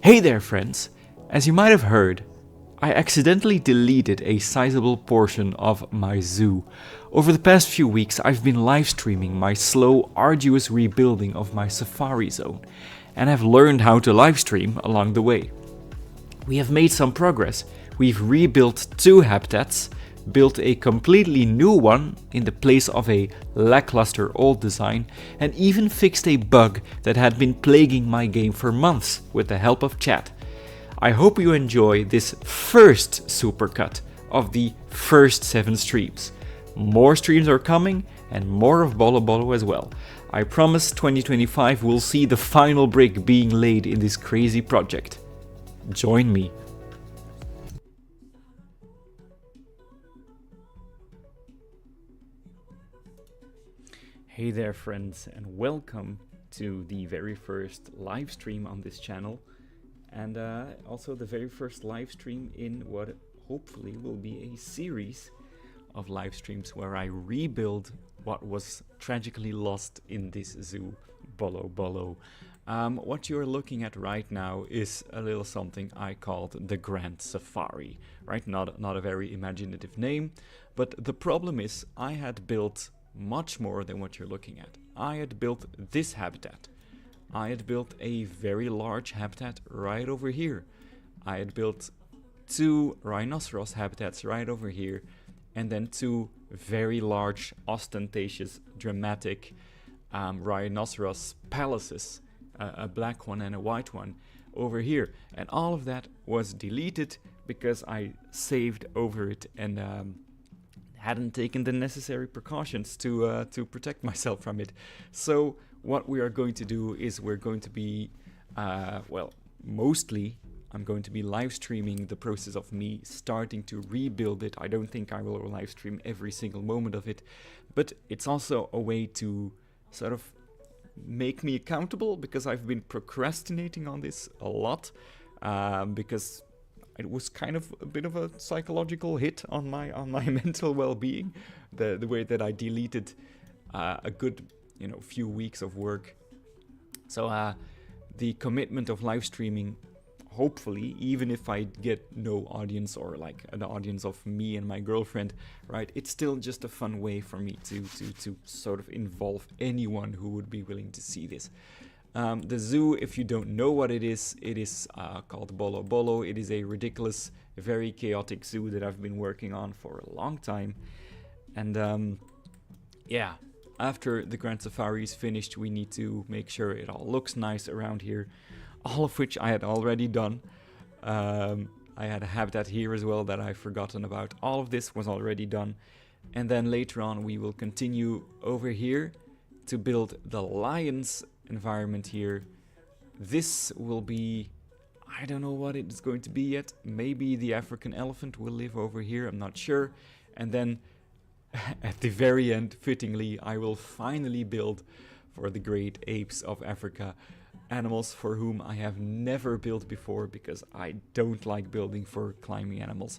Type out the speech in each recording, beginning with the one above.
Hey there friends! As you might have heard, I accidentally deleted a sizable portion of my zoo. Over the past few weeks I've been live streaming my slow, arduous rebuilding of my safari zone, and have learned how to live stream along the way. We have made some progress. We've rebuilt 2 habitats, built a completely new one in the place of a lackluster old design, and even fixed a bug that had been plaguing my game for months with the help of chat. I hope you enjoy this first supercut of the first 7 streams. More streams are coming and more of Bollo Bollo as well. I promise 2025 will see the final brick being laid in this crazy project. Join me. Hey there friends, and welcome to the very first live stream on this channel, and also the very first live stream in what hopefully will be a series of live streams where I rebuild what was tragically lost in this zoo, Bollo Bollo. What you're looking at right now is a little something I called the Grand Safari, right? Not a very imaginative name, but the problem is I had built much more than what you're looking at. I had built this habitat. I had built a very large habitat right over here. I had built 2 rhinoceros habitats right over here, and then 2 very large, ostentatious, dramatic rhinoceros palaces, a black one and a white one over here. And all of that was deleted because I saved over it and hadn't taken the necessary precautions to protect myself from it. So what we are going to do is we're going to be, mostly I'm going to be live streaming the process of me starting to rebuild it. I don't think I will live stream every single moment of it, but it's also a way to sort of make me accountable, because I've been procrastinating on this a lot, because it was kind of a bit of a psychological hit on my mental well-being, the way that I deleted a good few weeks of work. So the commitment of live streaming, hopefully, even if I get no audience or like an audience of me and my girlfriend, right, it's still just a fun way for me to sort of involve anyone who would be willing to see this. The zoo, if you don't know what it is called Bollo Bollo. It is a ridiculous, very chaotic zoo that I've been working on for a long time. And yeah, after the Grand Safari is finished, we need to make sure it all looks nice around here, all of which I had already done. I had a habitat here as well that I've forgotten about. All of this was already done. And then later on we will continue over here to build the lions environment here. This will be, I don't know what it is going to be yet. Maybe the African elephant will live over here, I'm not sure. And then at the very end, fittingly, I will finally build for the great apes of Africa, animals for whom I have never built before, because I don't like building for climbing animals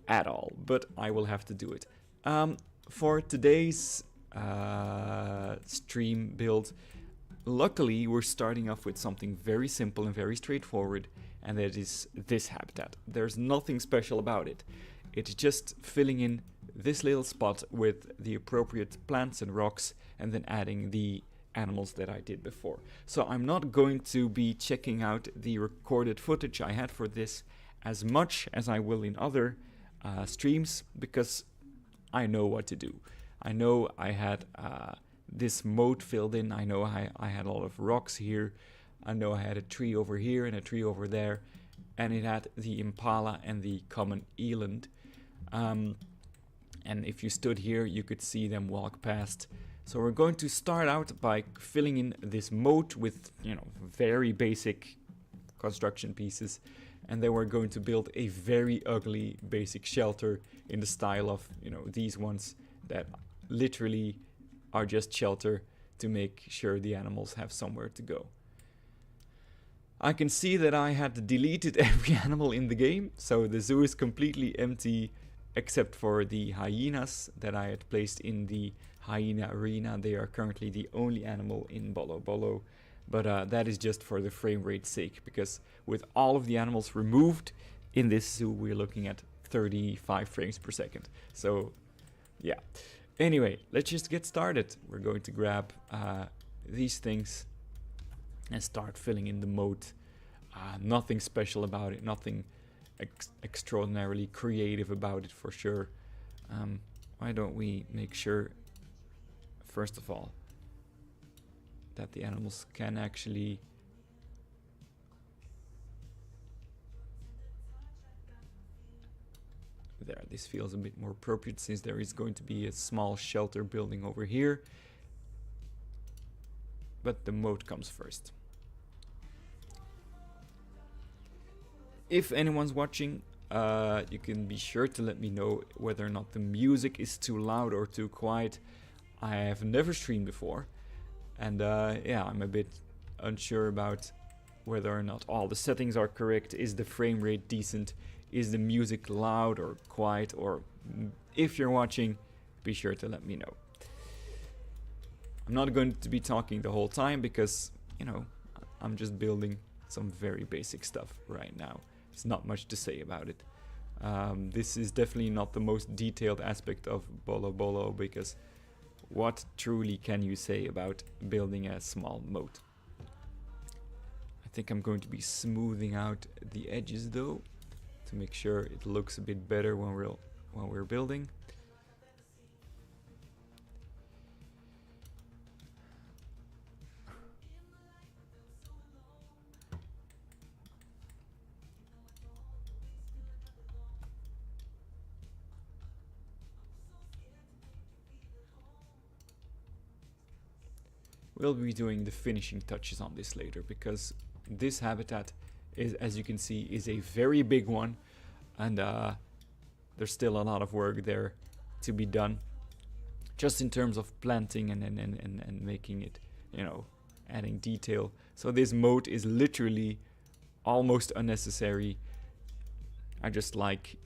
at all, but I will have to do it. For today's stream build, luckily we're starting off with something very simple and very straightforward, and that is this habitat. There's nothing special about it. It's just filling in this little spot with the appropriate plants and rocks, and then adding the animals that I did before. So I'm not going to be checking out the recorded footage I had for this as much as I will in other streams, because I know what to do. I know I had this moat filled in. I know I had a lot of rocks here. I know I had a tree over here and a tree over there, and it had the impala and the common eland. And if you stood here, you could see them walk past. So we're going to start out by filling in this moat with, very basic construction pieces. And then we're going to build a very ugly basic shelter in the style of, these ones that literally are just shelter to make sure the animals have somewhere to go. I can see that I had deleted every animal in the game, so the zoo is completely empty except for the hyenas that I had placed in the hyena arena. They are currently the only animal in Bollo Bollo. But that is just for the frame rate's sake, because with all of the animals removed in this zoo, we're looking at 35 frames per second. So yeah. Anyway, let's just get started. We're going to grab these things and start filling in the mode. Nothing special about it, nothing extraordinarily creative about it for sure. Why don't we make sure, first of all, that the animals can actually there, this feels a bit more appropriate since there is going to be a small shelter building over here. But the mode comes first. If anyone's watching, you can be sure to let me know whether or not the music is too loud or too quiet. I have never streamed before, and yeah, I'm a bit unsure about whether or not all the settings are correct. Is the frame rate decent? Is the music loud or quiet? Or if you're watching, be sure to let me know. I'm not going to be talking the whole time because, you know, I'm just building some very basic stuff right now. There's not much to say about it. This is definitely not the most detailed aspect of Bollo Bollo, because what truly can you say about building a small moat? I think I'm going to be smoothing out the edges though, to make sure it looks a bit better when we're building. We'll be doing the finishing touches on this later, because this habitat is, as you can see, is a very big one, and there's still a lot of work there to be done, just in terms of planting and making it, you know, adding detail. So this moat is literally almost unnecessary. I just like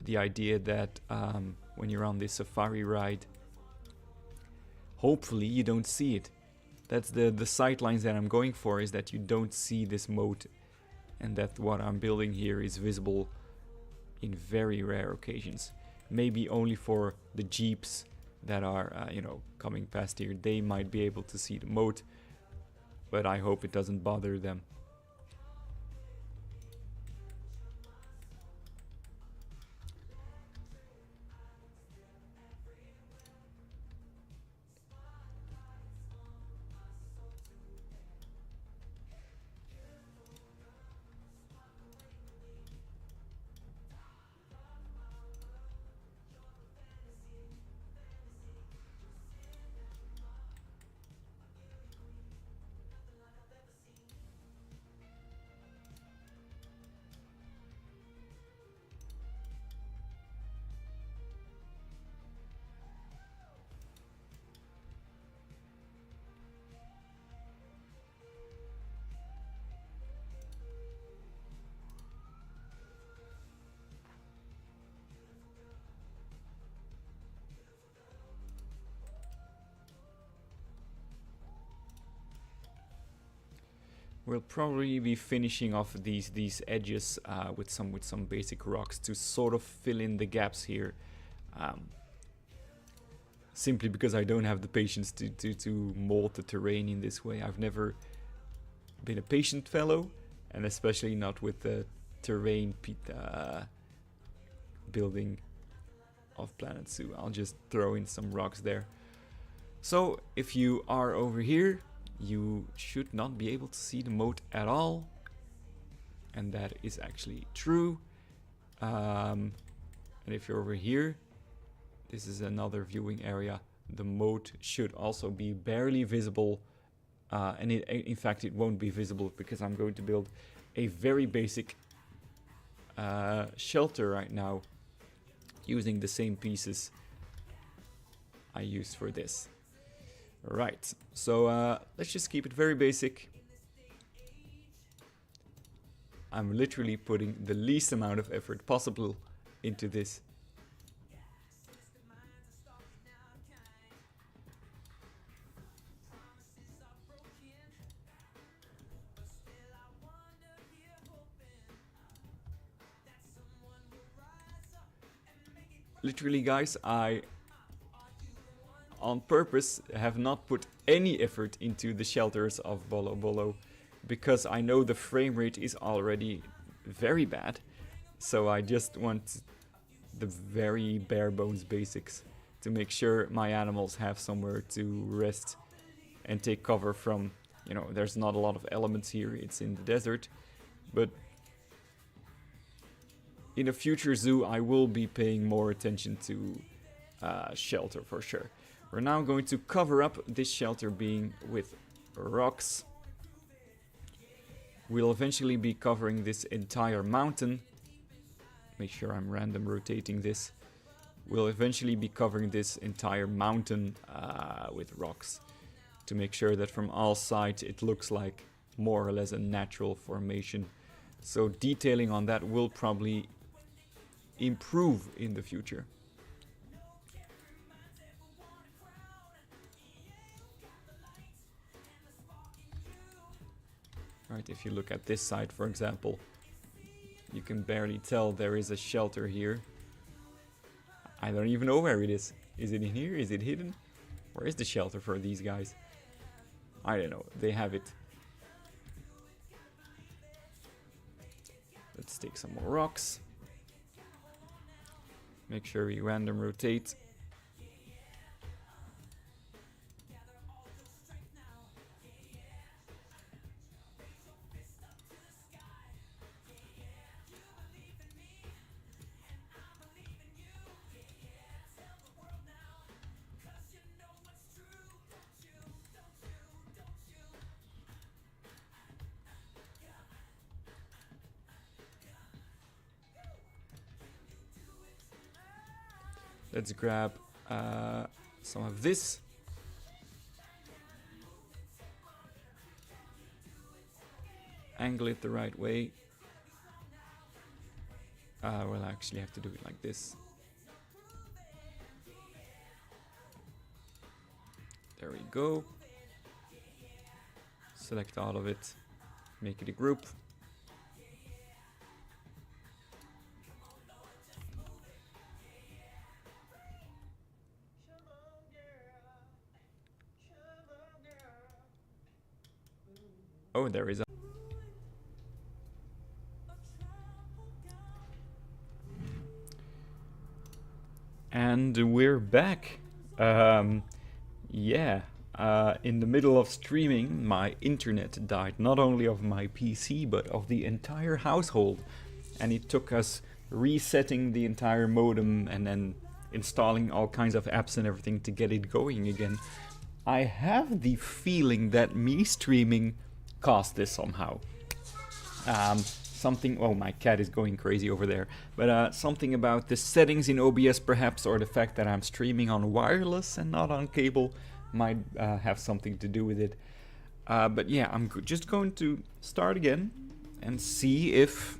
the idea that when you're on this safari ride, hopefully you don't see it. That's the sight lines that I'm going for, is that you don't see this moat, and that what I'm building here is visible in very rare occasions. Maybe only for the jeeps that are, you know, coming past here. They might be able to see the moat, but I hope it doesn't bother them. We'll probably be finishing off these edges with some basic rocks to sort of fill in the gaps here. Simply because I don't have the patience to mold the terrain in this way. I've never been a patient fellow, and especially not with the terrain building of Planet Zoo. I'll just throw in some rocks there. So if you are over here, you should not be able to see the moat at all, and that is actually true. And if you're over here, this is another viewing area. The moat should also be barely visible, and in fact it won't be visible because I'm going to build a very basic shelter right now using the same pieces I used for this. Right, so let's just keep it very basic. I'm literally putting the least amount of effort possible into this. literally guys, I on purpose have not put any effort into the shelters of Bollo Bollo because I know the frame rate is already very bad. So I just want the very bare bones basics to make sure my animals have somewhere to rest and take cover from, you know, there's not a lot of elements here, it's in the desert, but in a future zoo I will be paying more attention to shelter for sure. We're now going to cover up this shelter being with rocks. We'll eventually be covering this entire mountain. Make sure I'm random rotating this. We'll eventually be covering this entire mountain with rocks to make sure that from all sides it looks like more or less a natural formation. So detailing on that will probably improve in the future. Right, if you look at this side, for example, you can barely tell there is a shelter here. I don't even know where it is. Is it in here? Is it hidden? Where is the shelter for these guys? I don't know. They have it. Let's take some more rocks. Make sure we random rotate. Let's grab some of this. Angle it the right way. We'll actually have to do it like this. There we go. Select all of it. Make it a group. Oh, there is a... And we're back. Yeah, in the middle of streaming, my internet died, not only of my PC, but of the entire household. And it took us resetting the entire modem and then installing all kinds of apps and everything to get it going again. I have the feeling that me streaming caused this somehow. Something, oh, my cat is going crazy over there, but something about the settings in OBS perhaps, or the fact that I'm streaming on wireless and not on cable might have something to do with it. But yeah, I'm just going to start again and see if,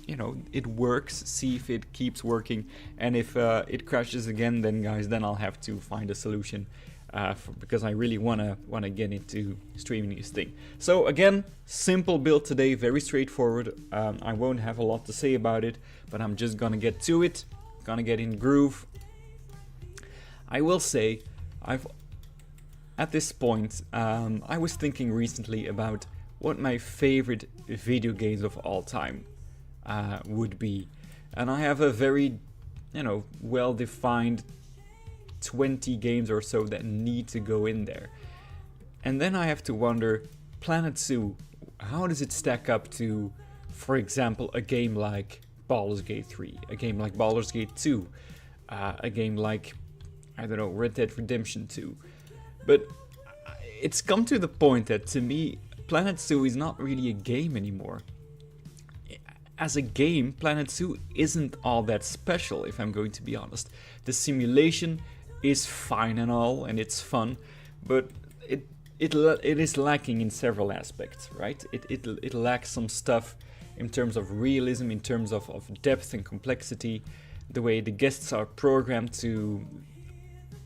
you know, it works, see if it keeps working, and if it crashes again, then guys, then I'll have to find a solution. Because I really wanna get into streaming this thing. So again, simple build today, very straightforward. I won't have a lot to say about it, but I'm just gonna get to it, gonna get in groove. I will say, at this point, I was thinking recently about what my favorite video games of all time would be, and I have a very, you know, well-defined 20 games or so that need to go in there. And then I have to wonder, Planet Zoo, how does it stack up to, for example, a game like Baldur's Gate 3, a game like Baldur's Gate 2, a game like, I don't know, Red Dead Redemption 2. But it's come to the point that, to me, Planet Zoo is not really a game anymore. As a game, Planet Zoo isn't all that special, if I'm going to be honest. The simulation is fine and all, and it's fun, but it is lacking in several aspects, right? It lacks some stuff in terms of realism, in terms of depth and complexity, the way the guests are programmed to,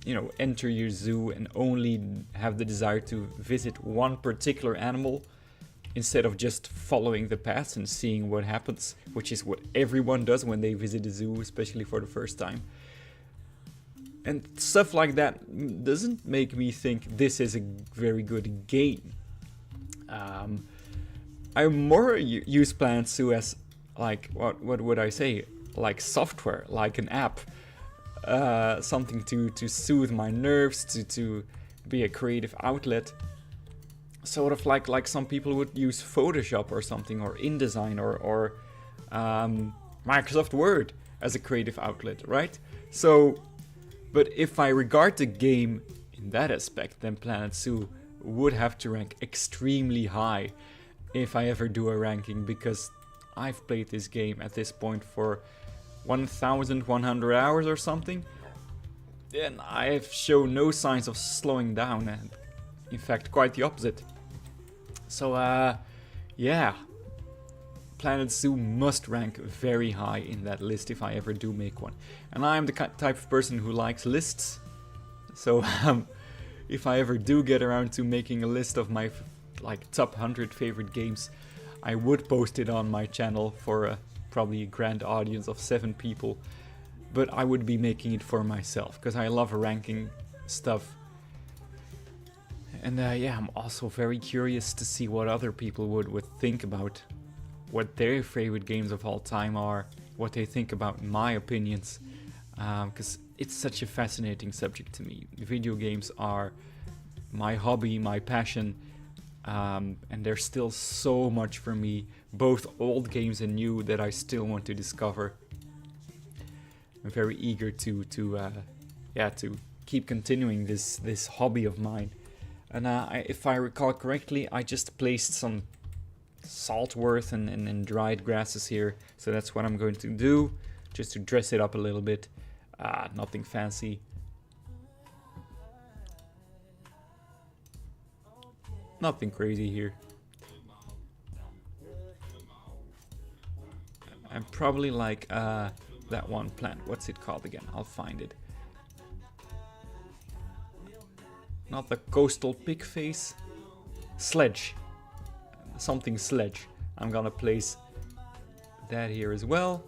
you know, enter your zoo and only have the desire to visit one particular animal instead of just following the paths and seeing what happens, which is what everyone does when they visit a zoo, especially for the first time. And stuff like that doesn't make me think this is a very good game. I more use Planet Zoo as like, what would I say? Like software, like an app. Something to soothe my nerves, to be a creative outlet. Sort of like some people would use Photoshop or something, or InDesign, or Microsoft Word as a creative outlet, right? So, but if I regard the game in that aspect, then Planet Zoo would have to rank extremely high if I ever do a ranking, because I've played this game at this point for 1,100 hours or something, and I have shown no signs of slowing down, and in fact quite the opposite. So yeah, Planet Zoo must rank very high in that list if I ever do make one. And I'm the type of person who likes lists, so if I ever do get around to making a list of my like top 100 favorite games, I would post it on my channel for probably a grand audience of 7 people, but I would be making it for myself because I love ranking stuff. And yeah, I'm also very curious to see what other people would think about what their favorite games of all time are, what they think about my opinions, because it's such a fascinating subject to me. Video games are my hobby, my passion, and there's still so much for me, both old games and new, that I still want to discover. I'm very eager to keep continuing this hobby of mine. And if I recall correctly, I just placed some saltworth and dried grasses here, so that's what I'm going to do, just to dress it up a little bit. Nothing fancy. Nothing crazy here. I'm probably like that one plant. What's it called again? I'll find it. Not the coastal pig face. Sledge. Something sledge. I'm gonna place that here as well.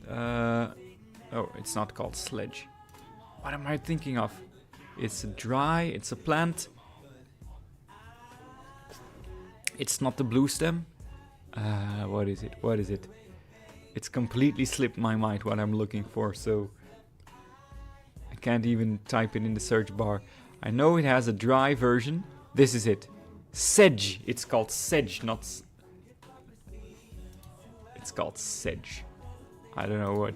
Oh, it's not called sledge. What am I thinking of? It's a dry, it's a plant. It's not the blue stem. What is it? What is it? It's completely slipped my mind what I'm looking for, so I can't even type it in the search bar. I know it has a dry version. This is it. Sedge. It's called sedge, not... It's called sedge. I don't know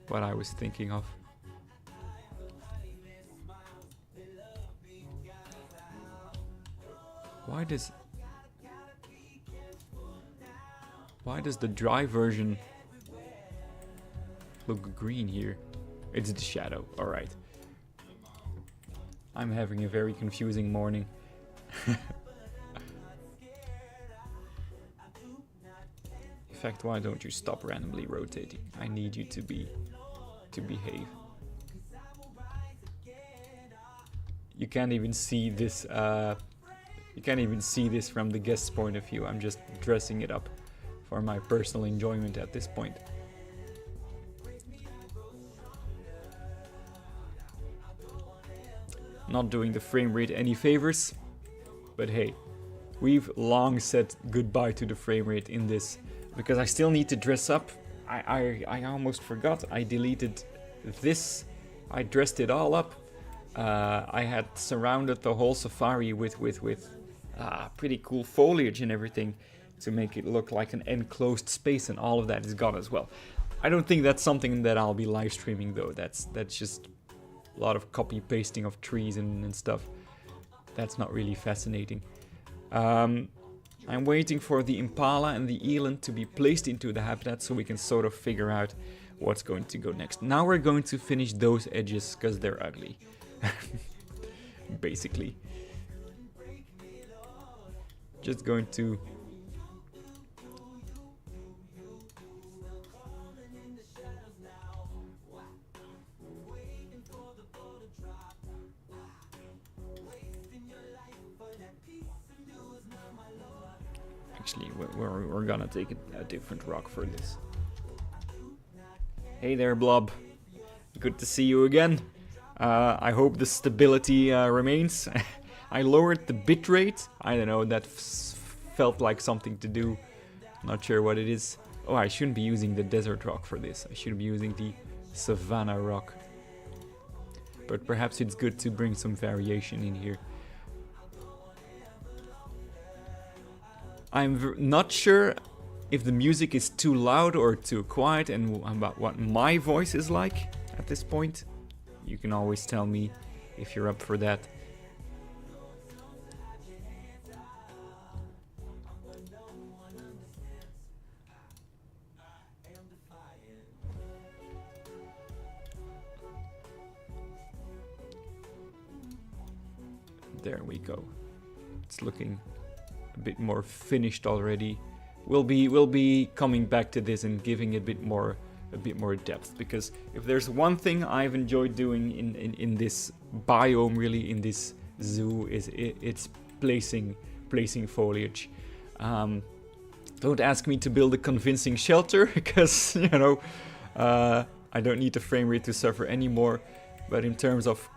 what I was thinking of. Why does the dry version look green here? It's the shadow, alright. I'm having a very confusing morning. In fact, why don't you stop randomly rotating? I need you to behave. You can't even see this from the guest's point of view. I'm just dressing it up for my personal enjoyment at this point. Not doing the frame rate any favors, but hey, we've long said goodbye to the frame rate in this, because I still need to dress up. I almost forgot, I deleted this, I dressed it all up. I had surrounded the whole safari with pretty cool foliage and everything to make it look like an enclosed space, and all of that is gone as well. I don't think that's something that I'll be live streaming though. That's just a lot of copy pasting of trees and stuff. That's not really fascinating. I'm waiting for the impala and the eland to be placed into the habitat so we can sort of figure out what's going to go next. Now we're going to finish those edges because they're ugly. Basically. Just going to... Actually, we're gonna take a different rock for this. Hey there, Blob. Good to see you again. I hope the stability remains. I lowered the bitrate. I don't know, that felt like something to do. Not sure what it is. Oh, I shouldn't be using the desert rock for this. I should be using the savanna rock. But perhaps it's good to bring some variation in here. I'm not sure if the music is too loud or too quiet and about what my voice is like at this point. You can always tell me if you're up for that. There we go. It's looking a bit more finished already. We'll be coming back to this and giving a bit more depth, because if there's one thing I've enjoyed doing in this biome, really in this zoo, is it's placing foliage. Don't ask me to build a convincing shelter, because you know I don't need the frame rate to suffer anymore. But in terms of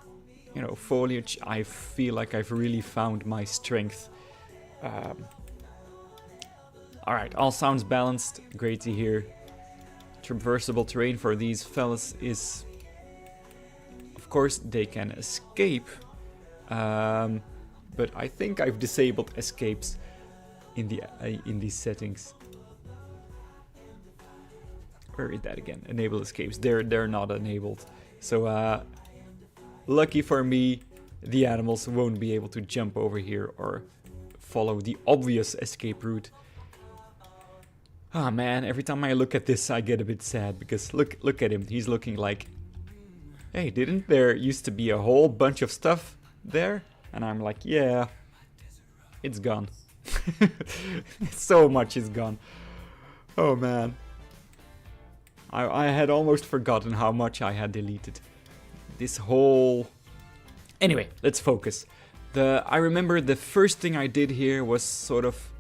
foliage, I feel like I've really found my strength. Alright, all sounds balanced. Great to hear. Traversable terrain for these fellas is... Of course, they can escape. But I think I've disabled escapes in these settings. Where is that again? Enable escapes. They're not enabled. So, lucky for me, the animals won't be able to jump over here or follow the obvious escape route. Ah man, every time I look at this I get a bit sad, because look at him. He's looking like, hey, didn't there used to be a whole bunch of stuff there? And I'm like, yeah, it's gone. So much is gone. Oh man. I had almost forgotten how much I had deleted. This whole... Anyway, let's focus. I remember the first thing I did here was sort of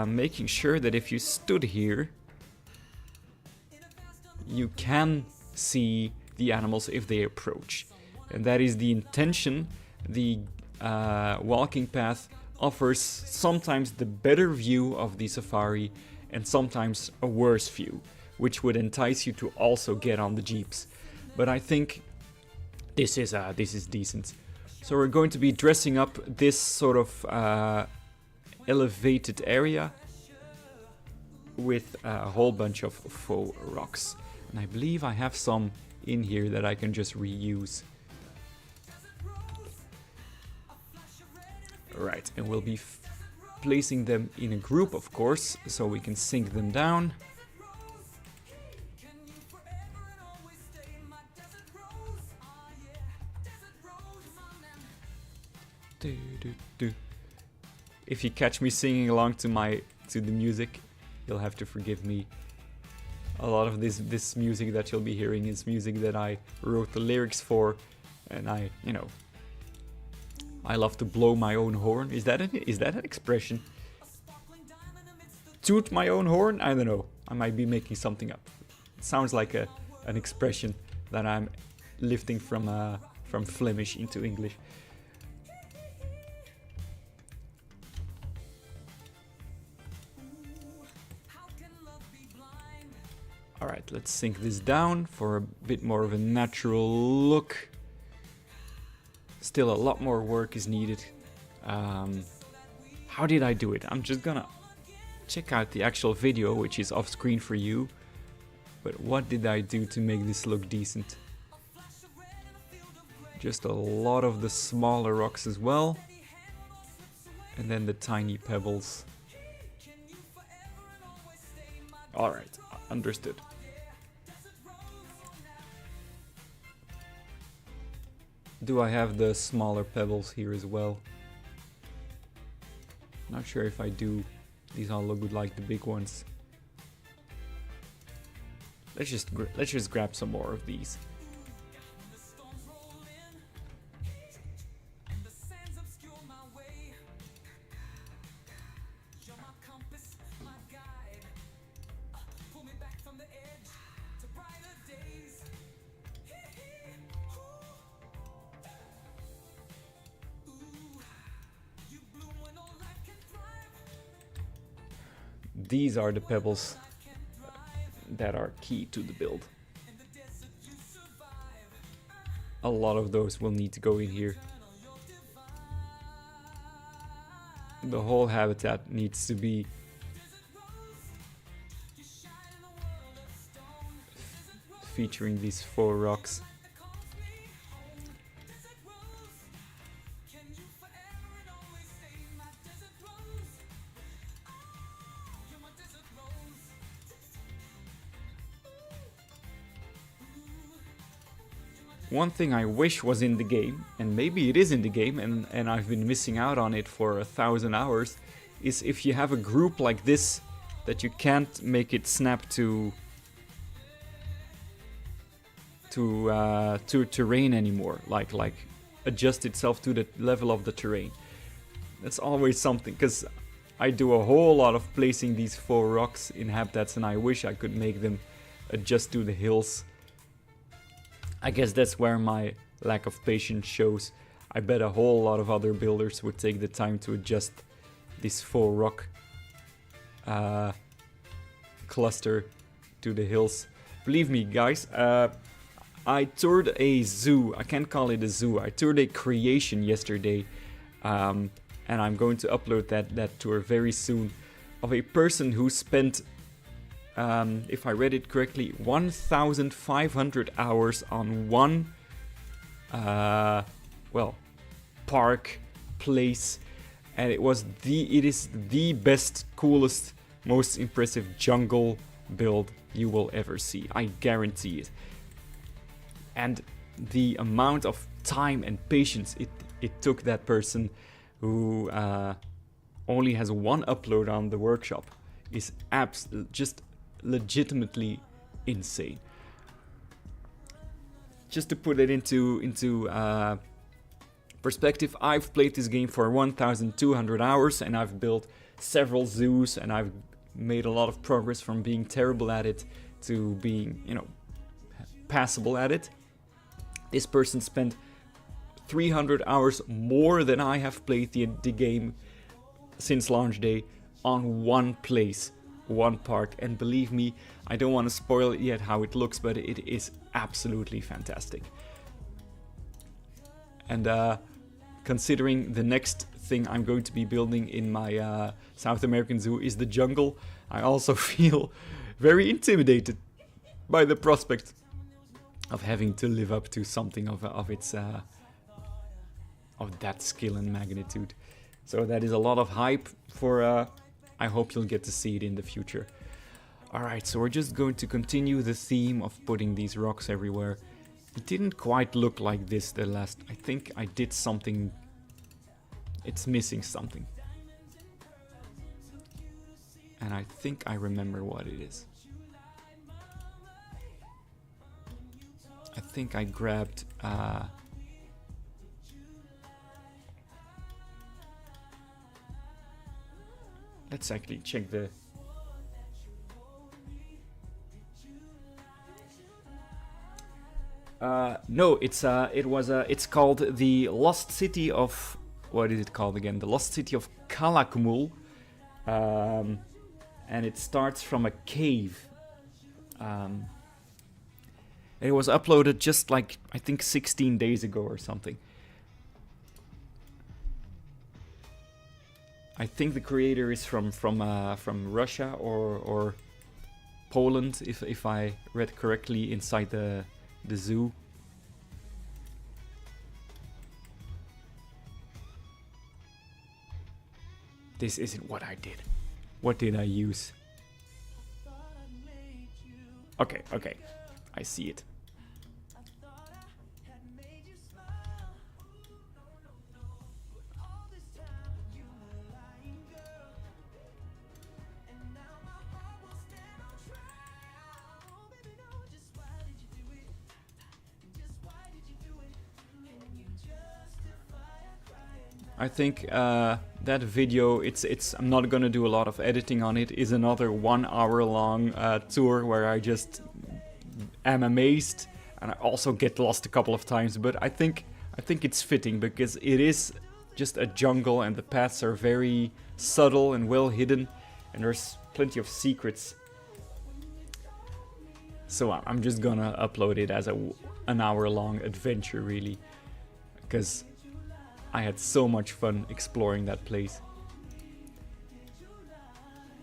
making sure that if you stood here, you can see the animals if they approach. And that is the intention. The walking path offers sometimes the better view of the safari and sometimes a worse view, which would entice you to also get on the jeeps. But I think this is decent. So we're going to be dressing up this sort of elevated area with a whole bunch of faux rocks. And I believe I have some in here that I can just reuse. Right, and we'll be placing them in a group, of course, so we can sink them down. If you catch me singing along to the music, you'll have to forgive me. A lot of this music that you'll be hearing is music that I wrote the lyrics for, and I love to blow my own horn. Is that an expression? Toot my own horn? I don't know. I might be making something up. It sounds like an expression that I'm lifting from Flemish into English. Alright, let's sink this down for a bit more of a natural look. Still a lot more work is needed. How did I do it? I'm just gonna check out the actual video, which is off screen for you. But what did I do to make this look decent? Just a lot of the smaller rocks as well. And then the tiny pebbles. Alright, understood. Do I have the smaller pebbles here as well? Not sure if I do. These all look like the big ones. Let's just grab some more of these. These are the pebbles that are key to the build. A lot of those will need to go in here. The whole habitat needs to be featuring these 4 rocks. One thing I wish was in the game, and maybe it is in the game, and I've been missing out on it for 1,000 hours, is if you have a group like this, that you can't make it snap to terrain anymore, like adjust itself to the level of the terrain. That's always something, because I do a whole lot of placing these 4 rocks in habitats, and I wish I could make them adjust to the hills. I guess that's where my lack of patience shows. I bet a whole lot of other builders would take the time to adjust this 4 rock cluster to the hills. Believe me, guys, I toured a zoo. I can't call it a zoo. I toured a creation yesterday, and I'm going to upload that tour very soon, of a person who spent, if I read it correctly, 1,500 hours on one, well, park, place, and it is the best, coolest, most impressive jungle build you will ever see. I guarantee it. And the amount of time and patience it took that person, who only has 1 upload on the workshop, is just legitimately insane. Just to put it into perspective, I've played this game for 1,200 hours, and I've built several zoos, and I've made a lot of progress from being terrible at it to being, passable at it. This person spent 300 hours more than I have played the game since launch day on one place, one park, and believe me, I don't want to spoil it yet how it looks, but it is absolutely fantastic. And considering the next thing I'm going to be building in my South American zoo is the jungle, I also feel very intimidated by the prospect of having to live up to something of its of that skill and magnitude. So that is a lot of hype for. I hope you'll get to see it in the future. Alright, so we're just going to continue the theme of putting these rocks everywhere. It didn't quite look like this the last... I think I did something... It's missing something. And I think I remember what it is. I think I grabbed... Let's actually check the... No, it's called the Lost City of... What is it called again? The Lost City of Calakmul. And it starts from a cave. It was uploaded just like, I think 16 days ago or something. I think the creator is from Russia or Poland, if I read correctly inside the zoo. This isn't what I did. What did I use? Okay, I see it. I think that video, I'm not gonna do a lot of editing on it, is another 1 hour long tour where I just am amazed, and I also get lost a couple of times, but I think it's fitting because it is just a jungle and the paths are very subtle and well hidden, and there's plenty of secrets. So I'm just gonna upload it as an hour long adventure, really, because I had so much fun exploring that place.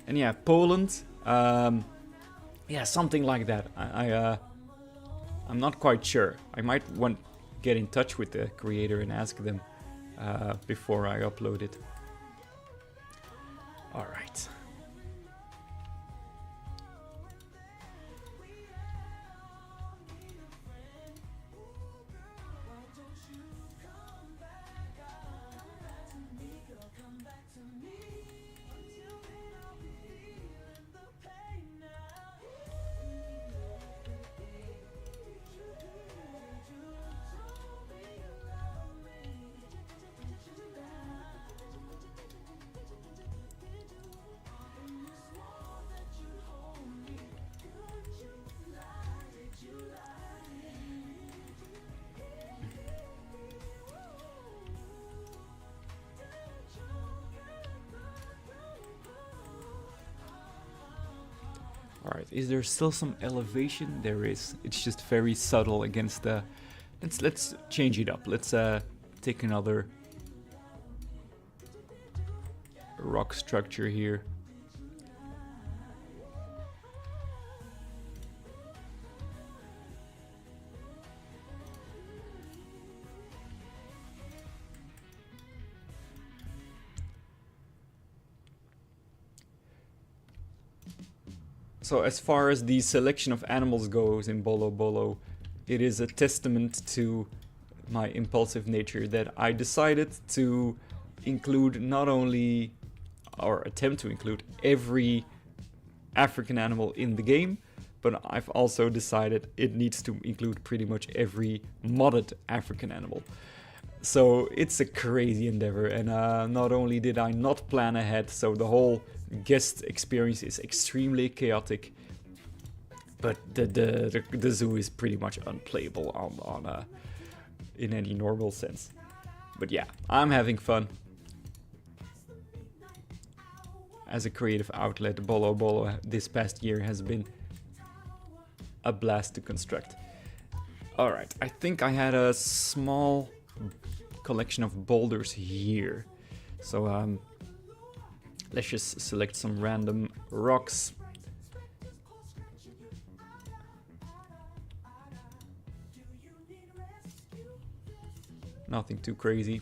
And yeah, Poland, yeah, something like that. I'm not quite sure. I might get in touch with the creator and ask them before I upload it. All right. Alright, is there still some elevation? There is. It's just very subtle against the... Let's change it up. Let's take another rock structure here. So as far as the selection of animals goes in Bollo Bollo, it is a testament to my impulsive nature that I decided to include not only, or attempt to include, every African animal in the game, but I've also decided it needs to include pretty much every modded African animal. So it's a crazy endeavor, and not only did I not plan ahead, so the whole guest experience is extremely chaotic, but the zoo is pretty much unplayable on in any normal sense. But yeah, I'm having fun. As a creative outlet, Bollo Bollo this past year has been a blast to construct. Alright, I think I had a small collection of boulders here. So let's just select some random rocks. Nothing too crazy.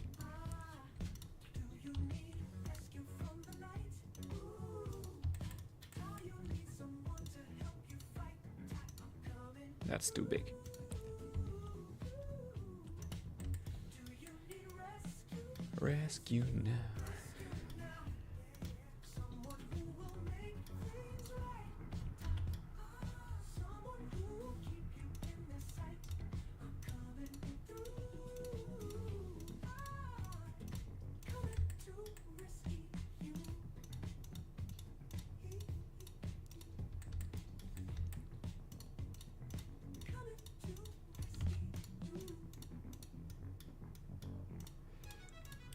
That's too big. Rescue now.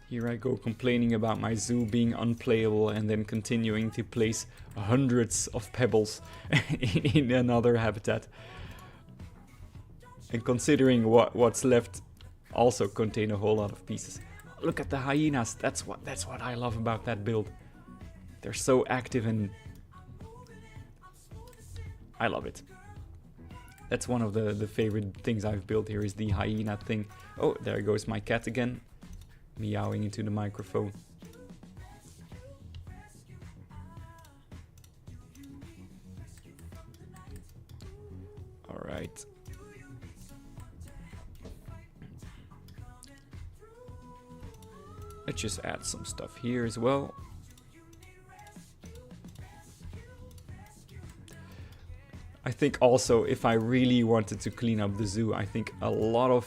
Here I go complaining about my zoo being unplayable and then continuing to place hundreds of pebbles in another habitat. And considering what's left also contain a whole lot of pieces. Look at the hyenas, that's what I love about that build. They're so active and I love it. That's one of the favorite things I've built here is the hyena thing. Oh, there goes my cat again. Meowing into the microphone. All right. Let's just add some stuff here as well. I think also if I really wanted to clean up the zoo, I think a lot of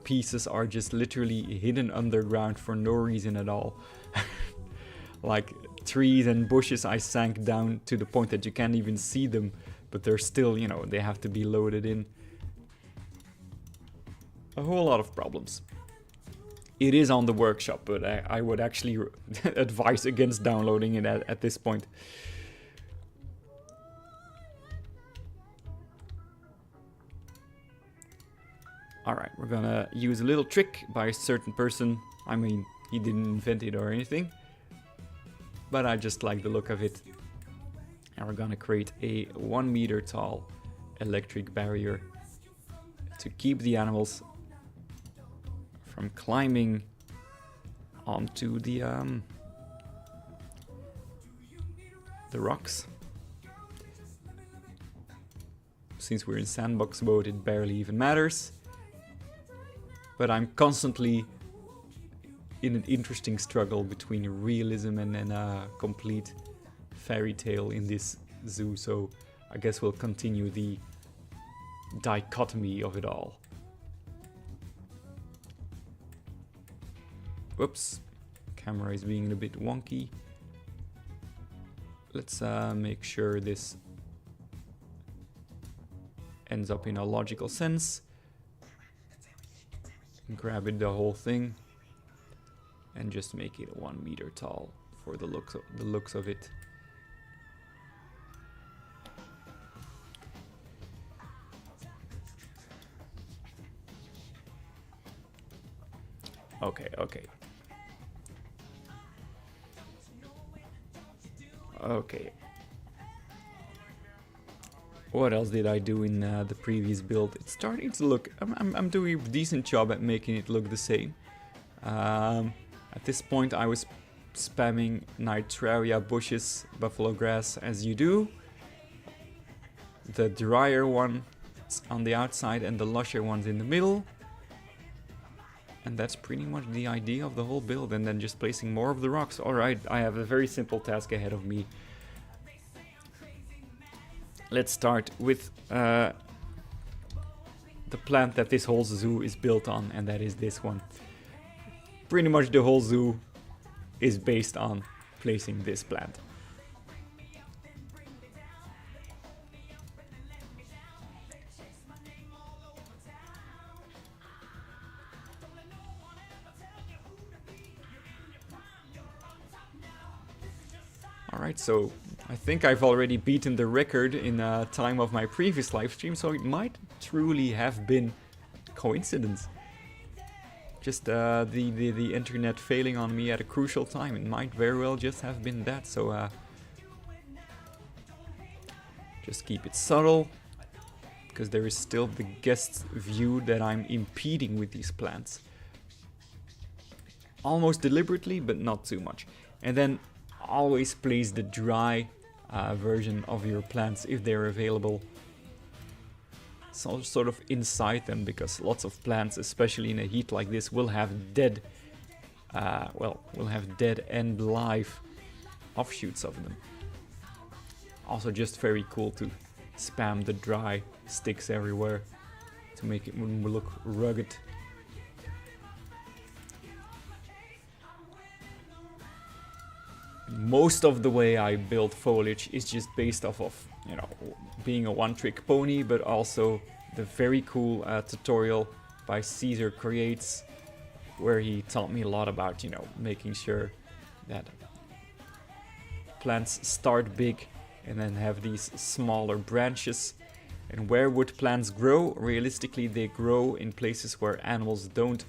pieces are just literally hidden underground for no reason at all. Like trees and bushes I sank down to the point that you can't even see them, but they're still, you know, they have to be loaded in. A whole lot of problems. It is on the workshop, but I would actually advise against downloading it at this point. Alright, we're gonna use a little trick by a certain person. I mean, he didn't invent it or anything, but I just like the look of it. And we're gonna create a 1 meter tall electric barrier to keep the animals from climbing onto the rocks. Since we're in sandbox mode, it barely even matters. But I'm constantly in an interesting struggle between realism and a complete fairy tale in this zoo, so I guess we'll continue the dichotomy of it all. Whoops, camera is being a bit wonky. Let's make sure this ends up in a logical sense. Grab it, the whole thing, and just make it 1 meter tall for the looks of it. Okay. What else did I do in the previous build? It's starting to look... I'm doing a decent job at making it look the same. At this point I was spamming Nitraria bushes, buffalo grass, as you do. The drier one on the outside and the lusher ones in the middle. And that's pretty much the idea of the whole build, and then just placing more of the rocks. Alright, I have a very simple task ahead of me. Let's start with the plant that this whole zoo is built on, and that is this one. Pretty much the whole zoo is based on placing this plant. Alright, so I think I've already beaten the record in time of my previous live stream, so it might truly have been coincidence. Just the internet failing on me at a crucial time. It might very well just have been that, so just keep it subtle, because there is still the guest view that I'm impeding with these plants. Almost deliberately, but not too much. And then always place the dry version of your plants, if they're available, so sort of inside them, because lots of plants, especially in a heat like this, will have dead and live offshoots of them. Also just very cool to spam the dry sticks everywhere to make it look rugged. Most of the way I build foliage is just based off of, you know, being a one-trick pony, but also the very cool tutorial by Caesar Creates, where he taught me a lot about, you know, making sure that plants start big and then have these smaller branches. And where would plants grow? Realistically, they grow in places where animals don't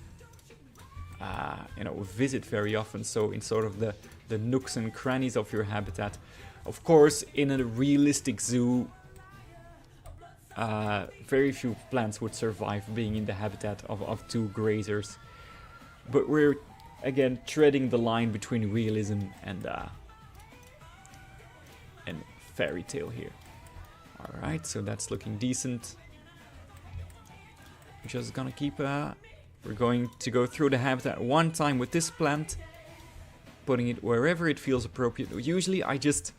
visit very often, so in sort of the nooks and crannies of your habitat. Of course, in a realistic zoo, very few plants would survive being in the habitat of two grazers. But we're, again, treading the line between realism and fairy tale here. Alright, so that's looking decent. We're just gonna keep... we're going to go through the habitat one time with this plant, putting it wherever it feels appropriate. Usually I just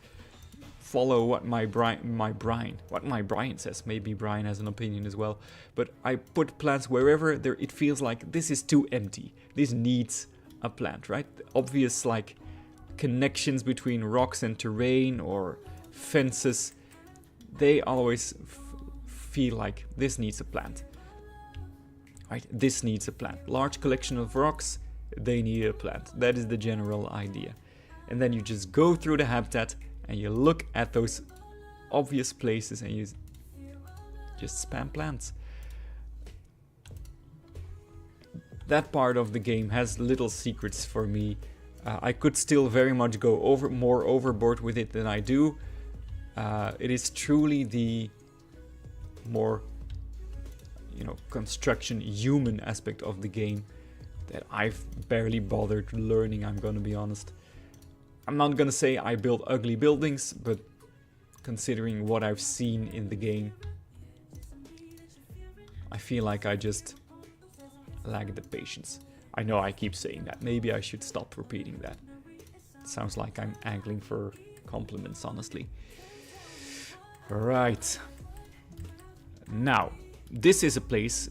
follow what my Brian says. Maybe Brian has an opinion as well. But I put plants wherever it feels like this is too empty. This needs a plant, right? Obvious like connections between rocks and terrain or fences. They always feel like this needs a plant. Right? This needs a plant. Large collection of rocks, they need a plant. That is the general idea. And then you just go through the habitat and you look at those obvious places and you just spam plants. That part of the game has little secrets for me. I could still very much go more overboard with it than I do. It is truly the more, construction human aspect of the game that I've barely bothered learning, I'm gonna be honest. I'm not gonna say I build ugly buildings, but considering what I've seen in the game, I feel like I just lack the patience. I know I keep saying that. Maybe I should stop repeating that. It sounds like I'm angling for compliments, honestly. Right. Now, this is a place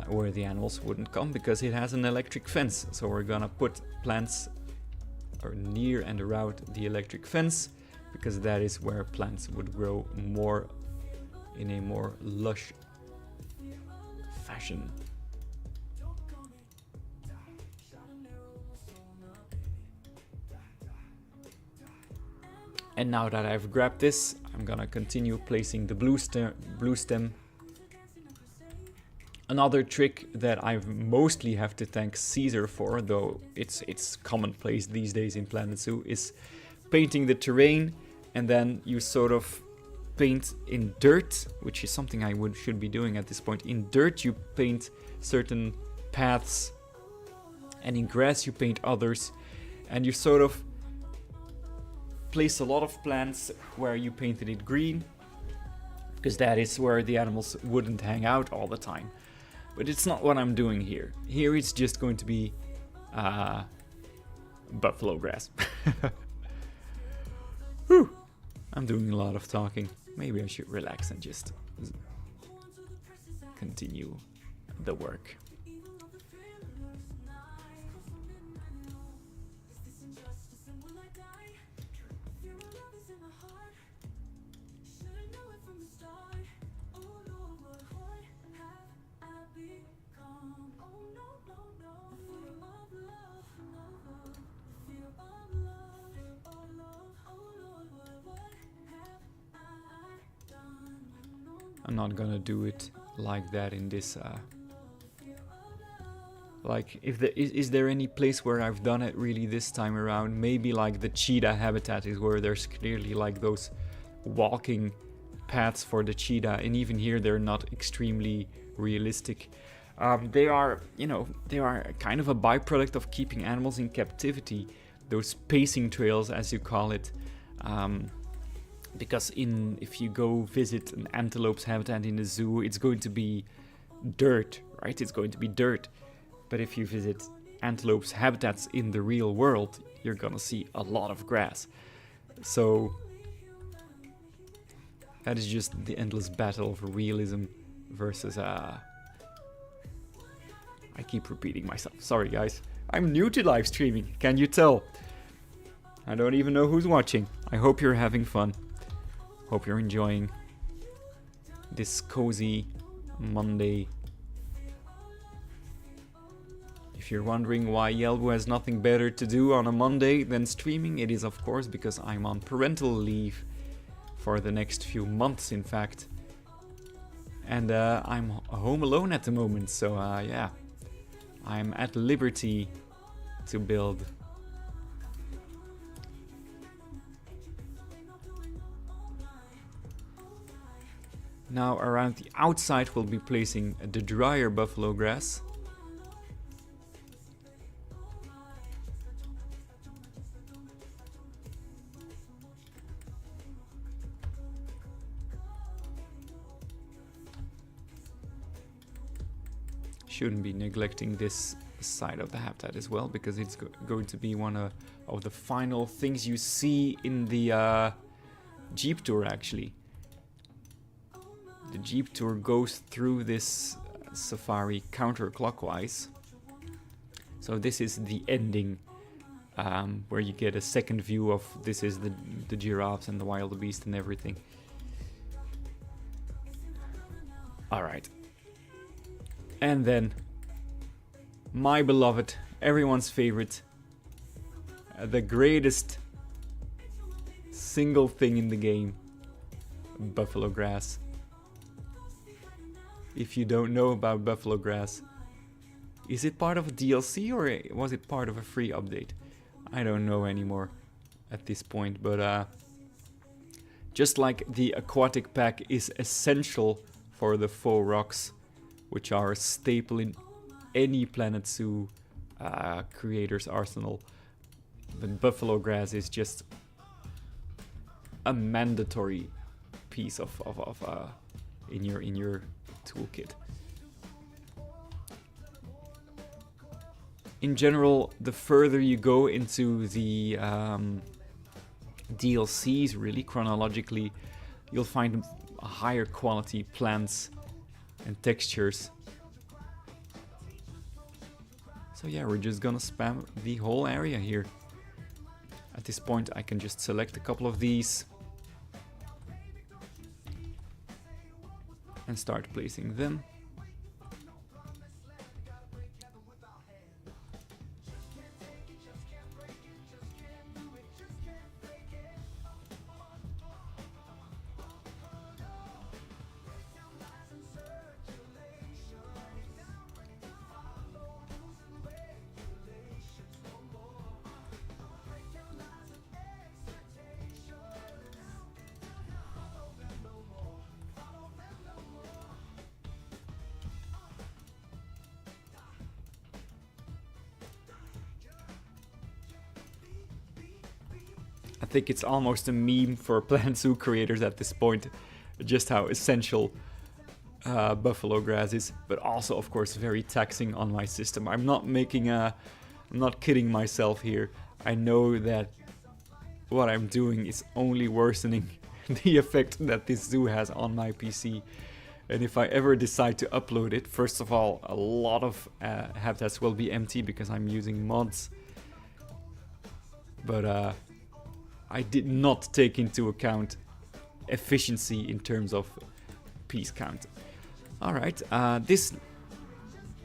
where the animals wouldn't come because it has an electric fence. So we're gonna put plants near and around the electric fence because that is where plants would grow more in a more lush fashion. And now that I've grabbed this, I'm gonna continue placing the blue stem. Another trick that I mostly have to thank Caesar for, though it's commonplace these days in Planet Zoo, is painting the terrain, and then you sort of paint in dirt, which is something I should be doing at this point. In dirt you paint certain paths, and in grass you paint others, and you sort of place a lot of plants where you painted it green, because that is where the animals wouldn't hang out all the time. But it's not what I'm doing here. Here it's just going to be buffalo grass. Whew. I'm doing a lot of talking. Maybe I should relax and just continue the work. I'm not gonna do it like that in this like is there any place where I've done it really this time around? Maybe like the cheetah habitat is where there's clearly like those walking paths for the cheetah, and even here they're not extremely realistic. They are kind of a byproduct of keeping animals in captivity, those pacing trails as you call it. Because if you go visit an antelope's habitat in the zoo, it's going to be dirt, right? It's going to be dirt. But if you visit antelope's habitats in the real world, you're gonna see a lot of grass. So that is just the endless battle of realism versus I keep repeating myself. Sorry guys, I'm new to live streaming, can you tell? I don't even know who's watching. I hope you're having fun. Hope you're enjoying this cozy Monday. If you're wondering why Yelbo has nothing better to do on a Monday than streaming, it is of course because I'm on parental leave for the next few months, in fact. And I'm home alone at the moment, so yeah, I'm at liberty to build. Now around the outside we'll be placing the drier buffalo grass. Shouldn't be neglecting this side of the habitat as well, because it's going to be one of the final things you see in the Jeep tour actually. The Jeep tour goes through this safari counterclockwise. So this is the ending, where you get a second view of this is the giraffes and the wildebeest and everything. Alright. And then my beloved, everyone's favorite, the greatest single thing in the game, buffalo grass. If you don't know about buffalo grass, is it part of a DLC or was it part of a free update? I don't know anymore at this point, but just like the aquatic pack is essential for the faux rocks, which are a staple in any Planet Zoo creator's arsenal, but buffalo grass is just a mandatory piece of in your toolkit. In general, the further you go into the DLCs, really chronologically, you'll find higher quality plants and textures. So yeah, we're just gonna spam the whole area here. At this point, I can just select a couple of these and start placing them. I think it's almost a meme for Planet Zoo creators at this point, just how essential buffalo grass is, but also of course very taxing on my system. I'm not kidding myself here. I know that what I'm doing is only worsening the effect that this zoo has on my PC. And if I ever decide to upload it, first of all, a lot of habitats will be empty because I'm using mods. But I did not take into account efficiency in terms of piece count. Alright, this,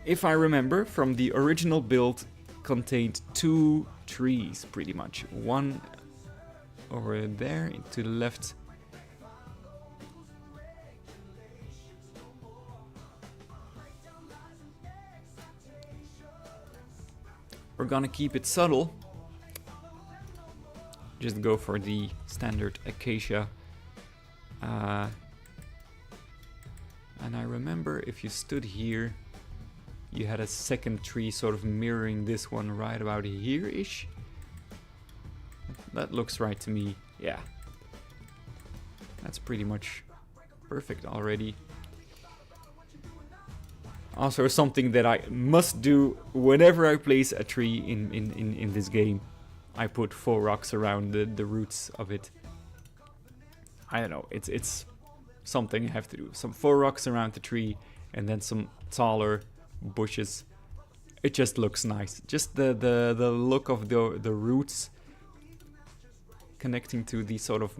if I remember from the original build, contained 2 trees pretty much. One over there to the left. We're gonna keep it subtle. Just go for the standard acacia. And I remember if you stood here, you had a second tree sort of mirroring this one right about here-ish. That looks right to me, yeah. That's pretty much perfect already. Also something that I must do whenever I place a tree in this game. I put 4 rocks around the roots of it. I don't know, it's something I have to do. Some 4 rocks around the tree and then some taller bushes. It just looks nice. Just the look of the roots connecting to the sort of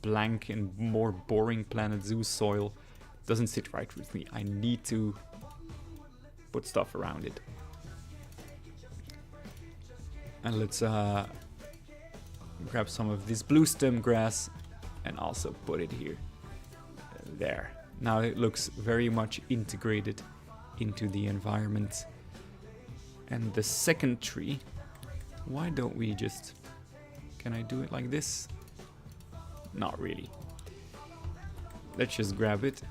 blank and more boring Planet Zoo soil doesn't sit right with me. I need to put stuff around it. And let's grab some of this blue stem grass and also put it here. There. Now it looks very much integrated into the environment. And the second tree, why don't we just... Can I do it like this? Not really. Let's just grab it.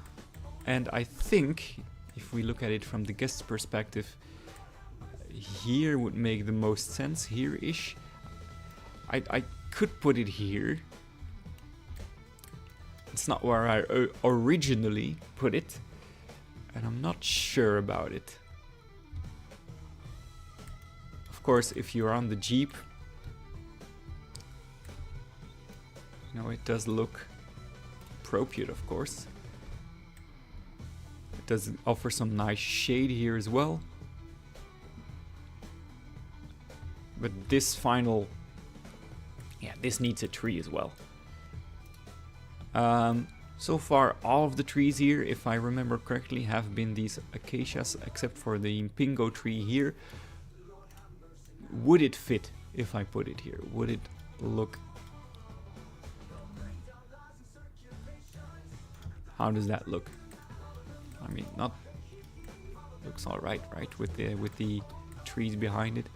And I think, if we look at it from the guest perspective, here would make the most sense, here-ish. I could put it here. It's not where I originally put it, and I'm not sure about it. Of course, if you're on the Jeep, you know, it does look appropriate, of course. It does offer some nice shade here as well. But this final... yeah, this needs a tree as well. So far, all of the trees here, if I remember correctly, have been these acacias, except for the pingo tree here. Would it fit if I put it here? Would it look... how does that look? I mean, not... looks alright, right? With the trees behind it.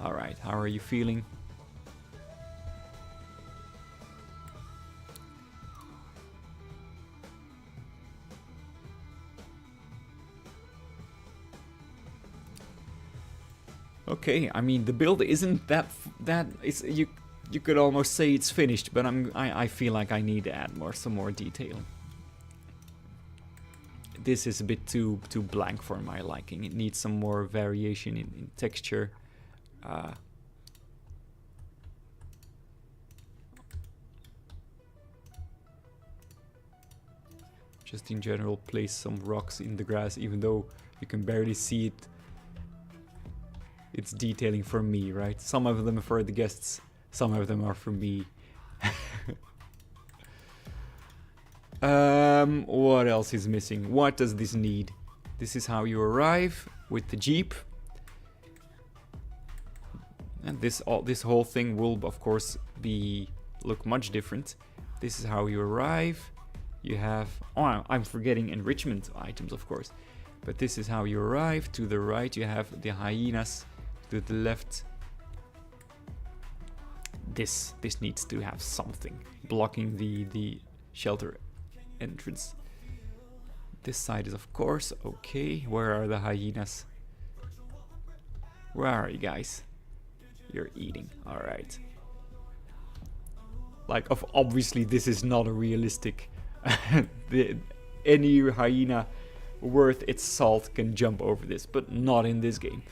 Alright, how are you feeling? Okay, I mean the build isn't that it's you could almost say it's finished, but I feel like I need to add some more detail. This is a bit too blank for my liking. It needs some more variation in texture. Just in general, place some rocks in the grass, even though you can barely see it. It's detailing for me, right? Some of them are for the guests, some of them are for me. What else is missing? What does this need? This is how you arrive with the Jeep. And this whole thing will, of course, look much different. This is how you arrive. You have... oh, I'm forgetting enrichment items, of course. But this is how you arrive. To the right, you have the hyenas. To the left, this needs to have something blocking the shelter entrance. This side is, of course, okay. Where are the hyenas? Where are you guys? You're eating. All right. Like, obviously, this is not a realistic. Any hyena worth its salt can jump over this, but not in this game.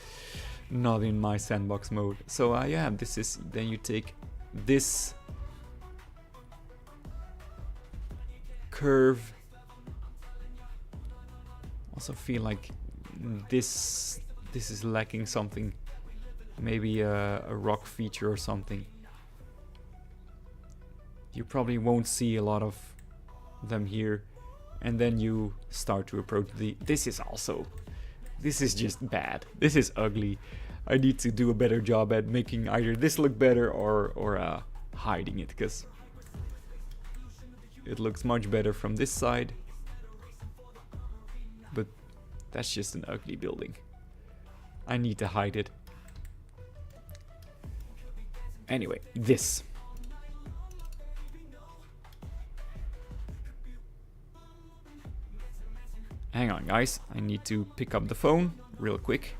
Not in my sandbox mode. So yeah, this is... then you take this curve. Also feel like this is lacking something. Maybe a rock feature or something. You probably won't see a lot of them here. And then you start to approach the... this is also... this is just bad. This is ugly. I need to do a better job at making either this look better or hiding it, because it looks much better from this side. But that's just an ugly building. I need to hide it. Anyway, this. Hang on, guys. I need to pick up the phone real quick.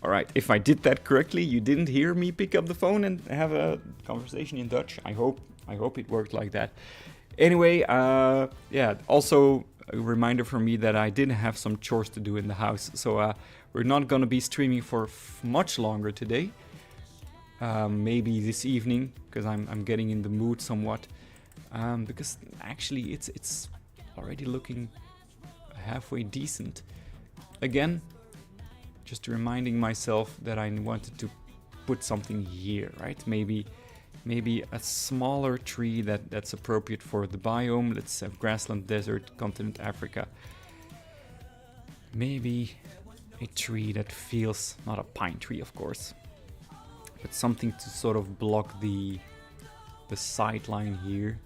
All right, if I did that correctly, you didn't hear me pick up the phone and have a conversation in Dutch. I hope it worked like that. Anyway, yeah, also a reminder for me that I did have some chores to do in the house. So we're not going to be streaming for much longer today. Maybe this evening, because I'm getting in the mood somewhat. Because actually it's already looking halfway decent. Again, just reminding myself that I wanted to put something here, right? Maybe a smaller tree that's appropriate for the biome. Let's have grassland, desert, continent Africa. Maybe a tree that feels, not a pine tree of course, but something to sort of block the sideline here.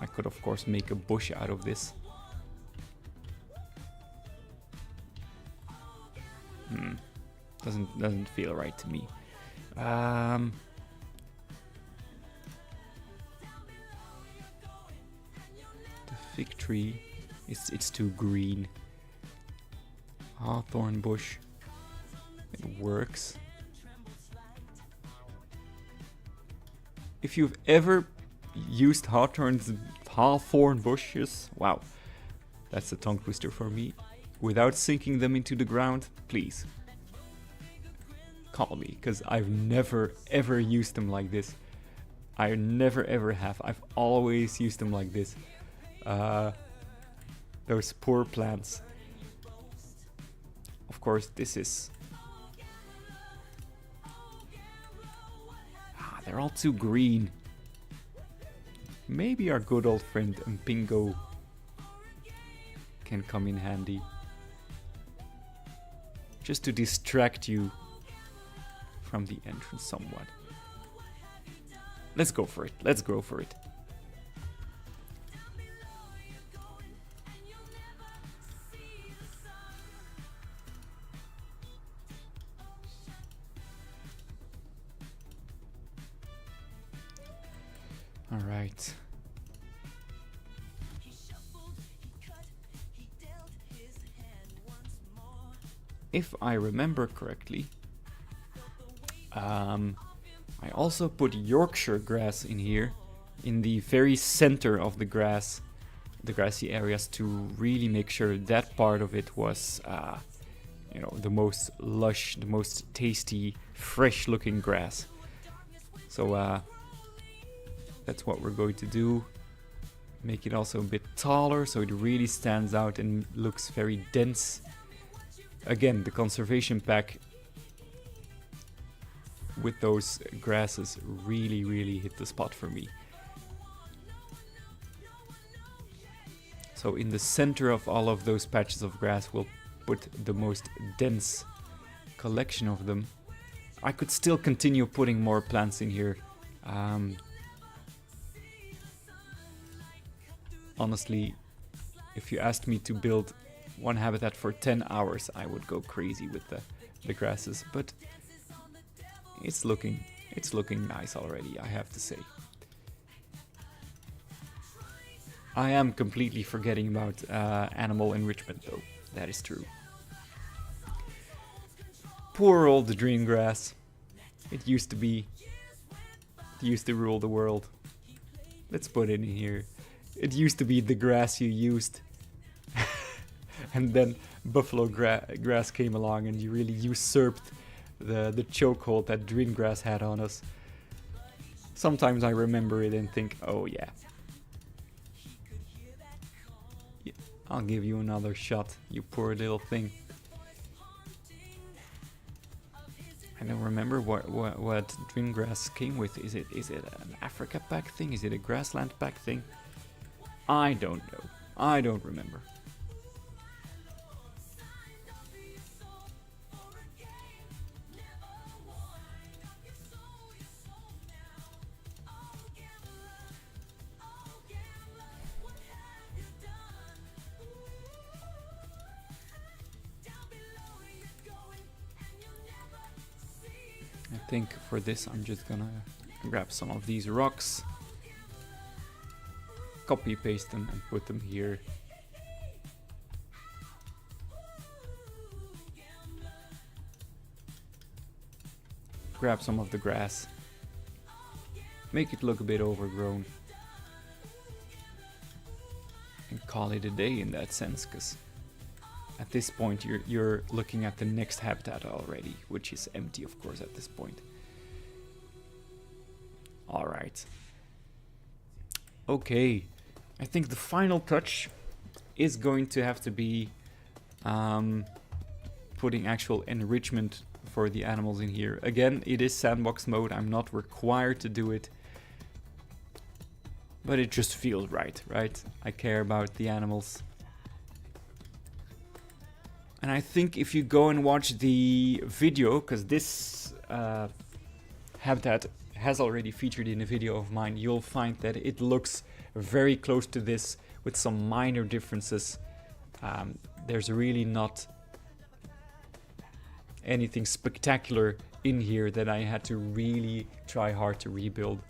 I could of course make a bush out of this. Doesn't feel right to me. The fig tree, it's too green. Hawthorn bush, it works. If you've ever used hawthorn bushes, wow, that's a tongue twister for me, without sinking them into the ground, please call me, because I've never ever used them like this. I never ever have. I've always used them like this. Those poor plants. Of course, this is... they're all too green. Maybe our good old friend Mpingo can come in handy. Just to distract you from the entrance somewhat. Let's go for it. Let's go for it. All right. If I remember correctly, I also put Yorkshire grass in here, in the very center of the grassy areas, to really make sure that part of it was, you know, the most lush, the most tasty, fresh-looking grass. So that's what we're going to do. Make it also a bit taller, so it really stands out and looks very dense. Again, the conservation pack with those grasses really hit the spot for me. So in the center of all of those patches of grass, we'll put the most dense collection of them. I could still continue putting more plants in here. Honestly, if you asked me to build one habitat for 10 hours, I would go crazy with the grasses, but it's looking nice already, I have to say. I am completely forgetting about animal enrichment though, that is true. Poor old dream grass. It used to rule the world. Let's put it in here. It used to be the grass you used. And then buffalo grass came along and you really usurped the chokehold that dream grass had on us. Sometimes I remember it and think, oh yeah. I'll give you another shot, you poor little thing. I don't remember what dream grass came with. Is it an Africa pack thing? Is it a grassland pack thing? I don't know. I don't remember. I think for this I'm just gonna grab some of these rocks, copy paste them and put them here. grab some of the grass, make it look a bit overgrown, and call it a day in that sense, because at this point you're looking at the next habitat already, which is empty of course at this point. Alright. Okay, I think the final touch is going to have to be putting actual enrichment for the animals in here. Again, it is sandbox mode, I'm not required to do it, but it just feels right, right? I care about the animals. And I think if you go and watch the video, because this habitat has already featured in a video of mine, you'll find that it looks very close to this with some minor differences. There's really not anything spectacular in here that I had to really try hard to rebuild.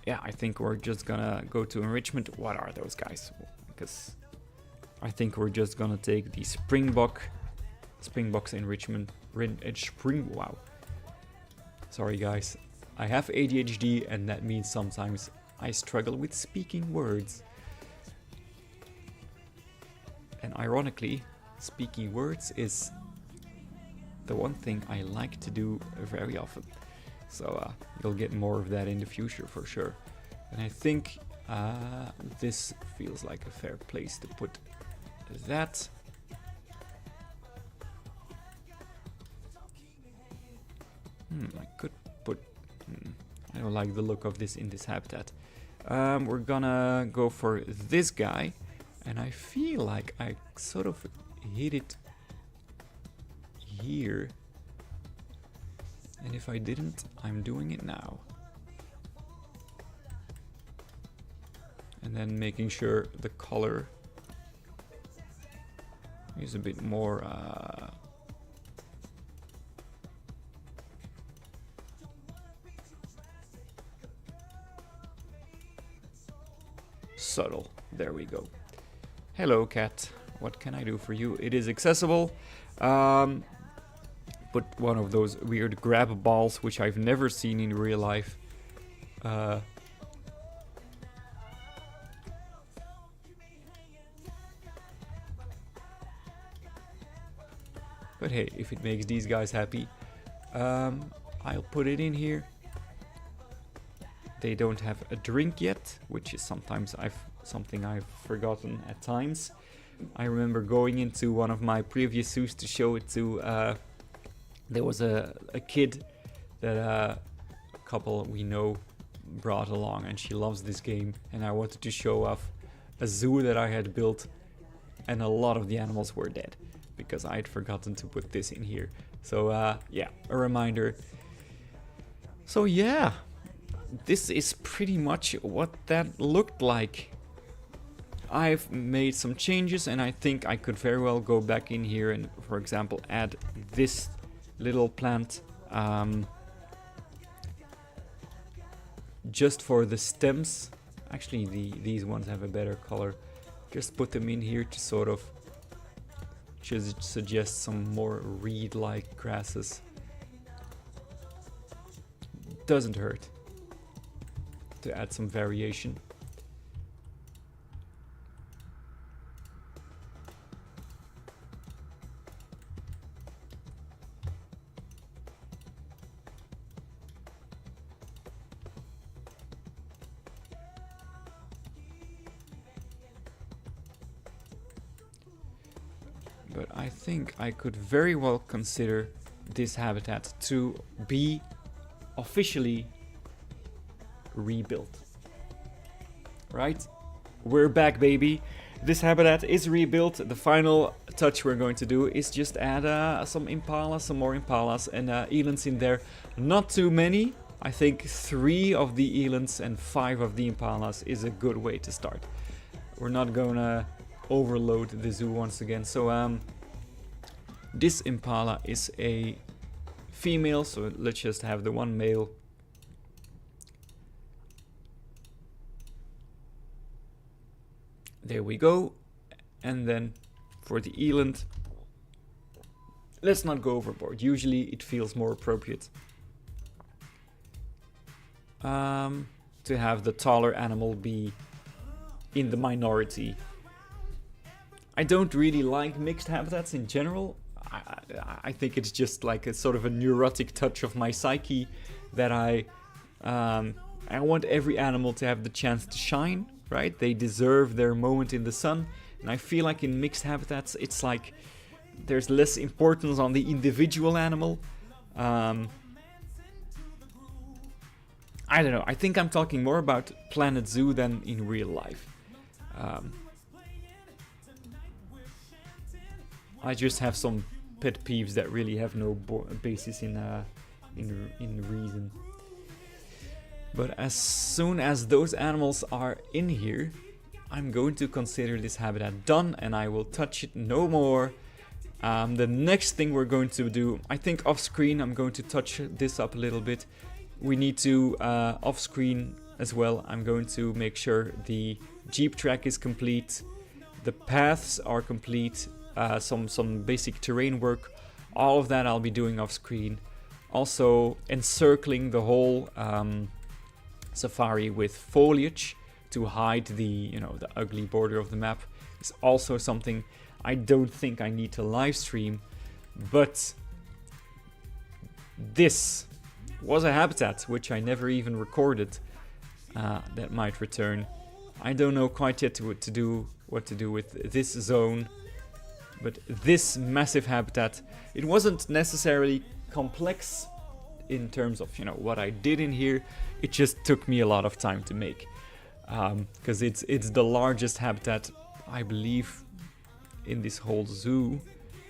Yeah, I think we're just gonna go to enrichment. What are those guys? Because I think we're just gonna take the Springboks enrichment. Wow. Sorry guys, I have ADHD and that means sometimes I struggle with speaking words. And ironically, speaking words is the one thing I like to do very often. So you'll get more of that in the future for sure. And I think this feels like a fair place to put that. I could put... I don't like the look of this in this habitat. We're gonna go for this guy. And I feel like I sort of hit it here. And if I didn't, I'm doing it now. And then making sure the color is a bit more subtle. There we go. Hello cat, what can I do for you? It is accessible. Put one of those weird grab balls, which I've never seen in real life. But hey, if it makes these guys happy, I'll put it in here. They don't have a drink yet, which is sometimes something I've forgotten at times. I remember going into one of my previous zoos to show it to... there was a kid that a couple we know brought along, and she loves this game, and I wanted to show off a zoo that I had built, and a lot of the animals were dead because I had forgotten to put this in here. So yeah, a reminder. So yeah, this is pretty much what that looked like. I've made some changes, and I think I could very well go back in here and, for example, add this little plant just for the stems. Actually, these ones have a better color. Just put them in here to sort of just suggest some more reed-like grasses. Doesn't hurt to add some variation. But I think I could very well consider this habitat to be officially rebuilt. Right? We're back, baby. This habitat is rebuilt. The final touch we're going to do is just add some impalas, some more impalas, and elands in there. Not too many. I think 3 of the elands and 5 of the impalas is a good way to start. We're not gonna overload the zoo once again. So this impala is a female, so let's just have the one male. There we go. And then for the eland, let's not go overboard. Usually it feels more appropriate to have the taller animal be in the minority. I don't really like mixed habitats in general. I think it's just like a sort of a neurotic touch of my psyche that I want every animal to have the chance to shine, right? They deserve their moment in the sun. And I feel like in mixed habitats, it's like there's less importance on the individual animal. I don't know. I think I'm talking more about Planet Zoo than in real life. I just have some pet peeves that really have no basis in reason. But as soon as those animals are in here, I'm going to consider this habitat done, and I will touch it no more. The next thing we're going to do, I think off screen, I'm going to touch this up a little bit. We need to, off screen as well, I'm going to make sure the Jeep track is complete, the paths are complete, some basic terrain work. All of that I'll be doing off screen. Also encircling the whole safari with foliage to hide the ugly border of the map is also something I don't think I need to live stream. But this was a habitat which I never even recorded that might return. I don't know quite yet what to do with this zone, but this massive habitat, it wasn't necessarily complex in terms of what I did in here. It just took me a lot of time to make, because it's the largest habitat, I believe, in this whole zoo.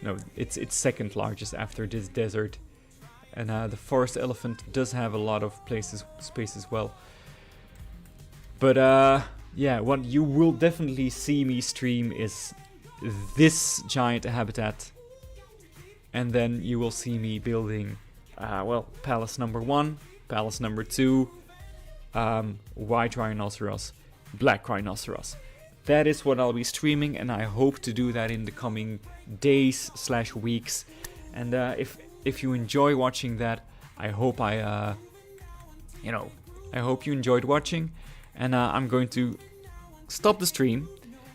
No, it's second largest after this desert, and the forest elephant does have a lot of space as well. But yeah, what you will definitely see me stream is this giant habitat, and then you will see me building palace number 1, palace number 2, white rhinoceros, black rhinoceros. That is what I'll be streaming, and I hope to do that in the coming days/weeks. And if you enjoy watching that, I hope I hope you enjoyed watching. And I'm going to stop the stream,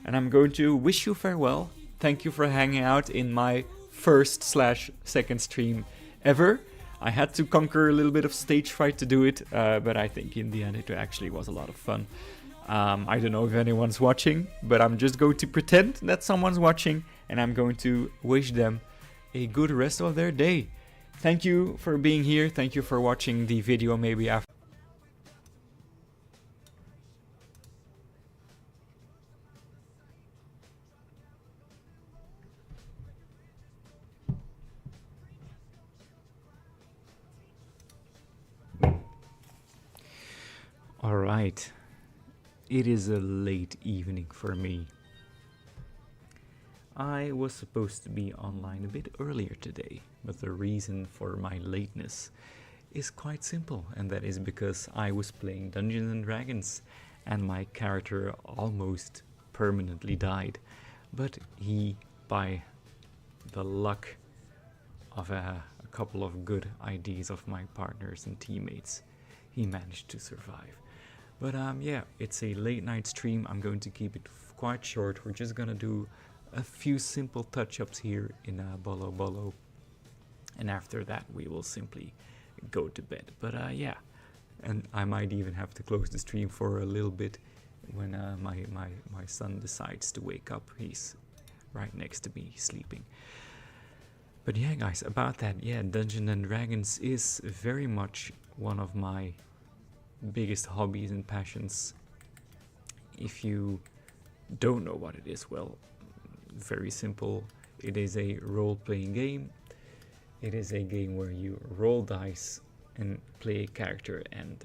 and I'm going to wish you farewell. Thank you for hanging out in my first/second stream ever. I had to conquer a little bit of stage fright to do it, but I think in the end it actually was a lot of fun. I don't know if anyone's watching, but I'm just going to pretend that someone's watching, and I'm going to wish them a good rest of their day. Thank you for being here. Thank you for watching the video maybe after. Alright, it is a late evening for me. I was supposed to be online a bit earlier today, but the reason for my lateness is quite simple, and that is because I was playing Dungeons and Dragons and my character almost permanently died. But he, by the luck of a couple of good ideas of my partners and teammates, he managed to survive. But yeah, it's a late night stream. I'm going to keep it quite short. We're just gonna do a few simple touch-ups here in Bollo Bollo, and after that we will simply go to bed. But yeah, and I might even have to close the stream for a little bit when my son decides to wake up. He's right next to me sleeping. But yeah, guys, about that, yeah, Dungeons and Dragons is very much one of my biggest hobbies and passions. If you don't know what it is, well, very simple. It is a role-playing game. It is a game where you roll dice and play a character and,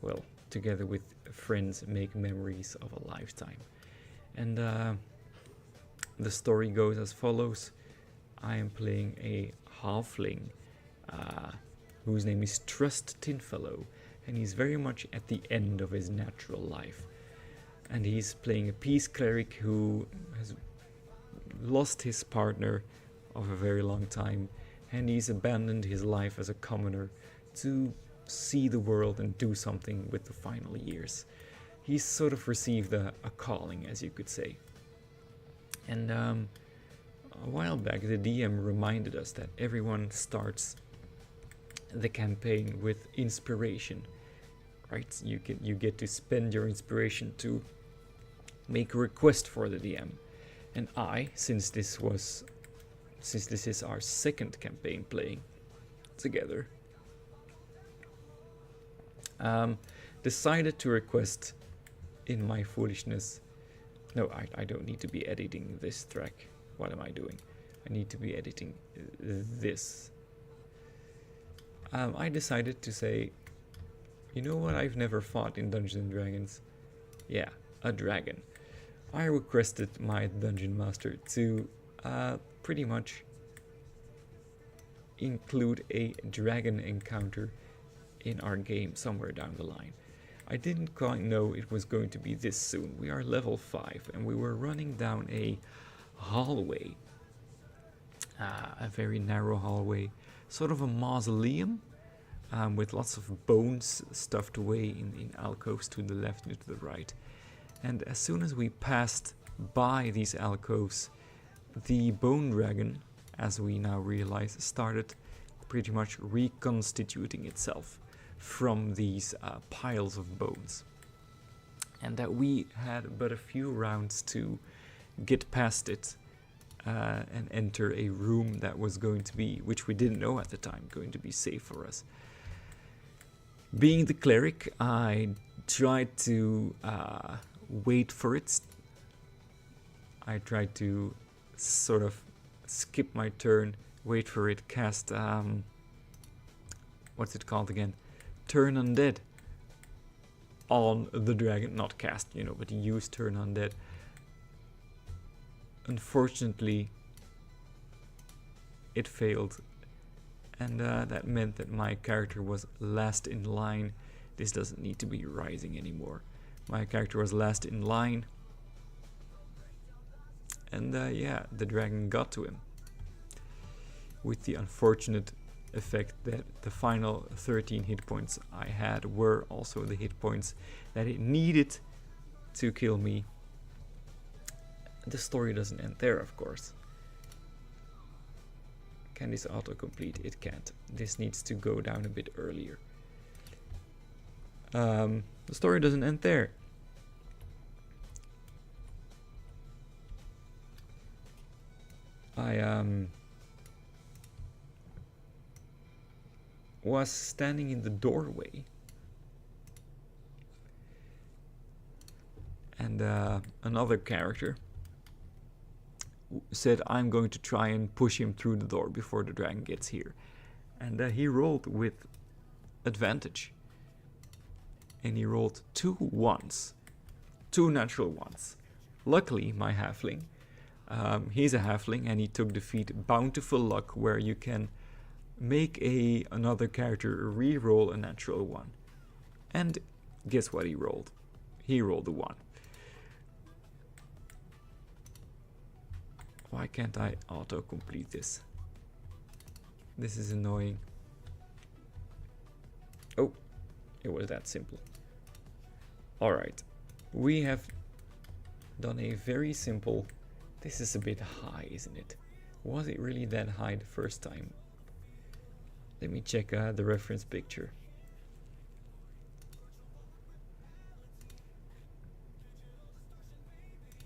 well, together with friends make memories of a lifetime. And the story goes as follows. I am playing a halfling whose name is Trust Tinfellow, and he's very much at the end of his natural life. And he's playing a peace cleric who has lost his partner of a very long time, and he's abandoned his life as a commoner to see the world and do something with the final years. He's sort of received a calling, as you could say. And a while back, the DM reminded us that everyone starts the campaign with inspiration, right? You get to spend your inspiration to make a request for the DM. And I, since this is our second campaign playing together, decided to request in my foolishness. No, I don't need to be editing this track. What am I doing? I need to be editing this. I decided to say, you know what, I've never fought in Dungeons & Dragons. Yeah, a dragon. I requested my Dungeon Master to pretty much include a dragon encounter in our game somewhere down the line. I didn't quite know it was going to be this soon. We are level 5 and we were running down a hallway. A very narrow hallway, sort of a mausoleum with lots of bones stuffed away in alcoves to the left and to the right. And as soon as we passed by these alcoves, the bone dragon, as we now realize, started pretty much reconstituting itself from these piles of bones. And that we had but a few rounds to get past it and enter a room that was going to be, which we didn't know at the time, going to be safe for us. Being the cleric, I tried to wait for it. I tried to sort of skip my turn, wait for it, cast, what's it called again? Turn Undead on the dragon. Not cast, you know, but use Turn Undead. Unfortunately, it failed. And that meant that my character was last in line. This doesn't need to be rising anymore. My character was last in line. And yeah, the dragon got to him. With the unfortunate effect that the final 13 hit points I had were also the hit points that it needed to kill me. The story doesn't end there, of course. Can this autocomplete? It can't. This needs to go down a bit earlier. The story doesn't end there. I was standing in the doorway, and another character said, I'm going to try and push him through the door before the dragon gets here. And he rolled with advantage. And he rolled 2 1s. 2 natural ones. Luckily, my halfling, he's a halfling, and he took the feat Bountiful Luck, where you can make another character re-roll a natural 1. And guess what he rolled? He rolled a 1. Why can't I auto-complete this? This is annoying. Oh, it was that simple. Alright, we have done a very simple... This is a bit high, isn't it? Was it really that high the first time? Let me check the reference picture.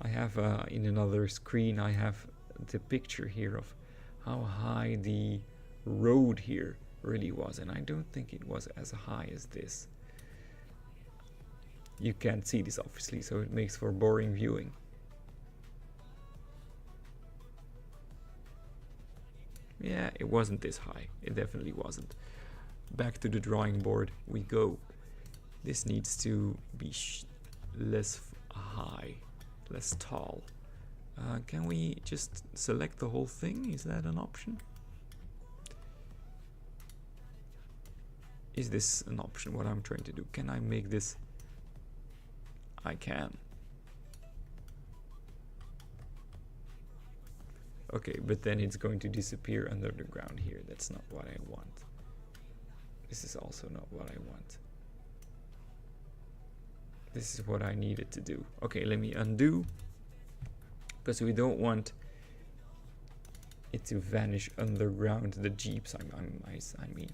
I have in another screen, I have the picture here of how high the road here really was, and I don't think it was as high as this. You can't see this obviously, so it makes for boring viewing. Yeah, it wasn't this high. It definitely wasn't. Back to the drawing board we go. This needs to be less high, less tall. Can we just select the whole thing? Is that an option? Is this an option, what I'm trying to do? Can I make this? I can. Okay, but then it's going to disappear under the ground here. That's not what I want. This is also not what I want. This is what I needed to do. Okay, let me undo, because we don't want it to vanish underground, the jeeps, I mean.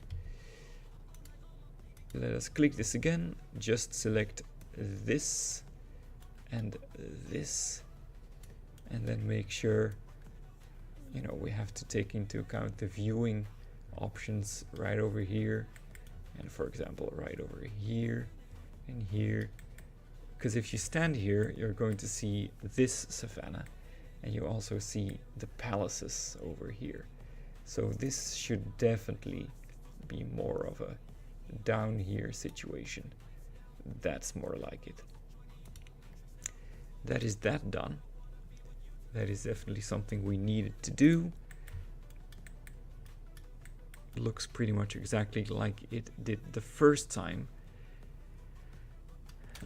Let us click this again, just select this and this, and then make sure, you know, we have to take into account the viewing options right over here, and for example right over here and here, because if you stand here you're going to see this savanna, and you also see the palaces over here. So this should definitely be more of a down here situation. That's more like it. That is that done. That is definitely something we needed to do. Looks pretty much exactly like it did the first time.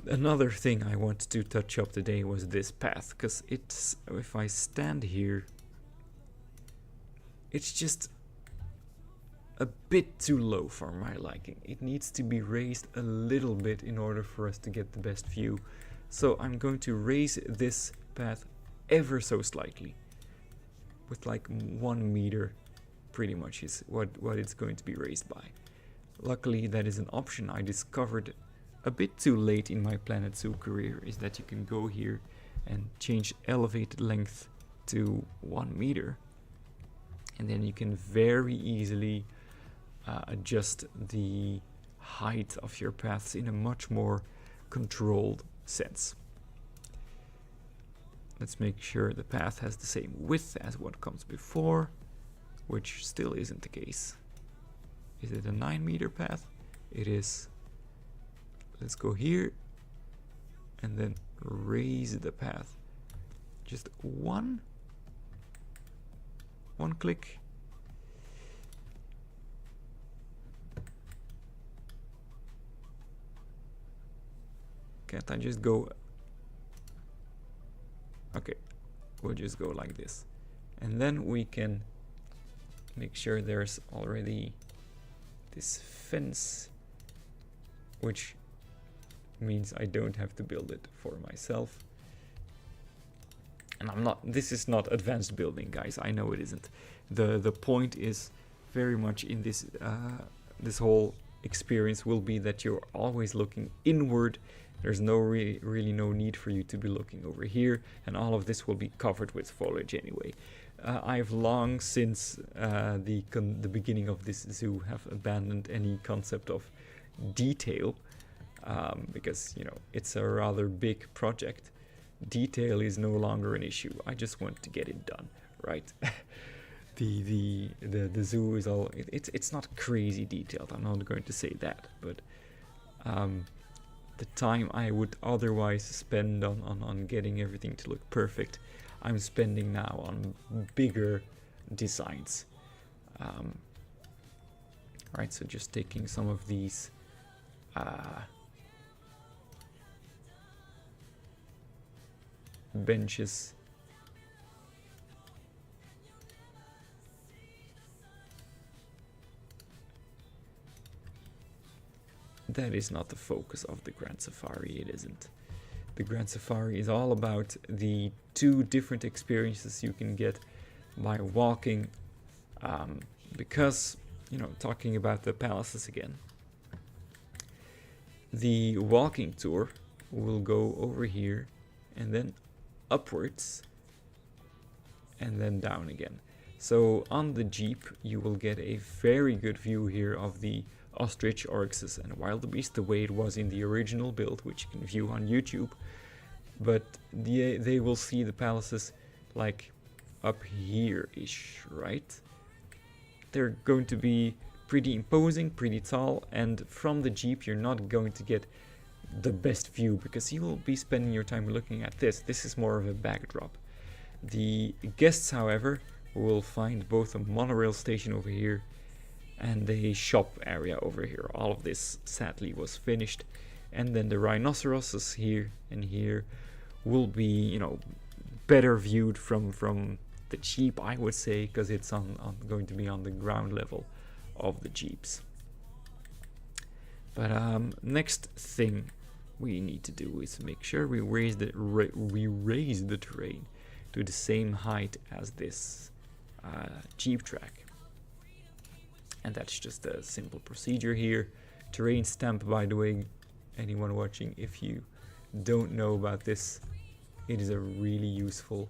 Another thing I wanted to touch up today was this path, because it's, if I stand here, it's just a bit too low for my liking. It needs to be raised a little bit in order for us to get the best view. So I'm going to raise this path ever so slightly, with like 1 meter pretty much is what it's going to be raised by. Luckily that is an option I discovered a bit too late in my Planet Zoo career, is that you can go here and change elevated length to 1 meter, and then you can very easily adjust the height of your paths in a much more controlled sense. Let's make sure the path has the same width as what comes before, which still isn't the case. Is it a 9 meter path? It is. Let's go here and then raise the path. Just one click. Can't I just go? Okay, we'll just go like this. And then we can make sure there's already this fence, which means I don't have to build it for myself. And this is not advanced building, guys. I know it isn't. The point is very much in this this whole experience will be that you're always looking inward. There's really no need for you to be looking over here, and all of this will be covered with foliage anyway. I've long since the beginning of this zoo have abandoned any concept of detail, because, you know, it's a rather big project. Detail is no longer an issue. I just want to get it done, right? the zoo is all, it's not crazy detailed. I'm not going to say that, but the time I would otherwise spend on getting everything to look perfect, I'm spending now on bigger designs. Right, so just taking some of these benches. That is not the focus of the Grand Safari, it isn't. The Grand Safari is all about the 2 different experiences you can get by walking, because, you know, talking about the palaces again, the walking tour will go over here and then upwards and then down again. So on the Jeep you will get a very good view here of the ostrich, oryxes and wildebeest the way it was in the original build, which you can view on YouTube. But they will see the palaces like up here-ish, right? They're going to be pretty imposing, pretty tall, and from the Jeep you're not going to get the best view because you will be spending your time looking at this. This is more of a backdrop. The guests, however, will find both a monorail station over here and a shop area over here. All of this sadly was finished, and then the rhinoceroses here and here will be, you know, better viewed from the Jeep, I would say, because it's going to be on the ground level of the Jeeps. But next thing we need to do is make sure we raise the terrain to the same height as this Jeep track. And that's just a simple procedure here. Terrain stamp, by the way, anyone watching, if you don't know about this, it is a really useful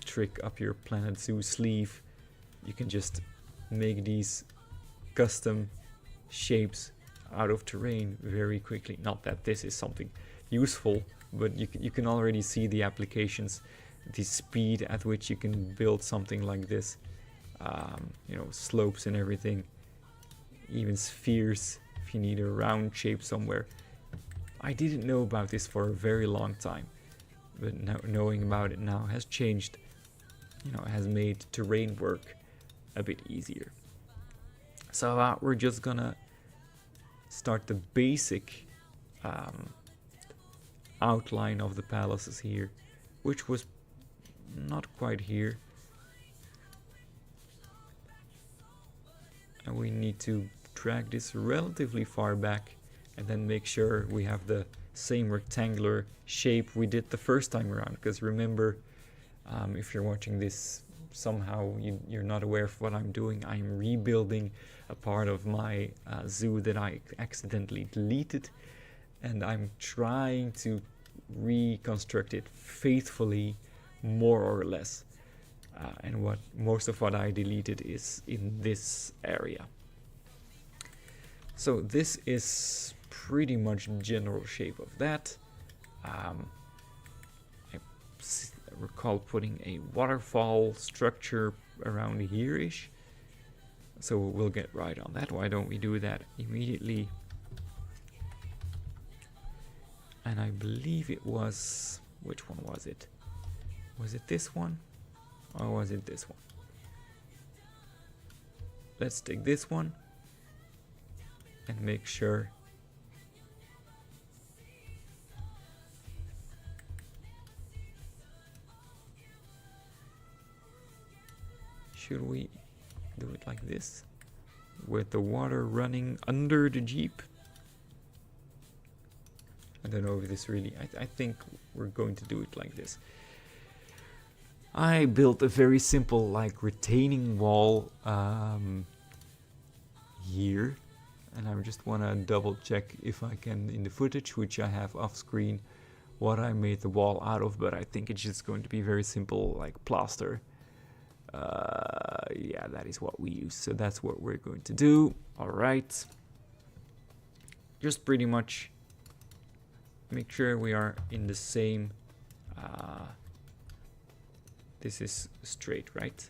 trick up your Planet Zoo sleeve. You can just make these custom shapes out of terrain very quickly. Not that this is something useful, but you can already see the applications, the speed at which you can build something like this. You know, slopes and everything, even spheres if you need a round shape somewhere. I didn't know about this for a very long time, but now knowing about it now has changed, you know, has made terrain work a bit easier. So we're just gonna start the basic outline of the palaces here, which was not quite here. And we need to drag this relatively far back and then make sure we have the same rectangular shape we did the first time around. Because remember, if you're watching this, somehow you're not aware of what I'm doing. I'm rebuilding a part of my zoo that I accidentally deleted, and I'm trying to reconstruct it faithfully, more or less. And most of what I deleted is in this area. So this is pretty much general shape of that. I recall putting a waterfall structure around here-ish. So we'll get right on that. Why don't we do that immediately? And I believe it was... which one was it? Was it this one? Or was it this one? Let's take this one and make sure should we do it like this with the water running under the Jeep? I don't know if this really... I think we're going to do it like this. I built a very simple, like, retaining wall here, and I just want to double check if I can, in the footage, which I have off screen, what I made the wall out of, but I think it's just going to be very simple, like plaster. Yeah, that is what we use, so that's what we're going to do. Alright. Just pretty much make sure we are in the same... this is straight, right?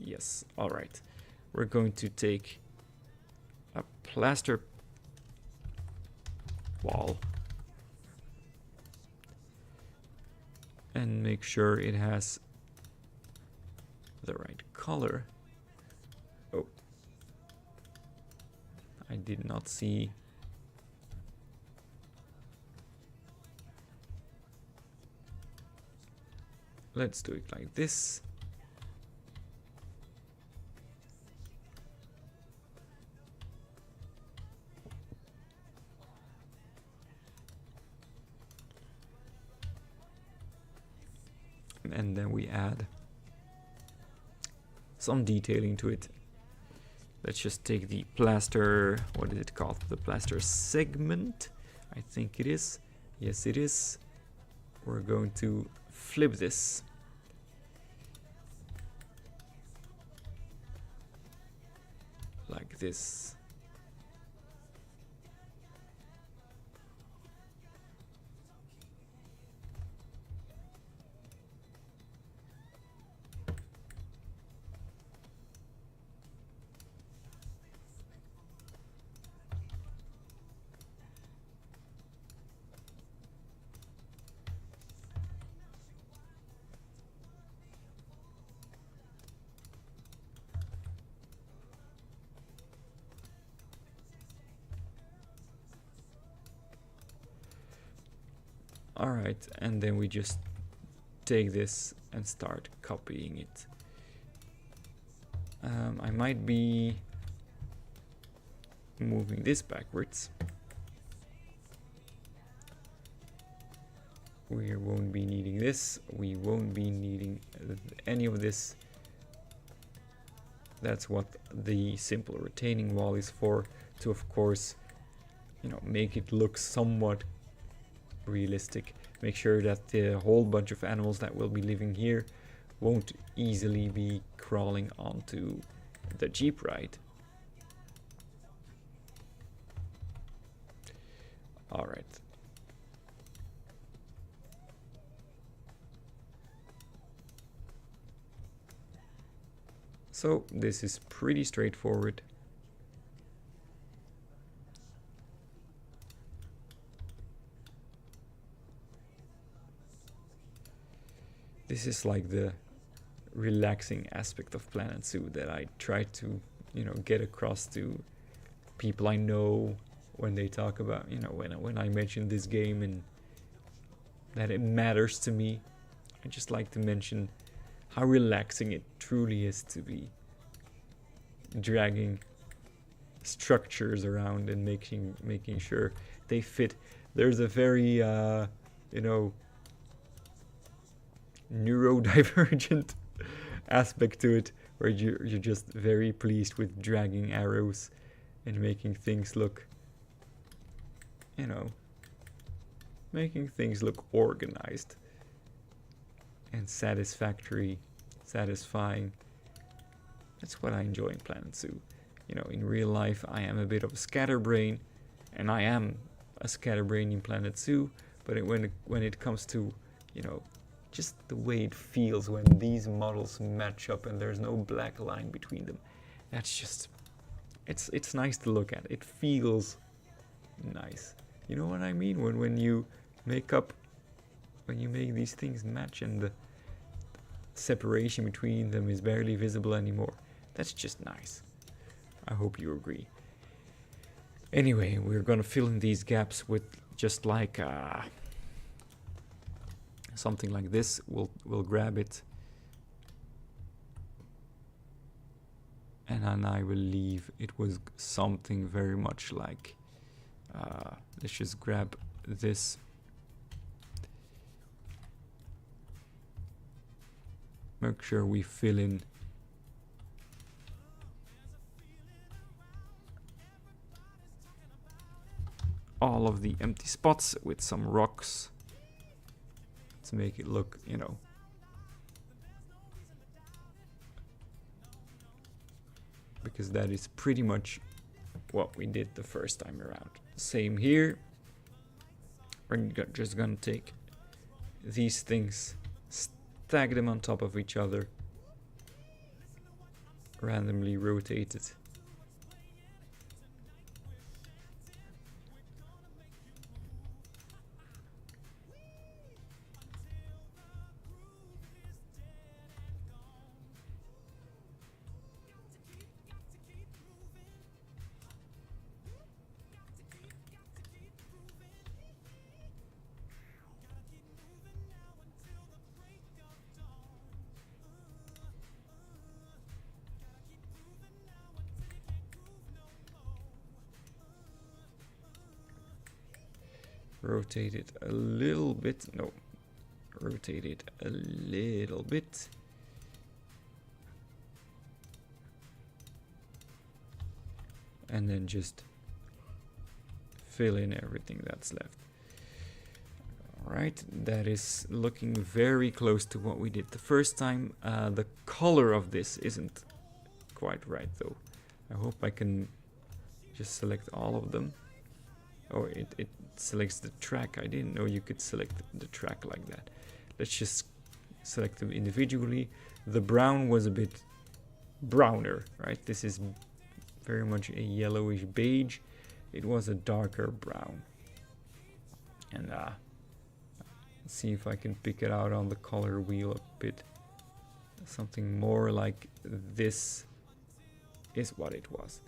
Yes, alright. We're going to take a plaster wall and make sure it has the right color. Oh, I did not see. Let's do it like this. And then we add some detailing to it. Let's just take the plaster, what is it called? The plaster segment, I think it is. Yes, it is. We're going to flip this. Like this. Alright, and then we just take this and start copying it. I might be moving this backwards. We won't be needing this. We won't be needing any of this. That's what the simple retaining wall is for, to of course, you know, make it look somewhat realistic. Make sure that the whole bunch of animals that will be living here won't easily be crawling onto the Jeep ride. All right. So this is pretty straightforward. This is like the relaxing aspect of Planet Zoo that I try to, you know, get across to people I know when they talk about, you know, when I mention this game and that it matters to me. I just like to mention how relaxing it truly is to be dragging structures around and making sure they fit. There's a very you know, neurodivergent aspect to it, where you're just very pleased with dragging arrows and making things look, you know, making things look organized and satisfying. That's what I enjoy in Planet Zoo. You know, in real life I am a bit of a scatterbrain, and I am a scatterbrain in Planet Zoo, but when it comes to, you know, just the way it feels when these models match up and there's no black line between them, that's just, it's nice to look at. It feels nice. You know what I mean? When you make these things match and the separation between them is barely visible anymore. That's just nice. I hope you agree. Anyway, we're gonna fill in these gaps with just like something like this. We'll grab it, and then I believe it was something very much like, let's just grab this. Make sure we fill in all of the empty spots with some rocks to make it look, you know, because that is pretty much what we did the first time around. Same here. We're just gonna take these things, stack them on top of each other, randomly rotate it. Rotate it a little bit. No, rotate it a little bit. And then just fill in everything that's left. Alright, that is looking very close to what we did the first time. The color of this isn't quite right though. I hope I can just select all of them. Oh, it selects the track. I didn't know you could select the track like that. Let's just select them individually. The brown was a bit browner, right? This is very much a yellowish beige. It was a darker brown. And let's see if I can pick it out on the color wheel a bit. Something more like this is what it was.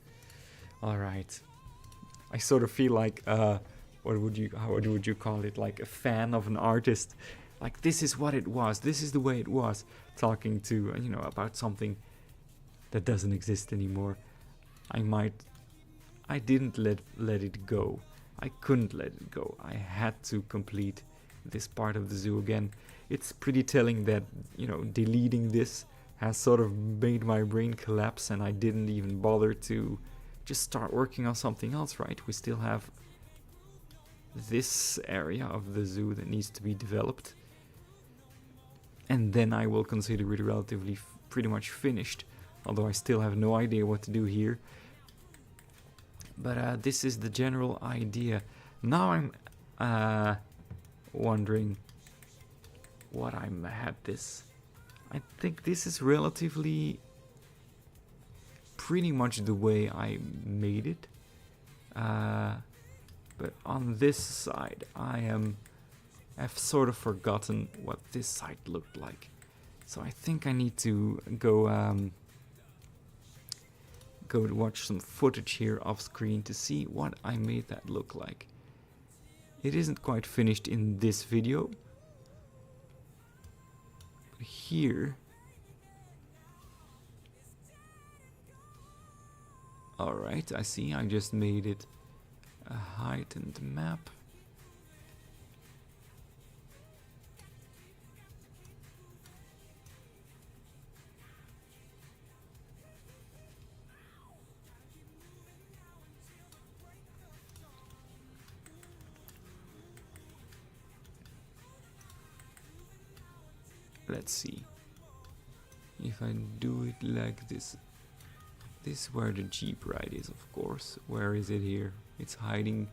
All right. I sort of feel like, how would you call it? Like a fan of an artist like this is what it was, this is the way it was, talking to, you know, about something that doesn't exist anymore. I didn't let it go. I couldn't let it go. I had to complete this part of the zoo again. It's pretty telling that, you know, deleting this has sort of made my brain collapse, and I didn't even bother to just start working on something else, right? We still have this area of the zoo that needs to be developed, and then I will consider it relatively pretty much finished, although I still have no idea what to do here. But this is the general idea. Now I'm wondering what I had this. I think this is relatively pretty much the way I made it. But on this side, I've sort of forgotten what this side looked like. So I think I need to go watch some footage here off screen to see what I made that look like. It isn't quite finished in this video. But here, alright, I see, I just made it a heightened map. Let's see if I do it like this. This is where the Jeep ride is, of course. Where is it here? It's hiding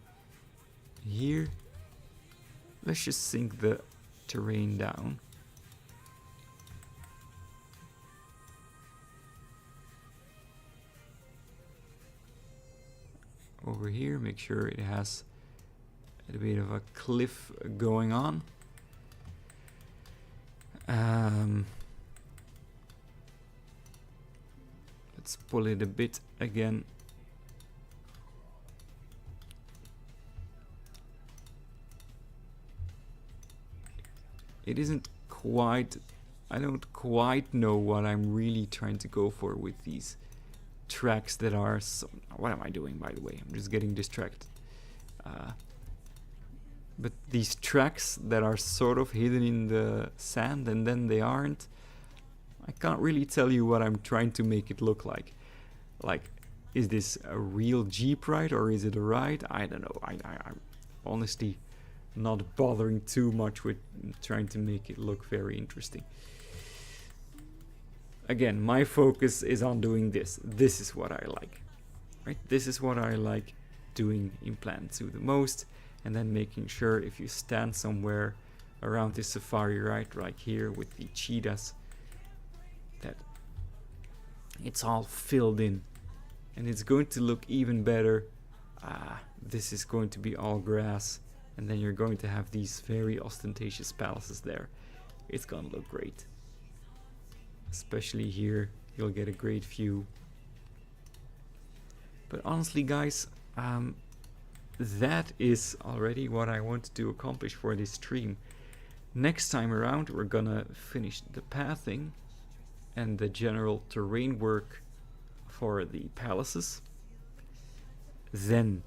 here. Let's just sink the terrain down. Over here, make sure it has a bit of a cliff going on. Let's pull it a bit again. It isn't quite, I don't quite know what I'm really trying to go for with these tracks that are so, what am I doing, by the way? I'm just getting distracted. But these tracks that are sort of hidden in the sand and then they aren't, I can't really tell you what I'm trying to make it look like. Like, is this a real Jeep ride or is it a ride? I don't know. I'm honestly not bothering too much with trying to make it look very interesting. Again, my focus is on doing this. This is what I like, right? This is what I like doing in Planet Zoo the most. And then making sure if you stand somewhere around this safari ride, like here with the cheetahs, that it's all filled in. And it's going to look even better. This is going to be all grass. And then you're going to have these very ostentatious palaces there. It's gonna look great. Especially here, you'll get a great view. But honestly, guys, that is already what I wanted to accomplish for this stream. Next time around, we're gonna finish the pathing and the general terrain work for the palaces. Then,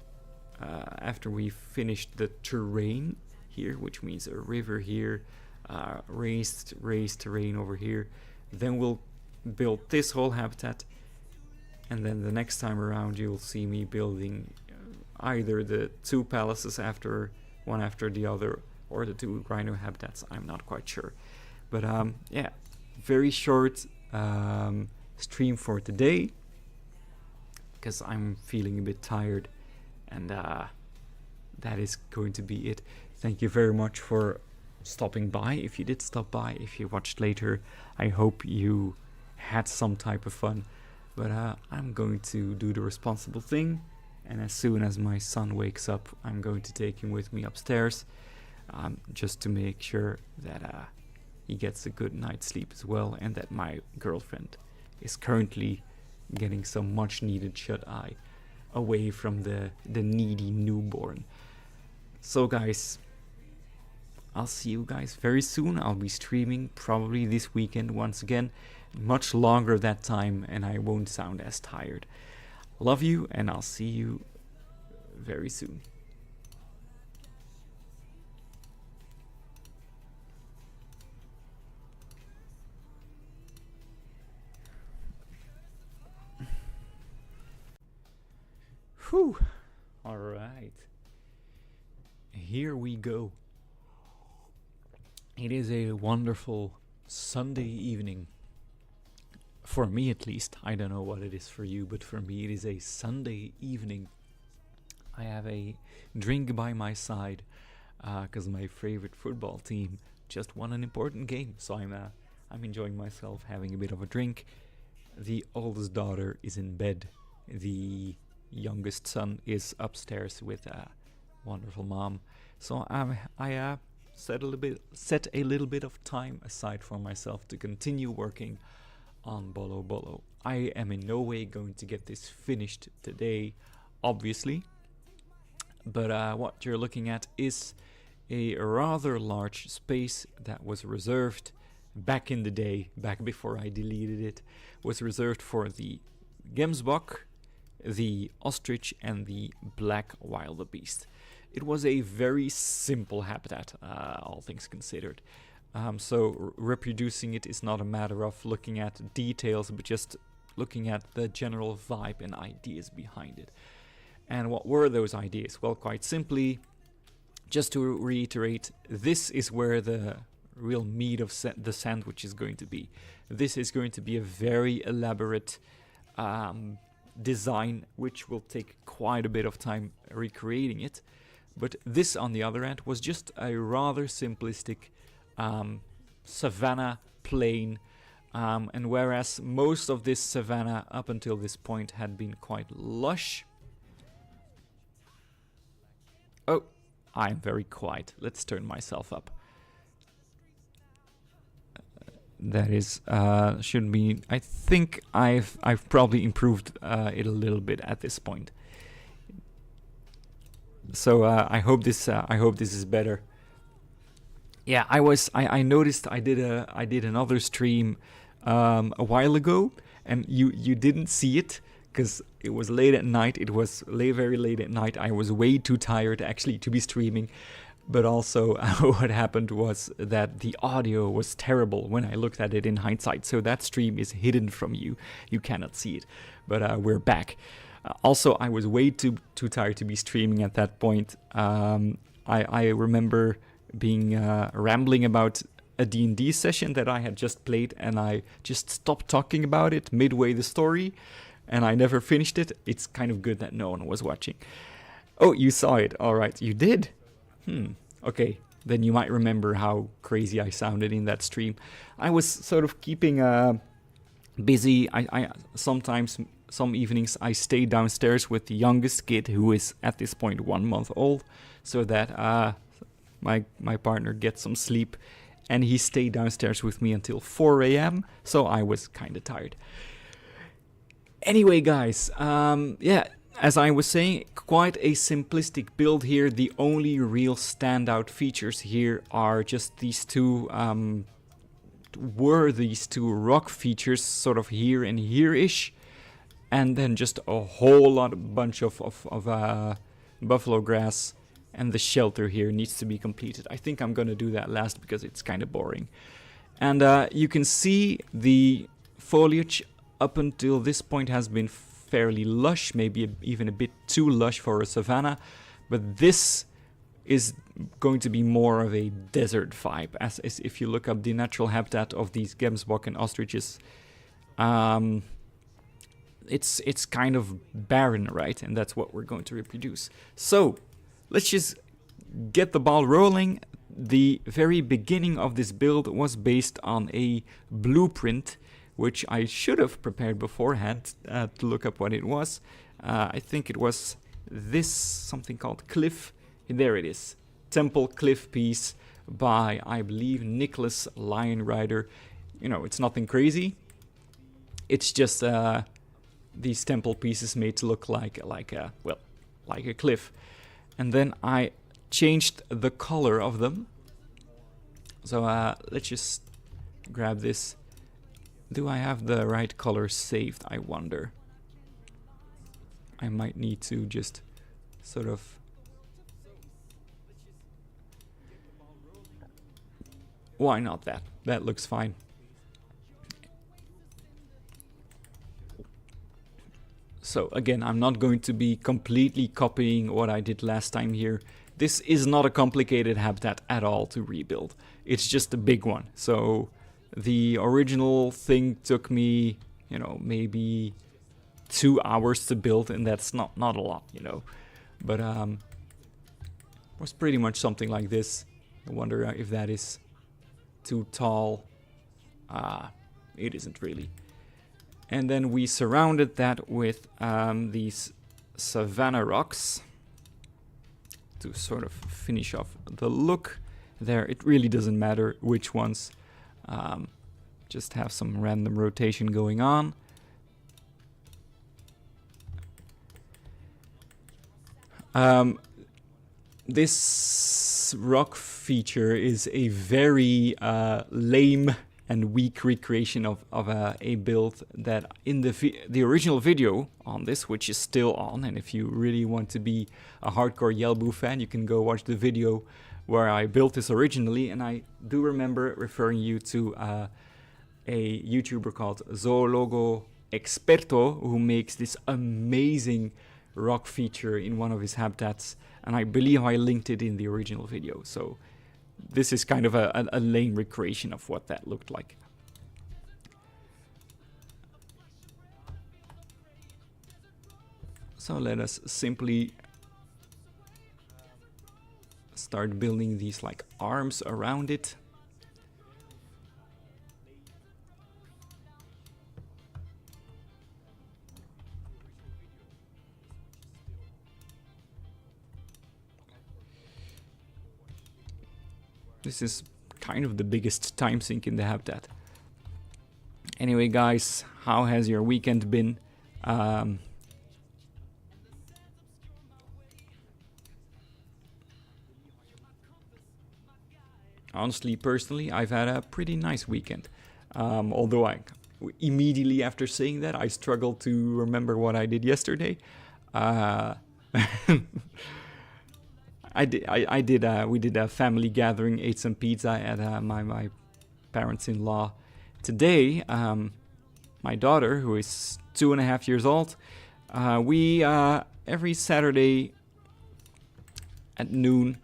after we've finished the terrain here, which means a river here, raised terrain over here, then we'll build this whole habitat. And then the next time around, you'll see me building either the two palaces one after the other, or the two rhino habitats. I'm not quite sure. But yeah, very short stream for today, because I'm feeling a bit tired, and that is going to be it. Thank you very much for stopping by. If you did stop by, if you watched later, I hope you had some type of fun. But I'm going to do the responsible thing, and as soon as my son wakes up, I'm going to take him with me upstairs, just to make sure that he gets a good night's sleep as well, and that my girlfriend is currently getting some much needed shut-eye away from the needy newborn. So guys, I'll see you guys very soon. I'll be streaming probably this weekend once again, much longer that time, and I won't sound as tired. Love you, and I'll see you very soon. Whew. All right. Here we go. It is a wonderful Sunday evening. For me at least. I don't know what it is for you, but for me it is a Sunday evening. I have a drink by my side because my favorite football team just won an important game. So I'm enjoying myself, having a bit of a drink. The oldest daughter is in bed. The youngest son is upstairs with a wonderful mom. So I set a little bit of time aside for myself to continue working on Bollo Bollo. I am in no way going to get this finished today, obviously. But what you're looking at is a rather large space that was reserved back in the day, back before I deleted it, was reserved for the Gemsbok, the ostrich, and the black wildebeest. It was a very simple habitat, all things considered. So reproducing it is not a matter of looking at details, but just looking at the general vibe and ideas behind it. And what were those ideas? Well, quite simply, just to reiterate, this is where the real meat of the sandwich is going to be. This is going to be a very elaborate design, which will take quite a bit of time recreating it. But this, on the other hand, was just a rather simplistic savanna plain. And whereas most of this savanna up until this point had been quite lush. Oh, I'm very quiet. Let's turn myself up. That is should be. I think I've probably improved it a little bit at this point. So I hope this is better. Yeah, I noticed I did another stream a while ago, and you didn't see it because it was late at night. It was very late at night. I was way too tired actually to be streaming. But also what happened was that the audio was terrible when I looked at it in hindsight. So that stream is hidden from you. You cannot see it. But we're back. Also, I was way too tired to be streaming at that point. I remember being rambling about a D&D session that I had just played, and I just stopped talking about it midway the story, and I never finished it. It's kind of good that no one was watching. Oh, you saw it. All right, you did? Okay, then you might remember how crazy I sounded in that stream. I was sort of keeping busy. I sometimes, some evenings, I stay downstairs with the youngest kid, who is at this point 1 month old, so that my partner gets some sleep, and he stayed downstairs with me until 4 a.m., so I was kind of tired. Anyway, guys, yeah, as I was saying, quite a simplistic build here. The only real standout features here are just these two, these two rock features, sort of here and here-ish, and then just a whole bunch of buffalo grass, and the shelter here needs to be completed. I think I'm gonna do that last because it's kind of boring. And you can see the foliage up until this point has been fairly lush, maybe even a bit too lush for a savanna, but this is going to be more of a desert vibe, as if you look up the natural habitat of these gemsbok and ostriches, it's kind of barren, right? And that's what we're going to reproduce. So let's just get the ball rolling. The very beginning of this build was based on a blueprint, which I should have prepared beforehand to look up what it was. I think it was this, something called Cliff. There it is. Temple Cliff piece by, I believe, Nicholas Lionrider. You know, it's nothing crazy. It's just these temple pieces made to look like a cliff. And then I changed the color of them So let's just grab this. Do I have the right color saved, I wonder? I might need to just sort of... Why not that? That looks fine. So again, I'm not going to be completely copying what I did last time here. This is not a complicated habitat at all to rebuild. It's just a big one. So the original thing took me, you know, maybe 2 hours to build, and that's not a lot, you know. But was pretty much something like this. I wonder if that is too tall. It isn't really. And then we surrounded that with these savanna rocks to sort of finish off the look there. It really doesn't matter which ones. Just have some random rotation going on. This rock feature is a very lame and weak recreation of a build that in the original video on this, which is still on, and if you really want to be a hardcore Yelbu fan, you can go watch the video where I built this originally. And I do remember referring you to a YouTuber called Zoologo Experto, who makes this amazing rock feature in one of his habitats, and I believe I linked it in the original video. So this is kind of a lame recreation of what that looked like. So let us simply start building these like arms around it. This is kind of the biggest time sink in the habitat. Anyway, guys, how has your weekend been? Honestly, personally, I've had a pretty nice weekend. Although immediately after saying that, I struggled to remember what I did yesterday. We did a family gathering, ate some pizza at my parents-in-law. Today, my daughter, who is 2.5 years old, we every Saturday at noon,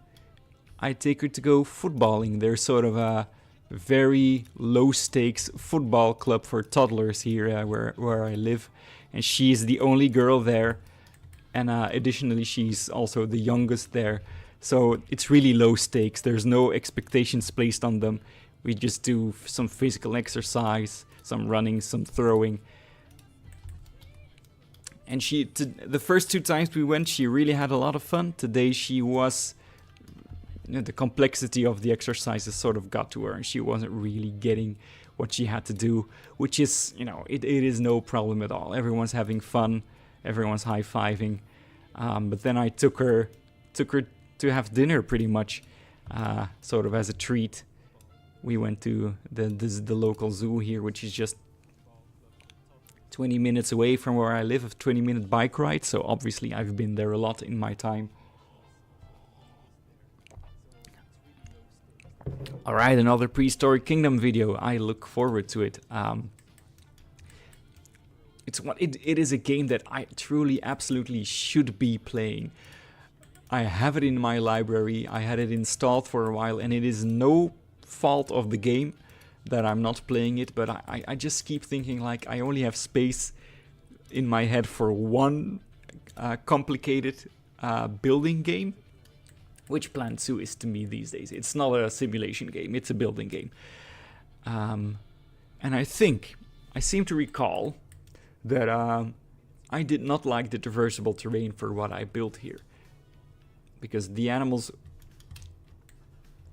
I take her to go footballing. There's sort of a very low-stakes football club for toddlers here where I live, and she's the only girl there, and additionally, she's also the youngest there. So it's really low stakes. There's no expectations placed on them. We just do some physical exercise, some running, some throwing. And the first 2 times we went, she really had a lot of fun. Today she was, you know, the complexity of the exercises sort of got to her, and she wasn't really getting what she had to do, which is, you know, it is no problem at all. Everyone's having fun, everyone's high-fiving. But then I took her to have dinner pretty much, sort of as a treat. We went to the local zoo here, which is just 20 minutes away from where I live, a 20-minute bike ride. So obviously I've been there a lot in my time. Alright, another Prehistoric Kingdom video. I look forward to it. It is a game that I truly, absolutely should be playing. I have it in my library, I had it installed for a while, and it is no fault of the game that I'm not playing it, but I just keep thinking like I only have space in my head for one complicated building game, which Plant Zoo is to me these days. It's not a simulation game, it's a building game. And I seem to recall that I did not like the traversable terrain for what I built here, because the animals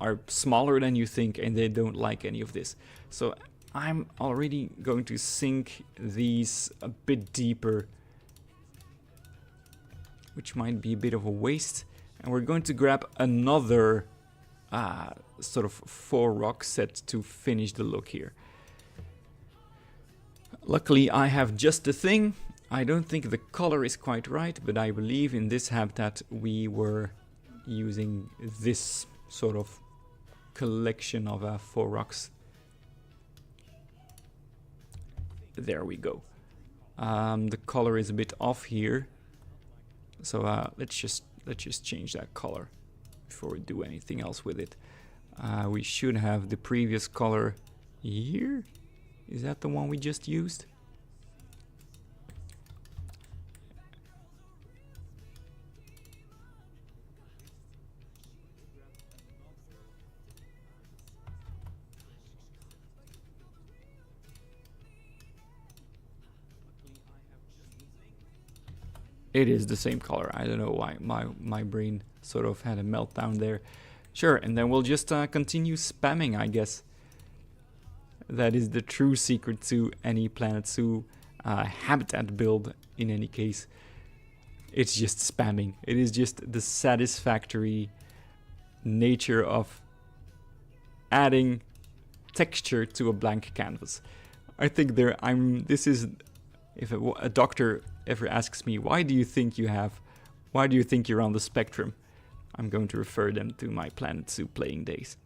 are smaller than you think and they don't like any of this. So I'm already going to sink these a bit deeper, which might be a bit of a waste. And we're going to grab another sort of 4 rock set to finish the look here. Luckily I have just the thing. I don't think the color is quite right, but I believe in this habitat we were using this sort of collection of 4 rocks. There we go. The color is a bit off here, so let's just change that color before we do anything else with it. We should have the previous color here. Is that the one we just used? It is the same color. I don't know why my brain sort of had a meltdown there. Sure, and then we'll just continue spamming, I guess. That is the true secret to any Planet Zoo habitat build in any case. It's just spamming. It is just the satisfactory nature of adding texture to a blank canvas. I think this is, if a doctor ever asks me, why do you think you're on the spectrum? I'm going to refer them to my Planet Zoo playing days.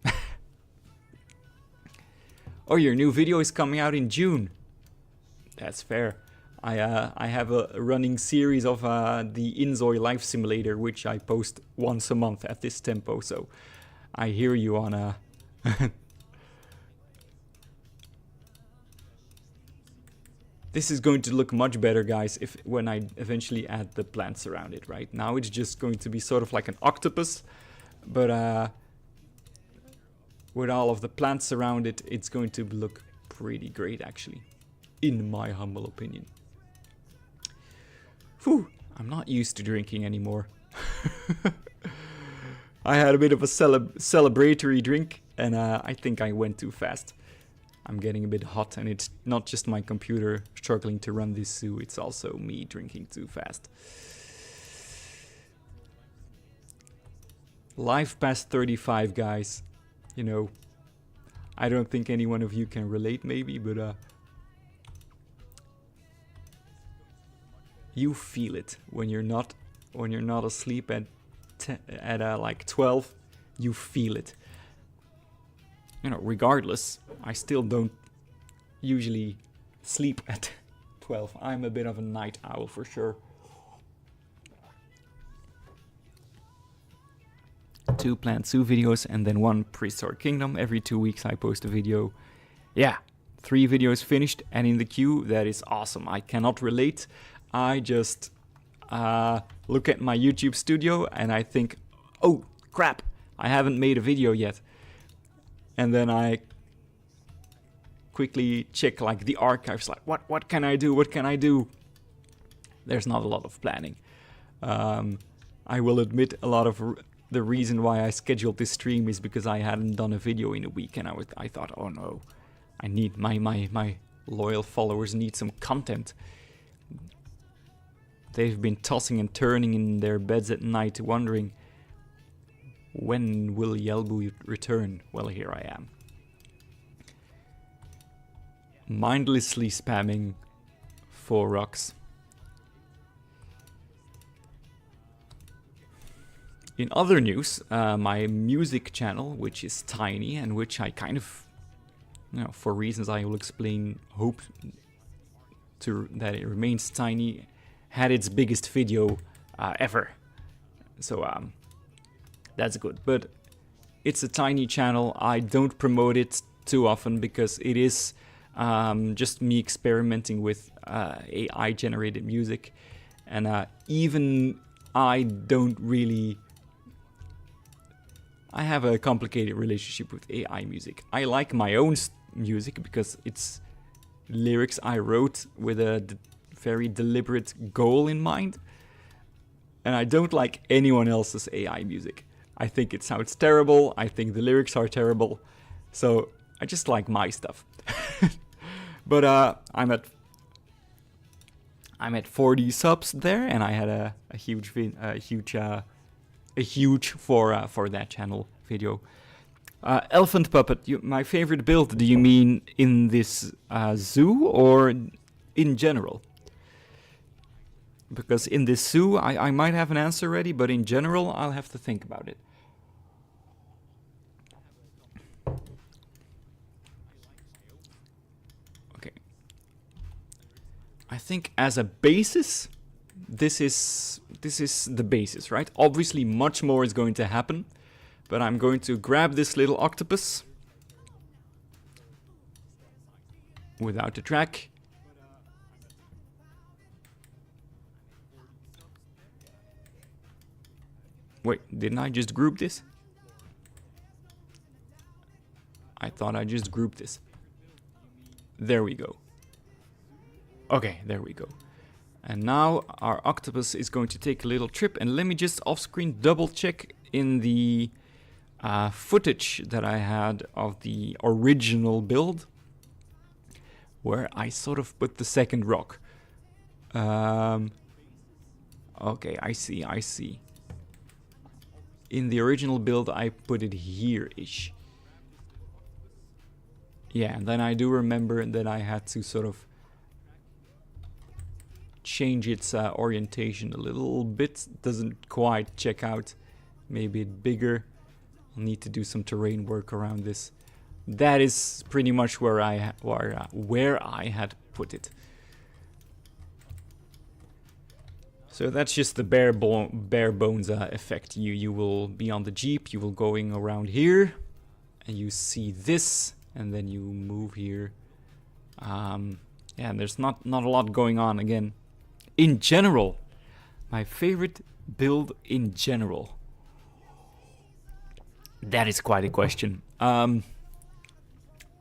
Oh, your new video is coming out in June. That's fair. I have a running series of the Inzoi Life Simulator, which I post once a month at this tempo, so I hear you on This is going to look much better, guys, when I eventually add the plants around it, right? Now it's just going to be sort of like an octopus, but with all of the plants around it, it's going to look pretty great, actually, in my humble opinion. Whew, I'm not used to drinking anymore. I had a bit of a celebratory drink, and I think I went too fast. I'm getting a bit hot, and it's not just my computer struggling to run this zoo, it's also me drinking too fast. Life past 35, guys. You know, I don't think any one of you can relate, maybe, but you feel it when you're not asleep at like 12. You feel it. You know, regardless, I still don't usually sleep at 12. I'm a bit of a night owl for sure. 2 Planet Zoo videos and then 1 Prehistoric Kingdom. Every 2 weeks I post a video. Yeah, 3 videos finished and in the queue. That is awesome. I cannot relate. I just look at my YouTube studio and I think, oh crap, I haven't made a video yet. And then I quickly check like the archives, like what can I do? What can I do? There's not a lot of planning. I will admit a lot of the reason why I scheduled this stream is because I hadn't done a video in a week, and I thought, oh no, I need my loyal followers need some content. They've been tossing and turning in their beds at night, wondering, when will Yelbu return? Well, here I am. Mindlessly spamming 4 rocks. In other news, my music channel, which is tiny and which I kind of, you know, for reasons I will explain, hope that it remains tiny, had its biggest video ever. So that's good, but it's a tiny channel. I don't promote it too often because it is just me experimenting with AI generated music, and even I don't really... I have a complicated relationship with AI music. I like my own music because it's lyrics I wrote with a very deliberate goal in mind, and I don't like anyone else's AI music. I think it sounds terrible, I think the lyrics are terrible, so I just like my stuff. But I'm at 40 subs there, and I had a huge for that channel video. Elephant puppet. My favorite build. Do you mean in this zoo or in general? Because in this zoo, I might have an answer ready, but in general, I'll have to think about it. Okay. I think as a basis, this is the basis, right? Obviously, much more is going to happen, but I'm going to grab this little octopus without the track. Wait, didn't I just group this? I thought I just grouped this. There we go. Okay, there we go. And now our octopus is going to take a little trip. And let me just off-screen double check in the footage that I had of the original build, where I sort of put the second rock. Okay, I see. In the original build, I put it here-ish. Yeah, and then I do remember that I had to sort of change its orientation a little bit. Doesn't quite check out. Maybe a bit bigger. I'll need to do some terrain work around this. That is pretty much where I had put it. So that's just the bare bones effect. You will be on the Jeep, you will going around here, and you see this, and then you move here. Yeah, and there's not a lot going on again. In general, my favorite build in general. That is quite a question. I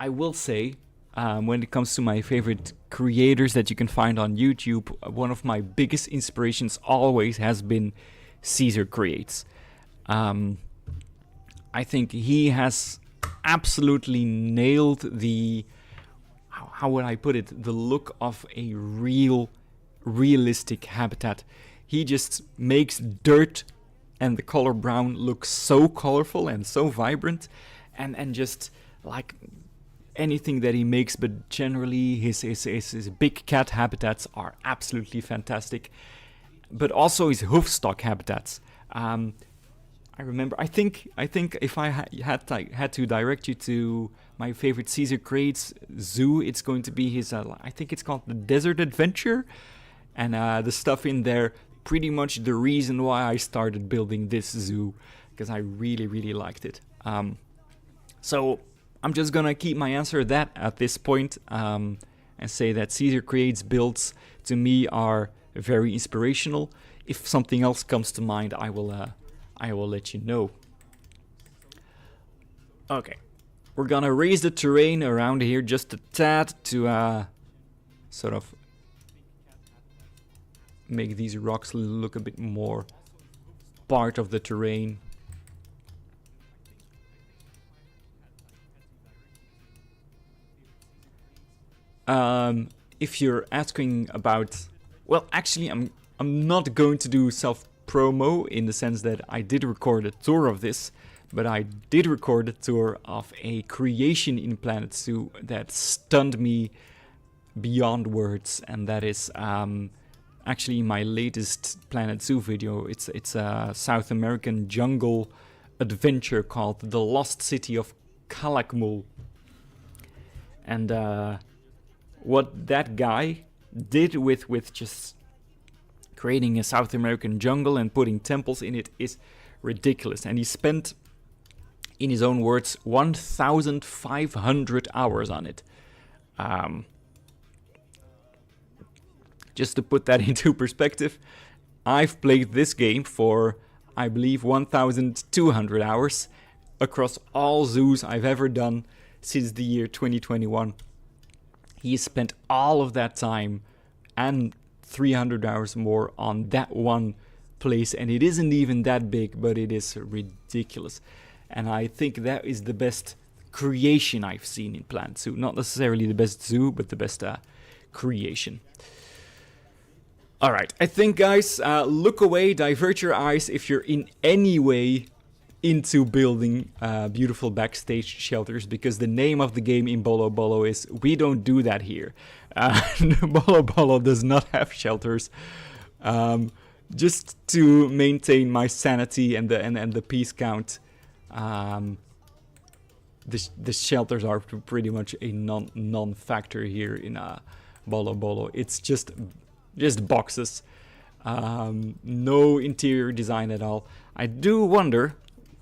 will say, when it comes to my favorite creators that you can find on YouTube, one of my biggest inspirations always has been Caesar Creates. I think he has absolutely nailed the, how would I put it, the look of a realistic habitat. He just makes dirt and the color brown look so colorful and so vibrant, and just like anything that he makes, but generally his big cat habitats are absolutely fantastic, but also his hoofstock habitats. I remember, I think if I had to direct you to my favorite Caesar Creates zoo, it's going to be his, I think it's called the Desert Adventure, and the stuff in there, pretty much the reason why I started building this zoo, because I really liked it. So I'm just gonna keep my answer that at this point, and say that Caesar Creates builds to me are very inspirational. If something else comes to mind, I will let you know. Okay, we're gonna raise the terrain around here just a tad to sort of make these rocks look a bit more part of the terrain. If you're asking about, well, actually, I'm not going to do self-promo in the sense that I did record a tour of this, but I did record a tour of a creation in Planet Zoo that stunned me beyond words, and that is actually my latest Planet Zoo video. It's a South American jungle adventure called The Lost City of Calakmul, and what that guy did with just creating a South American jungle and putting temples in it is ridiculous. And he spent, in his own words, 1,500 hours on it. Just to put that into perspective, I've played this game for, I believe, 1,200 hours across all zoos I've ever done since the year 2021. He spent all of that time and 300 hours more on that one place, and it isn't even that big, but it is ridiculous. And I think that is the best creation I've seen in Planet Zoo. Not necessarily the best zoo, but the best creation. Alright, I think, guys, look away, divert your eyes if you're in any way into building beautiful backstage shelters, because the name of the game in Bollo Bollo is we don't do that here. Bollo Bollo does not have shelters. Just to maintain my sanity and the piece count, the shelters are pretty much a non-factor here in Bollo Bollo. It's just boxes, no interior design at all. I do wonder,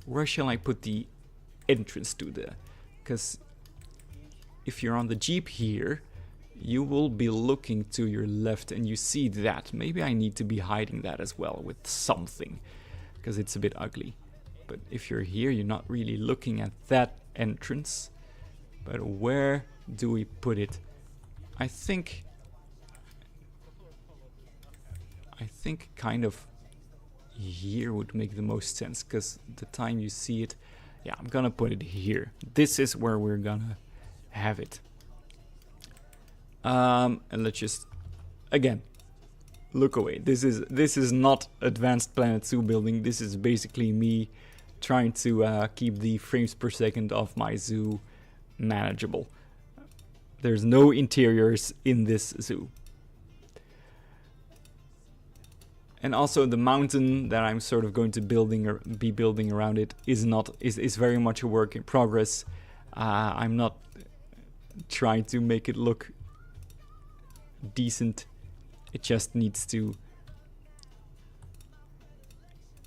where shall I put the entrance to the? Because if you're on the Jeep here, you will be looking to your left and you see that. Maybe I need to be hiding that as well with something, because it's a bit ugly. But if you're here, you're not really looking at that entrance. But where do we put it? I think kind of here would make the most sense, because the time you see it, yeah, I'm gonna put it here. This is where we're gonna have it. And let's just again look away. This is not advanced Planet Zoo building. This is basically me trying to keep the frames per second of my zoo manageable. There's no interiors in this zoo. And also the mountain that I'm sort of going to be building around it is very much a work in progress. I'm not trying to make it look decent. It just needs to.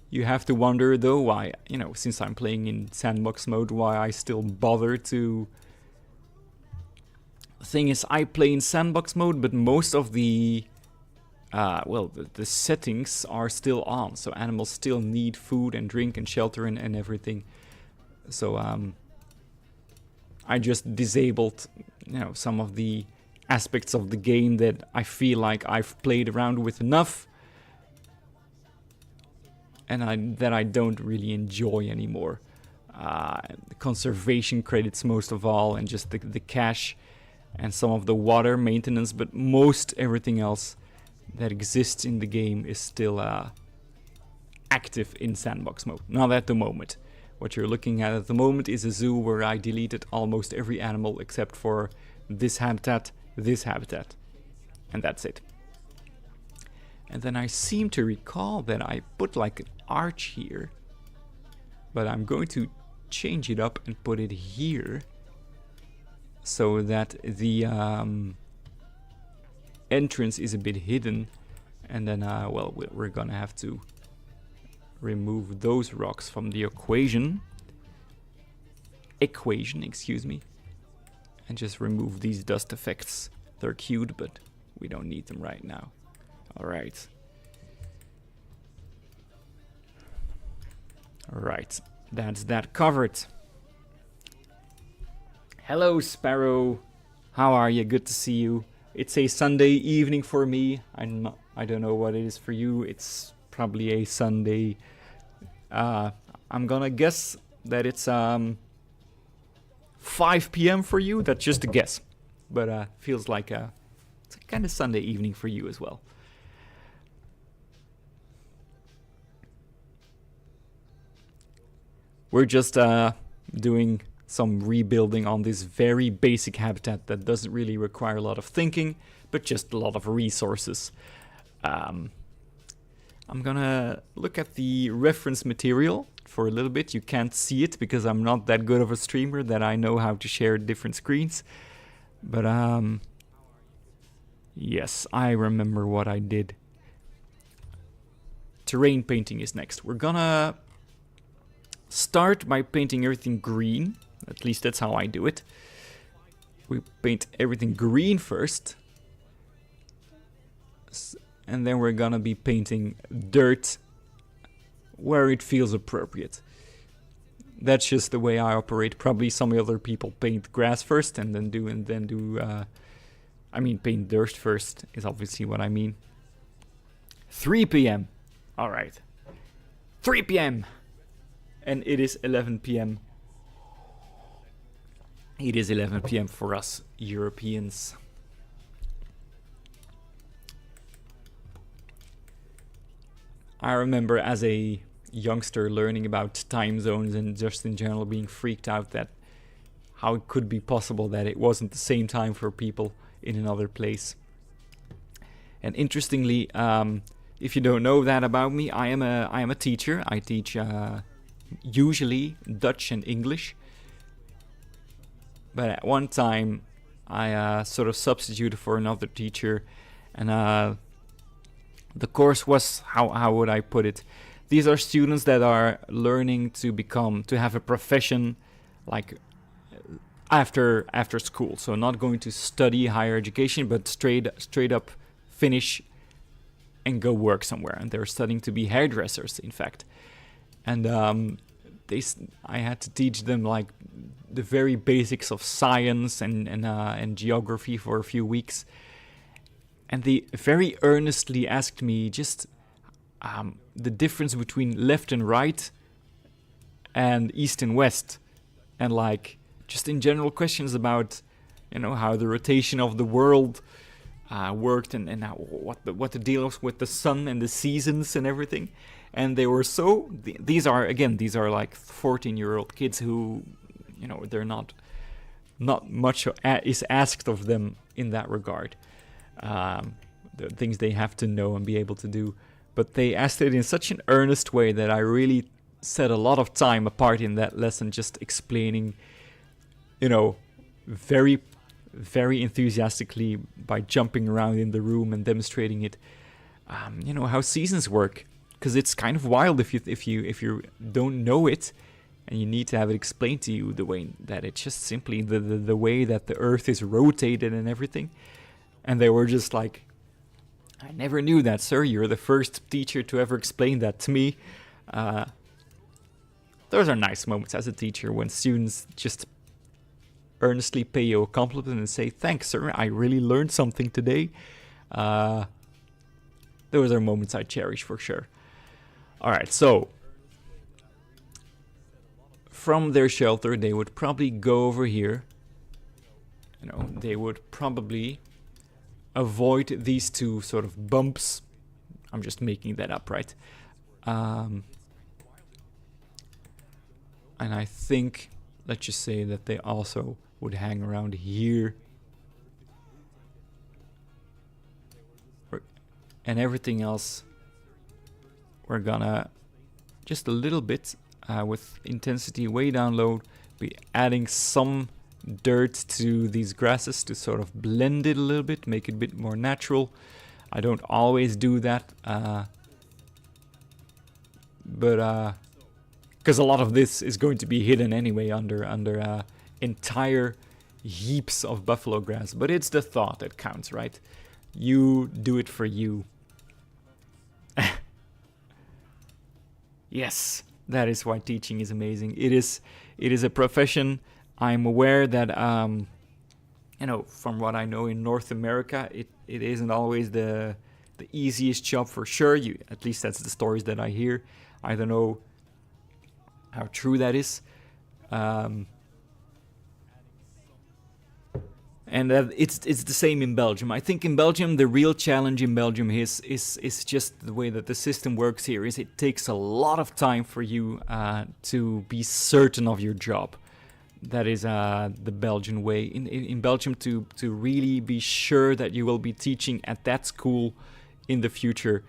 You have to wonder though why, you know, since I'm playing in sandbox mode, why I still bother to. The thing is, I play in sandbox mode, but most of the the settings are still on, so animals still need food and drink and shelter and everything. So I just disabled, you know, some of the aspects of the game that I feel like I've played around with enough, and that I don't really enjoy anymore. The conservation credits most of all, and just the cash and some of the water maintenance, but most everything else that exists in the game is still active in sandbox mode. Not at the moment. What you're looking at the moment is a zoo where I deleted almost every animal except for this habitat, and that's it. And then I seem to recall that I put like an arch here, but I'm going to change it up and put it here so that the entrance is a bit hidden, and then well, we're gonna have to remove those rocks from the equation, excuse me, and just remove these dust effects. They're cute, but we don't need them right now. Alright, that's that covered. Hello Sparrow, how are you? Good to see you. It's a Sunday evening for me. I don't know what it is for you. It's probably a Sunday. I'm gonna guess that it's 5 p.m. for you. That's just a guess, but feels like it's a kind of Sunday evening for you as well. We're just doing some rebuilding on this very basic habitat that doesn't really require a lot of thinking, but just a lot of resources. I'm gonna look at the reference material for a little bit. You can't see it because I'm not that good of a streamer that I know how to share different screens. But yes, I remember what I did. Terrain painting is next. We're gonna start by painting everything green. At least that's how I do it. We paint everything green first. And then we're gonna be painting dirt where it feels appropriate. That's just the way I operate. Probably some other people paint grass first and then do I mean paint dirt first is obviously what I mean. 3 p.m. Alright. 3 p.m. And it is 11 p.m. It is 11 p.m. for us Europeans. I remember as a youngster learning about time zones and just in general being freaked out that how it could be possible that it wasn't the same time for people in another place. And interestingly, if you don't know that about me, I am a teacher. I teach usually Dutch and English. But at one time, I sort of substituted for another teacher, and the course was, how would I put it? These are students that are learning to have a profession, like after school. So not going to study higher education, but straight up finish and go work somewhere. And they're studying to be hairdressers, in fact. And I had to teach them like the very basics of science and geography for a few weeks. And they very earnestly asked me just the difference between left and right and east and west. And like just in general questions about, how the rotation of the world worked and how, what the deal was with the sun and the seasons and everything. And they were these are like 14-year-old kids who, they're not much is asked of them in that regard. The things they have to know and be able to do. But they asked it in such an earnest way that I really set a lot of time apart in that lesson just explaining, very, very enthusiastically by jumping around in the room and demonstrating it, how seasons work. Because it's kind of wild if you don't know it, and you need to have it explained to you the way that it's just simply the way that the Earth is rotated and everything. And they were just like, I never knew that, sir. You're the first teacher to ever explain that to me. Those are nice moments as a teacher when students just earnestly pay you a compliment and say, thanks, sir. I really learned something today. Those are moments I cherish for sure. All right, so from their shelter, they would probably go over here. They would probably avoid these two sort of bumps. I'm just making that up, right? And I think, let's just say that they also would hang around here. And everything else, we're gonna just a little bit with intensity way down low, be adding some dirt to these grasses to sort of blend it a little bit, make it a bit more natural. I don't always do that, but because a lot of this is going to be hidden anyway under entire heaps of buffalo grass. But it's the thought that counts, right? You do it for you. Yes, that is why teaching is amazing. It is a profession. I'm aware that, from what I know in North America, it isn't always the easiest job for sure. At least that's the stories that I hear. I don't know how true that is. And it's the same in Belgium. I think in Belgium, the real challenge in Belgium is just the way that the system works here. Is it takes a lot of time for you to be certain of your job. That is the Belgian way. In Belgium, to really be sure that you will be teaching at that school in the future,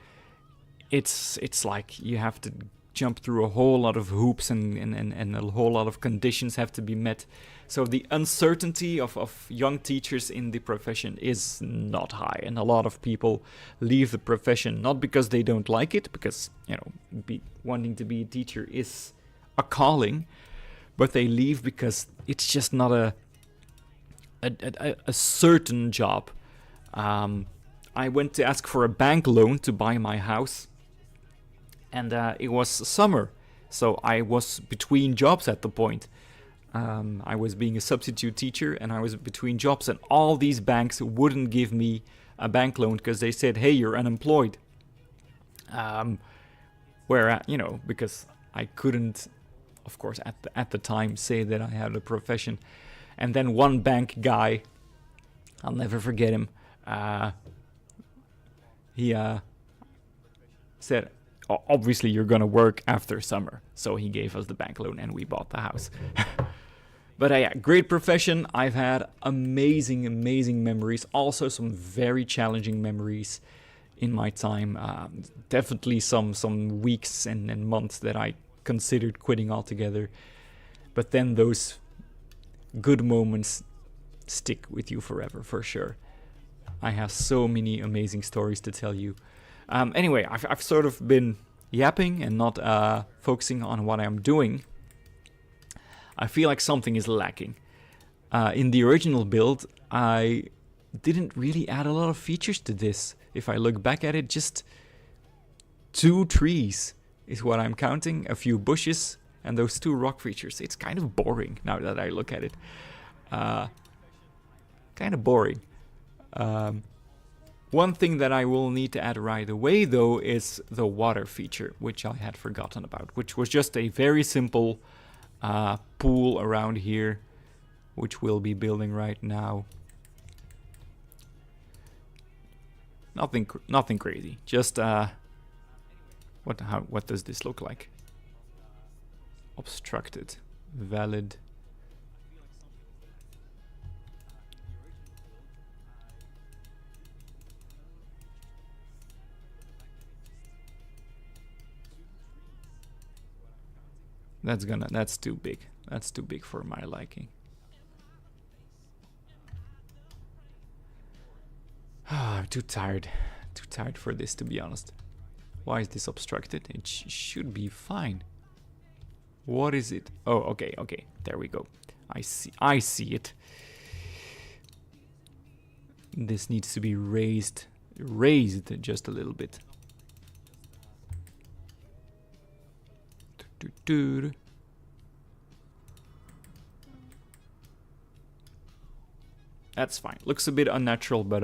it's like you have to jump through a whole lot of hoops and a whole lot of conditions have to be met. So the uncertainty of young teachers in the profession is not high. And a lot of people leave the profession not because they don't like it, because, wanting to be a teacher is a calling, but they leave because it's just not a certain job. I went to ask for a bank loan to buy my house, and it was summer, so I was between jobs at the point. I was being a substitute teacher, and I was between jobs, and all these banks wouldn't give me a bank loan because they said, hey, you're unemployed. Because I couldn't, of course, at the time say that I had a profession. And then one bank guy, I'll never forget him, he said, obviously you're gonna work after summer. So he gave us the bank loan and we bought the house. But yeah, great profession. I've had amazing, amazing memories. Also some very challenging memories in my time. Definitely some weeks and months that I considered quitting altogether. But then those good moments stick with you forever, for sure. I have so many amazing stories to tell you. Anyway, I've sort of been yapping and not focusing on what I'm doing. I feel like something is lacking. In the original build, I didn't really add a lot of features to this. If I look back at it, just 2 trees is what I'm counting, a few bushes, and those 2 rock features. It's kind of boring now that I look at it. Kind of boring. One thing that I will need to add right away, though, is the water feature, which I had forgotten about, which was just a very simple pool around here, which we'll be building right now. Nothing crazy. Just what does this look like? Obstructed, valid. That's too big. That's too big for my liking. I'm too tired for this, to be honest. Why is this obstructed? It should be fine. What is it? Oh, okay, there we go. I see it. This needs to be raised just a little bit. That's fine. Looks a bit unnatural, but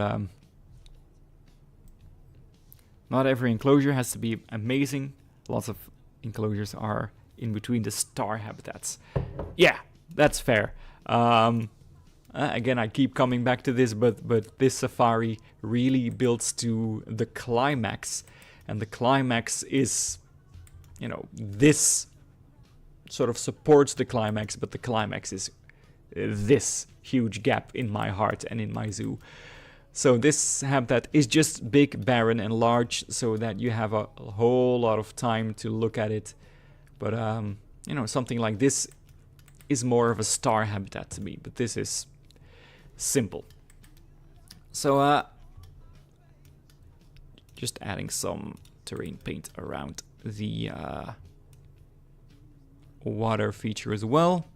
not every enclosure has to be amazing. Lots of enclosures are in between the star habitats. Yeah, that's fair. Again, I keep coming back to this, but this safari really builds to the climax, and the climax is, you know, this sort of supports the climax, but the climax is this huge gap in my heart and in my zoo. So this habitat is just big, barren and large, so that you have a whole lot of time to look at it. But you know, something like this is more of a star habitat to me, but this is simple. So just adding some terrain paint around the water feature as well.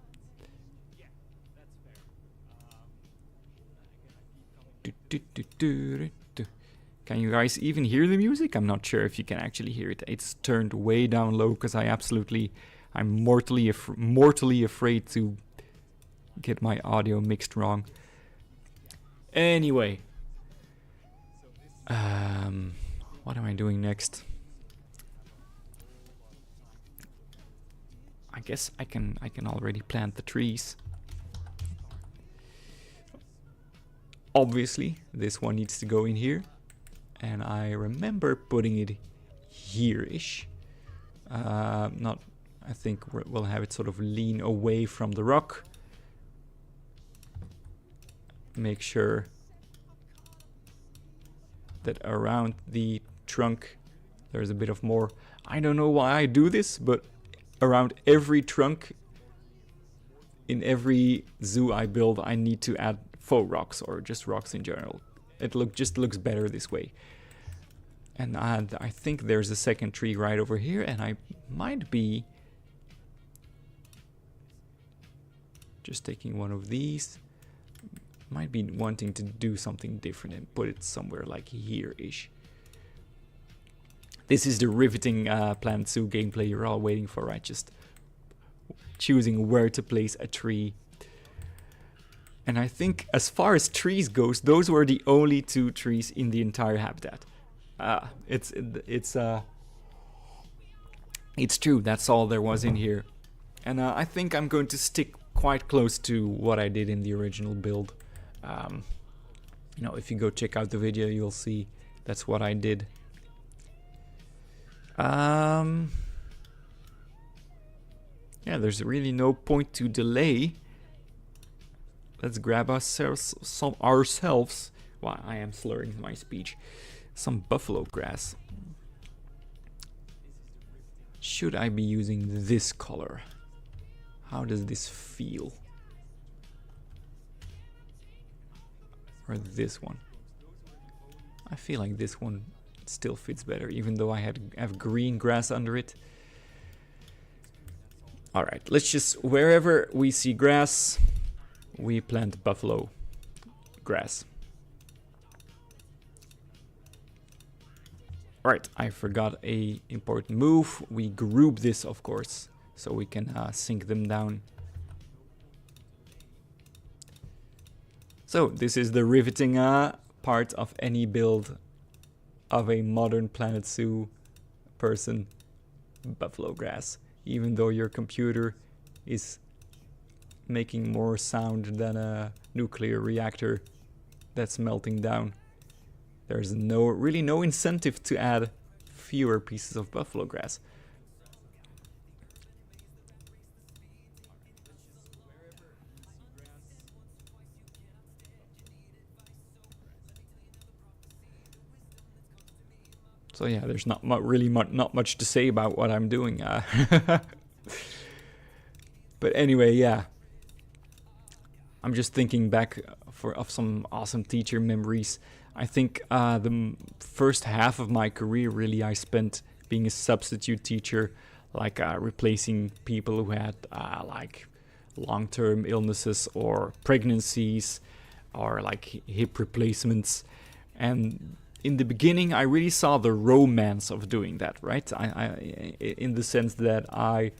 Can you guys even hear the music? I'm not sure if you can actually hear it. It's turned way down low because I'm mortally afraid to get my audio mixed wrong. Anyway, what am I doing next? I guess I can already plant the trees. Obviously, this one needs to go in here, and I remember putting it here-ish. I think we'll have it sort of lean away from the rock. Make sure that around the trunk there's a bit of more. I don't know why I do this, but around every trunk in every zoo I build, I need to add faux rocks or just rocks in general. It just looks better this way. And I think there's a second tree right over here, and I might be just taking one of these. Might be wanting to do something different and put it somewhere like here-ish. This is the riveting Planet Zoo gameplay you're all waiting for, right? Just choosing where to place a tree. And I think as far as trees goes, those were the only 2 trees in the entire habitat. It's true, that's all there was in here. And I think I'm going to stick quite close to what I did in the original build. You know, if you go check out the video, you'll see that's what I did. Yeah, there's really no point to delay. Let's grab ourselves Wow, I am slurring my speech. Some buffalo grass. Should I be using this color? How does this feel? Or this one? I feel like this one still fits better, even though I have green grass under it. Alright, let's just, wherever we see grass, we plant buffalo grass. Alright, I forgot a important move. We group this, of course, so we can sink them down. So this is the riveting part of any build of a modern Planet Zoo person. Buffalo grass. Even though your computer is making more sound than a nuclear reactor that's melting down, there's really no incentive to add fewer pieces of buffalo grass. So yeah, there's not much to say about what I'm doing. But anyway, yeah. I'm just thinking back of some awesome teacher memories. I think the first half of my career really I spent being a substitute teacher, like replacing people who had like long-term illnesses or pregnancies or like hip replacements. And in the beginning, I really saw the romance of doing that, right? In the sense that I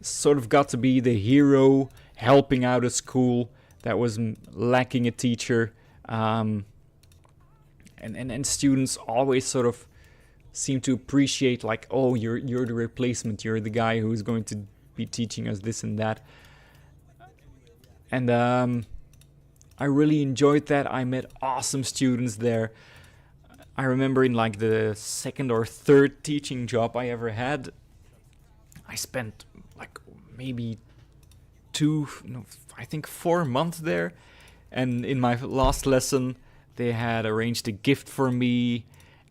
sort of got to be the hero helping out a school that was lacking a teacher. And students always sort of seem to appreciate, like, oh, you're the replacement, you're the guy who's going to be teaching us this and that. And I really enjoyed that. I met awesome students there. I remember in like the second or third teaching job I ever had, I spent like maybe 4 months there. And in my last lesson, they had arranged a gift for me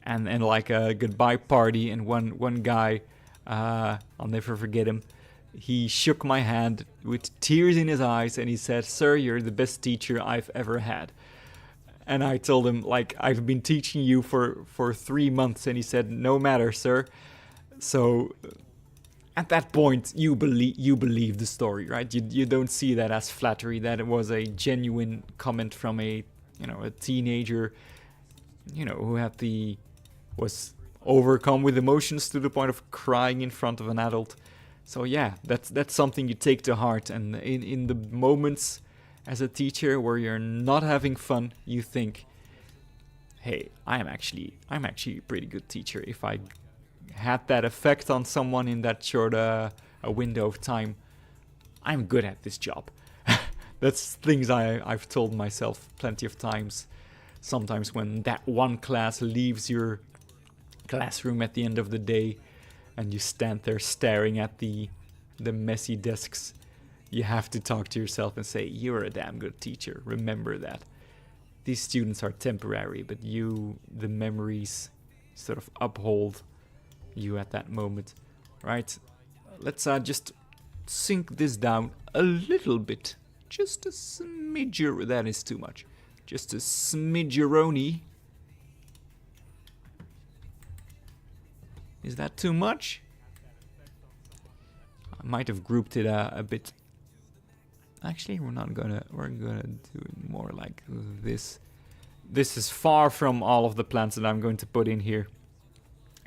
and like a goodbye party. And one guy, I'll never forget him, he shook my hand with tears in his eyes and he said, "Sir, you're the best teacher I've ever had." And I told him, like, "I've been teaching you for 3 months." And he said, "No matter, sir." So at that point, you believe the story, right? You don't see that as flattery. That it was a genuine comment from a teenager, who was overcome with emotions to the point of crying in front of an adult. So yeah, that's something you take to heart. And in the moments as a teacher where you're not having fun, you think, hey, I'm actually a pretty good teacher. If I had that effect on someone in that short a window of time, I'm good at this job. That's things I've told myself plenty of times. Sometimes when that one class leaves your classroom at the end of the day and you stand there staring at the messy desks, you have to talk to yourself and say, you're a damn good teacher. Remember that. These students are temporary, but the memories sort of uphold you at that moment, right? Let's just sink this down a little bit. Just a smidger, that is too much. Just a smidgeroni. Is that too much? I might have grouped it a bit. Actually, we're gonna do it more like this. This is far from all of the plants that I'm going to put in here.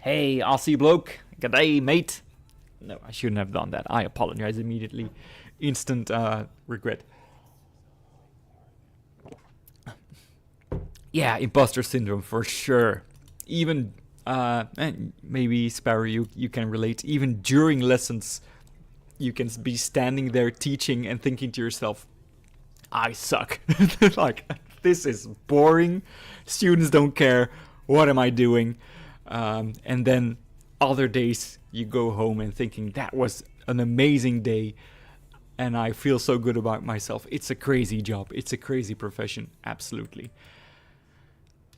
Hey, Aussie bloke. G'day, mate. No, I shouldn't have done that. I apologize immediately. Instant regret. Yeah, imposter syndrome for sure. Even, and maybe Sparrow, you can relate. Even during lessons, you can be standing there teaching and thinking to yourself, I suck. Like, this is boring. Students don't care. What am I doing? And then other days you go home and thinking that was an amazing day and I feel so good about myself. It's a crazy job. It's a crazy profession. Absolutely.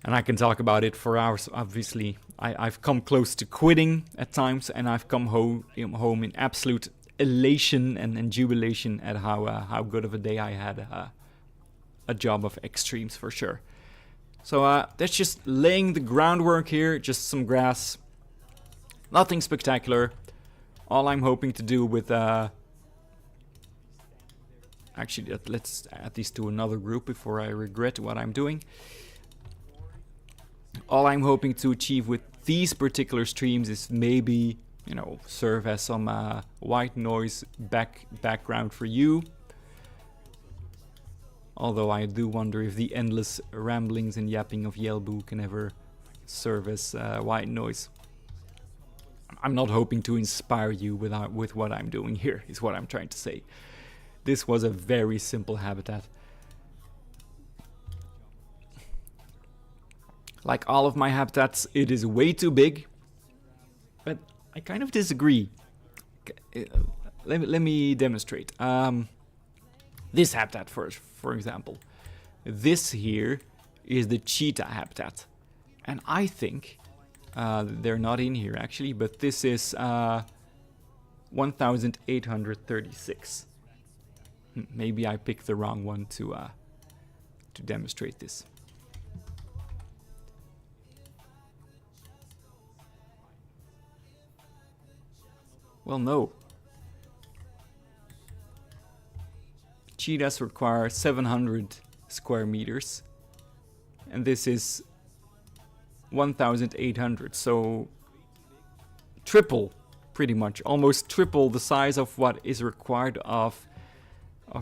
And I can talk about it for hours, obviously. I've come close to quitting at times, and I've come home in absolute elation and jubilation at how good of a day I had. A job of extremes for sure. So that's just laying the groundwork here, just some grass. Nothing spectacular. All I'm hoping to do with... Actually, let's add these to another group before I regret what I'm doing. All I'm hoping to achieve with these particular streams is maybe, you know, serve as some white noise background for you. Although I do wonder if the endless ramblings and yapping of Yelbu can ever serve as white noise. I'm not hoping to inspire you with what I'm doing here, is what I'm trying to say. This was a very simple habitat. Like all of my habitats, it is way too big. But I kind of disagree. Let me demonstrate. This habitat first, for example. This here is the cheetah habitat. And I think, they're not in here actually, but this is 1836. Maybe I picked the wrong one to demonstrate this. Well, no. Cheetahs require 700 square meters. And this is 1800. So triple, pretty much. Almost triple the size of what is required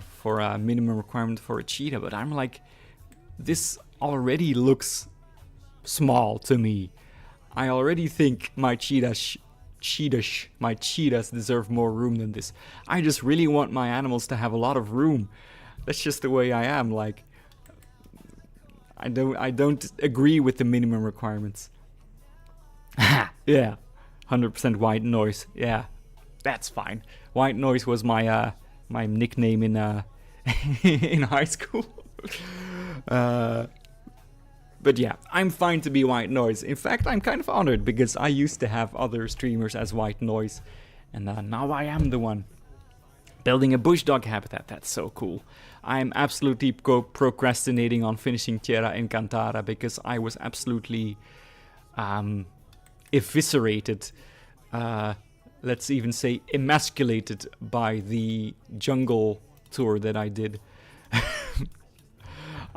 for a minimum requirement for a cheetah. But I'm like, this already looks small to me. I already think my cheetahs deserve more room than this. I just really want my animals to have a lot of room. That's just the way I am. Like, I don't agree with the minimum requirements. Yeah, 100% white noise. Yeah, that's fine. White noise was my my nickname in in high school. But yeah, I'm fine to be white noise. In fact, I'm kind of honored because I used to have other streamers as white noise. And now I am the one. Building a bush dog habitat, that's so cool. I'm absolutely procrastinating on finishing Tierra Encantada because I was absolutely eviscerated. Let's even say emasculated by the jungle tour that I did.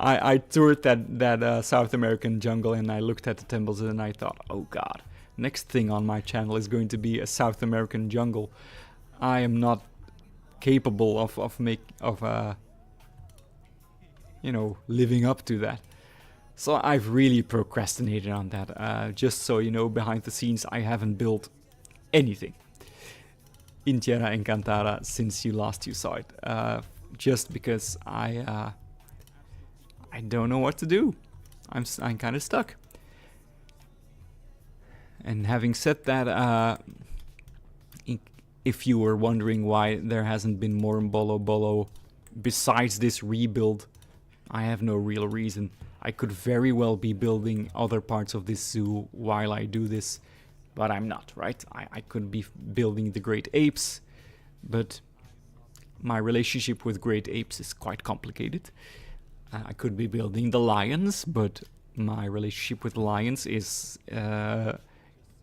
I toured that South American jungle and I looked at the temples and I thought, oh god, next thing on my channel is going to be a South American jungle. I am not capable of you know, living up to that. So I've really procrastinated on that. Just so you know, behind the scenes, I haven't built anything in Tierra Encantada since you saw it. Just because I don't know what to do. I'm kind of stuck. And having said that, if you were wondering why there hasn't been more Bollo Bollo besides this rebuild, I have no real reason. I could very well be building other parts of this zoo while I do this, but I'm not, right? I could be building the great apes, but my relationship with great apes is quite complicated. I could be building the lions, but my relationship with lions is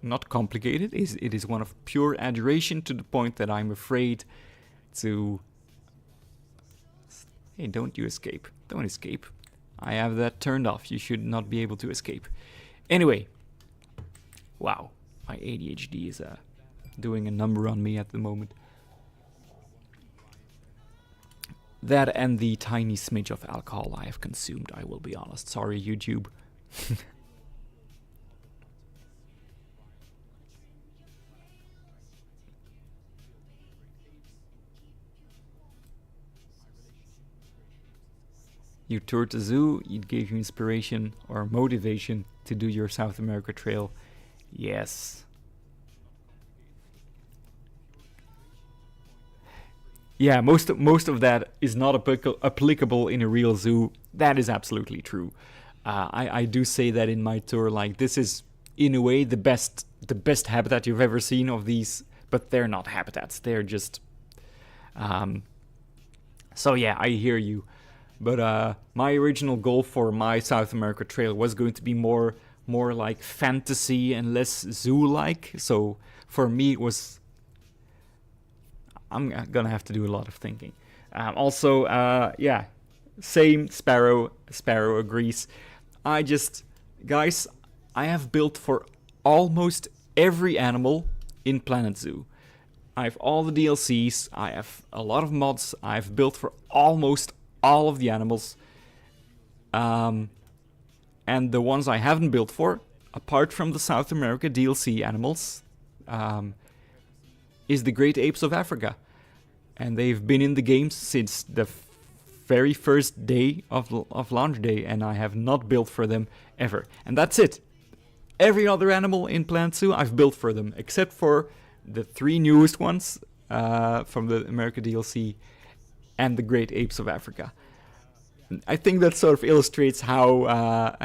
not complicated. It is one of pure adoration to the point that I'm afraid to... Hey, don't you escape. Don't escape. I have that turned off. You should not be able to escape. Anyway. Wow. My ADHD is doing a number on me at the moment. That and the tiny smidge of alcohol I have consumed, I will be honest. Sorry, YouTube. You toured the zoo, it gave you inspiration or motivation to do your South America trail. Yes. Yeah, most of that is not applicable in a real zoo. That is absolutely true. I do say that in my tour. Like, this is in a way the best habitat you've ever seen of these, but they're not habitats. They're just. So yeah, I hear you. But my original goal for my South America trail was going to be more like fantasy and less zoo-like. So for me, it was. I'm gonna have to do a lot of thinking. Also, yeah, same Sparrow. Sparrow agrees. Guys, I have built for almost every animal in Planet Zoo. I have all the DLCs. I have a lot of mods. I've built for almost all of the animals. And the ones I haven't built for, apart from the South America DLC animals, is the great apes of Africa. And they've been in the games since the very first day of launch day, and I have not built for them ever. And that's it. Every other animal in Planet Zoo I've built for them, except for the 3 newest ones from the America DLC and the great apes of Africa. I think that sort of illustrates how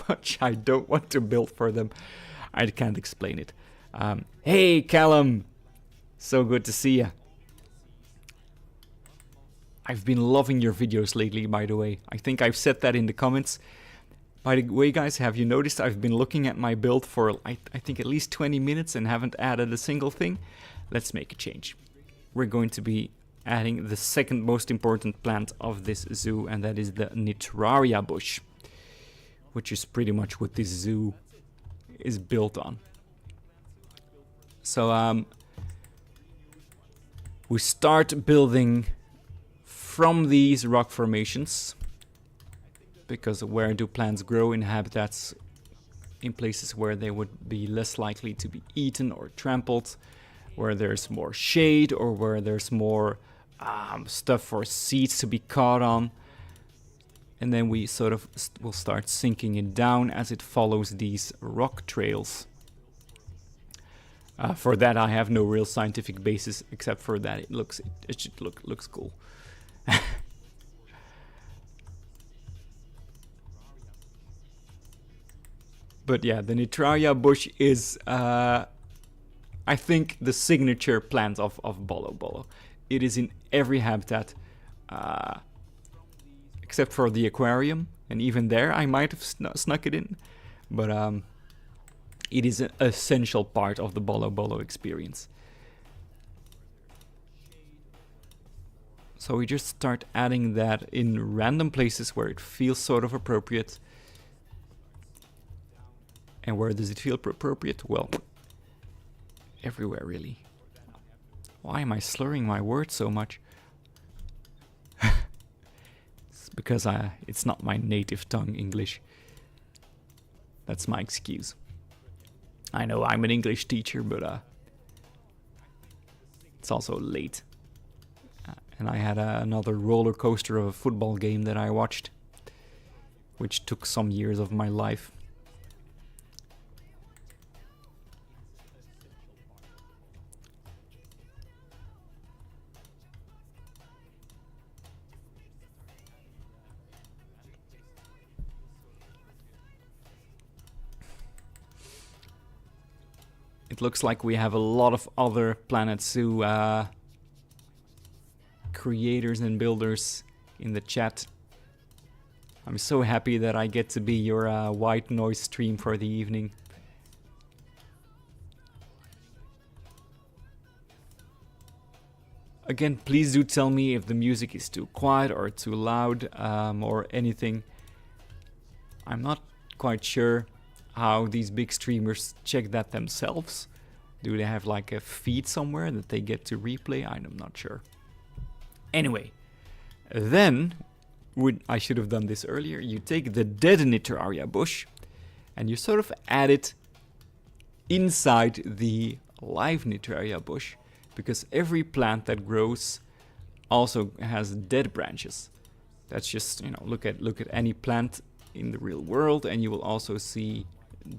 much I don't want to build for them. I can't explain it. Hey, Callum! So good to see you. I've been loving your videos lately, by the way. I think I've said that in the comments. By the way, guys, have you noticed I've been looking at my build for, I think, at least 20 minutes and haven't added a single thing? Let's make a change. We're going to be adding the second most important plant of this zoo, and that is the Nitraria bush, which is pretty much what this zoo is built on. So, we start building from these rock formations, because where do plants grow? In habitats, in places where they would be less likely to be eaten or trampled, where there's more shade, or where there's more stuff for seeds to be caught on. And then we sort of will start sinking it down as it follows these rock trails. For that I have no real scientific basis, except for that it looks cool. But yeah, the Nitraria bush is, I think, the signature plant of Bollo Bollo. It is in every habitat, except for the aquarium, and even there I might have snuck it in. But it is an essential part of the Bollo Bollo experience. So we just start adding that in random places where it feels sort of appropriate. And where does it feel appropriate? Well, everywhere, really. Why am I slurring my words so much? It's because it's not my native tongue, English. That's my excuse. I know I'm an English teacher, but it's also late. And I had another roller coaster of a football game that I watched, which took some years of my life. It looks like we have a lot of other Planet Zoo creators and builders in the chat. I'm so happy that I get to be your white noise stream for the evening. Again, please do tell me if the music is too quiet or too loud, or anything. I'm not quite sure how these big streamers check that themselves. Do they have like a feed somewhere that they get to replay? I'm not sure. Anyway, then I should have done this earlier. You take the dead Nitraria bush and you sort of add it inside the live Nitraria bush, because every plant that grows also has dead branches. That's just, you know, look at any plant in the real world and you will also see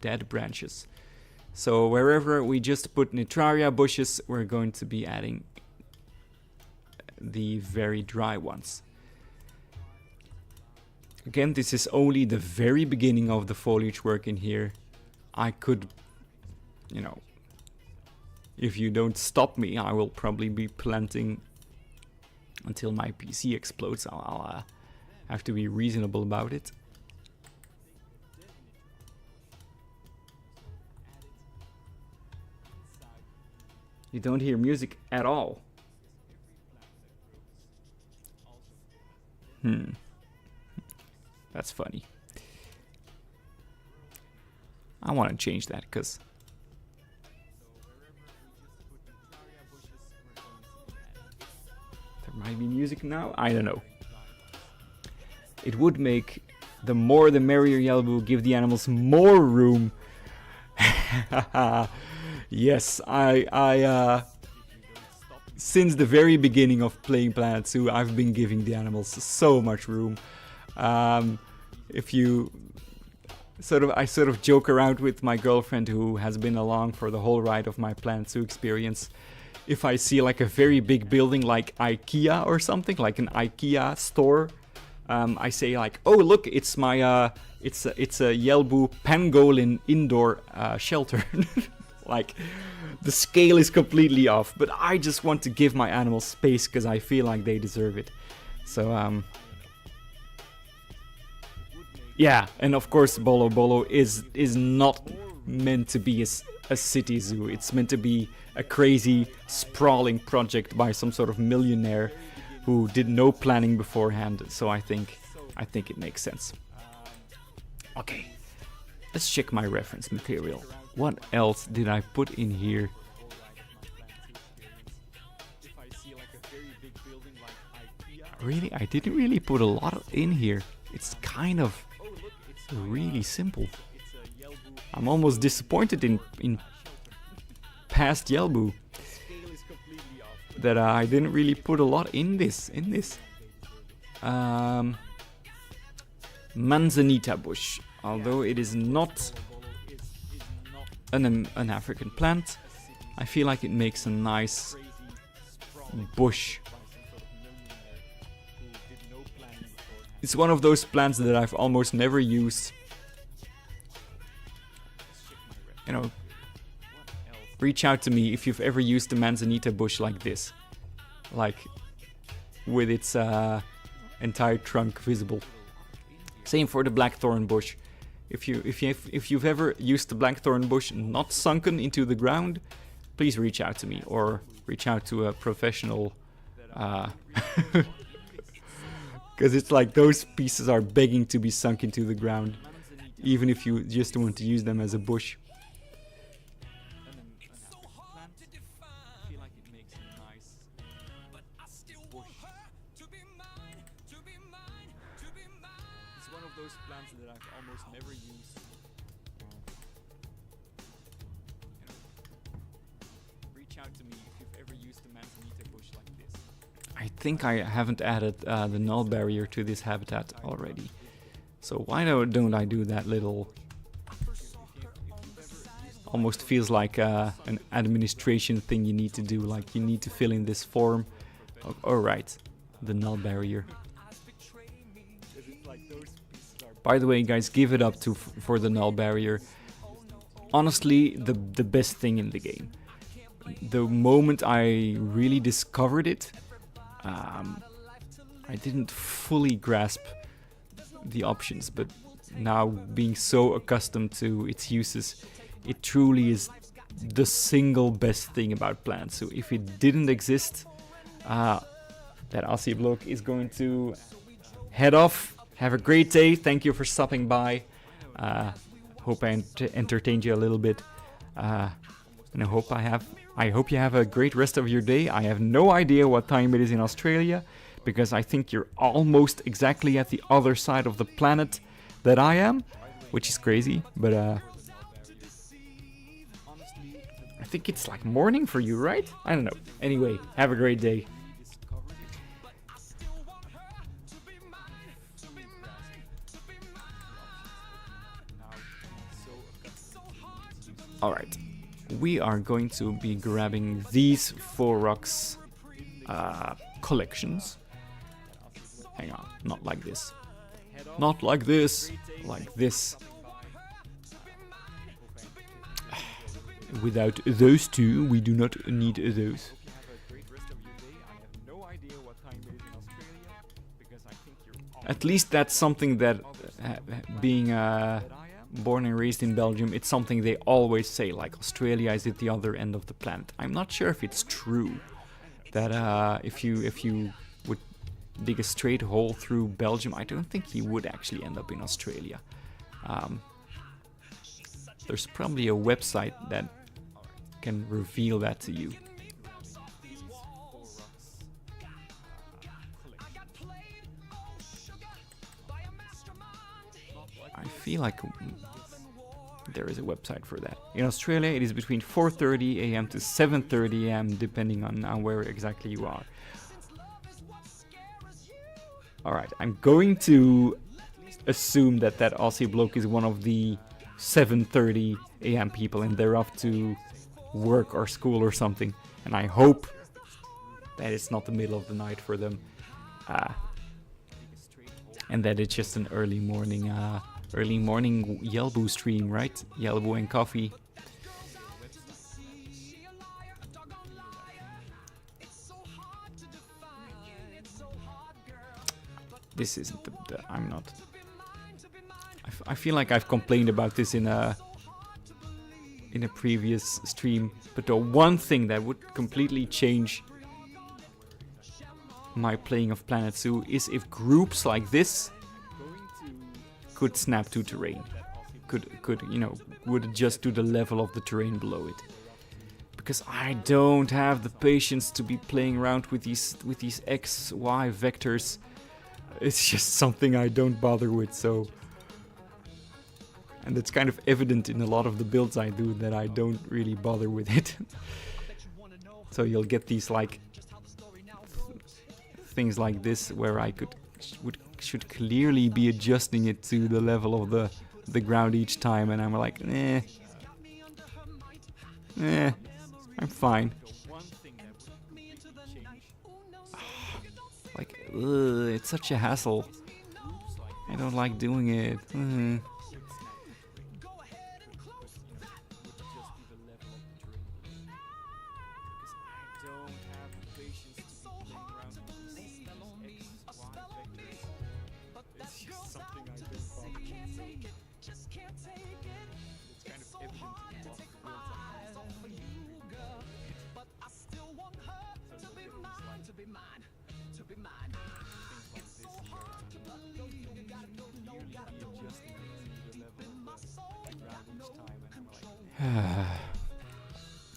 dead branches. So wherever we just put Nitraria bushes, we're going to be adding the very dry ones. Again, this is only the very beginning of the foliage work in here. I could, you know, if you don't stop me, I will probably be planting until my PC explodes. I'll have to be reasonable about it. You don't hear music at all. That's funny. I want to change that because there might be music now. I don't know. It would make the more the merrier Yelbu, give the animals more room. Yes, I since the very beginning of playing Planet Zoo, I've been giving the animals so much room. If you I sort of joke around with my girlfriend who has been along for the whole ride of my Planet Zoo experience. If I see like a very big building like IKEA or something, like an IKEA store, I say like, oh look, it's my it's a Yelbu pangolin indoor shelter. Like the scale is completely off, but I just want to give my animals space because I feel like they deserve it. So yeah, and of course Bollo Bollo is not meant to be a city zoo. It's meant to be a crazy sprawling project by some sort of millionaire who did no planning beforehand. So I think it makes sense. Okay, let's check my reference material. What else did I put in here? Really, I didn't really put a lot in here. It's kind of really simple. I'm almost disappointed in past Yelbu that I didn't really put a lot in this. Manzanita bush, although it is not an African plant, I feel like it makes a nice bush. It's one of those plants that I've almost never used. You know, reach out to me if you've ever used a manzanita bush like this, like with its entire trunk visible. Same for the blackthorn bush. If you've ever used the blackthorn bush not sunken into the ground, please reach out to me or reach out to a professional. Because it's like those pieces are begging to be sunk into the ground, even if you just want to use them as a bush. It's one of those plants that I've almost never used. Reach out to me if you've ever used a manzanita bush like this. I think I haven't added the null barrier to this habitat already. So why don't I do that little... Almost feels like an administration thing you need to do. Like you need to fill in this form. Alright, the null barrier. By the way, guys, give it up for the null barrier. Honestly, the best thing in the game. The moment I really discovered it, I didn't fully grasp the options, but now being so accustomed to its uses, it truly is the single best thing about plants. So if it didn't exist, that Aussie bloke is going to head off. Have a great day. Thank you for stopping by. Hope I entertained you a little bit, and I hope you have a great rest of your day. I have no idea what time it is in Australia, because I think you're almost exactly at the other side of the planet that I am, which is crazy, but I think it's like morning for you, right? I don't know. Anyway, have a great day. Alright, we are going to be grabbing these 4 rocks collections. Hang on, not like this. Not like this. Like this. Without those two, we do not need those. At least that's something that, being born and raised in Belgium, it's something they always say, like Australia is at the other end of the planet. I'm not sure if it's true that if you would dig a straight hole through Belgium, I don't think you would actually end up in Australia. There's probably a website that can reveal that to you. I feel like there is a website for that. In Australia, it is between 4:30 a.m. to 7:30 a.m. depending on where exactly you are. Alright, I'm going to assume that Aussie bloke is one of the 7:30 a.m. people and they're off to work or school or something. And I hope that it's not the middle of the night for them. And that it's just an early morning Yelbo stream, right? Yelbo and coffee. This isn't I'm not. I feel like I've complained about this in a previous stream, but the one thing that would completely change my playing of Planet Zoo is if groups like this could snap to terrain, could you know, would adjust to the level of the terrain below it. Because I don't have the patience to be playing around with these X, Y vectors. It's just something I don't bother with, so. And it's kind of evident in a lot of the builds I do that I don't really bother with it. So you'll get these like things like this where I should clearly be adjusting it to the level of the ground each time, and I'm like, I'm fine. Like, it's such a hassle. I don't like doing it.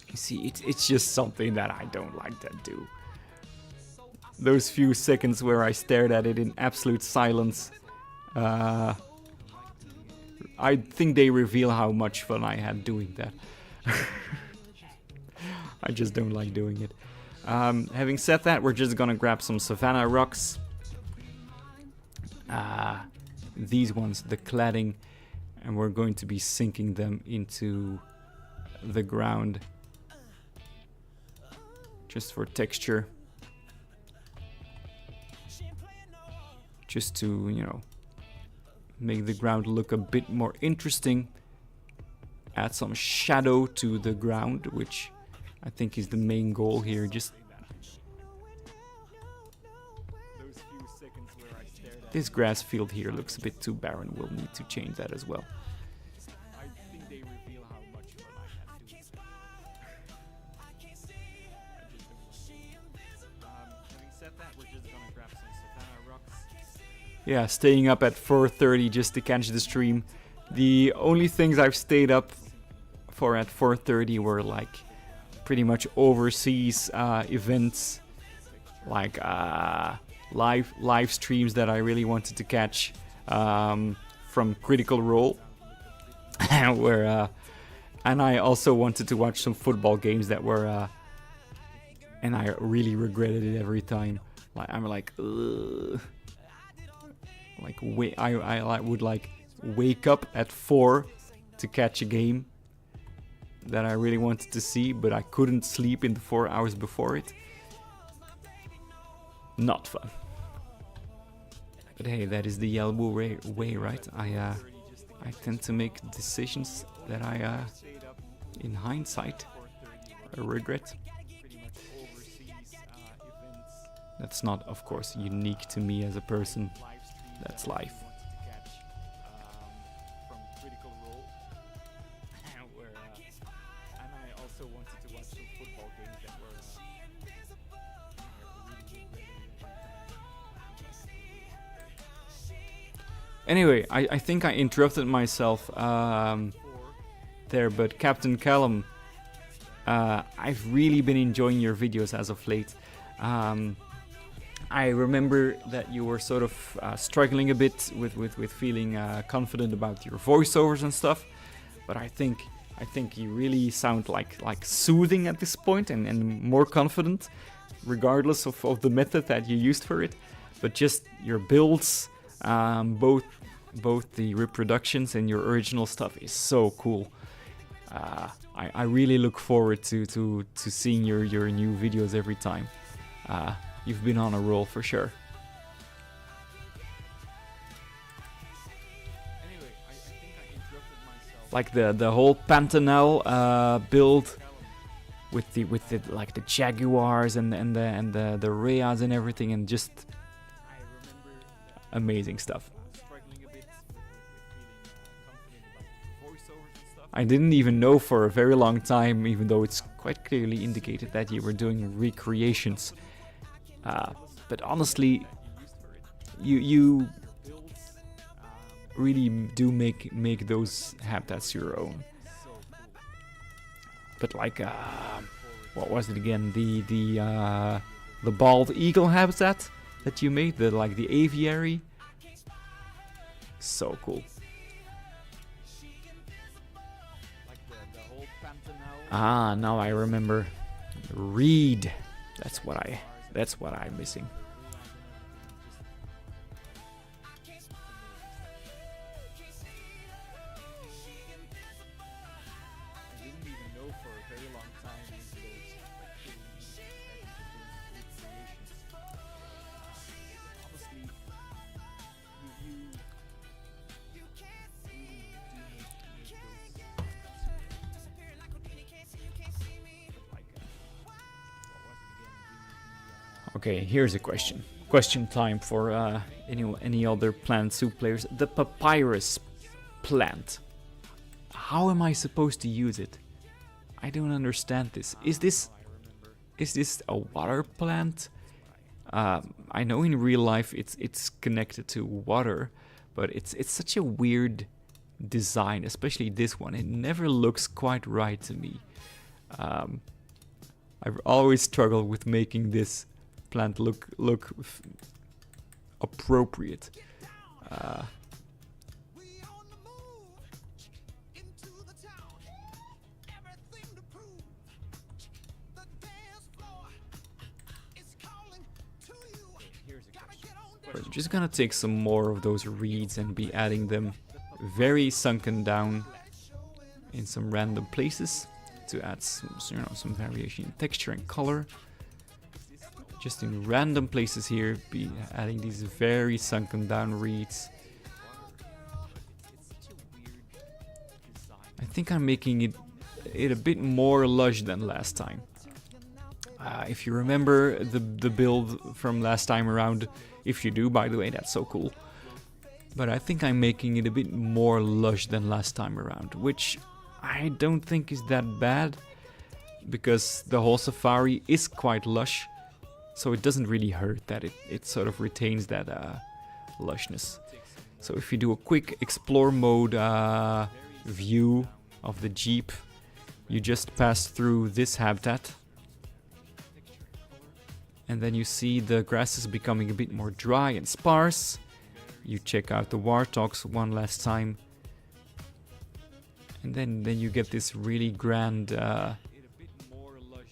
You see, it's just something that I don't like to do. Those few seconds where I stared at it in absolute silence, I think they reveal how much fun I had doing that. I just don't like doing it. Having said that, we're just gonna grab some Savannah rocks. These ones, the cladding, and we're going to be sinking them into the ground just for texture, just to, you know, make the ground look a bit more interesting, add some shadow to the ground, which I think is the main goal here. Just this grass field here looks a bit too barren. We'll need to change that as well. Yeah, staying up at 4:30 just to catch the stream. The only things I've stayed up for at 4:30 were like pretty much overseas events, like live streams that I really wanted to catch from Critical Role, where and I also wanted to watch some football games that were and I really regretted it every time. Like I'm like, ugh. Like I would like wake up at 4 to catch a game that I really wanted to see, but I couldn't sleep in the 4 hours before it. not fun. But hey, that is the elbow way, right? I tend to make decisions that I, in hindsight, regret. That's not, of course, unique to me as a person. That's life. Anyway, I think I interrupted myself there, but Captain Callum, I've really been enjoying your videos as of late. I remember that you were sort of struggling a bit with feeling confident about your voiceovers and stuff, but I think you really sound like soothing at this point and more confident, regardless of the method that you used for it. But just your builds, both the reproductions and your original stuff is so cool. I really look forward to seeing your new videos every time. You've been on a roll for sure. Anyway, I think I interrupted myself. Like the whole Pantanal build with the like the Jaguars and the Rheas and everything, and just amazing stuff. I didn't even know for a very long time, even though it's quite clearly indicated that you were doing recreations. But honestly, you really do make those habitats your own. But like, what was it again? The bald eagle habitat that you made, the aviary. So cool. Ah, now I remember. Reed. That's what I'm missing. Okay, here's a question. Question time for any other Plant Soup players. The papyrus plant. How am I supposed to use it? I don't understand this. Is this a water plant? I know in real life it's connected to water, but it's such a weird design, especially this one. It never looks quite right to me. I've always struggled with making this plant look appropriate. We're just gonna take some more of those reeds and be adding them very sunken down in some random places to add some variation in texture and color. Just in random places here, be adding these very sunken down reeds. I think I'm making it a bit more lush than last time. If you remember the build from last time around, if you do, by the way, that's so cool. But I think I'm making it a bit more lush than last time around, which I don't think is that bad, because the whole safari is quite lush. So it doesn't really hurt that it sort of retains that lushness. So if you do a quick explore mode view of the Jeep, you just pass through this habitat. And then you see the grass is becoming a bit more dry and sparse. You check out the warthogs one last time. And then you get this really grand,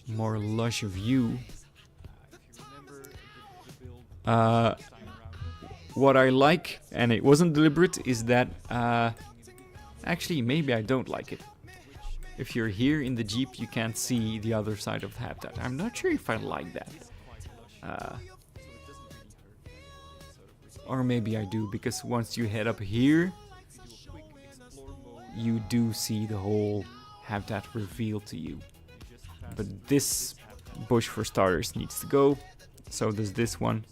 more lush view. What I like, and it wasn't deliberate, is that actually maybe I don't like it. If you're here in the Jeep, you can't see the other side of the habitat. I'm not sure if I like that. Or maybe I do, because once you head up here, you do see the whole habitat revealed to you. But this bush, for starters, needs to go. So does this one.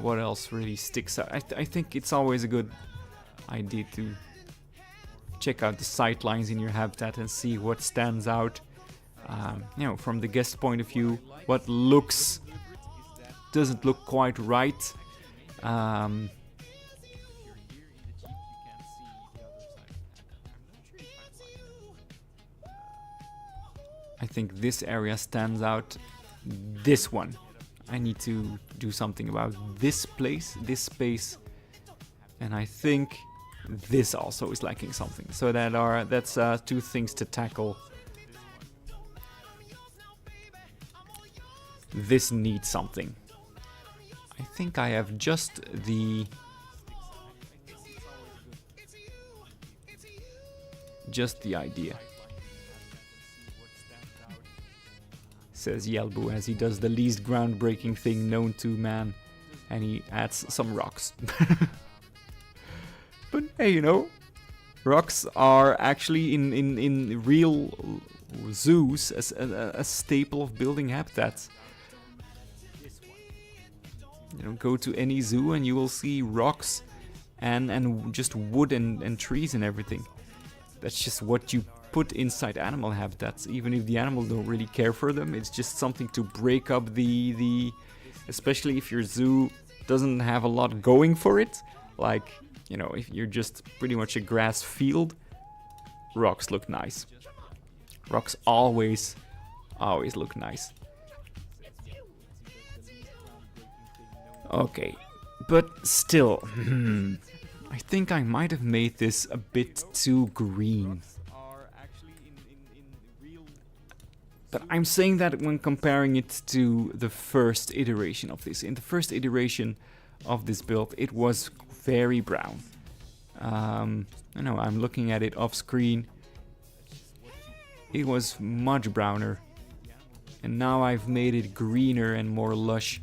What else really sticks out? I think it's always a good idea to check out the sight lines in your habitat and see what stands out. You know, from the guest point of view, what doesn't look quite right. I think this area stands out. This one. I need to do something about this place, this space. And I think this also is lacking something. So that's two things to tackle. This needs something. I think I have just the idea. Says Yelbu as he does the least groundbreaking thing known to man, and he adds some rocks. But hey, you know, rocks are actually in real zoos a staple of building habitats. You know, go to any zoo and you will see rocks and just wood and trees and everything. That's just what you put inside animal habitats, even if the animals don't really care for them. It's just something to break up the especially if your zoo doesn't have a lot going for it. Like, you know, if you're just pretty much a grass field, rocks look nice. Rocks always look nice. Okay, but still, I think I might have made this a bit too green. But I'm saying that when comparing it to the first iteration of this. In the first iteration of this build, it was very brown. I know, I'm looking at it off screen. It was much browner. And now I've made it greener and more lush.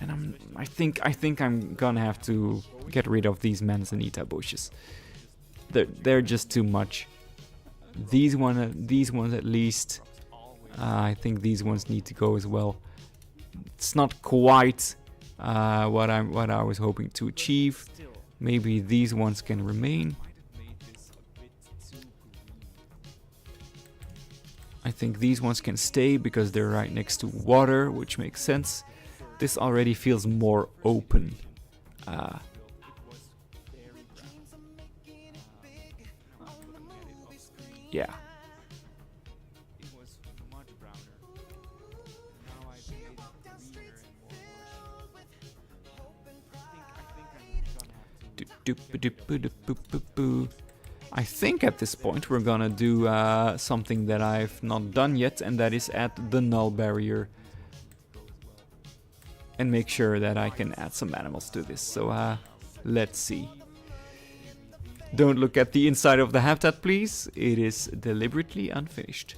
And I think I'm gonna have to get rid of these manzanita bushes. They're just too much. These ones at least. I think these ones need to go as well. It's not quite what I was hoping to achieve. Maybe these ones can remain. I think these ones can stay because they're right next to water, which makes sense. This already feels more open. Yeah. I think at this point we're gonna do something that I've not done yet, and that is add the null barrier and make sure that I can add some animals to this. So let's see. Don't look at the inside of the habitat, please. It is deliberately unfinished.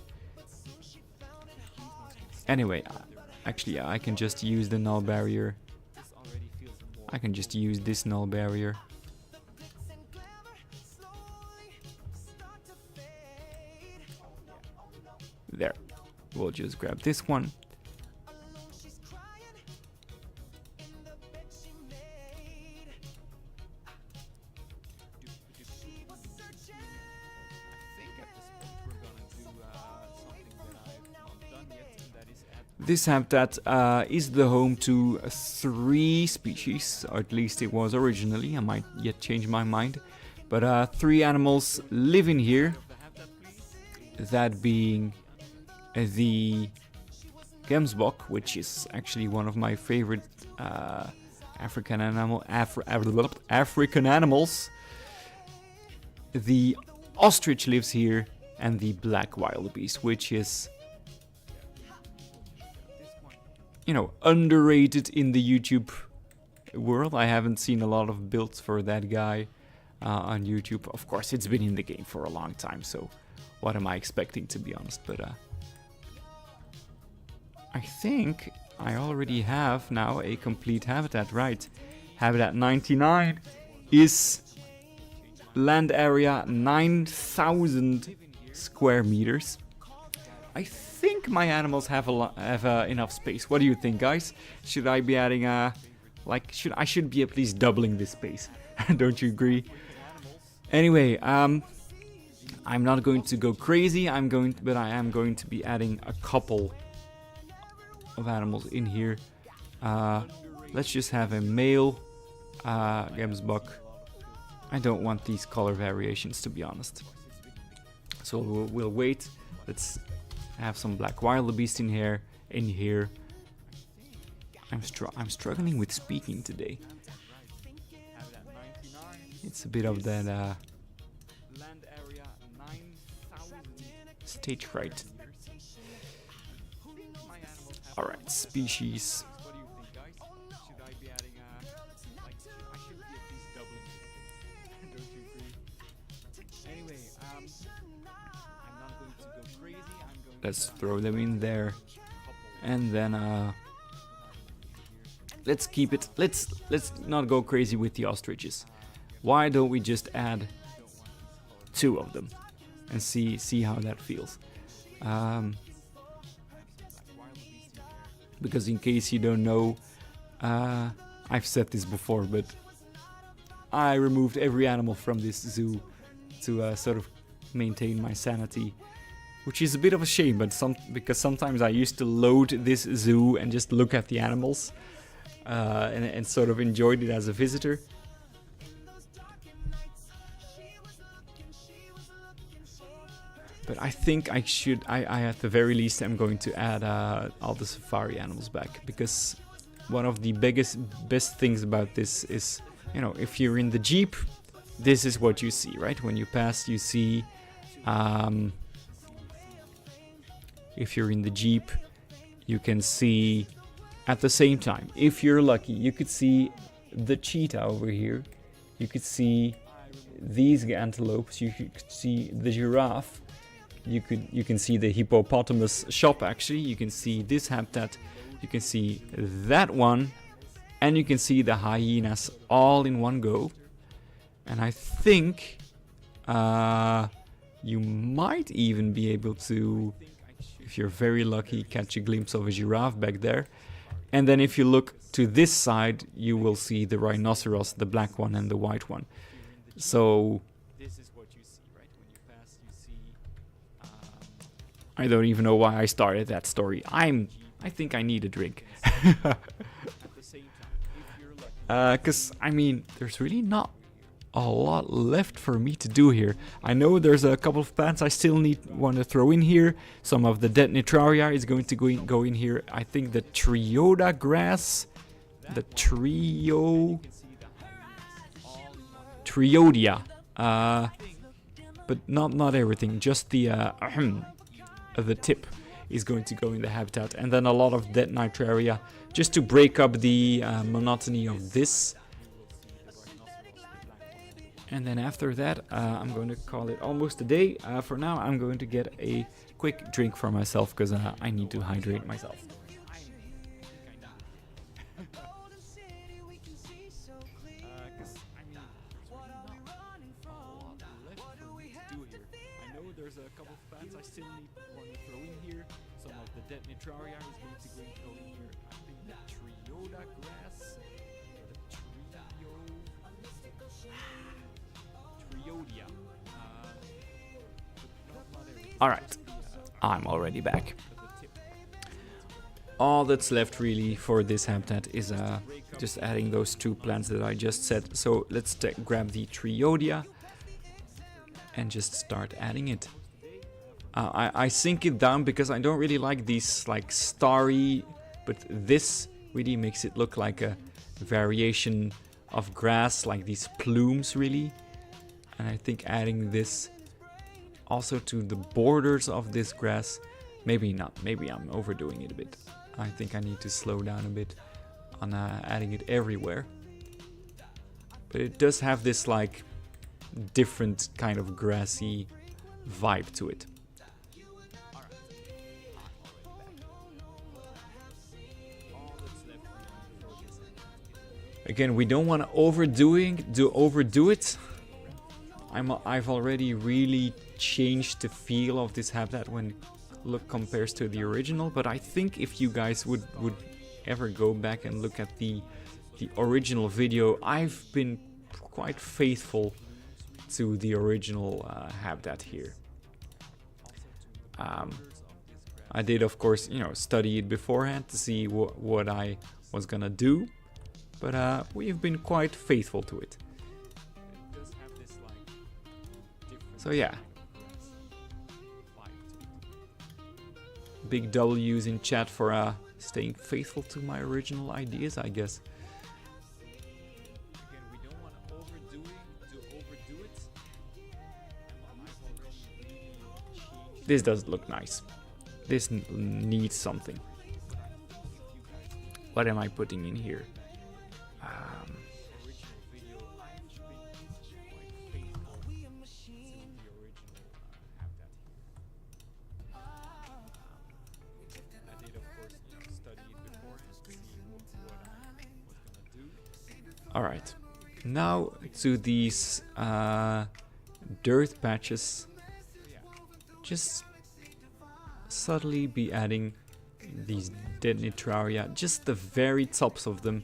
Anyway, actually, I can just use the null barrier. I can just use this null barrier. There. We'll just grab this one. This habitat is the home to 3 species, or at least it was originally. I might yet change my mind. But 3 animals live in here. That being the Gemsbok, which is actually one of my favorite African animals. The ostrich lives here, and the black wildebeest, which is, you know, underrated in the YouTube world. I haven't seen a lot of builds for that guy on YouTube. Of course, it's been in the game for a long time, so what am I expecting, to be honest? But I think I already have now a complete habitat, right? Habitat 99 is land area 9,000 square meters. I think my animals have enough space. What do you think, guys? Should I be adding I should be at least doubling this space. Don't you agree? Anyway, I'm not going to go crazy. But I am going to be adding a couple of animals in here. Let's just have a male Gemsbok. I don't want these color variations, to be honest. So we'll wait. Let's have some black wildebeest in here. I'm struggling with speaking today. It's a bit of that land area 9,000 stage fright. All right, species. What do you think, guys? Should I be adding I should be at least doubling it. Don't you agree? Anyway, I'm not going to go crazy. Let's throw them in there, and then let's keep it. Let's not go crazy with the ostriches. Why don't we just add 2 of them and see how that feels? Because in case you don't know, I've said this before, but I removed every animal from this zoo to sort of maintain my sanity, which is a bit of a shame, but because sometimes I used to load this zoo and just look at the animals and sort of enjoyed it as a visitor. But I think I at the very least am going to add all the safari animals back, because one of the best things about this is, you know, if you're in the Jeep, this is what you see, right? When you pass, you see, if you're in the Jeep, you can see at the same time, if you're lucky, you could see the cheetah over here, you could see these antelopes, you could see the giraffe, you can see the hippopotamus shop. Actually, you can see this habitat, you can see that one, and you can see the hyenas all in one go. And I think you might even be able to, if you're very lucky, catch a glimpse of a giraffe back there. And then if you look to this side, you will see the rhinoceros, the black one and the white one. So this is what you see, right? When you pass, you see. I don't even know why I started that story. I think I need a drink. Because I mean, there's really not a lot left for me to do here. I know there's a couple of plants I still want to throw in here. Some of the dead Nitraria is going to go in here. I think the Trioda grass, the Triodia, but not everything. Just the tip is going to go in the habitat, and then a lot of dead Nitraria, just to break up the monotony of this. And then after that, I'm going to call it almost a day. For now, I'm going to get a quick drink for myself, because I need to hydrate myself. I know there's a couple of plants I still want to throw in here. Some of the dead Nitraria is going to go in here. I think the Trioda grass, Triodia. Alright, I'm already back. All that's left really for this habitat is just adding those 2 plants that I just said. So let's grab the Triodia and just start adding it. I sink it down because I don't really like these like starry, but this really makes it look like a variation of grass, like these plumes really. And I think adding this also to the borders of this grass, maybe not, maybe I'm overdoing it a bit. I think I need to slow down a bit on adding it everywhere. But it does have this like different kind of grassy vibe to it. Again, we don't want to overdo it. I've already really changed the feel of this habitat when look compares to the original, but I think if you guys would ever go back and look at the original video, I've been quite faithful to the original habitat here. I did, of course, you know, study it beforehand to see what I was gonna do, but we've been quite faithful to it. So yeah. Big W's in chat for staying faithful to my original ideas, I guess. Again, we don't want to overdo it. This does look nice. This needs something. What am I putting in here? Alright, now to these dirt patches. Just subtly be adding these dead nitraria, just the very tops of them.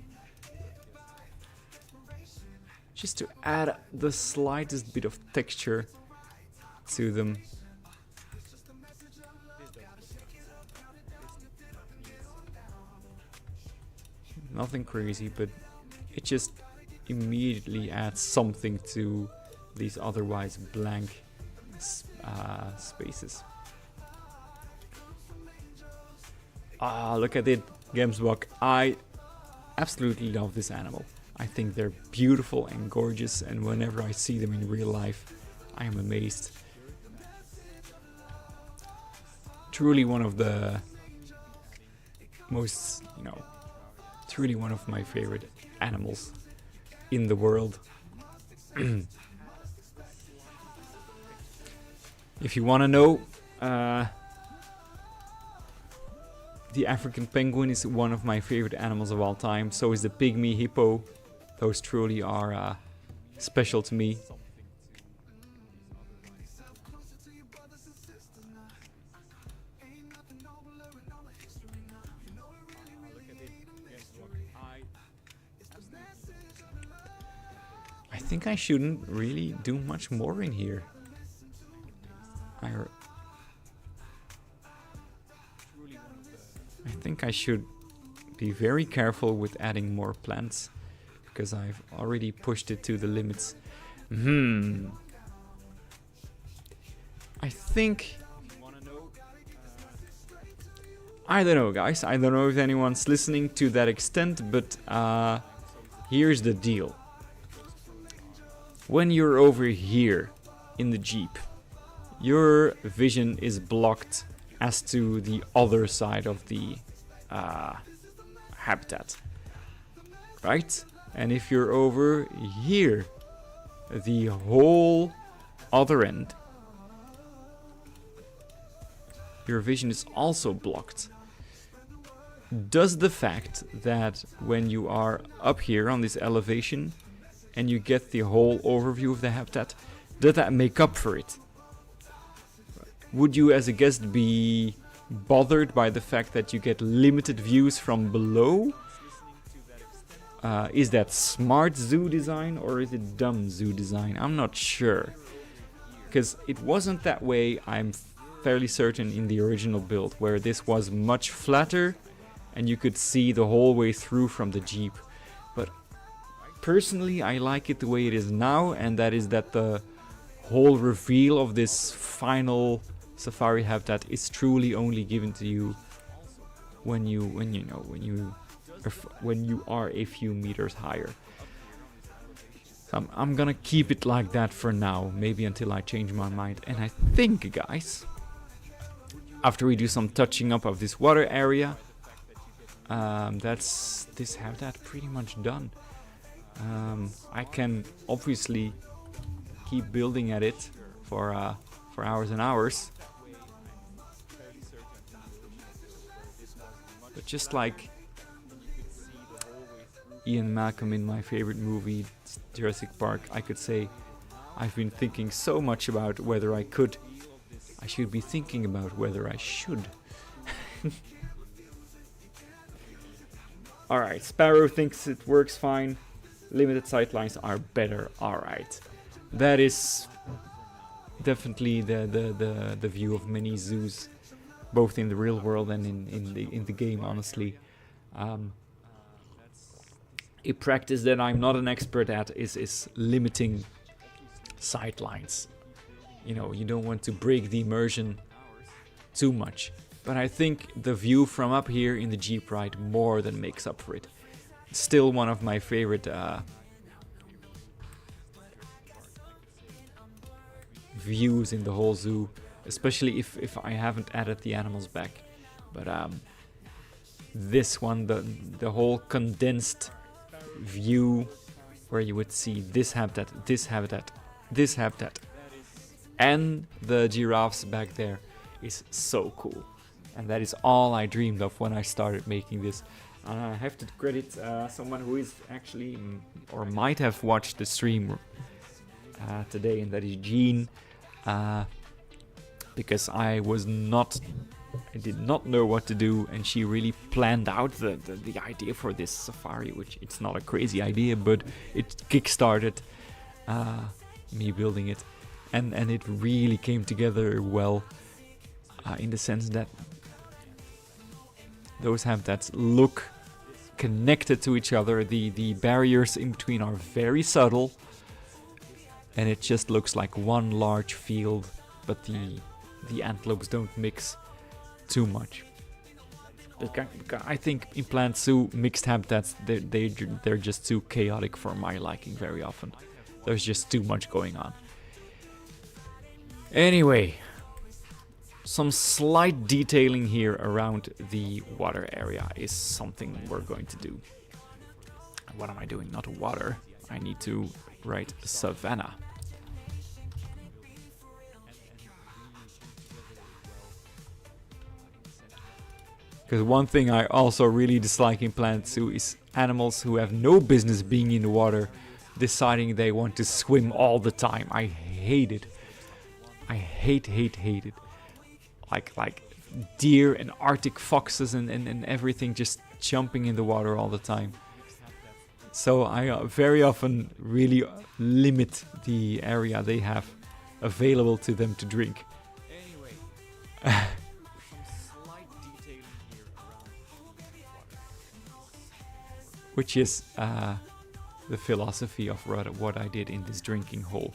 Just to add the slightest bit of texture to them. Nothing crazy, but it just immediately adds something to these otherwise blank spaces. Ah, look at it, Gemsbok. I absolutely love this animal. I think they're beautiful and gorgeous, and whenever I see them in real life, I am amazed. Truly one of the most, you know, truly one of my favorite animals in the world. If you want to know, the African penguin is one of my favorite animals of all time. So is the pygmy hippo. Those truly are special to me. I think I shouldn't really do much more in here. I think I should be very careful with adding more plants, because I've already pushed it to the limits. I think... I don't know, guys. I don't know if anyone's listening to that extent, but here's the deal. When you're over here in the Jeep, your vision is blocked as to the other side of the habitat, right? And if you're over here, the whole other end, your vision is also blocked. Does the fact that when you are up here on this elevation and you get the whole overview of the habitat, does that make up for it? Would you as a guest be bothered by the fact that you get limited views from below? Is that smart zoo design or is it dumb zoo design? I'm not sure. Because it wasn't that way, I'm fairly certain, in the original build, where this was much flatter and you could see the whole way through from the Jeep. But personally, I like it the way it is now, and that is that the whole reveal of this final safari habitat is truly only given to you when you are a few meters higher. So I'm gonna keep it like that for now, maybe until I change my mind. And I think, guys, after we do some touching up of this water area, that's this habitat pretty much done. I can obviously keep building at it for hours and hours, but just like Ian Malcolm in my favorite movie, Jurassic Park, I could say I've been thinking so much about whether I should be thinking about whether I should. Alright, Sparrow thinks it works fine. Limited sightlines are better. Alright. That is definitely the view of many zoos, both in the real world and in the game, honestly. A practice that I'm not an expert at is limiting sightlines. You know, you don't want to break the immersion too much. But I think the view from up here in the Jeep ride more than makes up for it. It's still one of my favorite views in the whole zoo, especially if I haven't added the animals back. But this one, the whole condensed view where you would see this habitat, this habitat, this habitat, and the giraffes back there is so cool. And that is all I dreamed of when I started making this. I have to credit someone who is actually, or might have watched the stream today, and that is Jean. Because I did not know what to do, and she really planned out the idea for this safari, which it's not a crazy idea, but it kickstarted me building it, and it really came together well, in the sense that those habitats look connected to each other. The barriers in between are very subtle, and it just looks like one large field, but the antelopes don't mix too much. I think in Plant Zoo, mixed habitats, they're just too chaotic for my liking very often. There's just too much going on. Anyway, some slight detailing here around the water area is something we're going to do. What am I doing? Not water. I need to write savanna. Because one thing I also really dislike in Planet Zoo is animals who have no business being in the water deciding they want to swim all the time. I hate it. I hate it. Like deer and Arctic foxes and everything just jumping in the water all the time. So I very often really limit the area they have available to them to drink. Which is the philosophy of what I did in this drinking hole.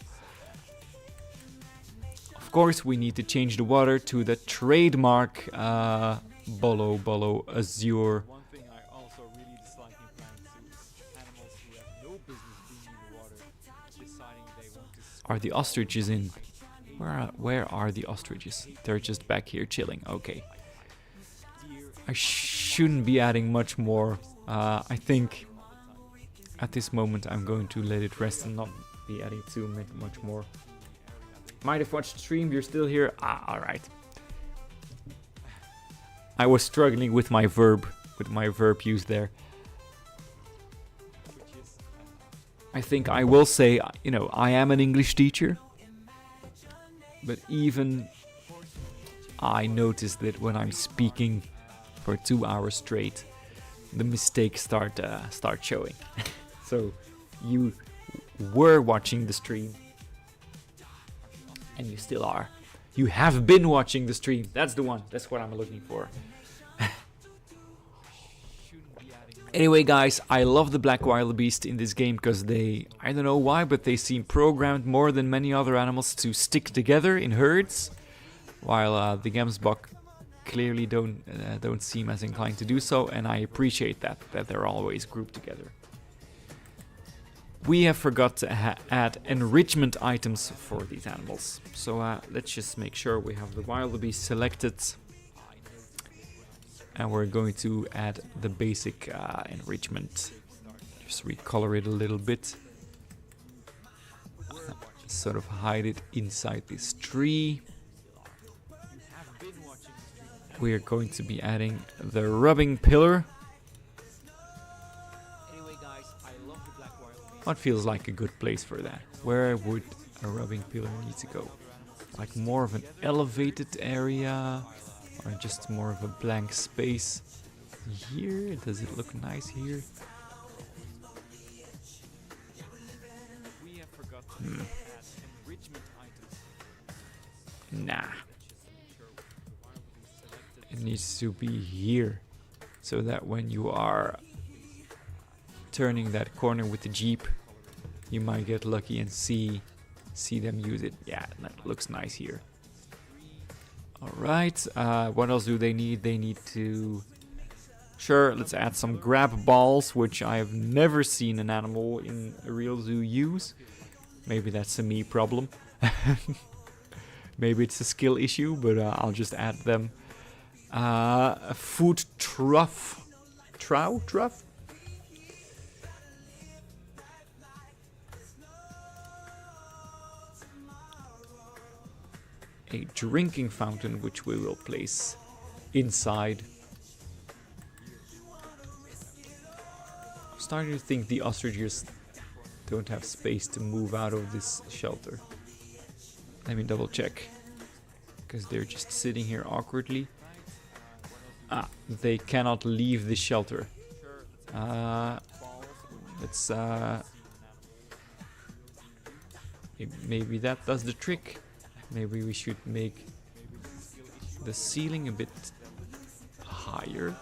Of course, we need to change the water to the trademark Bollo Bollo Azure. One thing I also really dislike in Planet Zoo is animals who have no business being in the water, deciding they want to. Are the ostriches in? Where are the ostriches? They're just back here chilling. Okay. I shouldn't be adding much more. I think at this moment I'm going to let it rest and not be adding too much more. Might have watched the stream, you're still here. Alright. I was struggling with my verb use there. I think I will say, you know, I am an English teacher. But even I noticed that when I'm speaking for 2 hours straight, the mistakes start showing. So you were watching the stream, and you still are. You have been watching the stream. That's the one. That's what I'm looking for. Anyway, guys, I love the black wildebeest in this game because they, I don't know why, but they seem programmed more than many other animals to stick together in herds, while the Gemsbok clearly don't seem as inclined to do so, and I appreciate that they're always grouped together. We have forgot to add enrichment items for these animals, so let's just make sure we have the wildebeest selected, and we're going to add the basic enrichment. Just recolor it a little bit, sort of hide it inside this tree. We are going to be adding the rubbing pillar. Anyway, guys, What feels like a good place for that? Where would a rubbing pillar need to go? Like more of an elevated area, or just more of a blank space here? Does it look nice here? Nah. It needs to be here, so that when you are turning that corner with the Jeep, you might get lucky and see them use it. Yeah, that looks nice here. Alright, what else do they need? They need to... Sure, let's add some grab balls, which I have never seen an animal in a real zoo use. Maybe that's a me problem. Maybe it's a skill issue, but I'll just add them. A food trough. Trough? A drinking fountain, which we will place inside. I'm starting to think the ostriches don't have space to move out of this shelter. Let me double check, because they're just sitting here awkwardly. Ah, they cannot leave the shelter. Let's maybe that does the trick. Maybe we should make the ceiling a bit higher.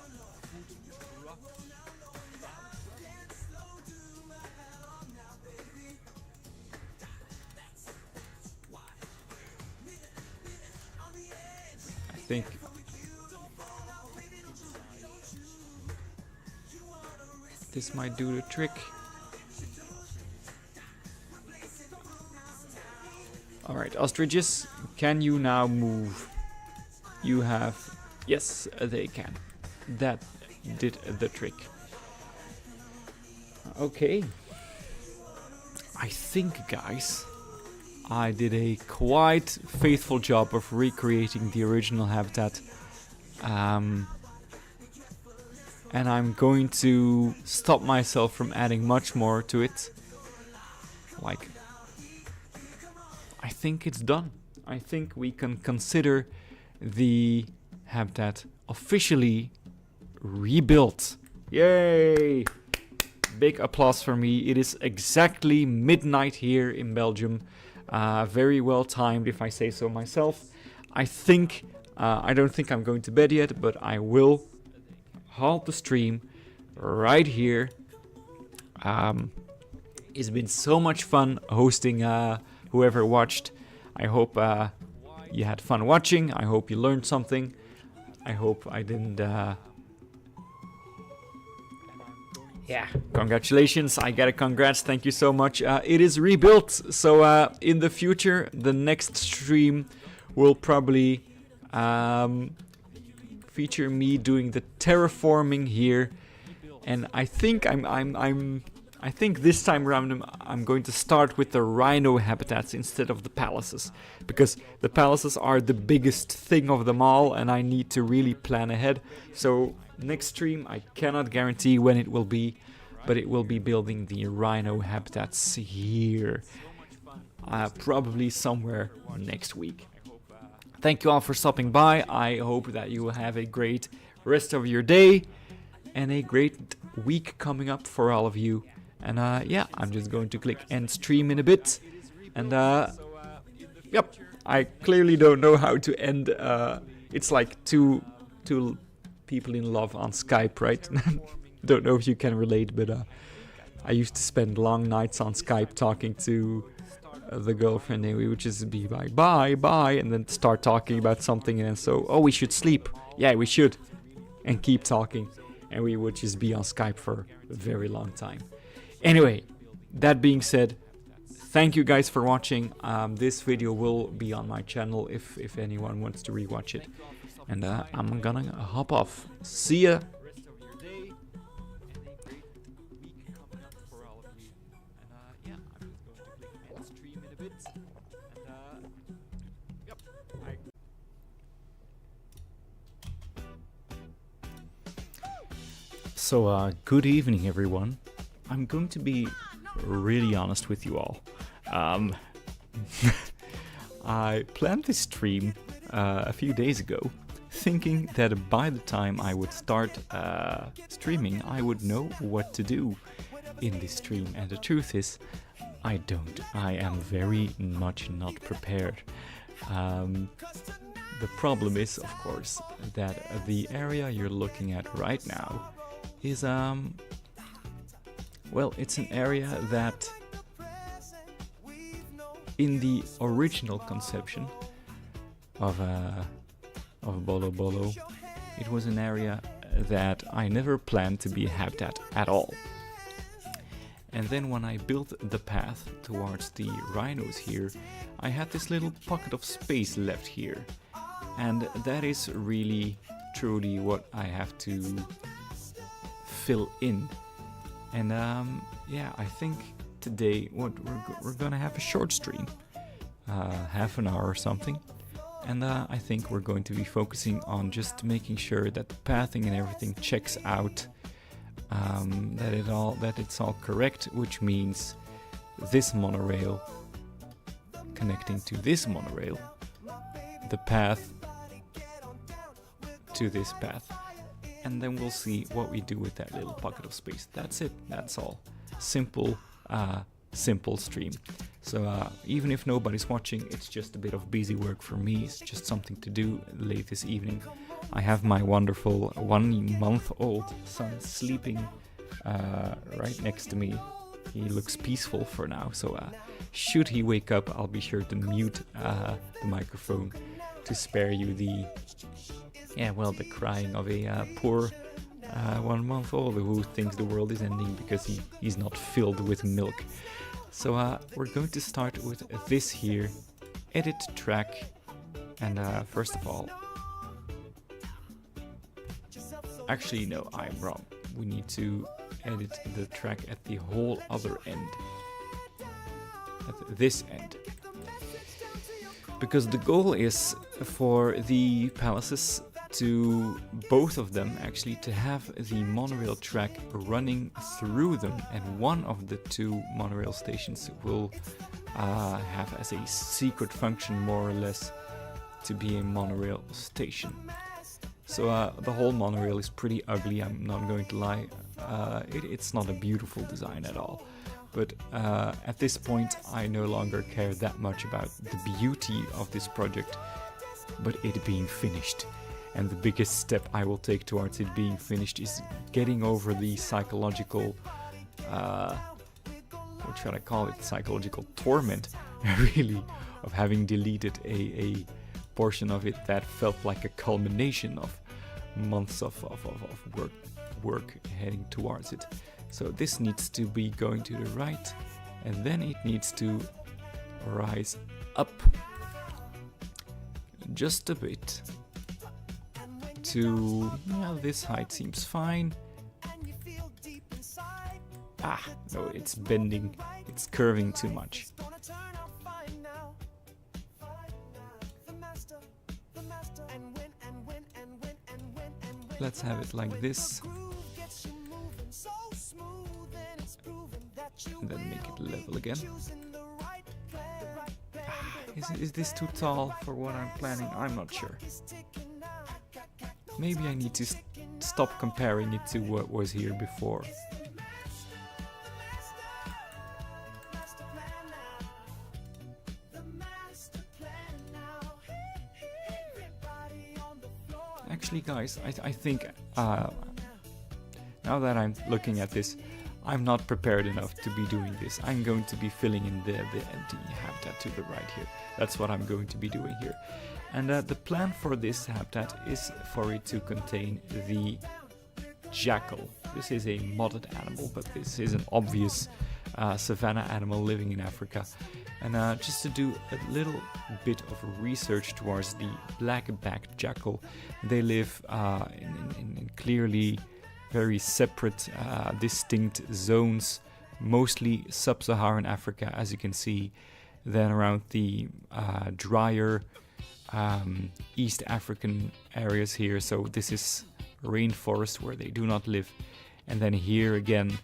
I think this might do the trick. Alright, ostriches, can you now move? You have... Yes, they can. That did the trick. Okay. I think, guys, I did a quite faithful job of recreating the original habitat. And I'm going to stop myself from adding much more to it. Like... I think it's done. I think we can consider the habitat officially rebuilt. Yay! Big applause for me. It is exactly midnight here in Belgium. Very well timed, if I say so myself. I think, I don't think I'm going to bed yet, but I will halt the stream right here. It's been so much fun hosting whoever watched. I hope you had fun watching. I hope you learned something. I hope I didn't... Yeah, congratulations. I get a congrats. Thank you so much. It is rebuilt. So in the future, the next stream will probably feature me doing the terraforming here. And I think I think this time around I'm going to start with the rhino habitats instead of the palaces, because the palaces are the biggest thing of them all and I need to really plan ahead. So next stream I cannot guarantee when it will be, but it will be building the rhino habitats here, probably somewhere next week. Thank you all for stopping by. I hope that you will have a great rest of your day and a great week coming up for all of you. And yeah, I'm just going to click end stream in a bit. And yep, I clearly don't know how to end. It's like two people in love on Skype, right? Don't know if you can relate, but I used to spend long nights on Skype talking to the girlfriend, and we would just be like, bye, and then start talking about something, and then so, oh, we should sleep. Yeah, we should. And keep talking. And we would just be on Skype for a very long time. Anyway, that being said, thank you guys for watching. This video will be on my channel if anyone wants to rewatch it. And I'm gonna hop off. See ya! So, good evening, everyone. I'm going to be really honest with you all. I planned this stream a few days ago, thinking that by the time I would start streaming, I would know what to do in this stream. And the truth is, I don't. I am very much not prepared. The problem is, of course, that the area you're looking at right now is, well, it's an area that in the original conception of Bollo Bollo, it was an area that I never planned to be a habitat at all. And then when I built the path towards the rhinos here, I had this little pocket of space left here. And that is really, truly what I have to fill in. And yeah, I think today we're gonna have a short stream, half an hour or something. And I think we're going to be focusing on just making sure that the pathing and everything checks out, that it's all correct, which means this monorail connecting to this monorail, the path to this path, and then we'll see what we do with that little pocket of space. That's it. That's all. Simple stream. So even if nobody's watching, it's just a bit of busy work for me. It's just something to do late this evening. I have my wonderful 1-month-old son sleeping right next to me. He looks peaceful for now, so should he wake up, I'll be sure to mute the microphone to spare you the crying of a poor 1-month-old who thinks the world is ending because he's not filled with milk. So we're going to start with this here, edit track, and first of all, actually no, I'm wrong. We need to edit the track at the whole other end, at this end. Because the goal is for the palaces to, both of them actually, to have the monorail track running through them, and one of the two monorail stations will have as a secret function, more or less, to be a monorail station. So the whole monorail is pretty ugly, I'm not going to lie. It's not a beautiful design at all. But at this point I no longer care that much about the beauty of this project, but it being finished. And the biggest step I will take towards it being finished is getting over the psychological, what should I call it, psychological torment, really, of having deleted a portion of it that felt like a culmination of months of work heading towards it. So this needs to be going to the right, and then it needs to rise up just a bit to, yeah, this height seems fine. Ah, no, it's bending, it's curving too much. Let's have it like this. And then make it level again. Is this too tall for what I'm planning? I'm not sure. Maybe I need to stop comparing it to what was here before. Actually, guys, I think now that I'm looking at this, I'm not prepared enough to be doing this. I'm going to be filling in the empty habitat to the right here. That's what I'm going to be doing here. And the plan for this habitat is for it to contain the jackal. This is a modded animal, but this is an obvious savanna animal living in Africa. And just to do a little bit of research towards the black-backed jackal, they live in clearly very separate, distinct zones, mostly sub-Saharan Africa, as you can see, then around the drier East African areas here. So this is rainforest where they do not live. And then here again,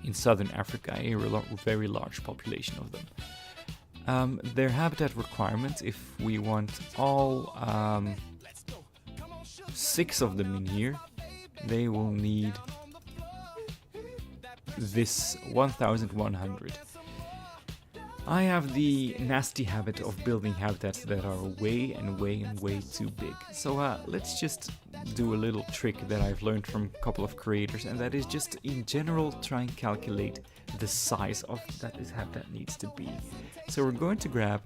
in southern Africa, a very large population of them. Their habitat requirements, if we want all 6 of them in here, they will need this 1,100. I have the nasty habit of building habitats that are way too big. So let's just do a little trick that I've learned from a couple of creators, and that is just in general try and calculate the size of that this habitat needs to be. So we're going to grab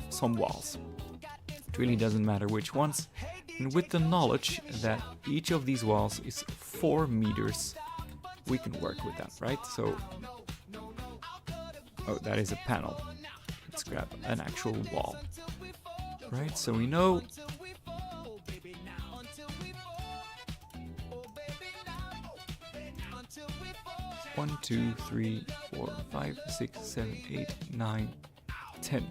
some walls. It really doesn't matter which ones. And with the knowledge that each of these walls is 4 meters, we can work with that, right? So, oh, that is a panel. Let's grab an actual wall, right? So we know 1, 2, 3, 4, 5, 6, 7, 8, 9, 10.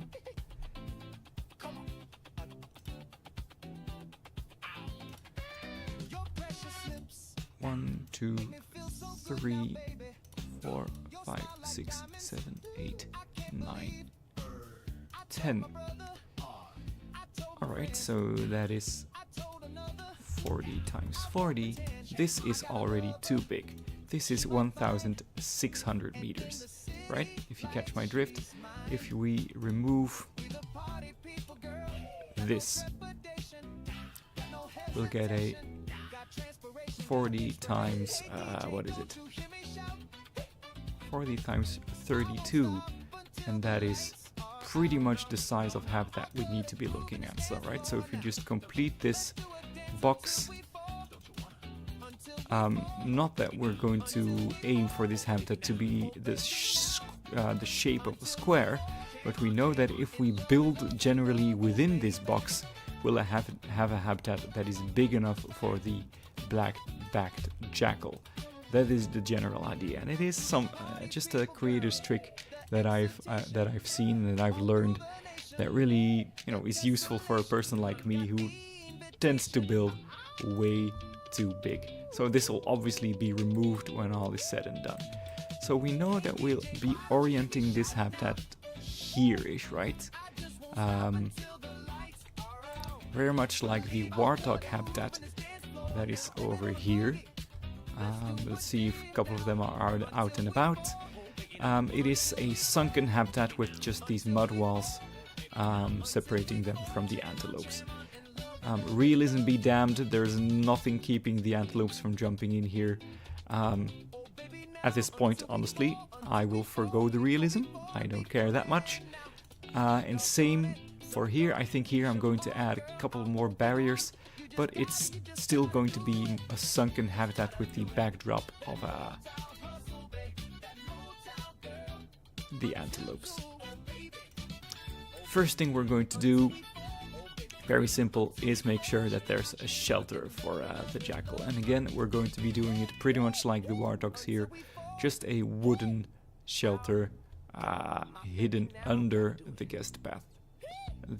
One, 2, 3, 4, 5, 6, 7, 8, 9, 10. Alright, so that is 40 times 40. This is already too big. This is 1,600 meters, right? If you catch my drift. If we remove this, we'll get a 40 times, what is it? 40 times 32, and that is pretty much the size of habitat we need to be looking at. So, right? So if you just complete this box, not that we're going to aim for this habitat to be the shape of a square, but we know that if we build generally within this box, we'll have a habitat that is big enough for the black-backed jackal. That is the general idea, and it is some just a creator's trick that I've seen and I've learned that really, you know, is useful for a person like me who tends to build way too big. So this will obviously be removed when all is said and done. So we know that we'll be orienting this habitat here-ish, right? Very much like the warthog habitat that is over here. Let's see if a couple of them are out and about. It is a sunken habitat with just these mud walls separating them from the antelopes. Realism be damned, there's nothing keeping the antelopes from jumping in here. At this point, honestly, I will forgo the realism. I don't care that much. And same for here. I think here I'm going to add a couple more barriers, but it's still going to be a sunken habitat with the backdrop of the antelopes. First thing we're going to do, very simple, is make sure that there's a shelter for the jackal. And again, we're going to be doing it pretty much like the warthogs here, just a wooden shelter hidden under the guest path.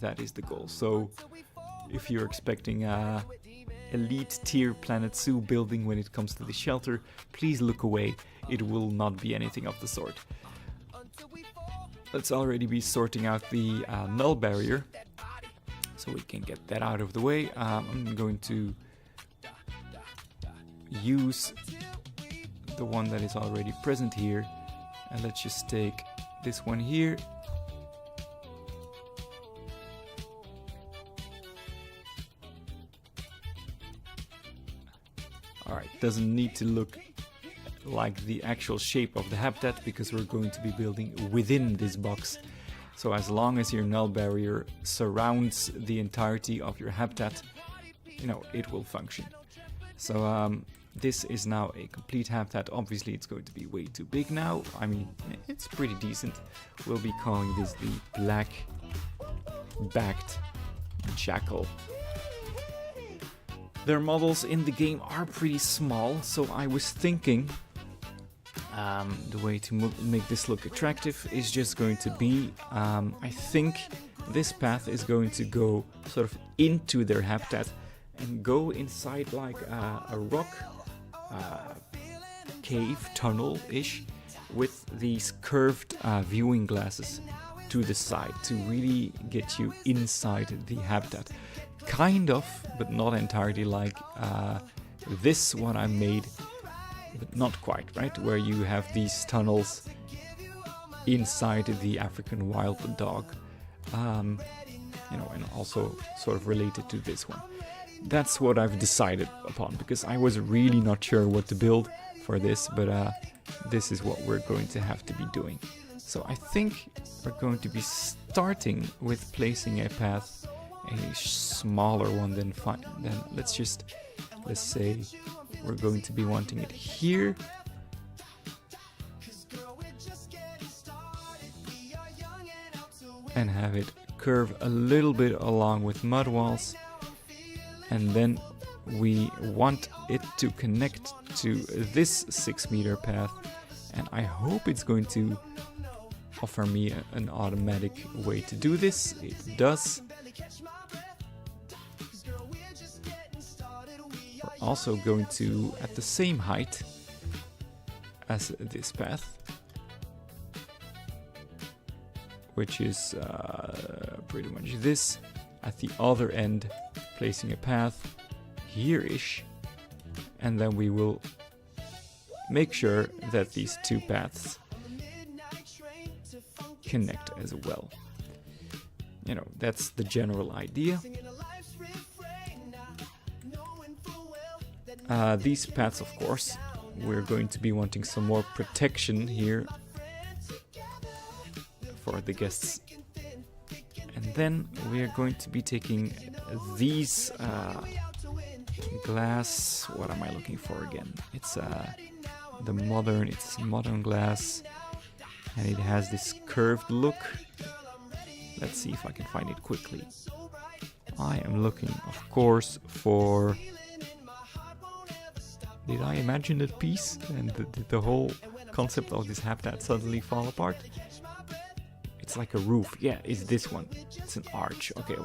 That is the goal. So if you're expecting a elite tier Planet Zoo building when it comes to the shelter, please look away. It will not be anything of the sort. Let's already be sorting out the null barrier, so we can get that out of the way. I'm going to use the one that is already present here, and let's just take this one here. Alright, doesn't need to look like the actual shape of the habitat because we're going to be building within this box. So as long as your null barrier surrounds the entirety of your habitat, you know, it will function. So this is now a complete habitat. Obviously it's going to be way too big now. I mean, it's pretty decent. We'll be calling this the black-backed jackal. Their models in the game are pretty small, so I was thinking the way to make this look attractive is just going to be, I think this path is going to go sort of into their habitat and go inside like a rock cave tunnel-ish, with these curved viewing glasses to the side to really get you inside the habitat. Kind of, but not entirely like this one I made, but not quite, right? Where you have these tunnels inside the African wild dog, you know, and also sort of related to this one. That's what I've decided upon, because I was really not sure what to build for this, but this is what we're going to have to be doing. So I think we're going to be starting with placing a path, a smaller one than let's say we're going to be wanting it here. And have it curve a little bit along with mud walls. And then we want it to connect to this 6-meter path. And I hope it's going to offer me an automatic way to do this. It does. We're also going to, at the same height as this path, which is pretty much this, at the other end, placing a path here-ish, and then we will make sure that these two paths connect as well. You know, that's the general idea. These paths, of course, we're going to be wanting some more protection here for the guests. And then we are going to be taking these glass, what am I looking for again? It's modern glass, and it has this curved look. Let's see if I can find it quickly. I am looking, of course, for... Did I imagine that piece and the whole concept of this habitat suddenly fall apart? It's like a roof. Yeah, it's this one. It's an arch. Okay.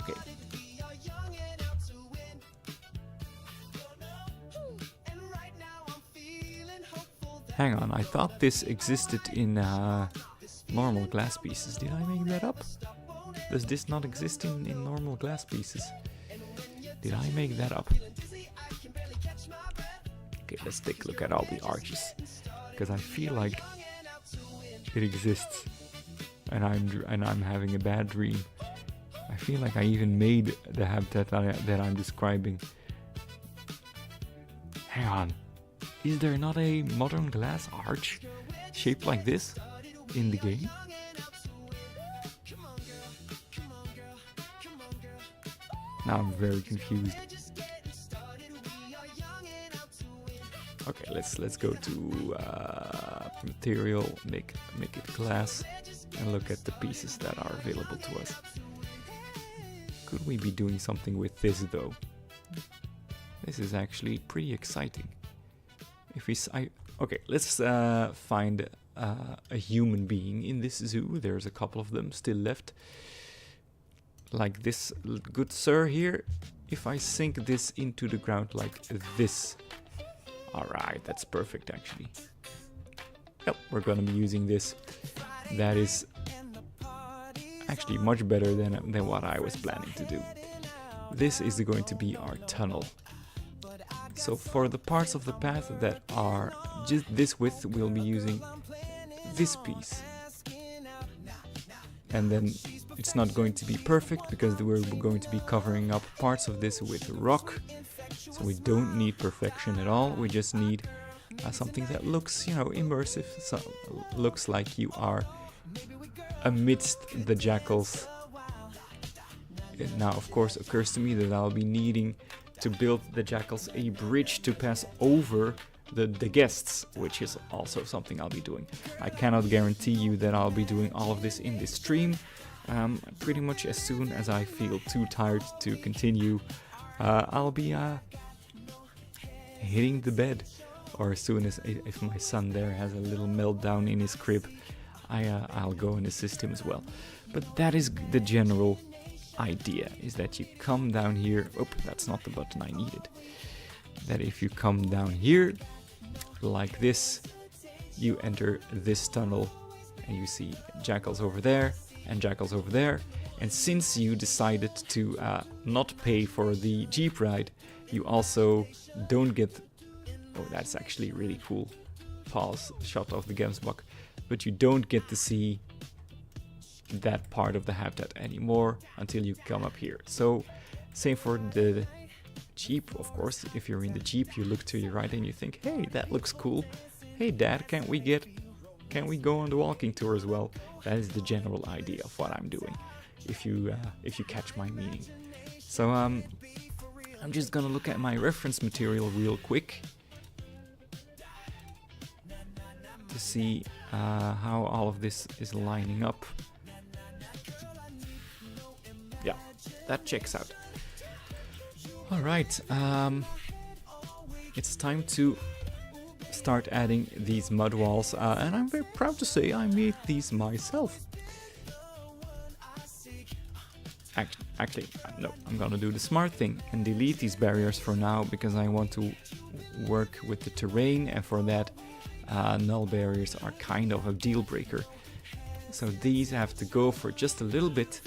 Hang on, I thought this existed in normal glass pieces. Did I make that up? Does this not exist in normal glass pieces? Did I make that up? Okay, let's take a look at all the arches, because I feel like it exists, and I'm having a bad dream. I feel like I even made the habitat that I'm describing. Hang on, is there not a modern glass arch shaped like this in the game? Now I'm very confused. Okay, let's go to material, make it glass, and look at the pieces that are available to us. Could we be doing something with this though? This is actually pretty exciting. Okay, let's find a human being in this zoo. There's a couple of them still left. Like this good sir here. If I sink this into the ground like this. Alright, that's perfect actually. Yep, we're gonna be using this. That is actually much better than what I was planning to do. This is going to be our tunnel. So for the parts of the path that are just this width, we'll be using this piece. And then it's not going to be perfect because we're going to be covering up parts of this with rock. So we don't need perfection at all. We just need something that looks, immersive. So looks like you are amidst the jackals. It now, of course, occurs to me that I'll be needing to build the jackals a bridge to pass over the guests, which is also something I'll be doing. I cannot guarantee you that I'll be doing all of this in this stream. Pretty much as soon as I feel too tired to continue, I'll be hitting the bed, or as soon as if my son there has a little meltdown in his crib, I'll go and assist him as well. But that is the general idea, is that you come down here. Oh, that's not the button I needed. That if you come down here like this, you enter this tunnel and you see jackals over there and jackals over there. And since you decided to not pay for the Jeep ride, you also don't get... Oh, that's actually really cool. Pause shot of the Gemsbok. But you don't get to see that part of the habitat anymore until you come up here. So same for the Jeep, of course. If you're in the Jeep, you look to your right and you think, hey, that looks cool. Hey Dad, can't we go on the walking tour as well? That is the general idea of what I'm doing, if you catch my meaning. So I'm just gonna look at my reference material real quick to see how all of this is lining up. Yeah, that checks out. Alright, it's time to start adding these mud walls, and I'm very proud to say I made these myself. Actually, no, I'm gonna do the smart thing and delete these barriers for now, because I want to work with the terrain, and for that null barriers are kind of a deal breaker. So these have to go for just a little bit,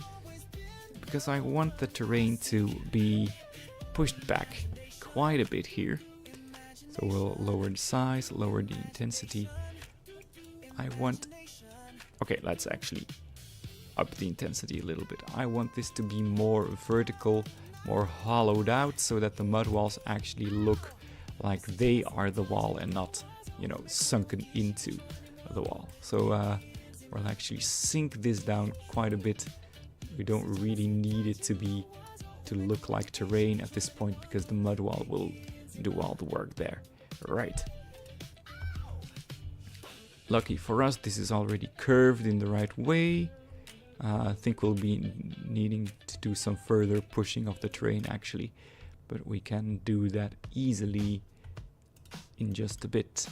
because I want the terrain to be pushed back quite a bit here. So we'll lower the size, lower the intensity. Okay, let's actually up the intensity a little bit. I want this to be more vertical, more hollowed out, so that the mud walls actually look like they are the wall and not, you know, sunken into the wall. So we'll actually sink this down quite a bit. We don't really need it to look like terrain at this point, because the mud wall will do all the work there. Right. Lucky for us, this is already curved in the right way. I think we'll be needing to do some further pushing of the terrain actually, but we can do that easily in just a bit.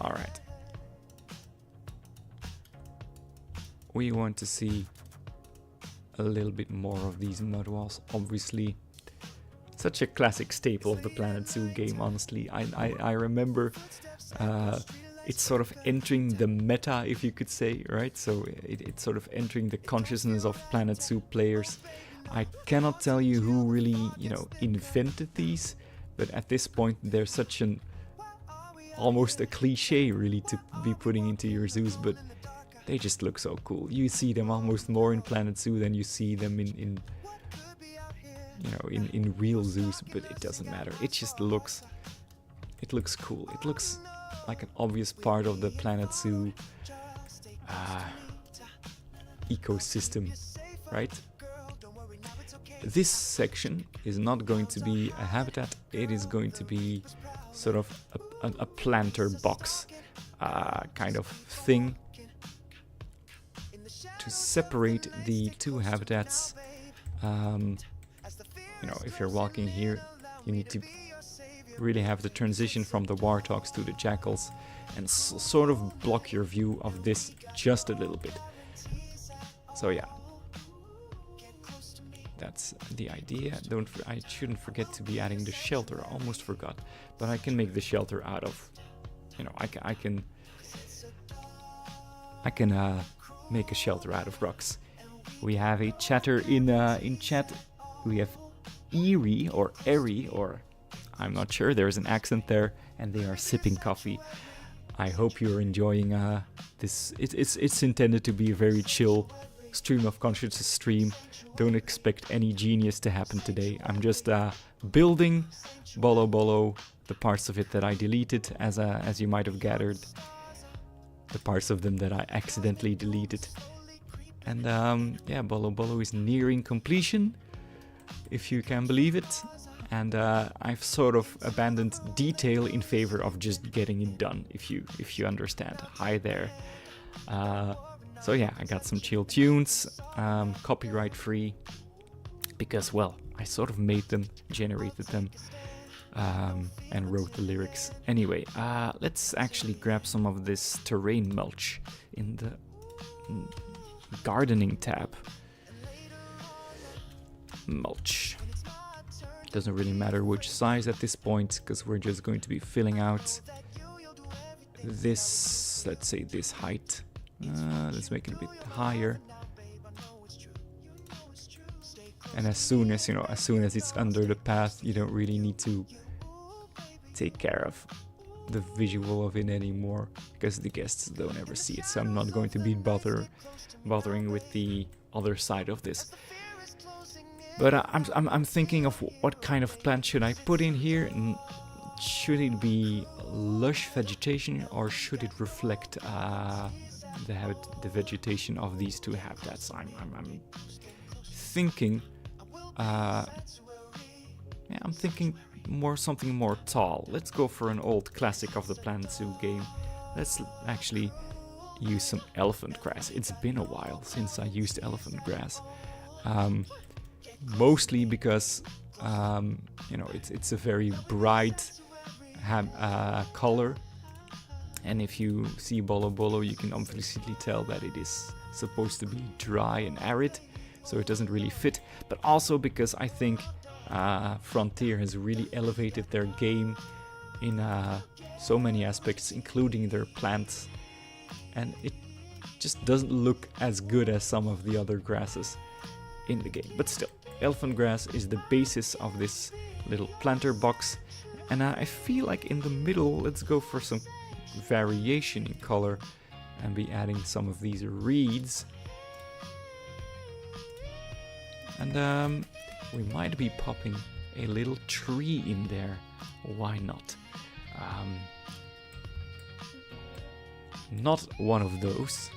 All right. We want to see a little bit more of these mud walls, obviously. Such a classic staple of the Planet Zoo game, honestly. I remember it's sort of entering the meta, if you could say, right? So it's sort of entering the consciousness of Planet Zoo players. I cannot tell you who really, you know, invented these, but at this point they're such an almost a cliche really to be putting into your zoos, but they just look so cool. You see them almost more in Planet Zoo than you see them in real zoos, but it doesn't matter. It just looks cool. It looks like an obvious part of the Planet Zoo ecosystem, right? This section is not going to be a habitat. It is going to be sort of a planter box kind of thing to separate the two habitats. You know, if you're walking here, you need to really have the transition from the warthogs to the jackals and sort of block your view of this just a little bit. So yeah, that's the idea. I shouldn't forget to be adding the shelter. I almost forgot, but I can make the shelter out of, you know, I can make a shelter out of rocks. We have a chatter in chat. We have Eerie or Airy, or I'm not sure. There's an accent there, and they are sipping coffee. I hope you're enjoying this. It's intended to be a very chill stream of consciousness stream. Don't expect any genius to happen today. I'm just building Bollo Bollo, the parts of it that I deleted, as you might have gathered, the parts of them that I accidentally deleted. And yeah, Bollo Bollo is nearing completion, if you can believe it. And I've sort of abandoned detail in favor of just getting it done, if you understand. Hi there. So yeah, I got some chill tunes, copyright free, because, well, I sort of made them, generated them. and wrote the lyrics. Anyway, let's actually grab some of this terrain mulch in the gardening tab. Mulch. Doesn't really matter which size at this point, because we're just going to be filling out this, let's say this height. Let's make it a bit higher. And as soon as it's under the path, you don't really need to take care of the visual of it anymore, because the guests don't ever see it. So I'm not going to be bothering with the other side of this. But I'm thinking of what kind of plant should I put in here. And should it be lush vegetation, or should it reflect the vegetation of these two habitats? I'm thinking. I'm thinking something more tall. Let's go for an old classic of the Planet Zoo game. Let's actually use some elephant grass. It's been a while since I used elephant grass. Mostly because it's a very bright color, and if you see Bollo Bollo, you can obviously tell that it is supposed to be dry and arid, so it doesn't really fit. But also because I think Frontier has really elevated their game in so many aspects, including their plants, and it just doesn't look as good as some of the other grasses in the game. But still, elephant grass is the basis of this little planter box, and I feel like in the middle, let's go for some variation in color and be adding some of these reeds. And we might be popping a little tree in there. Why not? Not one of those,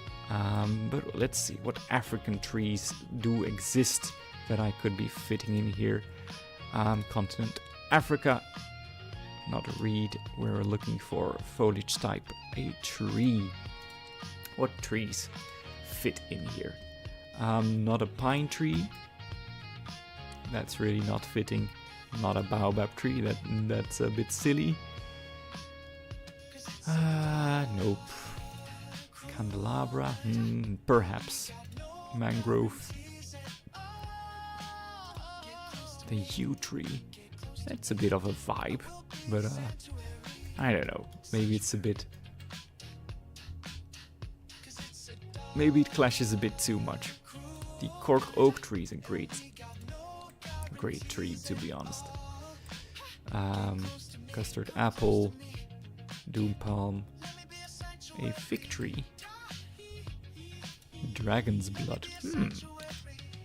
but let's see what African trees do exist that I could be fitting in here. Continent Africa, not a reed. We're looking for foliage type, a tree. What trees fit in here? Not a pine tree. That's really not fitting. Not a baobab tree. That's a bit silly. Nope. Candelabra. Perhaps. Mangrove. The yew tree. That's a bit of a vibe, but I don't know. Maybe it's a bit. Maybe it clashes a bit too much. The cork oak tree is a great tree, to be honest. Custard apple, doom palm, a fig tree, dragon's blood.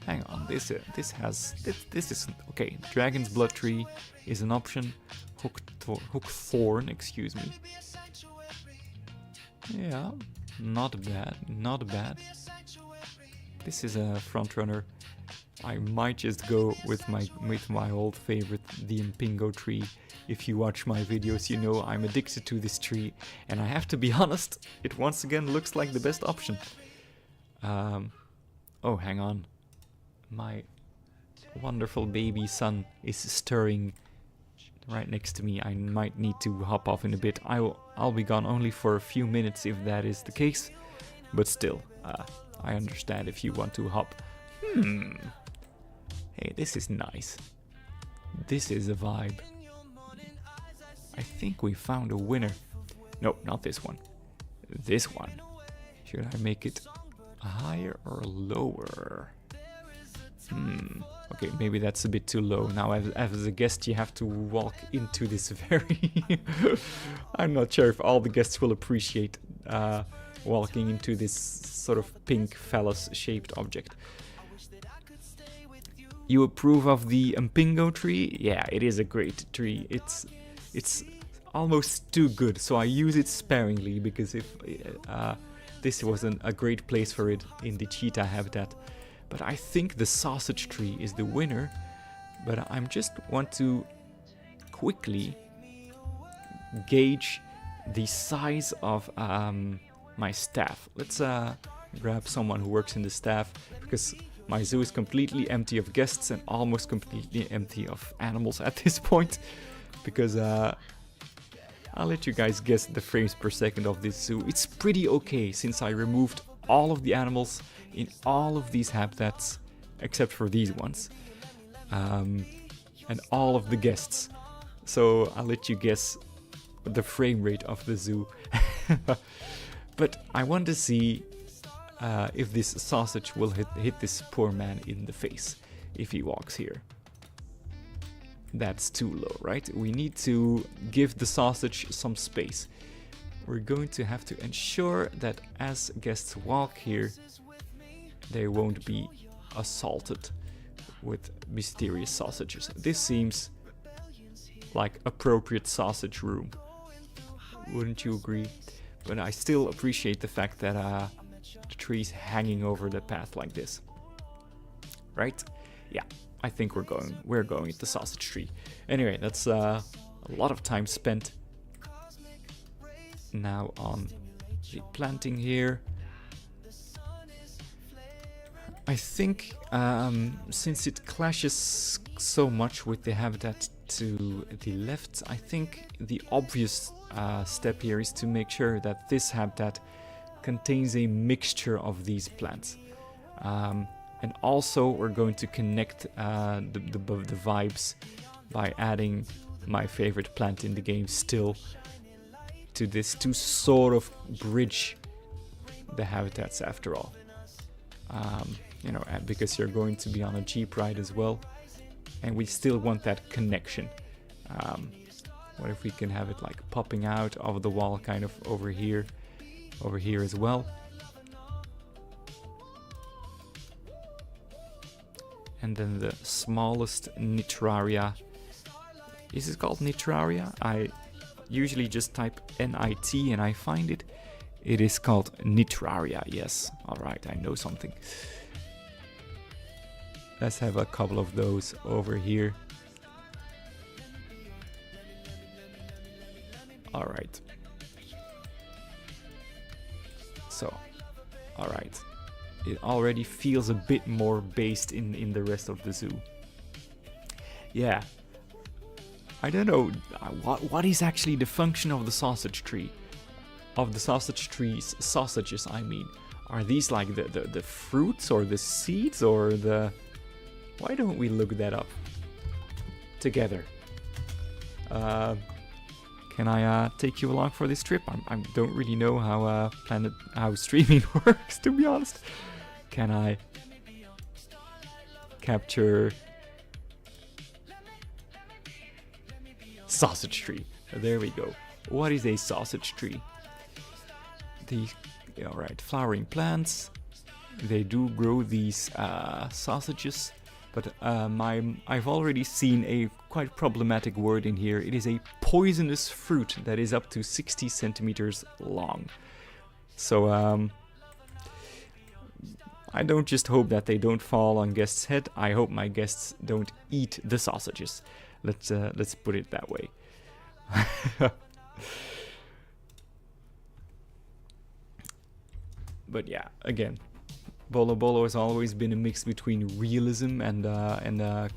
Hang on, this is okay. Dragon's blood tree is an option. Hook thorn, excuse me. Yeah, not bad. This is a front runner. I might just go with my old favorite, the Impingo tree. If you watch my videos, you know I'm addicted to this tree, and I have to be honest, it once again looks like the best option. Oh, hang on. My wonderful baby son is stirring right next to me. I might need to hop off in a bit. I'll be gone only for a few minutes if that is the case, but still, I understand if you want to hop. Hey, this is nice. This is a vibe. I think we found a winner. No, not this one. This one. Should I make it higher or lower? Okay, maybe that's a bit too low. Now, as a guest, you have to walk into this very... I'm not sure if all the guests will appreciate walking into this sort of pink phallus-shaped object. You approve of the Impingo tree? Yeah, it is a great tree. It's almost too good, so I use it sparingly, because if this wasn't a great place for it in the cheetah habitat. But I think the sausage tree is the winner. But I just want to quickly gauge the size of my staff. Let's grab someone who works in the staff, because my zoo is completely empty of guests and almost completely empty of animals at this point. because I'll let you guys guess the frames per second of this zoo. It's pretty okay since I removed all of the animals in all of these habitats except for these ones, and all of the guests. So I'll let you guess the frame rate of the zoo. But I want to see if this sausage will hit this poor man in the face if he walks here. That's too low, right? We need to give the sausage some space. We're going to have to ensure that as guests walk here, they won't be assaulted with mysterious sausages. This seems like appropriate sausage room. Wouldn't you agree? But I still appreciate the fact that the tree's hanging over the path like this. Right? Yeah, I think we're going with the sausage tree. Anyway, that's a lot of time spent now on the planting here. I think since it clashes so much with the habitat to the left, I think the obvious step here is to make sure that this habitat contains a mixture of these plants. And also we're going to connect the vibes by adding my favorite plant in the game still to this to sort of bridge the habitats after all. You know, because you're going to be on a jeep ride as well, and we still want that connection. What if we can have it like popping out of the wall kind of over here as well. And then the smallest nitraria. Is it called nitraria? I usually just type NIT and I find it. It is called nitraria, yes. Alright, I know something. Let's have a couple of those over here. Alright. So, alright. It already feels a bit more based in the rest of the zoo. Yeah. I don't know, what is actually the function of the sausage tree? Of the sausage tree's sausages, I mean. Are these like the fruits or the seeds or the... Why don't we look that up together? Can I take you along for this trip? I don't really know how streaming works, to be honest. Can I capture sausage tree? There we go. What is a sausage tree? Alright, flowering plants. They do grow these sausages, but I've already seen a quite problematic word in here. It is a poisonous fruit that is up to 60 centimeters long. So I don't just hope that they don't fall on guests' head. I hope my guests don't eat the sausages. Let's put it that way. But yeah, again, Bollo Bollo has always been a mix between realism and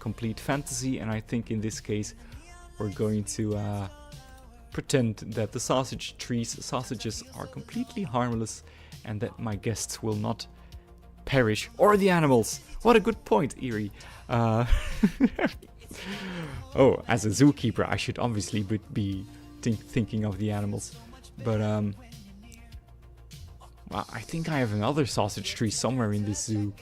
complete fantasy, and I think in this case we're going to pretend that the sausage tree's sausages are completely harmless and that my guests will not perish, or the animals. What a good point, Eerie. Oh, as a zookeeper I should obviously be thinking of the animals, but well, I think I have another sausage tree somewhere in this zoo.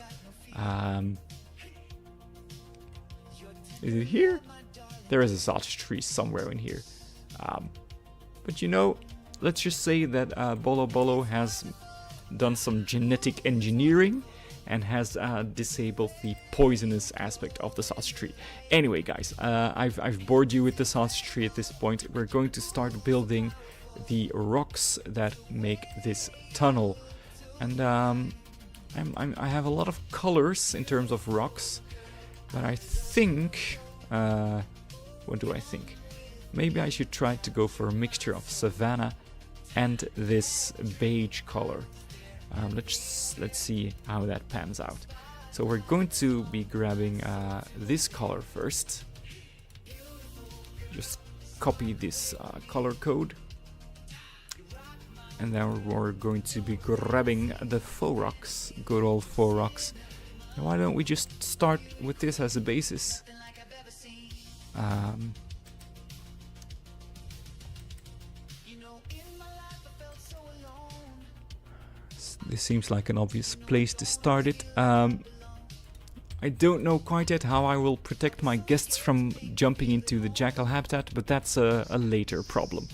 Is it here? There is a sausage tree somewhere in here. But you know, let's just say that Bollo Bollo has done some genetic engineering and has disabled the poisonous aspect of the sausage tree. Anyway, guys, I've bored you with the sausage tree at this point. We're going to start building the rocks that make this tunnel, and I have a lot of colors in terms of rocks, but I think what do I think? Maybe I should try to go for a mixture of savanna and this beige color. Let's see how that pans out. So we're going to be grabbing this color first. Just copy this color code. And then we're going to be grabbing the faux rocks, good old faux rocks. And why don't we just start with this as a basis? This seems like an obvious place to start it. I don't know quite yet how I will protect my guests from jumping into the jackal habitat, but that's a later problem.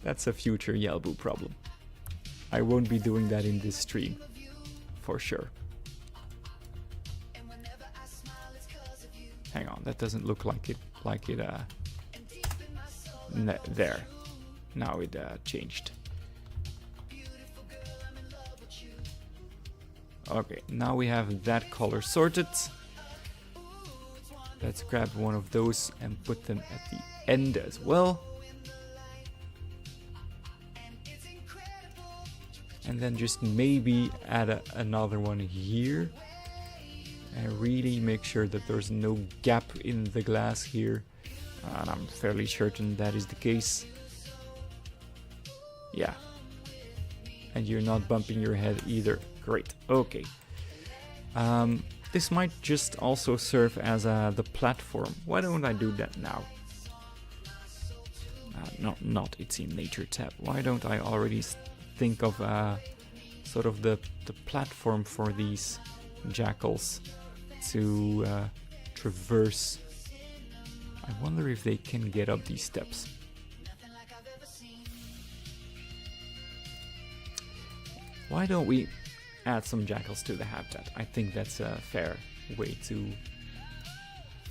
That's a future Yelbu problem. I won't be doing that in this stream, for sure. Hang on, that doesn't look like it. There. Now it changed. Okay, now we have that color sorted. Let's grab one of those and put them at the end as well. And then just maybe add another one here. And really make sure that there's no gap in the glass here. And I'm fairly certain that is the case. Yeah. And you're not bumping your head either. Great. Okay. This might just also serve as the platform. Why don't I do that now? Not it's in nature tab. Why don't I already think of sort of the platform for these jackals to traverse? I wonder if they can get up these steps. Why don't we add some jackals to the habitat? I think that's a fair way to...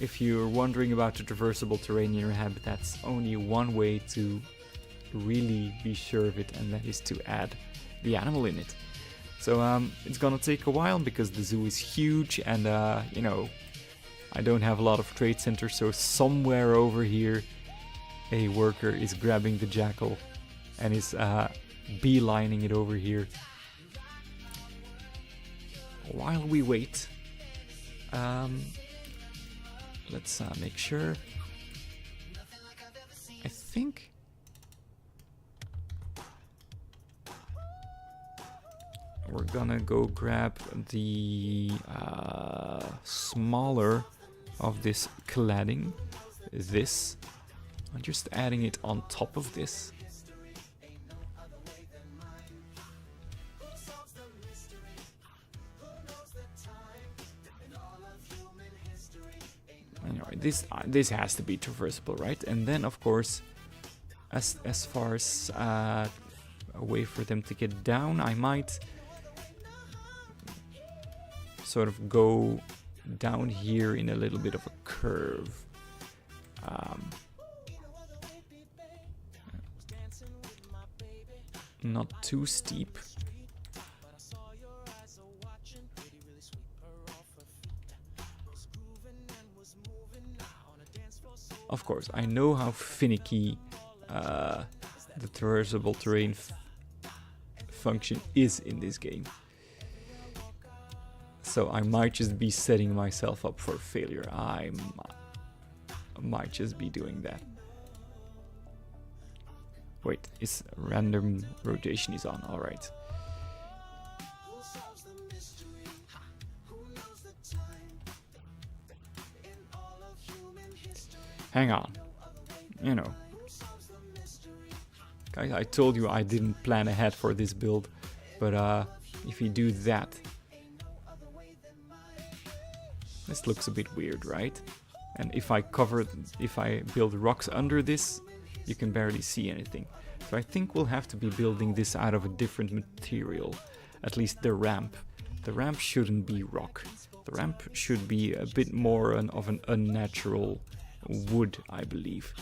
If you're wondering about the traversable terrain in your habitats, only one way to really be sure of it, and that is to add the animal in it. So it's gonna take a while because the zoo is huge, and you know, I don't have a lot of trade centers, so somewhere over here a worker is grabbing the jackal and is beelining it over here. While we wait, let's make sure. I think we're gonna go grab the smaller of this cladding, this. I'm just adding it on top of this. Anyway, this has to be traversable, right? And then, of course, as far as a way for them to get down, I might sort of go down here in a little bit of a curve. Not too steep. Of course, I know how finicky the traversable terrain function is in this game. So I might just be setting myself up for failure. I might just be doing that. Wait, it's random rotation is on, alright. Hang on, you know, guys, I told you I didn't plan ahead for this build, but if you do that, this looks a bit weird, right? And if I build rocks under this, you can barely see anything. So I think we'll have to be building this out of a different material, at least the ramp. The ramp shouldn't be rock. The ramp should be a bit more of an unnatural wood, I believe.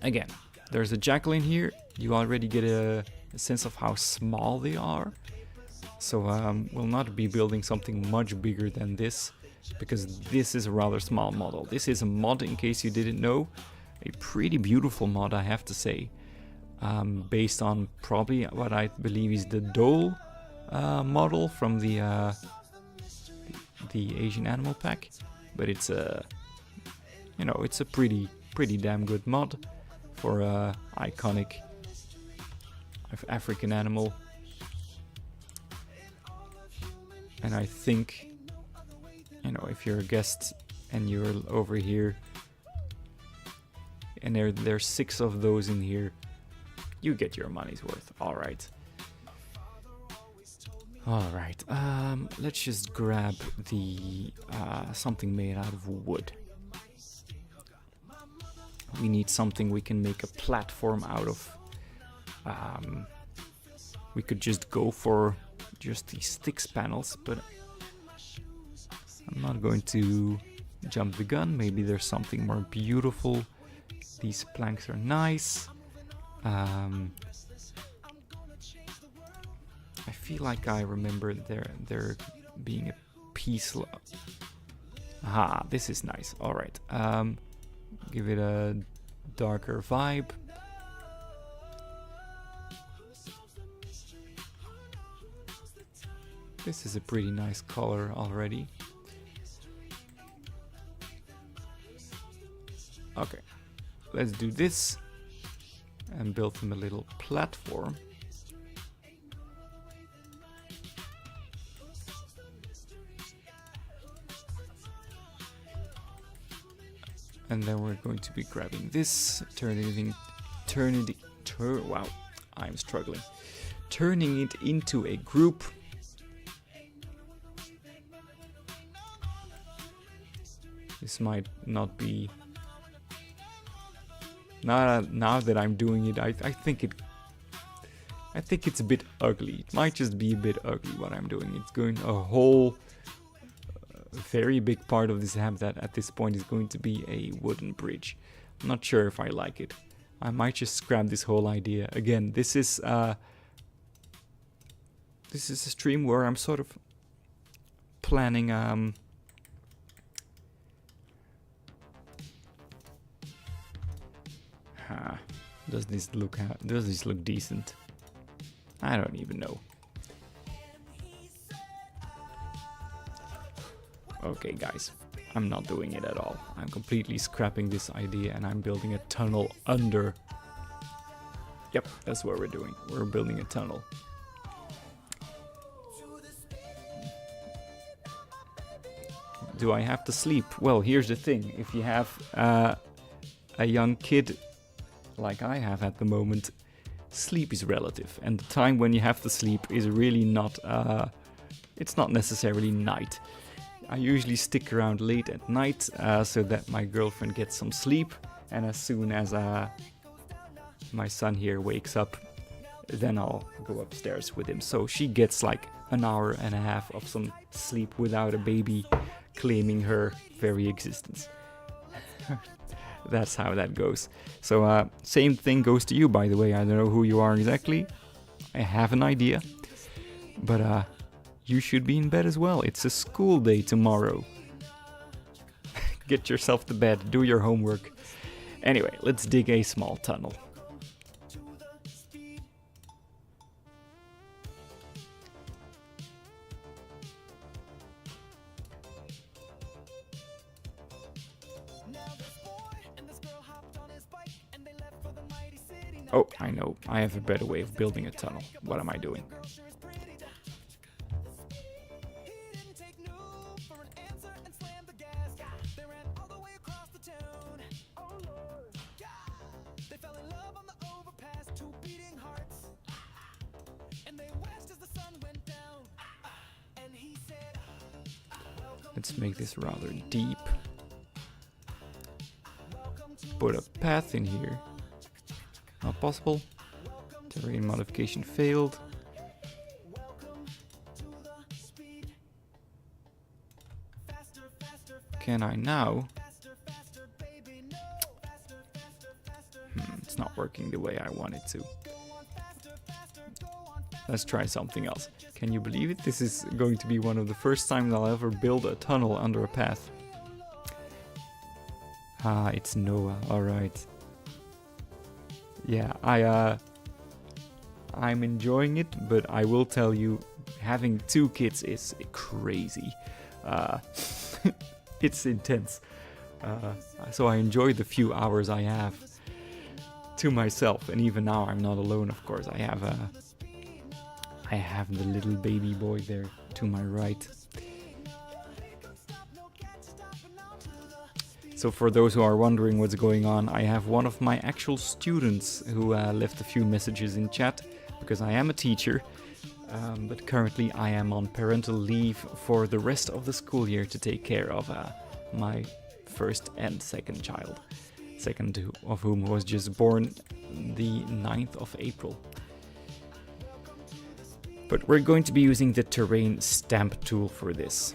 Again, there's a jackal in here. You already get a sense of how small they are. So we'll not be building something much bigger than this, because this is a rather small model. This is a mod, in case you didn't know. A pretty beautiful mod, I have to say. Based on probably what I believe is the Dole model from the Asian Animal Pack. But it's you know, it's a pretty damn good mod for a iconic African animal. And I think, you know, if you're a guest and you're over here, and there's 6 of those in here, you get your money's worth. All right. Let's just grab the something made out of wood. We need something we can make a platform out of. We could just go for just these sticks panels, but I'm not going to jump the gun. Maybe there's something more beautiful. These planks are nice. I feel like I remember there being a piece. Aha, this is nice. All right. Give it a darker vibe. This is a pretty nice color already. Okay, let's do this and build them a little platform. And then we're going to be grabbing this, turning it into a group. This might not be, now that I'm doing it, I think it's a bit ugly. It might just be a bit ugly what I'm doing. It's going a whole very big part of this habitat at this point is going to be a wooden bridge. I'm not sure if I like it. I might just scrap this whole idea. Again, this is a stream where I'm sort of planning does this look decent? I don't even know. Okay guys, I'm not doing it at all. I'm completely scrapping this idea and I'm building a tunnel under. Yep, that's what we're doing. We're building a tunnel. Do I have to sleep? Well, here's the thing. If you have a young kid like I have at the moment, sleep is relative. And the time when you have to sleep is really not, it's not necessarily night. I usually stick around late at night so that my girlfriend gets some sleep. And as soon as my son here wakes up, then I'll go upstairs with him. So she gets like an hour and a half of some sleep without a baby claiming her very existence. That's how that goes. So same thing goes to you, by the way. I don't know who you are exactly. I have an idea. But you should be in bed as well. It's a school day tomorrow. Get yourself to bed. Do your homework. Anyway, let's dig a small tunnel. Oh, I know. I have a better way of building a tunnel. What am I doing? Let's make this rather deep. Put a path in here. Not possible. Terrain modification failed. Can I now? It's not working the way I want it to. Let's try something else. Can you believe it? This is going to be one of the first times I'll ever build a tunnel under a path. Ah, it's Noah. Alright. Yeah, I'm enjoying it, but I will tell you, having 2 kids is crazy. It's intense. So I enjoy the few hours I have to myself, and even now I'm not alone, of course. I have the little baby boy there to my right. So for those who are wondering what's going on, I have one of my actual students who left a few messages in chat, because I am a teacher, but currently I am on parental leave for the rest of the school year to take care of my first and second child, second of whom was just born the 9th of April. But we're going to be using the terrain stamp tool for this.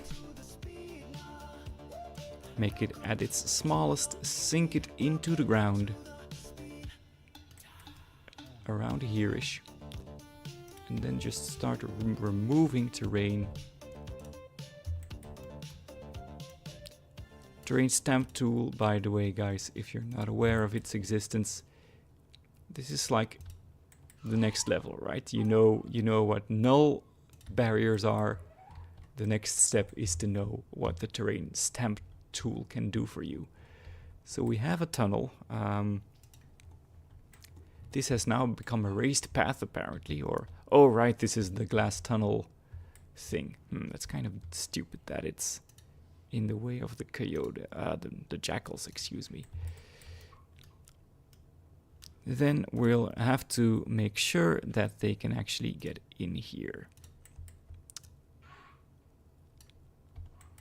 Make it at its smallest, sink it into the ground, around here-ish, and then just start removing terrain. Terrain stamp tool, by the way, guys, if you're not aware of its existence, this is like the next level, right? You know what null barriers are. The next step is to know what the terrain stamp tool can do for you. So we have a tunnel. This has now become a raised path, apparently, or oh right, this is the glass tunnel thing. That's kind of stupid that it's in the way of the coyote, the jackals, excuse me. Then we'll have to make sure that they can actually get in here.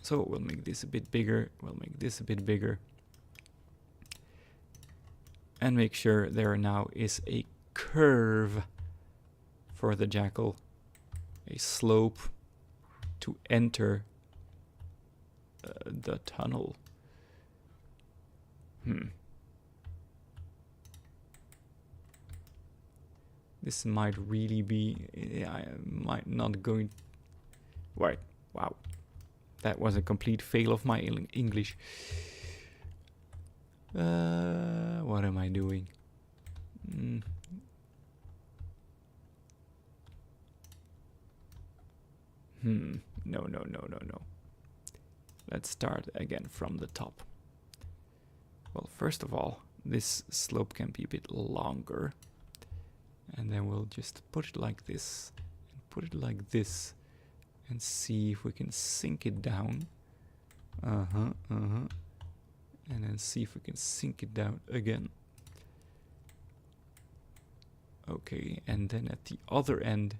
So we'll make this a bit bigger, we'll make this a bit bigger. And make sure there now is a curve for the jackal, a slope to enter the tunnel. This might really be, I might not going, right, wow. That was a complete fail of my English. What am I doing? No. Let's start again from the top. Well, first of all, this slope can be a bit longer. And then we'll just put it like this, and put it like this, and see if we can sink it down. And then see if we can sink it down again. Okay, and then at the other end,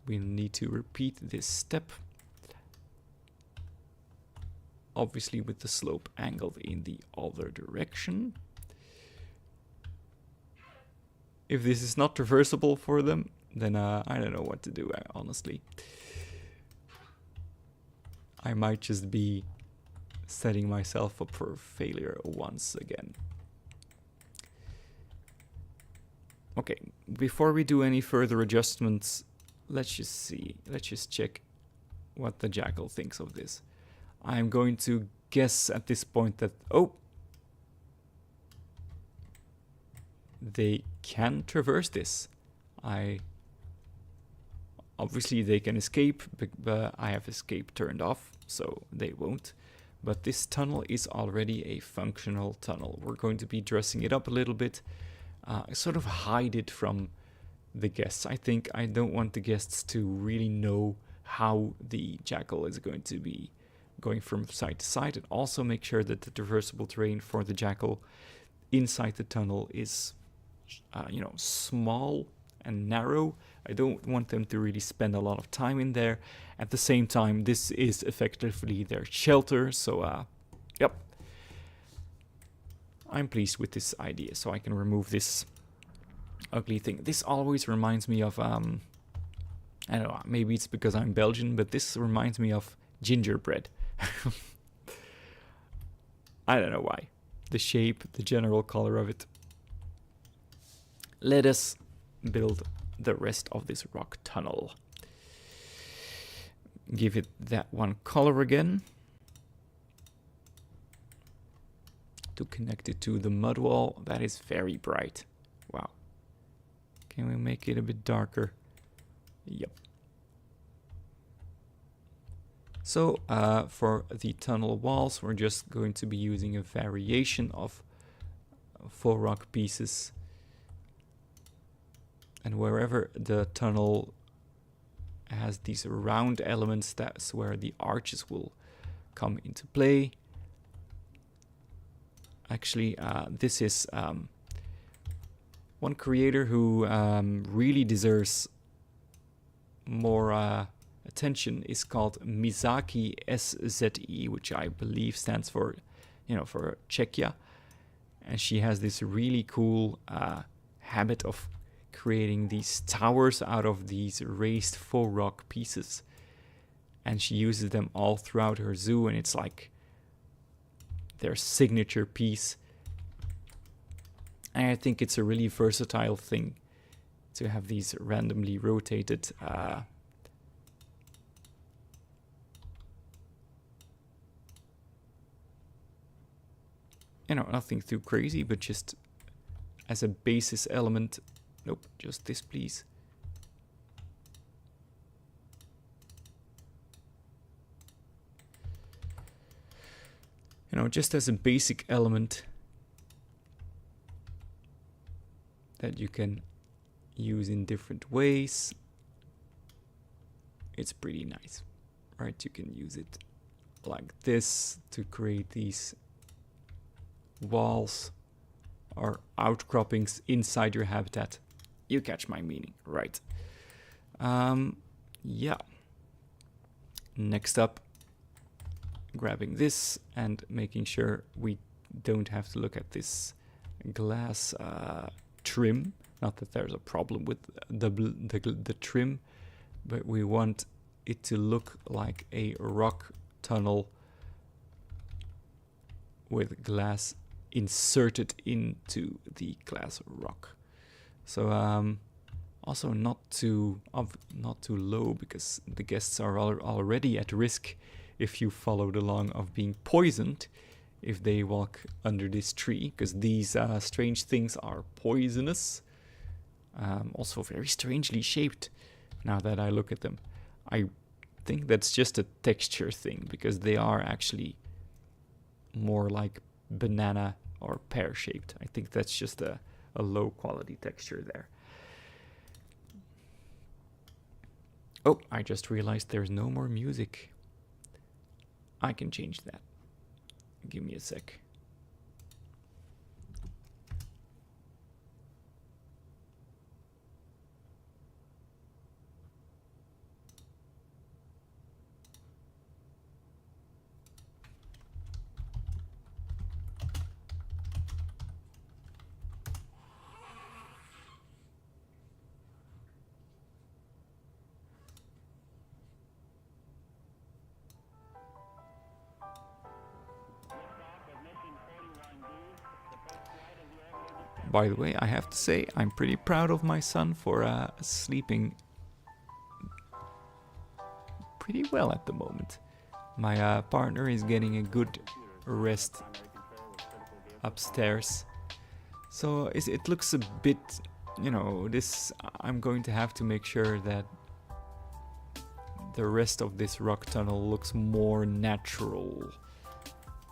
we'll need to repeat this step. Obviously with the slope angled in the other direction. If this is not traversable for them, then I don't know what to do, honestly. I might just be setting myself up for failure once again. Okay, before we do any further adjustments, let's just see. Let's just check what the jackal thinks of this. I'm going to guess at this point that, oh, they can traverse this. Obviously they can escape, but I have escape turned off, so they won't. But this tunnel is already a functional tunnel. We're going to be dressing it up a little bit, sort of hide it from the guests. I think I don't want the guests to really know how the jackal is going to be going from side to side, and also make sure that the traversable terrain for the jackal inside the tunnel is small and narrow. I don't want them to really spend a lot of time in there. At the same time, this is effectively their shelter, so yep. I'm pleased with this idea, so I can remove this ugly thing. This always reminds me of, I don't know, maybe it's because I'm Belgian, but this reminds me of gingerbread. I don't know why. The shape, the general color of it. Let us build the rest of this rock tunnel. Give it that one color again. To connect it to the mud wall. That is very bright. Wow. Can we make it a bit darker? Yep. So for the tunnel walls, we're just going to be using a variation of faux rock pieces. And wherever the tunnel has these round elements, that's where the arches will come into play. Actually, this is one creator who really deserves more attention is called Misaki SZE, which I believe stands for, for Czechia. And she has this really cool habit of creating these towers out of these raised faux rock pieces. And she uses them all throughout her zoo, and it's like their signature piece. And I think it's a really versatile thing to have these randomly rotated nothing too crazy, but just as a basis element. Nope, just this, please. Just as a basic element that you can use in different ways. It's pretty nice, right? You can use it like this to create these walls or outcroppings inside your habitat. You catch my meaning, right? Yeah. Next up, grabbing this and making sure we don't have to look at this glass trim. Not that there's a problem with the trim, but we want it to look like a rock tunnel with glass inserted into the glass rock. So also not too low, because the guests are already at risk if you followed along of being poisoned if they walk under this tree, because these strange things are poisonous. Also very strangely shaped now that I look at them. I think that's just a texture thing, because they are actually more like banana or pear shaped. I think that's just a low quality texture there. Oh, I just realized there's no more music. I can change that. Give me a sec. By the way, I have to say, I'm pretty proud of my son for sleeping pretty well at the moment. My partner is getting a good rest upstairs. So it looks a bit, I'm going to have to make sure that the rest of this rock tunnel looks more natural.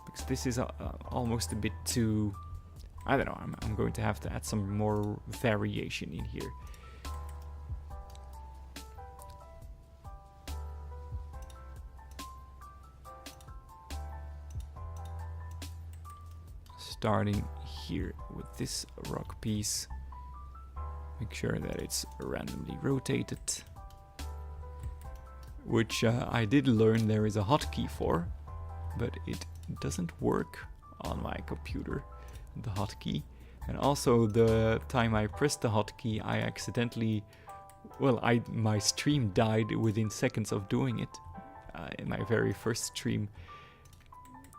Because this is almost a bit too... I don't know, I'm going to have to add some more variation in here. Starting here with this rock piece. Make sure that it's randomly rotated. Which I did learn there is a hotkey for, but it doesn't work on my computer. The hotkey, and also the time I pressed the hotkey, I accidentally, my stream died within seconds of doing it, in my very first stream,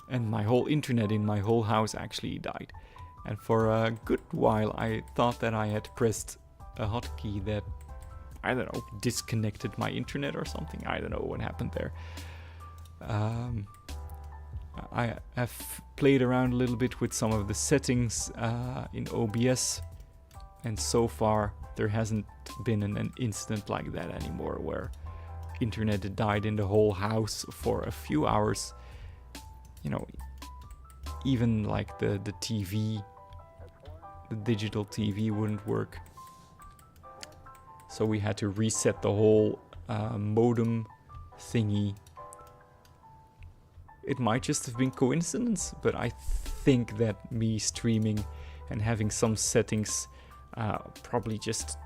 and my whole internet in my whole house actually died. And for a good while, I thought that I had pressed a hotkey that, I don't know, disconnected my internet or something. I don't know what happened there. I have played around a little bit with some of the settings in OBS, and so far there hasn't been an incident like that anymore where internet died in the whole house for a few hours, you know, even like the TV, the digital TV wouldn't work. So we had to reset the whole modem thingy. It might just have been coincidence, but I think that me streaming and having some settings probably just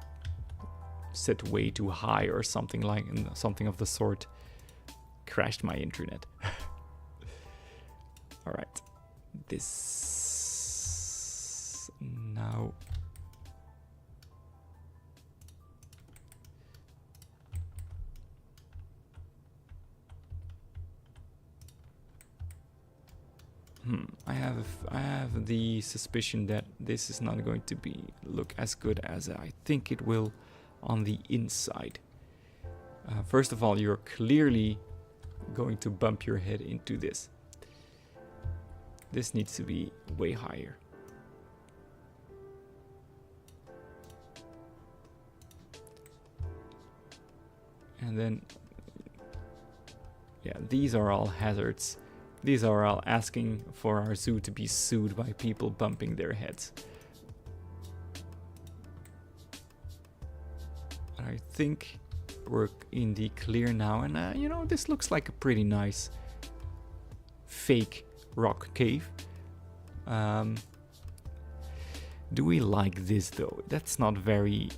set way too high or something of the sort crashed my internet. All right, this now. I have the suspicion that this is not going to look as good as I think it will on the inside. First of all, you're clearly going to bump your head into this. This needs to be way higher. And then, yeah, these are all hazards. These are all asking for our zoo to be sued by people bumping their heads. I think we're in the clear now, and you know, this looks like a pretty nice fake rock cave. Do we like this though? That's not very,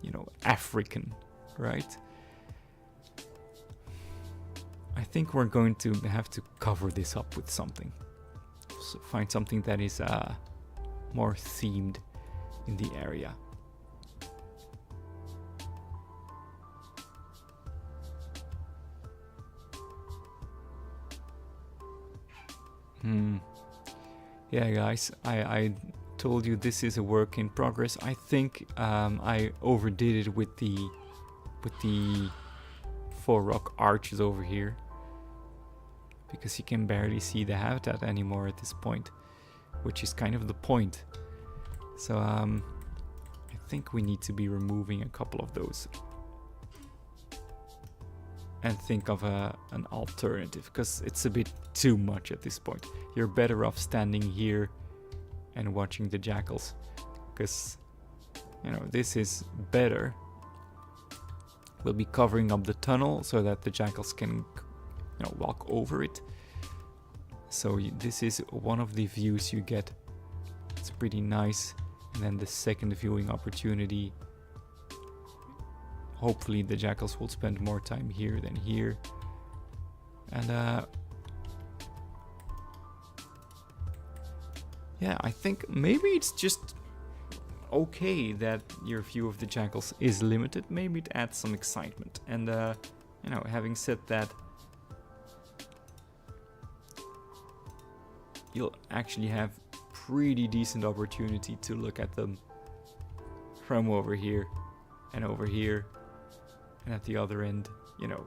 you know, African, right? I think we're going to have to cover this up with something. So find something that is more themed in the area. Yeah, guys, I told you this is a work in progress. I think I overdid it with the 4 rock arches over here, because you can barely see the habitat anymore at this point, which is kind of the point. So I think we need to be removing a couple of those and think of an alternative, because it's a bit too much at this point. You're better off standing here and watching the jackals, because, you know, this is better. We'll be covering up the tunnel so that the jackals can, you know, walk over it. So this is one of the views you get. It's pretty nice. And then the second viewing opportunity, hopefully the jackals will spend more time here than here. And yeah, I think maybe it's just okay that your view of the jackals is limited. Maybe it adds some excitement. And you know, having said that, you'll actually have pretty decent opportunity to look at them from over here and over here and at the other end, you know.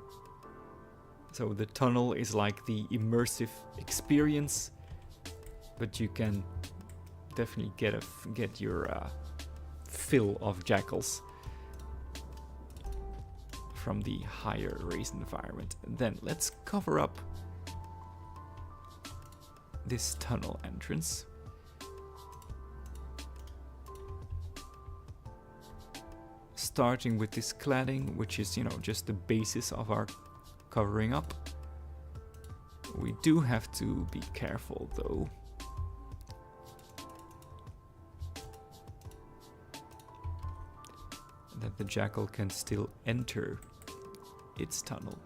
So the tunnel is like the immersive experience, but you can definitely get your fill of jackals from the higher raised environment. Then let's cover up this tunnel entrance. Starting with this cladding, which is, you know, just the basis of our covering up. We do have to be careful though. That the jackal can still enter its tunnel.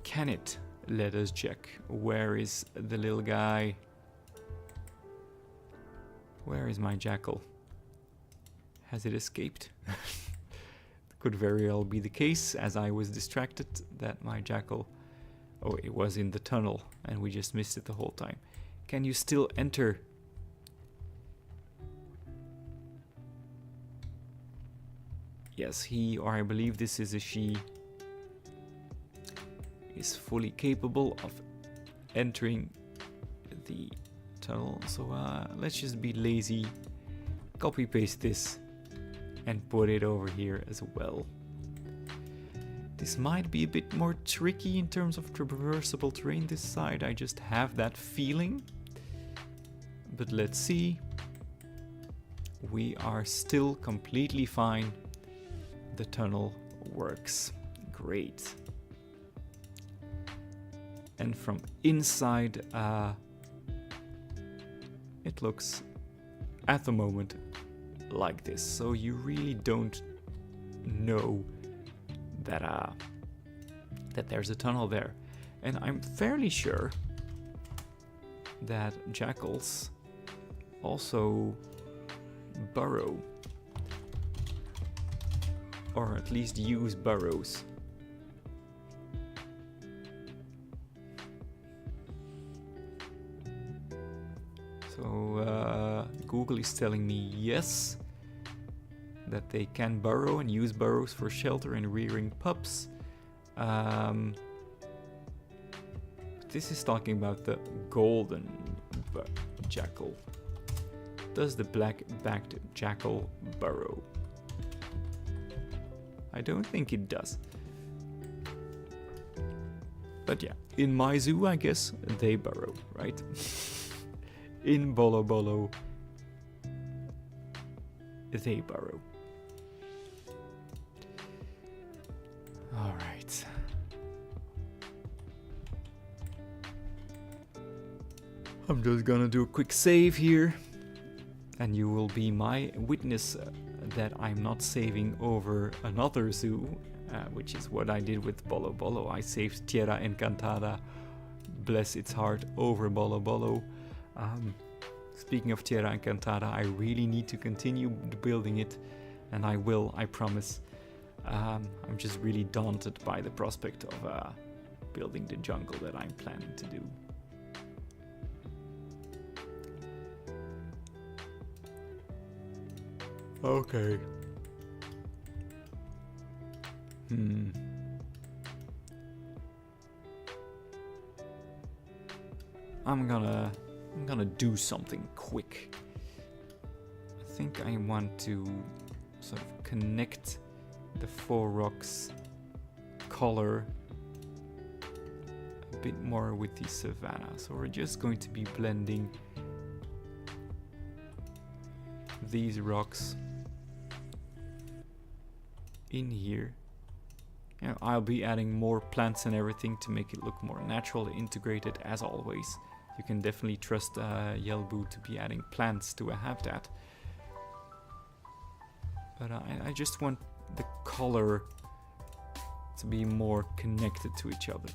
Can it? Let us check. Where is the little guy? Where is my jackal? Has it escaped? Could very well be the case, as I was distracted, that my jackal... Oh, it was in the tunnel, and we just missed it the whole time. Can you still enter? Yes, he, or I believe this is a she, is fully capable of entering the tunnel. So let's just be lazy, copy paste this and put it over here as well. This might be a bit more tricky in terms of traversable terrain this side, I just have that feeling. But let's see. We are still completely fine. The tunnel works great. And from inside, it looks at the moment like this. So you really don't know that that there's a tunnel there. And I'm fairly sure that jackals also burrow, or at least use burrows. So Google is telling me yes, that they can burrow and use burrows for shelter and rearing pups. This is talking about the golden jackal. Does the black-backed jackal burrow? I don't think it does. But yeah, in my zoo, I guess they burrow, right? In Bollo Bollo, they burrow. All right. I'm just gonna do a quick save here, and you will be my witness that I'm not saving over another zoo, which is what I did with Bollo Bollo. I saved Tierra Encantada, bless its heart, over Bollo Bollo. Speaking of Tierra Encantada, I really need to continue building it, and I will, I promise. I'm just really daunted by the prospect of building the jungle that I'm planning to do. Okay. I'm gonna do something quick. I think I want to sort of connect the 4 rocks color a bit more with the savanna. So we're just going to be blending these rocks in here. Yeah, I'll be adding more plants and everything to make it look more natural, integrated as always. You can definitely trust Yelbu to be adding plants to a habitat. But I just want the color to be more connected to each other.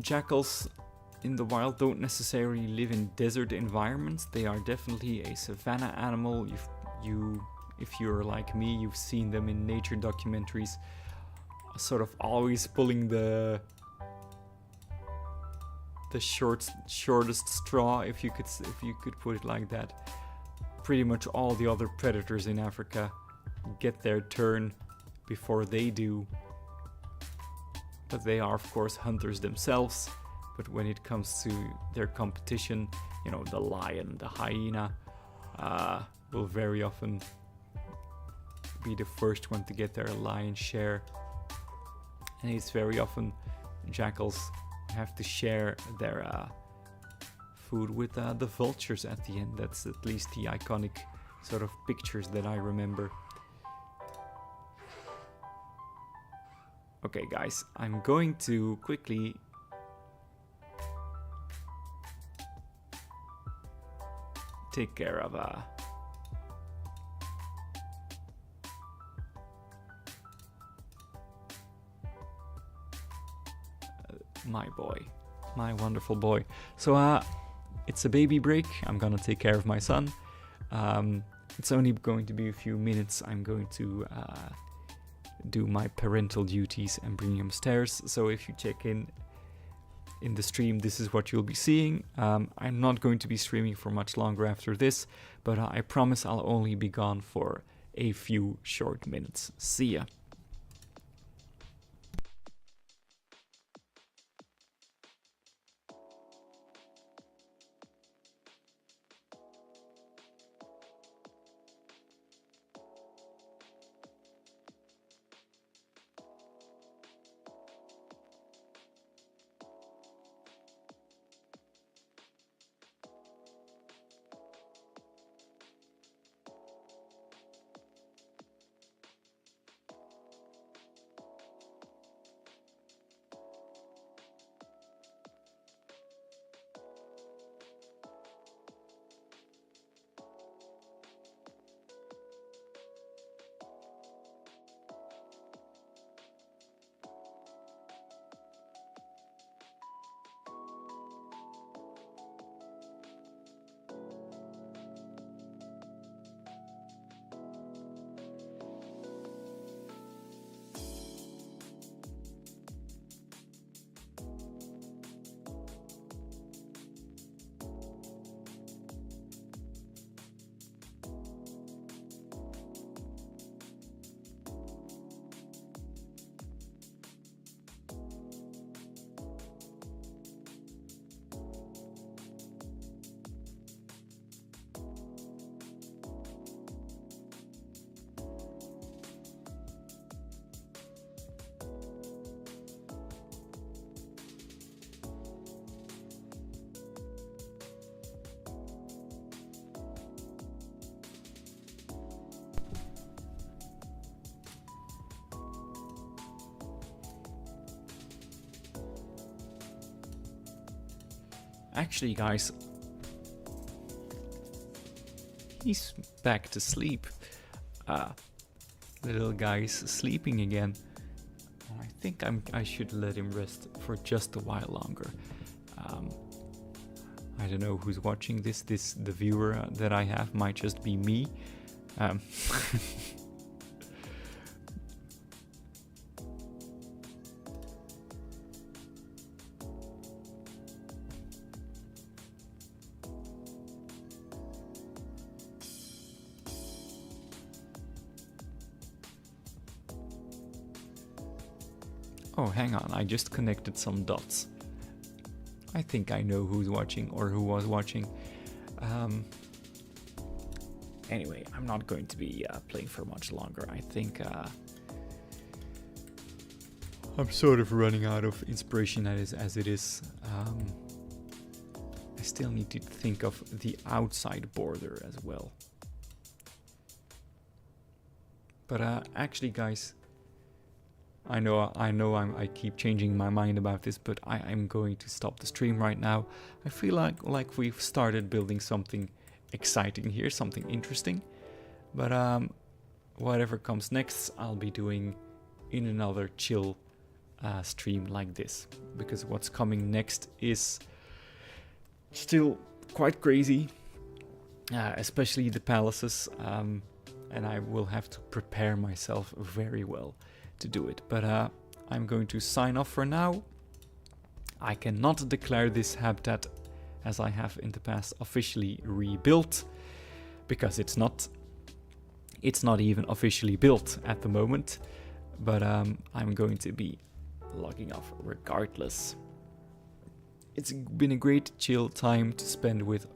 Jackals in the wild don't necessarily live in desert environments. They are definitely a savanna animal. If you're like me, you've seen them in nature documentaries, sort of always pulling the shortest straw, if you could put it like that. Pretty much all the other predators in Africa get their turn before they do. But they are, of course, hunters themselves. But when it comes to their competition, you know, the lion, the hyena, will very often be the first one to get their lion's share. And it's very often jackals have to share their food with the vultures at the end. That's at least the iconic sort of pictures that I remember. Okay, guys, I'm going to quickly take care of my boy, my wonderful boy. So it's a baby break. I'm gonna take care of my son. It's only going to be a few minutes. I'm going to do my parental duties and bring him upstairs. So if you check in in the stream, this is what you'll be seeing. I'm not going to be streaming for much longer after this, but I promise I'll only be gone for a few short minutes. See ya. Actually, guys, he's back to sleep. The little guy's sleeping again. I think I should let him rest for just a while longer. I don't know who's watching this. The viewer that I have might just be me. Oh, hang on, I just connected some dots. I think I know who's watching or who was watching. Anyway, I'm not going to be playing for much longer. I think I'm sort of running out of inspiration as it is. I still need to think of the outside border as well. But actually, guys, I know I keep changing my mind about this, but I'm going to stop the stream right now. I feel like we've started building something exciting here, something interesting. But whatever comes next, I'll be doing in another chill stream like this. Because what's coming next is still quite crazy, especially the palaces. And I will have to prepare myself very well to do it, but I'm going to sign off for now. I cannot declare this habitat as I have in the past officially rebuilt, because it's not even officially built at the moment, but I'm going to be logging off regardless. It's been a great chill time to spend with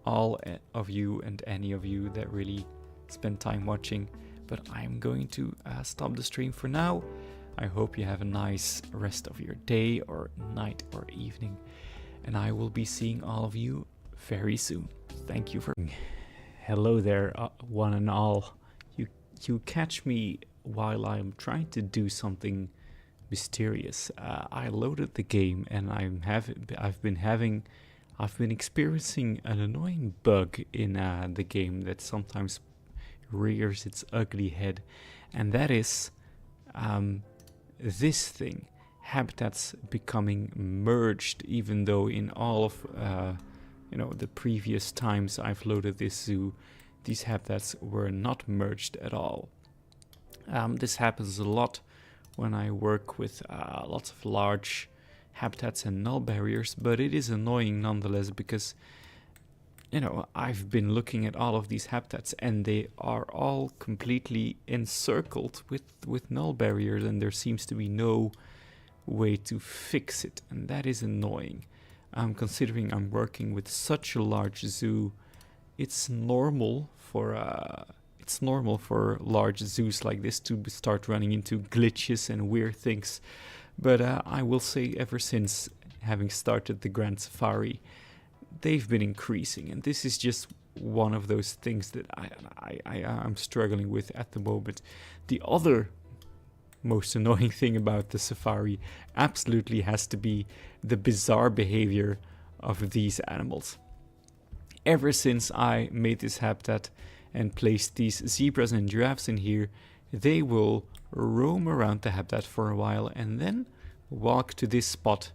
all of you and any of you that really spend time watching. But I'm going to stop the stream for now. I hope you have a nice rest of your day or night or evening. And I will be seeing all of you very soon. Thank you for... Hello there, one and all. You catch me while I'm trying to do something mysterious. I loaded the game and I've been experiencing an annoying bug in the game that sometimes rears its ugly head, and that is this thing, habitats becoming merged, even though in all of the previous times I've loaded this zoo, these habitats were not merged at all. This happens a lot when I work with lots of large habitats and null barriers, but it is annoying nonetheless because, you know, I've been looking at all of these habitats and they are all completely encircled with null barriers, and there seems to be no way to fix it, and that is annoying. Considering I'm working with such a large zoo, it's normal for large zoos like this to start running into glitches and weird things. But I will say, ever since having started the Grand Safari, they've been increasing, and this is just one of those things that I'm struggling with at the moment. The other most annoying thing about the Safari absolutely has to be the bizarre behavior of these animals. Ever since I made this habitat and placed these zebras and giraffes in here, they will roam around the habitat for a while and then walk to this spot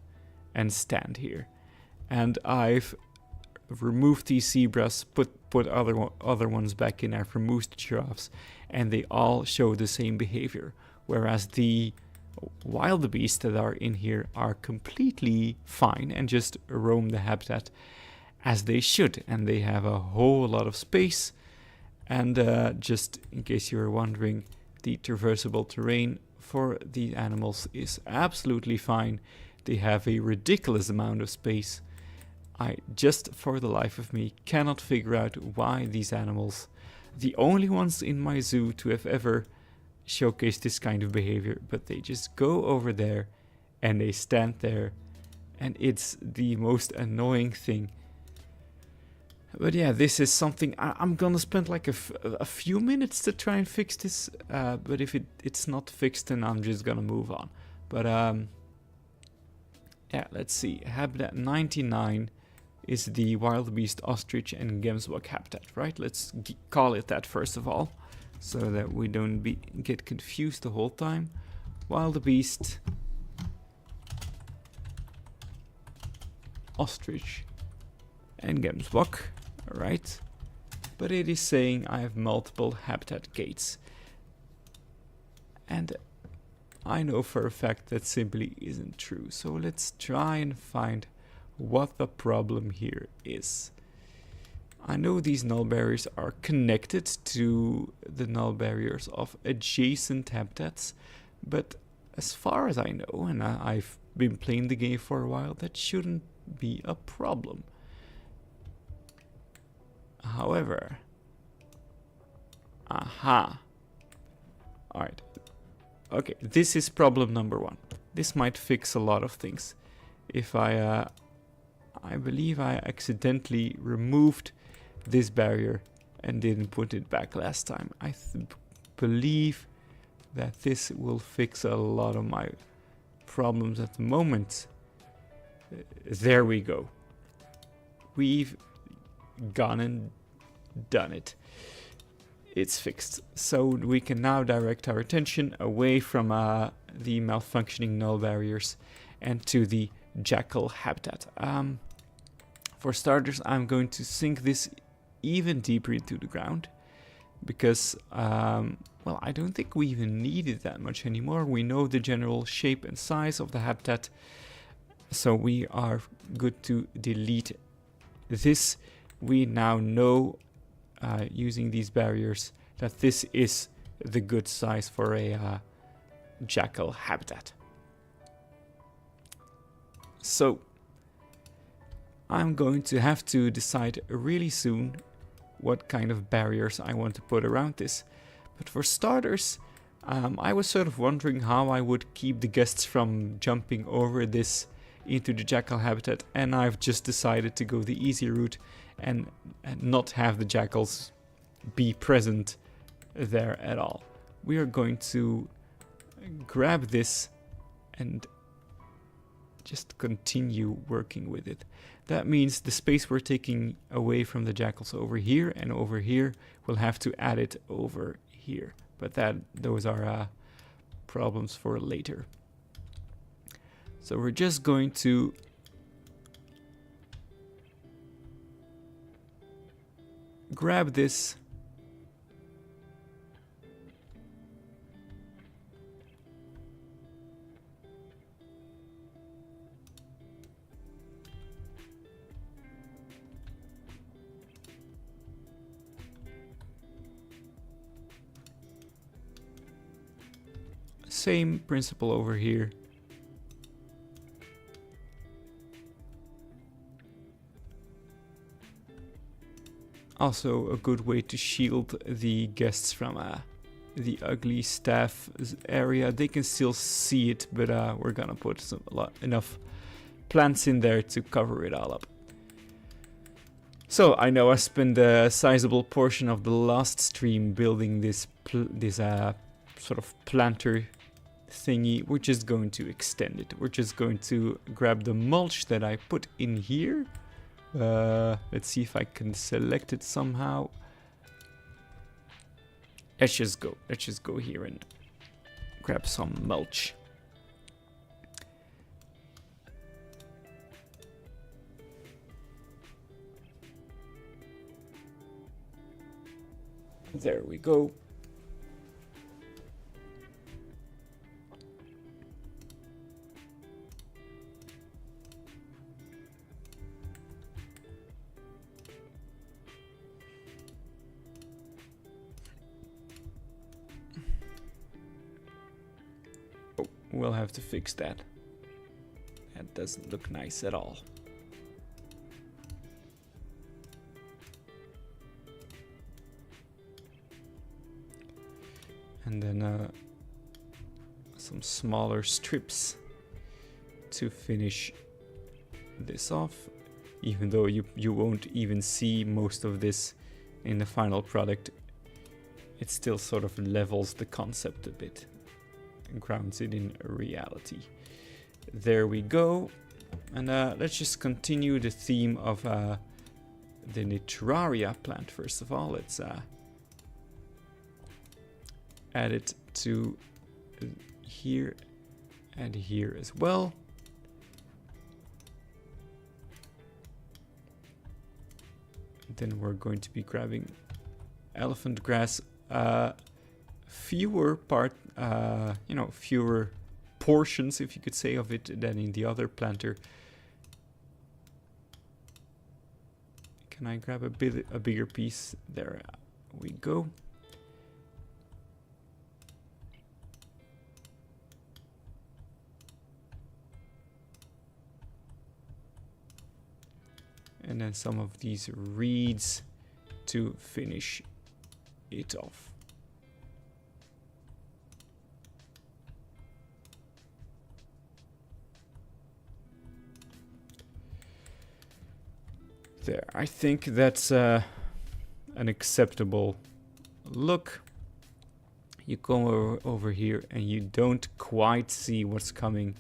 and stand here. And I've removed these zebras, put other ones back in, I've removed the giraffes, and they all show the same behavior. Whereas the wildebeest that are in here are completely fine and just roam the habitat as they should, and they have a whole lot of space. And just in case you were wondering, the traversable terrain for the animals is absolutely fine. They have a ridiculous amount of space. I just, for the life of me, cannot figure out why these animals, the only ones in my zoo to have ever showcased this kind of behavior, but they just go over there and they stand there, and it's the most annoying thing. But yeah, this is something I'm gonna spend like a few minutes to try and fix this, but if it's not fixed, then I'm just gonna move on. But yeah, let's see. Habitat 99 is the wildebeest, ostrich and gemsbok habitat, right? Let's call it that first of all, so that we don't get confused the whole time. Wildebeest, ostrich and gemsbok, right? But it is saying I have multiple habitat gates, and I know for a fact that simply isn't true. So let's try and find what the problem here is. I know these null barriers are connected to the null barriers of adjacent habitats, but as far as I know, and I've been playing the game for a while, that shouldn't be a problem. However, alright, okay, this is problem number one. This might fix a lot of things. If I believe I accidentally removed this barrier and didn't put it back last time. I believe that this will fix a lot of my problems at the moment. There we go. We've gone and done it. It's fixed. So we can now direct our attention away from the malfunctioning null barriers and to the jackal habitat. For starters, I'm going to sink this even deeper into the ground because, well, I don't think we even need it that much anymore. We know the general shape and size of the habitat, so we are good to delete this. We now know, using these barriers, that this is the good size for a jackal habitat. So I'm going to have to decide really soon what kind of barriers I want to put around this. But for starters, I was sort of wondering how I would keep the guests from jumping over this into the jackal habitat, and I've just decided to go the easy route and not have the jackals be present there at all. We are going to grab this and just continue working with it. That means the space we're taking away from the jackals over here and over here, we'll have to add it over here. But those are problems for later. So we're just going to grab this same principle over here. Also a good way to shield the guests from the ugly staff area. They can still see it, but we're gonna put enough plants in there to cover it all up. So I know I spent a sizable portion of the last stream building this sort of planter thingy. We're just going to extend it. We're just going to grab the mulch that I put in here. Let's see if I can select it somehow. Let's just go here and grab some mulch. There we go. Oh, we'll have to fix that. That doesn't look nice at all. And then some smaller strips to finish this off, even though you won't even see most of this in the final product. It still sort of levels the concept a bit and grounds it in reality. There we go. And let's just continue the theme of the Nitraria plant. First of all, let's add it to here and here as well. Then we're going to be grabbing elephant grass. Fewer portions, if you could say, of it than in the other planter. Can I grab a bigger piece? There we go. And then some of these reeds to finish it off. There, I think that's an acceptable look. You come over here and you don't quite see what's coming.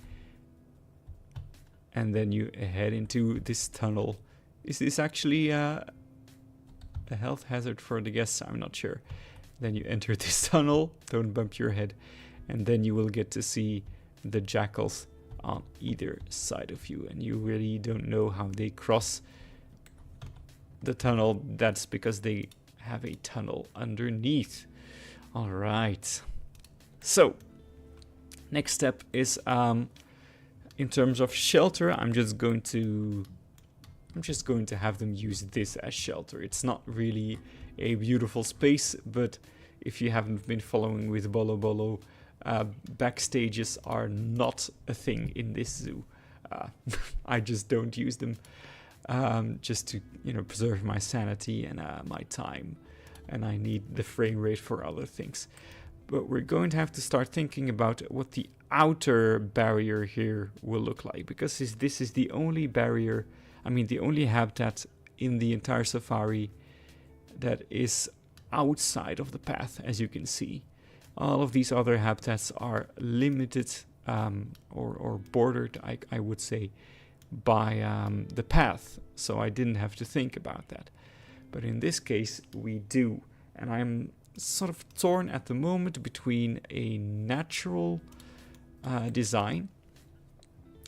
And then you head into this tunnel. Is this actually a health hazard for the guests? I'm not sure. Then you enter this tunnel, don't bump your head, and then you will get to see the jackals on either side of you, and you really don't know how they cross the tunnel. That's because they have a tunnel underneath. All right. So, next step is in terms of shelter, I'm just going to have them use this as shelter. It's not really a beautiful space, but if you haven't been following with Bollo Bollo, backstages are not a thing in this zoo. I just don't use them, just to preserve my sanity and my time, and I need the frame rate for other things. But we're going to have to start thinking about what the outer barrier here will look like, because this is the only barrier, the only habitat in the entire safari that is outside of the path, as you can see. All of these other habitats are limited or bordered, I would say, by the path, so I didn't have to think about that. But in this case, we do, and I'm sort of torn at the moment between a natural design.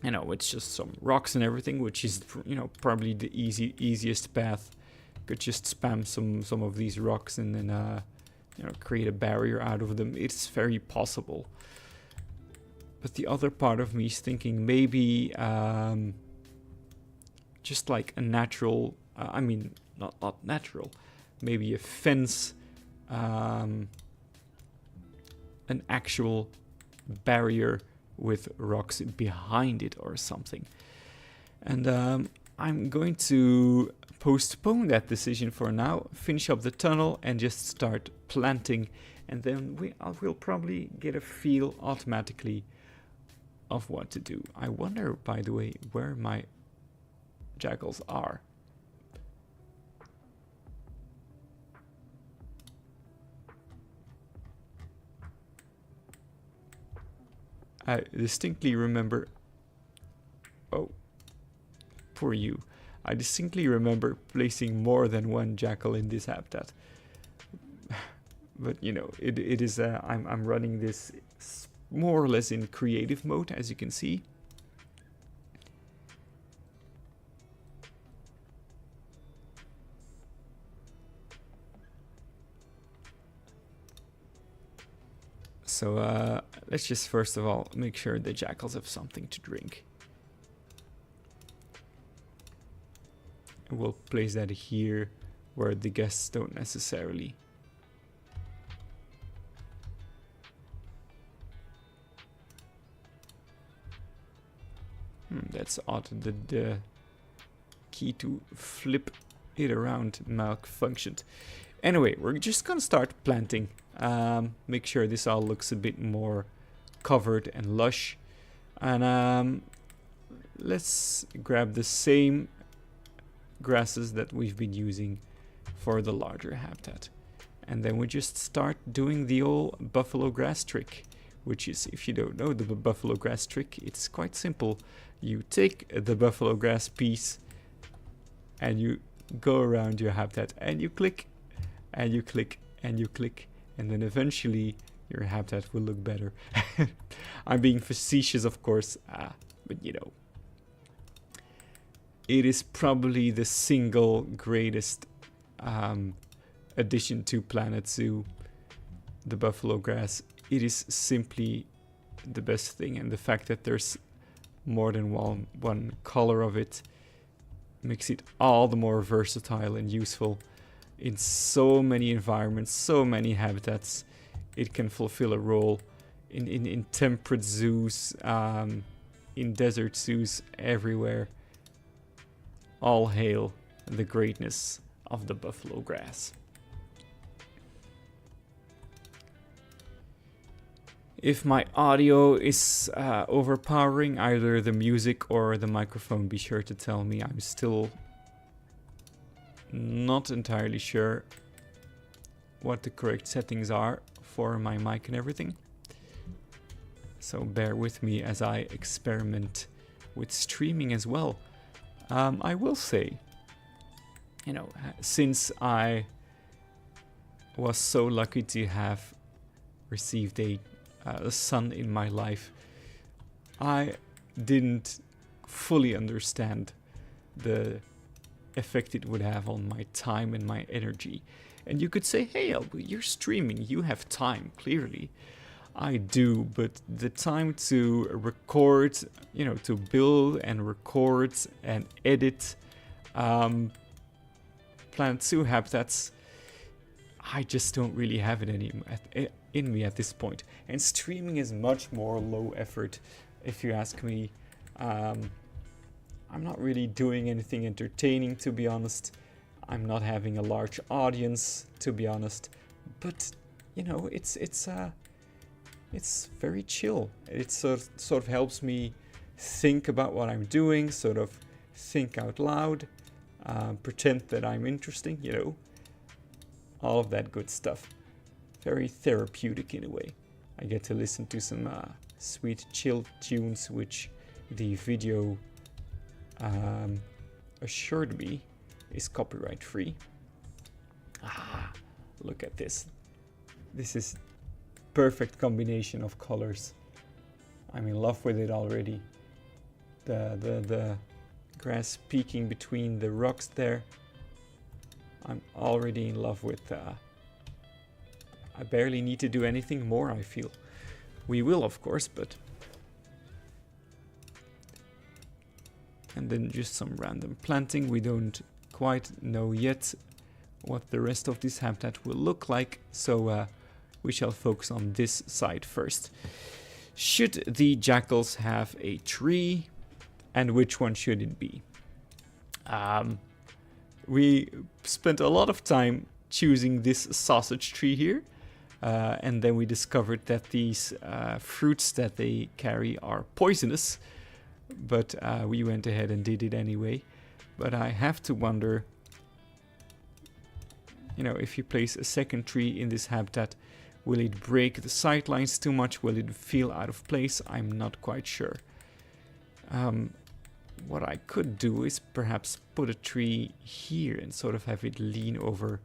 It's just some rocks and everything, which is probably the easiest path. Could just spam some of these rocks and then create a barrier out of them. It's very possible. But the other part of me is thinking maybe just like a natural, not natural, maybe a fence, an actual barrier with rocks behind it or something. And I'm going to postpone that decision for now, finish up the tunnel and just start planting, and then we'll probably get a feel automatically of what to do. I wonder, by the way, where my jackals are. I distinctly remember... Oh, poor you. I distinctly remember placing more than one jackal in this habitat. But you know, it is. I'm running this more or less in creative mode, as you can see. So let's just first of all make sure the jackals have something to drink. We'll place that here where the guests don't necessarily. That's odd. The key to flip it around malfunctioned. Anyway, we're just gonna start planting. Make sure this all looks a bit more covered and lush. And let's grab the same grasses that we've been using for the larger habitat. And then we just start doing the old buffalo grass trick, which is, if you don't know the buffalo grass trick, it's quite simple. You take the buffalo grass piece and you go around your habitat and you click and you click and you click, and then eventually your habitat will look better. I'm being facetious, of course, but you know, it is probably the single greatest addition to Planet Zoo, the buffalo grass. It is simply the best thing, and the fact that there's more than one color of it makes it all the more versatile and useful in so many environments, so many habitats. It can fulfill a role in temperate zoos, in desert zoos, everywhere. All hail the greatness of the buffalo grass. If my audio is overpowering, either the music or the microphone, be sure to tell me. I'm still not entirely sure what the correct settings are for my mic and everything. So bear with me as I experiment with streaming as well. I will say, you know, since I was so lucky to have received a son in my life, I didn't fully understand the effect it would have on my time and my energy. And you could say, hey, Elbu, you're streaming, you have time, clearly. I do, but the time to record, you know, to build and record and edit Planet Zoo habitats, I just don't really have it in me at this point. And streaming is much more low effort, if you ask me. I'm not really doing anything entertaining, to be honest. I'm not having a large audience, to be honest. But you know, it's very chill. It sort of helps me think about what I'm doing, sort of think out loud, pretend that I'm interesting, you know, all of that good stuff. Very therapeutic in a way. I get to listen to some sweet chill tunes, which the video assured me is copyright free. Look at this. This is perfect combination of colors. I'm in love with it already. The grass peeking between the rocks there. I'm already in love with. I barely need to do anything more, I feel. We will, of course, but. And then just some random planting. We don't quite know yet what the rest of this habitat will look like, so we shall focus on this side first. Should the jackals have a tree, and which one should it be? We spent a lot of time choosing this sausage tree here, and then we discovered that these fruits that they carry are poisonous, but we went ahead and did it anyway. But I have to wonder, you know, if you place a second tree in this habitat, will it break the sightlines too much? Will it feel out of place? I'm not quite sure. What I could do is perhaps put a tree here and sort of have it lean over.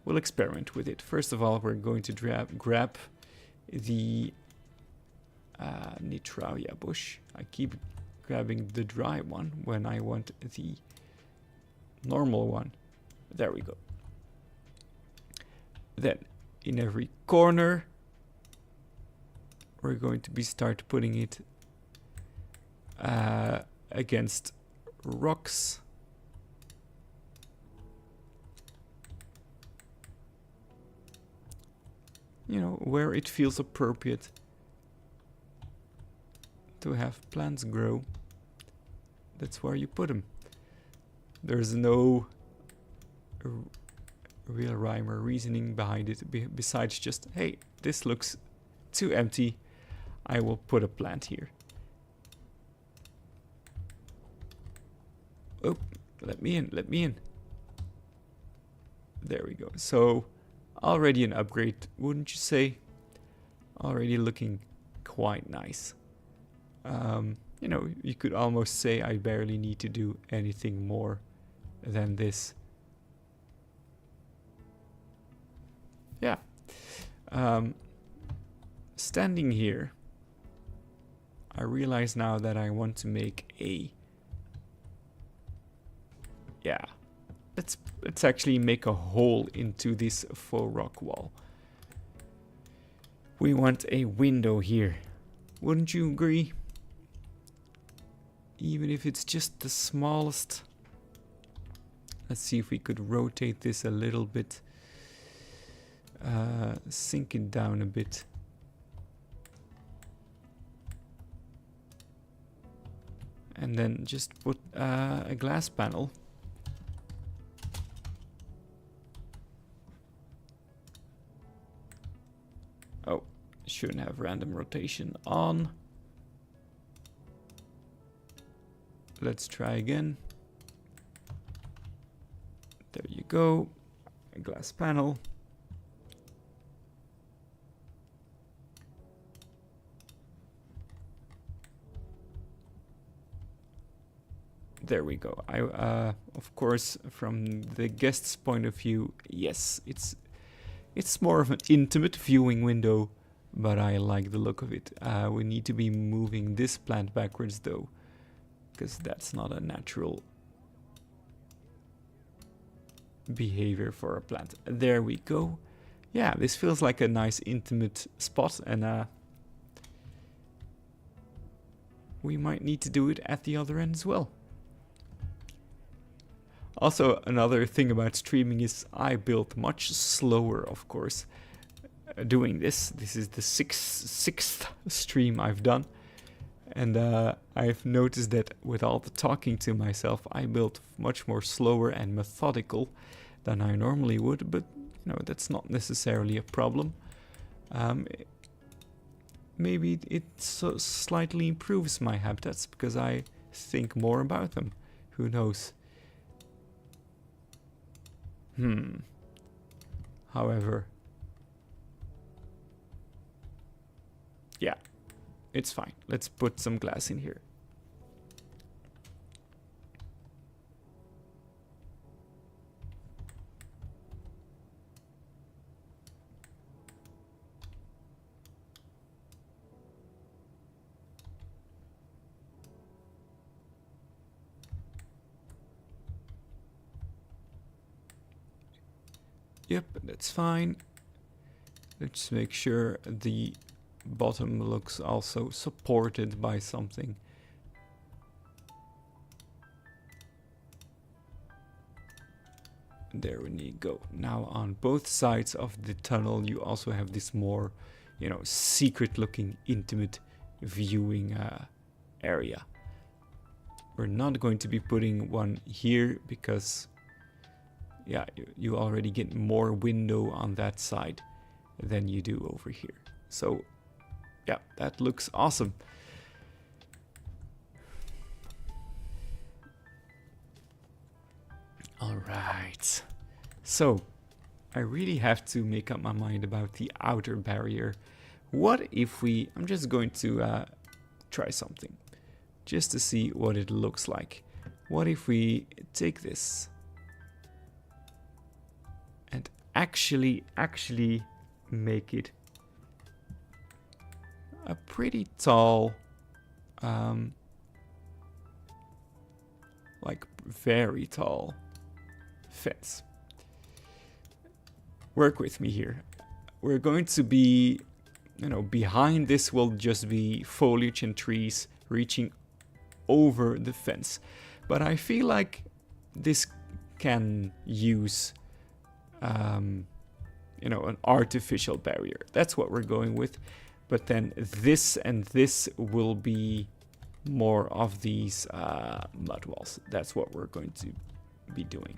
We'll experiment with it. First of all, we're going to grab the Nitraria bush. I keep grabbing the dry one when I want the normal one. There we go. Then in every corner we're going to start putting it against rocks. You know, where it feels appropriate to have plants grow. That's where you put them. There's no real rhyme or reasoning behind it besides just, hey, this looks too empty, I will put a plant here. Oh, let me in, let me in. There we go. So already an upgrade, wouldn't you say? Already looking quite nice. You know, you could almost say I barely need to do anything more than this. Yeah. Standing here, I realize now that I want to make a... Yeah. Let's actually make a hole into this faux rock wall. We want a window here. Wouldn't you agree? Even if it's just the smallest. Let's see if we could rotate this a little bit. Sink it down a bit. And then just put a glass panel. Oh, shouldn't have random rotation on. Let's try again. There you go. A glass panel. There we go. Of course, from the guest's point of view, yes, it's more of an intimate viewing window, but I like the look of it. We need to be moving this plant backwards though, because that's not a natural behavior for a plant. There we go. Yeah, this feels like a nice intimate spot, and we might need to do it at the other end as well. Also, another thing about streaming is I build much slower, of course, doing this. This is the sixth stream I've done. And I've noticed that with all the talking to myself, I build much more slower and methodical than I normally would. But, you know, that's not necessarily a problem. Maybe it slightly improves my habitats because I think more about them. Who knows? However, yeah, it's fine. Let's put some glass in here. Yep, that's fine. Let's make sure the bottom looks also supported by something. There we go. Now on both sides of the tunnel you also have this more you know, secret looking, intimate viewing area. We're not going to be putting one here because, yeah, you already get more window on that side than you do over here. So, yeah, that looks awesome. All right. So, I really have to make up my mind about the outer barrier. What if we... I'm just going to try something, just to see what it looks like. What if we take this and actually make it a pretty tall, like very tall fence. Work with me here. We're going to be, you know, behind this will just be foliage and trees reaching over the fence. But I feel like this can use, you know, an artificial barrier. That's what we're going with. But then this and this will be more of these mud walls. That's what we're going to be doing.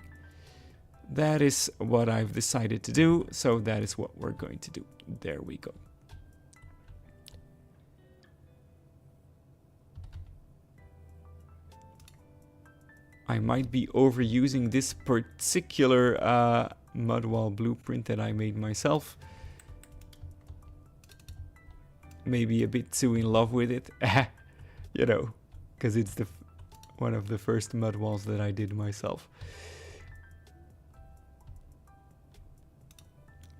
That is what I've decided to do, so that is what we're going to do. There we go. I might be overusing this particular mud wall blueprint that I made myself. Maybe a bit too in love with it, you know, because it's one of the first mud walls that I did myself.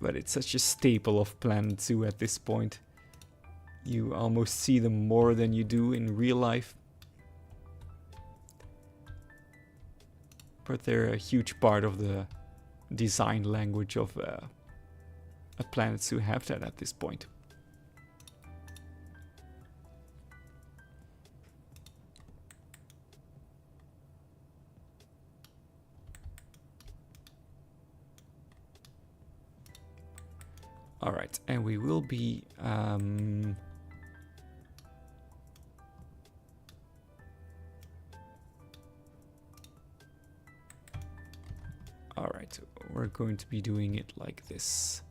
But it's such a staple of Planet Zoo at this point. You almost see them more than you do in real life. But they're a huge part of the design language of a Planet Zoo habitat at this point. All right, and we will be all right, we're going to be doing it like this.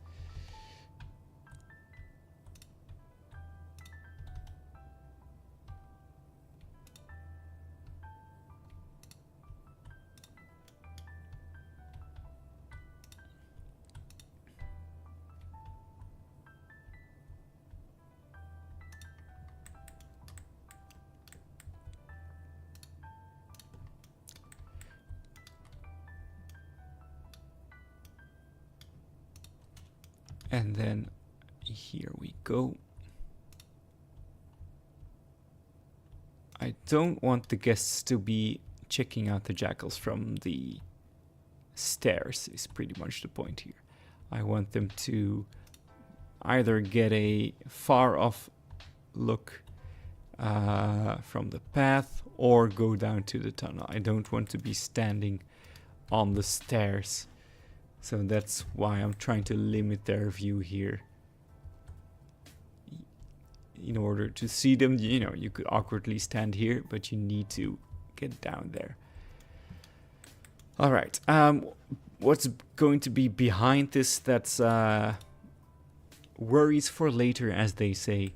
And then here we go. I don't want the guests to be checking out the jackals from the stairs, is pretty much the point here. I want them to either get a far off look from the path or go down to the tunnel. I don't want to be standing on the stairs. So that's why I'm trying to limit their view here. In order to see them, you know, you could awkwardly stand here, but you need to get down there. All right. What's going to be behind this? That's worries for later, as they say.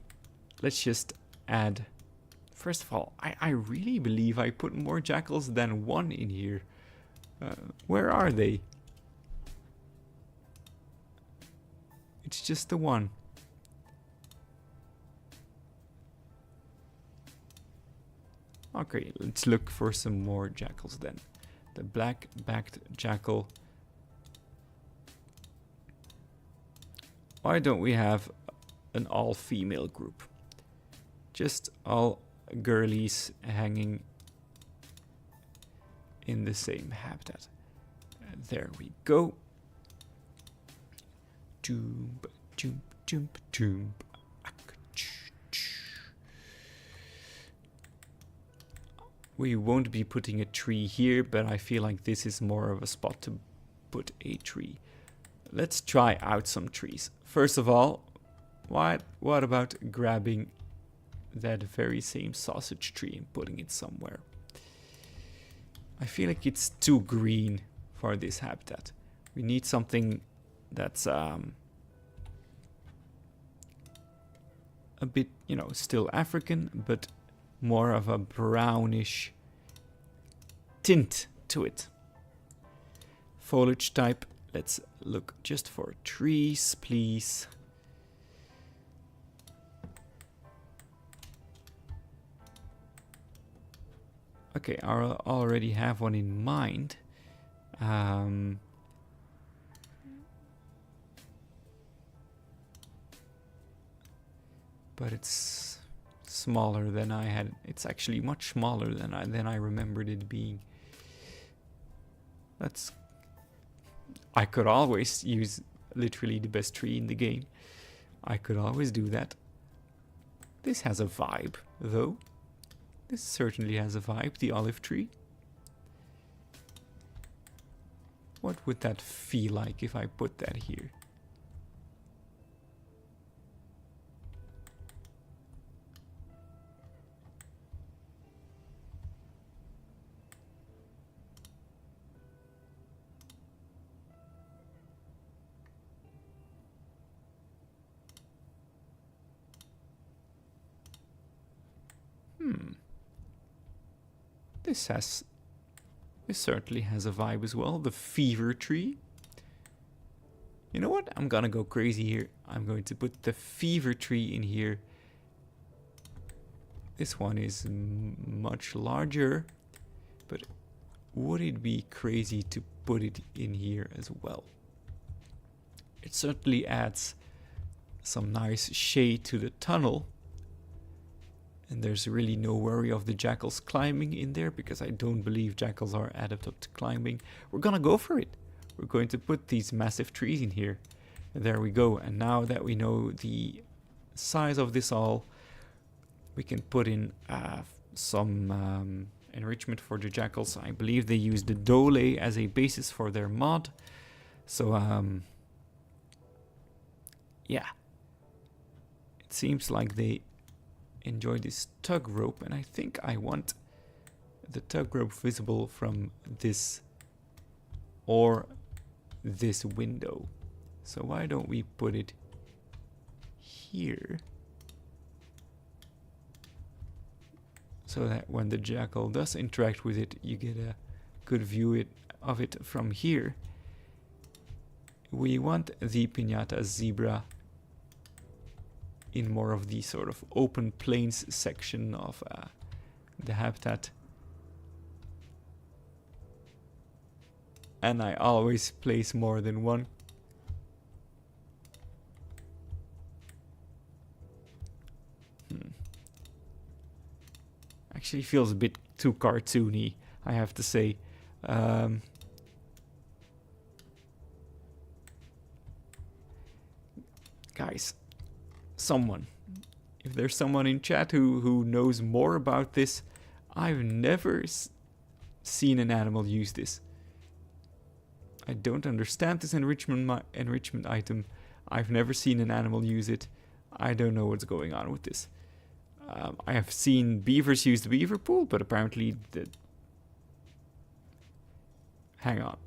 Let's just add. First of all, I really believe I put more jackals than one in here. Where are they? It's just the one. Okay, let's look for some more jackals then. The black-backed jackal. Why don't we have an all-female group? Just all girlies hanging in the same habitat. And there we go. We won't be putting a tree here, but I feel like this is more of a spot to put a tree. Let's try out some trees. First of all, What about grabbing that very same sausage tree and putting it somewhere? I feel like it's too green for this habitat. We need something that's a bit, you know, still African, but more of a brownish tint to it. Foliage type, let's look just for trees, please. Okay, I already have one in mind. But it's smaller than I had. It's actually much smaller than I remembered it being. I could always use literally the best tree in the game. I could always do that. This has a vibe, though. This certainly has a vibe, the olive tree. What would that feel like if I put that here? This certainly has a vibe as well. The fever tree. You know what? I'm gonna go crazy here. I'm going to put the fever tree in here. This one is much larger, but would it be crazy to put it in here as well? It certainly adds some nice shade to the tunnel. And there's really no worry of the jackals climbing in there, because I don't believe jackals are adept to climbing. We're gonna go for it. We're going to put these massive trees in here. And there we go. And now that we know the size of this all, we can put in some enrichment for the jackals. I believe they use the dole as a basis for their mod. So, yeah. It seems like they enjoy this tug rope, and I think I want the tug rope visible from this or this window. So why don't we put it here, so that when the jackal does interact with it, you get a good view of it from here. We want the piñata zebra in more of the sort of open plains section of the habitat. And I always place more than one. Actually feels a bit too cartoony, I have to say. Guys, if there's someone in chat who knows more about this, I've never seen an animal use this. I don't understand this enrichment item. I've never seen an animal use it. I don't know what's going on with this. I have seen beavers use the beaver pool, but apparently hang on,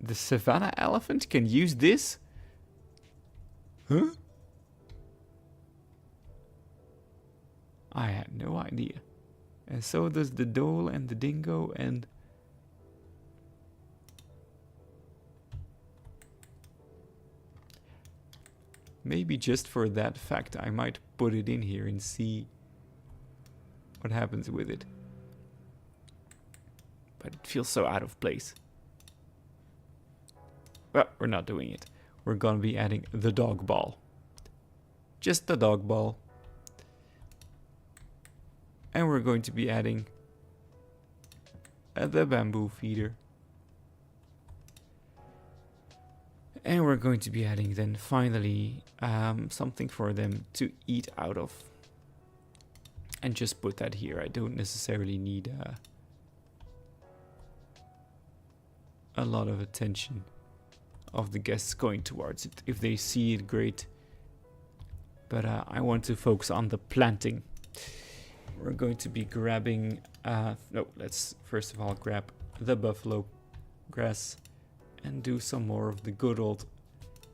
the savannah elephant can use this? Huh? I had no idea. And so does the dhole and the dingo and... Maybe just for that fact I might put it in here and see what happens with it. But it feels so out of place. Well, we're not doing it. We're gonna be adding the dog ball. Just the dog ball. And we're going to be adding the bamboo feeder. And we're going to be adding then finally something for them to eat out of. And just put that here. I don't necessarily need a lot of attention of the guests going towards it. If they see it, great. But I want to focus on the planting. We're going to be grabbing... no, let's first of all grab the buffalo grass and do some more of the good old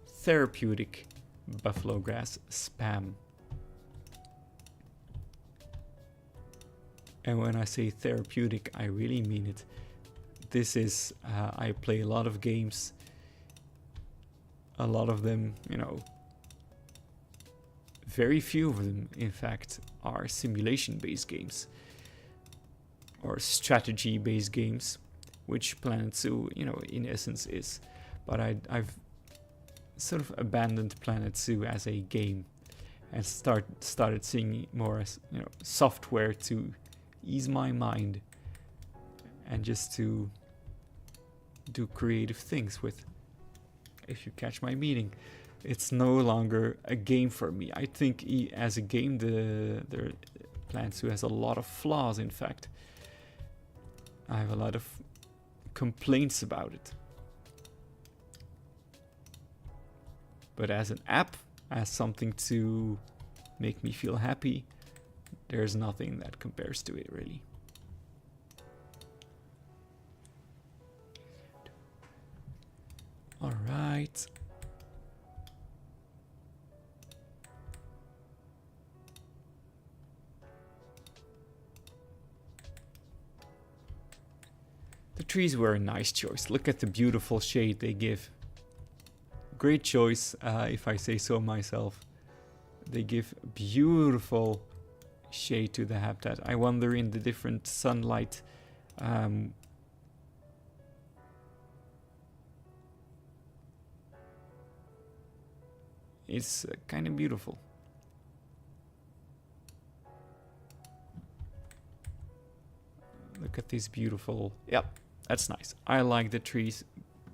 therapeutic buffalo grass spam. And when I say therapeutic, I really mean it. This is... I play a lot of games. A lot of them, you know... Very few of them, in fact, are simulation-based games. Or strategy-based games. Which Planet Zoo, you know, in essence is. But I've sort of abandoned Planet Zoo as a game. And started seeing it more as, you know, software to ease my mind. And just to do creative things with. If you catch my meaning. It's no longer a game for me. I think as a game, the Planet Zoo has a lot of flaws, in fact. I have a lot of complaints about it. But as an app, as something to make me feel happy, there's nothing that compares to it, really. All right. The trees were a nice choice. Look at the beautiful shade they give. Great choice, if I say so myself. They give beautiful shade to the habitat. I wonder in the different sunlight. It's kind of beautiful. Look at this beautiful... Yep, that's nice. I like the trees.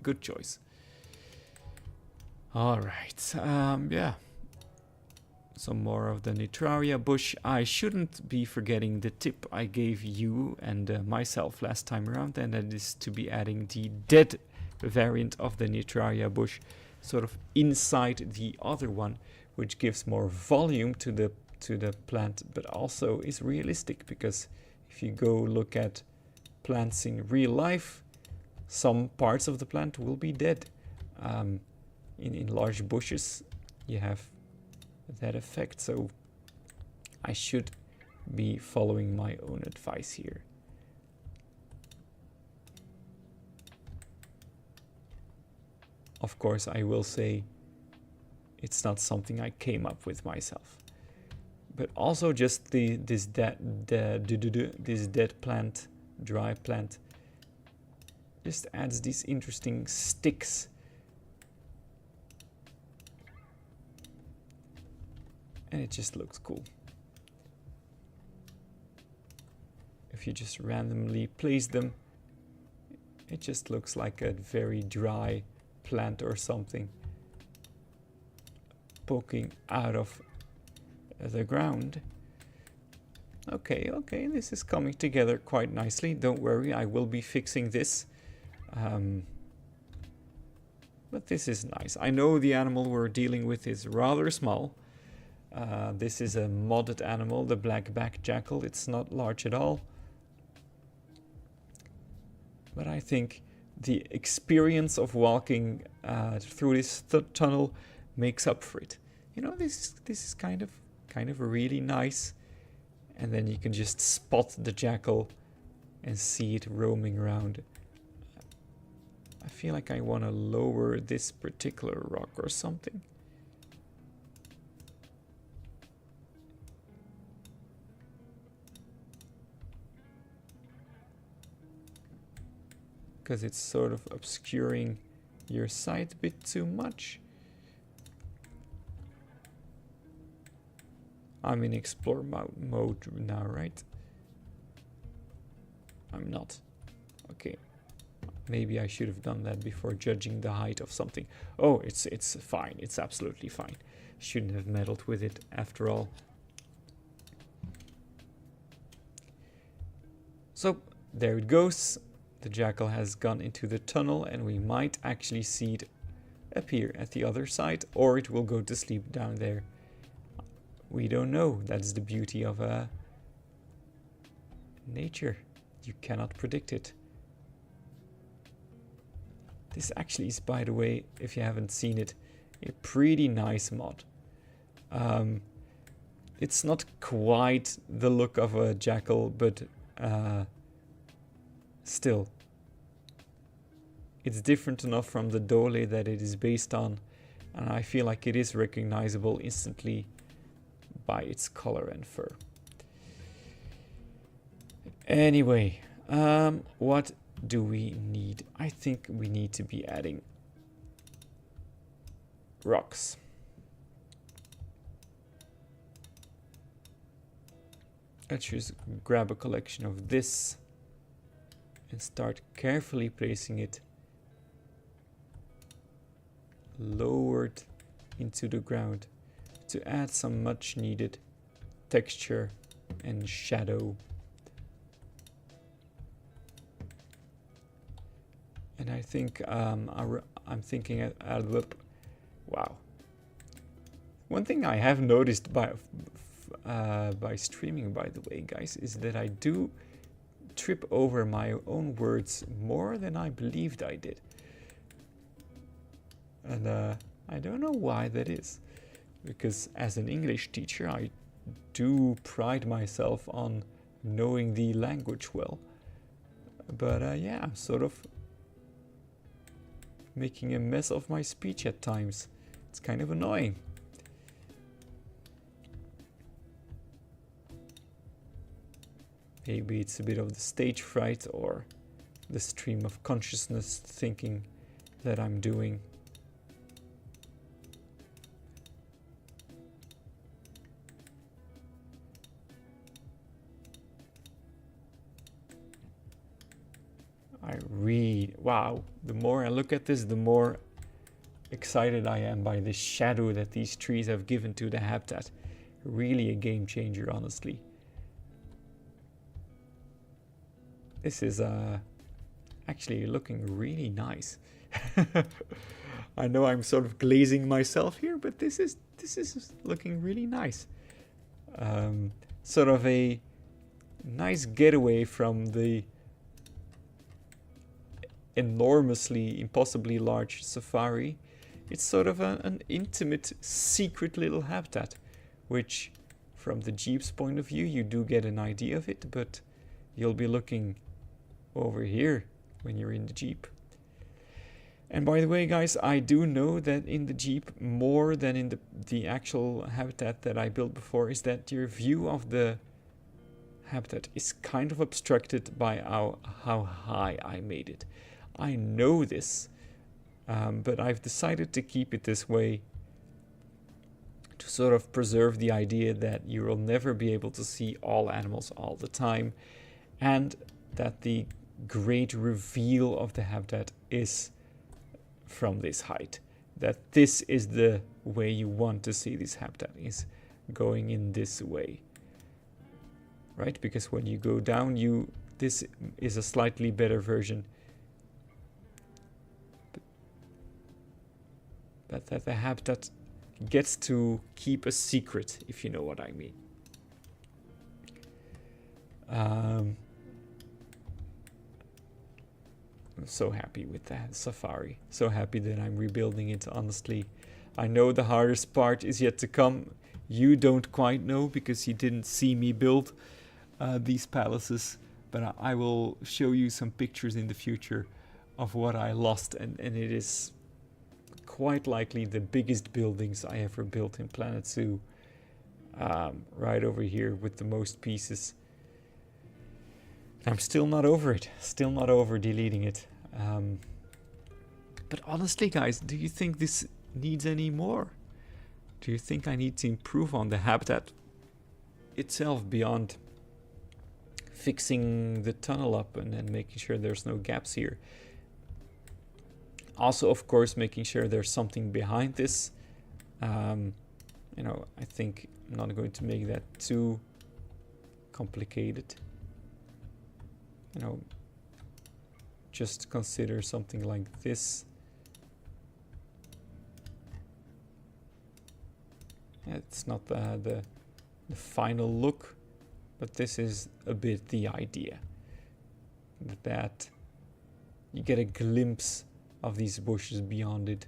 Good choice. All right. Yeah. Some more of the Nitraria bush. I shouldn't be forgetting the tip I gave you and myself last time around, and that is to be adding the dead variant of the Nitraria bush sort of inside the other one, which gives more volume to the plant, but also is realistic, because if you go look at plants in real life, some parts of the plant will be dead. In large bushes, you have that effect, so I should be following my own advice here. Of course, I will say it's not something I came up with myself. But also just this dead plant, dry plant, just adds these interesting sticks. And it just looks cool. If you just randomly place them, it just looks like a very dry plant or something poking out of the ground. Okay, this is coming together quite nicely. Don't worry, I will be fixing this. But this is nice. I know the animal we're dealing with is rather small. This is a modded animal, the black-backed jackal. It's not large at all. But I think the experience of walking through this tunnel makes up for it. You know, this is kind of really nice. And then you can just spot the jackal and see it roaming around. I feel like I want to lower this particular rock or something. Because it's sort of obscuring your sight a bit too much. I'm in explore mode now, right? I'm not. Okay. Maybe I should have done that before judging the height of something. Oh, it's fine. It's absolutely fine. Shouldn't have meddled with it after all. So, there it goes. The jackal has gone into the tunnel and we might actually see it appear at the other side, or it will go to sleep down there. We don't know. That's the beauty of nature. You cannot predict it. This actually is, by the way, if you haven't seen it, a pretty nice mod. It's not quite the look of a jackal, but still. It's different enough from the Dole that it is based on, and I feel like it is recognizable instantly by its color and fur. Anyway, what do we need? I think we need to be adding rocks. Let's just grab a collection of this and start carefully placing it lowered into the ground to add some much needed texture and shadow. And I think I'm thinking wow. One thing I have noticed by streaming, by the way, guys, is that I do trip over my own words more than I believed I did. And I don't know why that is. Because as an English teacher, I do pride myself on knowing the language well. But yeah, I'm sort of making a mess of my speech at times. It's kind of annoying. Maybe it's a bit of the stage fright or the stream of consciousness thinking that I'm doing. Wow, the more I look at this, the more excited I am by the shadow that these trees have given to the habitat. Really a game changer, honestly. This is actually looking really nice. I know I'm sort of glazing myself here, but this is looking really nice. Sort of a nice getaway from the enormously, impossibly large safari. It's sort of an intimate, secret little habitat, which from the Jeep's point of view, you do get an idea of it, but you'll be looking over here when you're in the Jeep. And by the way, guys, I do know that in the Jeep, more than in the actual habitat that I built before, is that your view of the habitat is kind of obstructed by how high I made it. I know this, but I've decided to keep it this way to sort of preserve the idea that you will never be able to see all animals all the time, and that the great reveal of the habitat is from this height. That this is the way you want to see this habitat, is going in this way. Right? Because when you go down, this is a slightly better version. But that the habitat gets to keep a secret, if you know what I mean. I'm so happy with that safari. So happy that I'm rebuilding it, honestly. I know the hardest part is yet to come. You don't quite know because you didn't see me build these palaces. But I will show you some pictures in the future of what I lost. And it is quite likely the biggest buildings I ever built in Planet Zoo. Right over here with the most pieces. I'm still not over it. Still not over deleting it. But honestly, guys, do you think this needs any more? Do you think I need to improve on the habitat itself beyond fixing the tunnel up and making sure there's no gaps here? Also, of course, making sure there's something behind this. You know, I think I'm not going to make that too complicated. You know, just consider something like this. It's not the final look, but this is a bit the idea. That you get a glimpse of these bushes beyond it.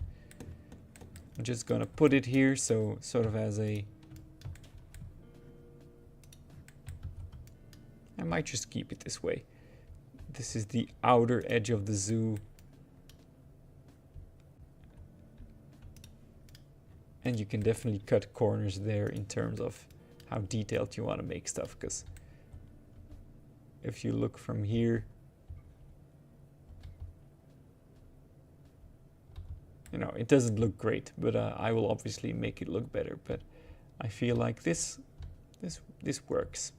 I'm just gonna put it here, so sort of as a... I might just keep it this way. This is the outer edge of the zoo. And you can definitely cut corners there in terms of how detailed you want to make stuff, because if you look from here, you know, it doesn't look great, but I will obviously make it look better. But I feel like this works.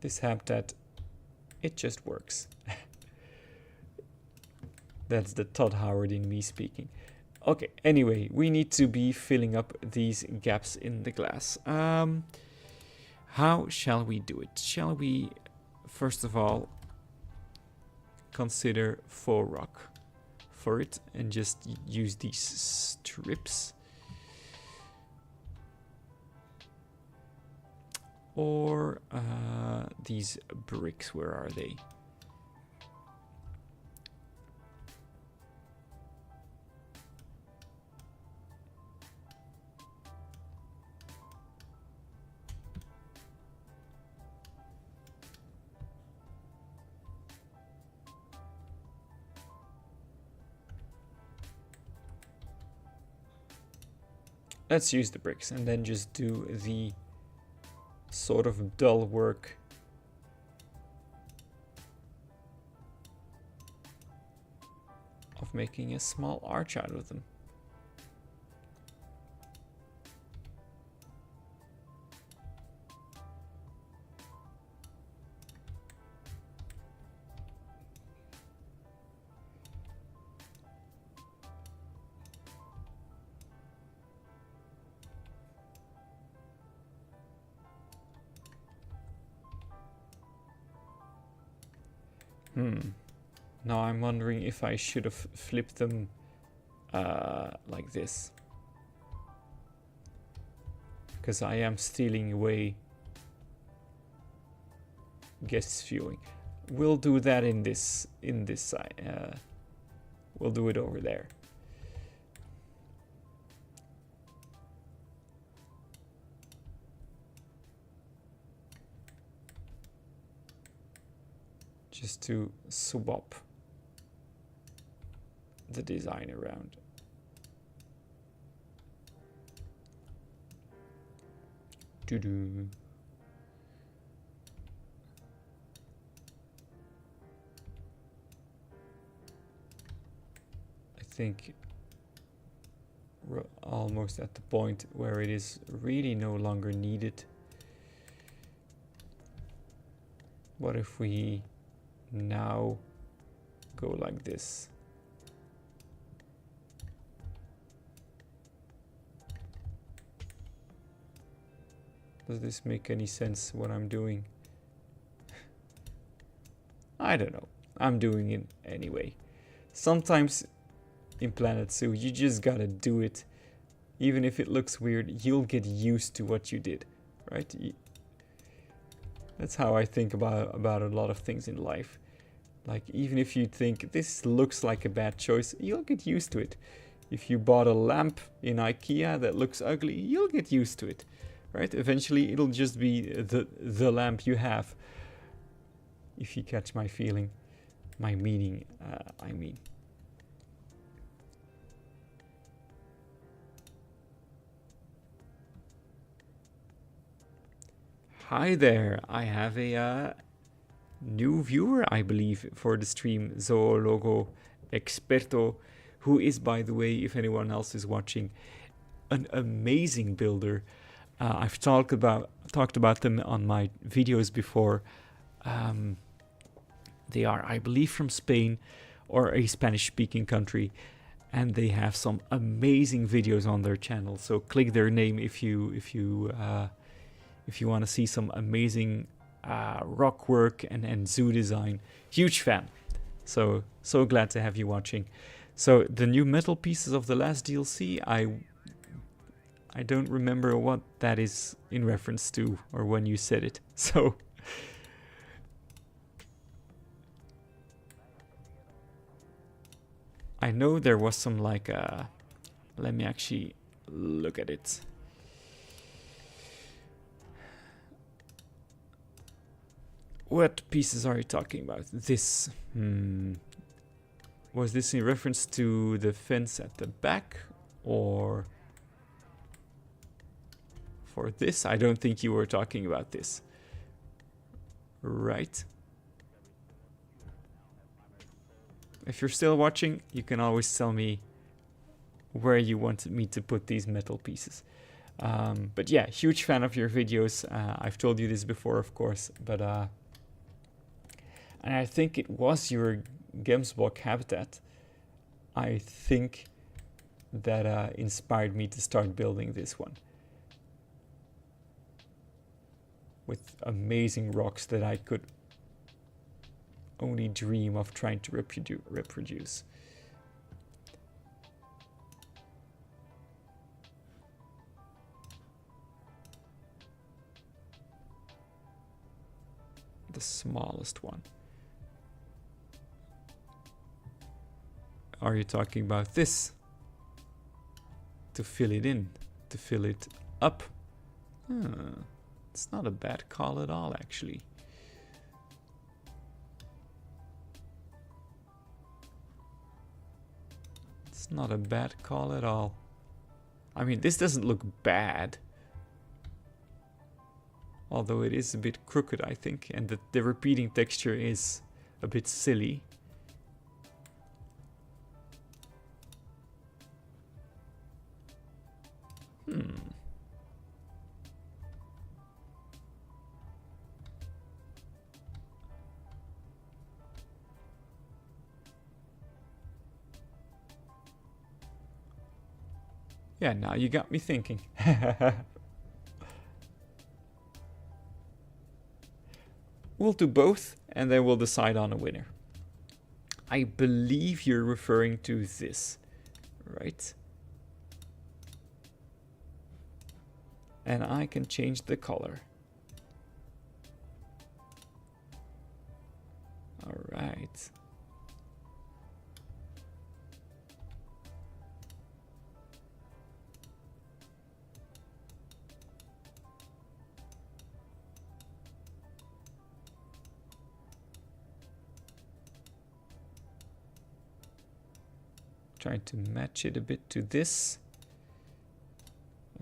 This habitat, it just works. That's the Todd Howard in me speaking. Okay, anyway, we need to be filling up these gaps in the glass. How shall we do it? Shall we, first of all, consider faux rock for it and just use these strips? Or these bricks, where are they? Let's use the bricks and then just do the sort of dull work of making a small arch out of them. Now I'm wondering if I should have flipped them like this, because I am stealing away guests viewing. We'll do that in this side. We'll do it over there. Just to swap the design around. Doo-doo. I think we're almost at the point where it is really no longer needed. What if we now go like this? Does this make any sense what I'm doing? I don't know. I'm doing it anyway. Sometimes in Planet Zoo you just gotta do it. Even if it looks weird, you'll get used to what you did, right? That's how I think about a lot of things in life. Like, even if you think this looks like a bad choice, you'll get used to it. If you bought a lamp in IKEA that looks ugly, you'll get used to it, right? Eventually it'll just be the lamp you have. If you catch my feeling, my meaning, I mean. Hi there, I have a new viewer, I believe, for the stream, Zoologo Experto, who is, by the way, if anyone else is watching, an amazing builder. I've talked about them on my videos before. They are, I believe, from Spain or a Spanish-speaking country, and they have some amazing videos on their channel. So click their name if you want to see some amazing rock work and zoo design. Huge fan. So glad to have you watching. So the new metal pieces of the last DLC, I don't remember what that is in reference to or when you said it. So I know there was some like let me actually look at it. What pieces are you talking about? This. Was this in reference to the fence at the back, or for this? I don't think you were talking about this. Right. If you're still watching, you can always tell me where you wanted me to put these metal pieces. But yeah, huge fan of your videos. I've told you this before, of course, but and I think it was your Gemsbok habitat, I think, that inspired me to start building this one. With amazing rocks that I could only dream of trying to reproduce. The smallest one. Are you talking about this? To fill it in, to fill it up? It's not a bad call at all, actually. It's not a bad call at all. I mean, this doesn't look bad. Although it is a bit crooked, I think, and the repeating texture is a bit silly. Yeah, now you got me thinking. We'll do both, and then we'll decide on a winner. I believe you're referring to this, right? And I can change the color. All right. Trying to match it a bit to this.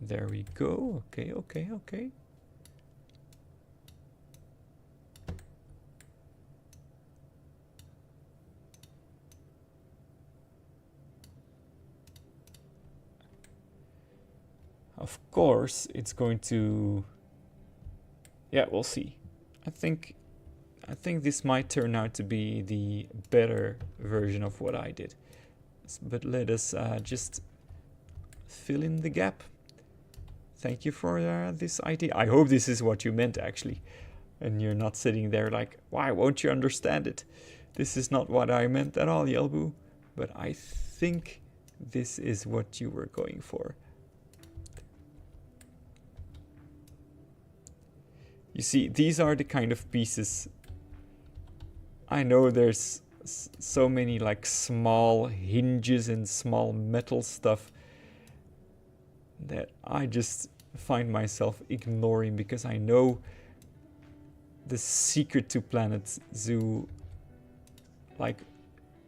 There we go. Okay, okay, okay. Of course, it's going to... Yeah, we'll see. I think this might turn out to be the better version of what I did. But let us just fill in the gap. Thank you for this idea. I hope this is what you meant, actually. And you're not sitting there like, why won't you understand it? This is not what I meant at all, Yelbu. But I think this is what you were going for. You see, these are the kind of pieces... I know there's so many like small hinges and small metal stuff that I just find myself ignoring, because I know the secret to Planet Zoo, like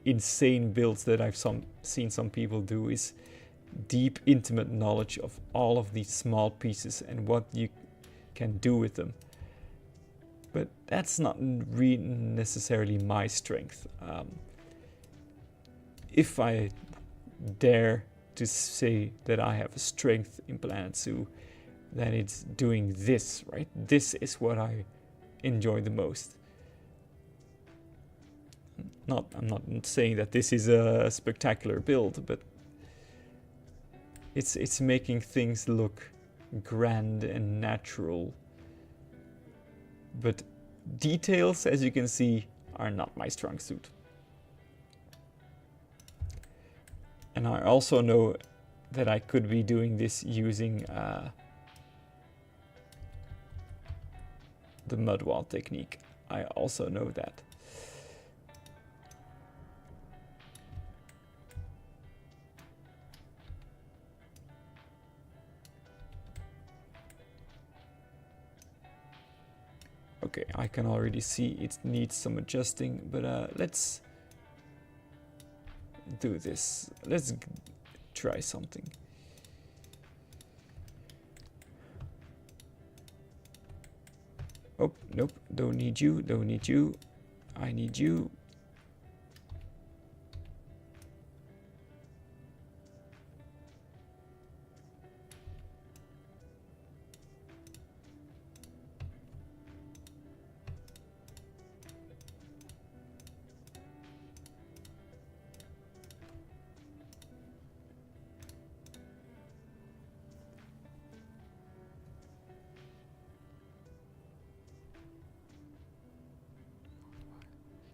insane builds that I've seen some people do, is deep, intimate knowledge of all of these small pieces and what you can do with them. But that's not really necessarily my strength. If I dare to say that I have a strength in Planet Zoo, then it's doing this, right? This is what I enjoy the most. I'm not saying that this is a spectacular build, but it's making things look grand and natural. But details, as you can see, are not my strong suit. And I also know that I could be doing this using the mud wall technique. I also know that. Okay, I can already see it needs some adjusting, but let's do this. Let's try something. Oh, nope, don't need you, don't need you. I need you.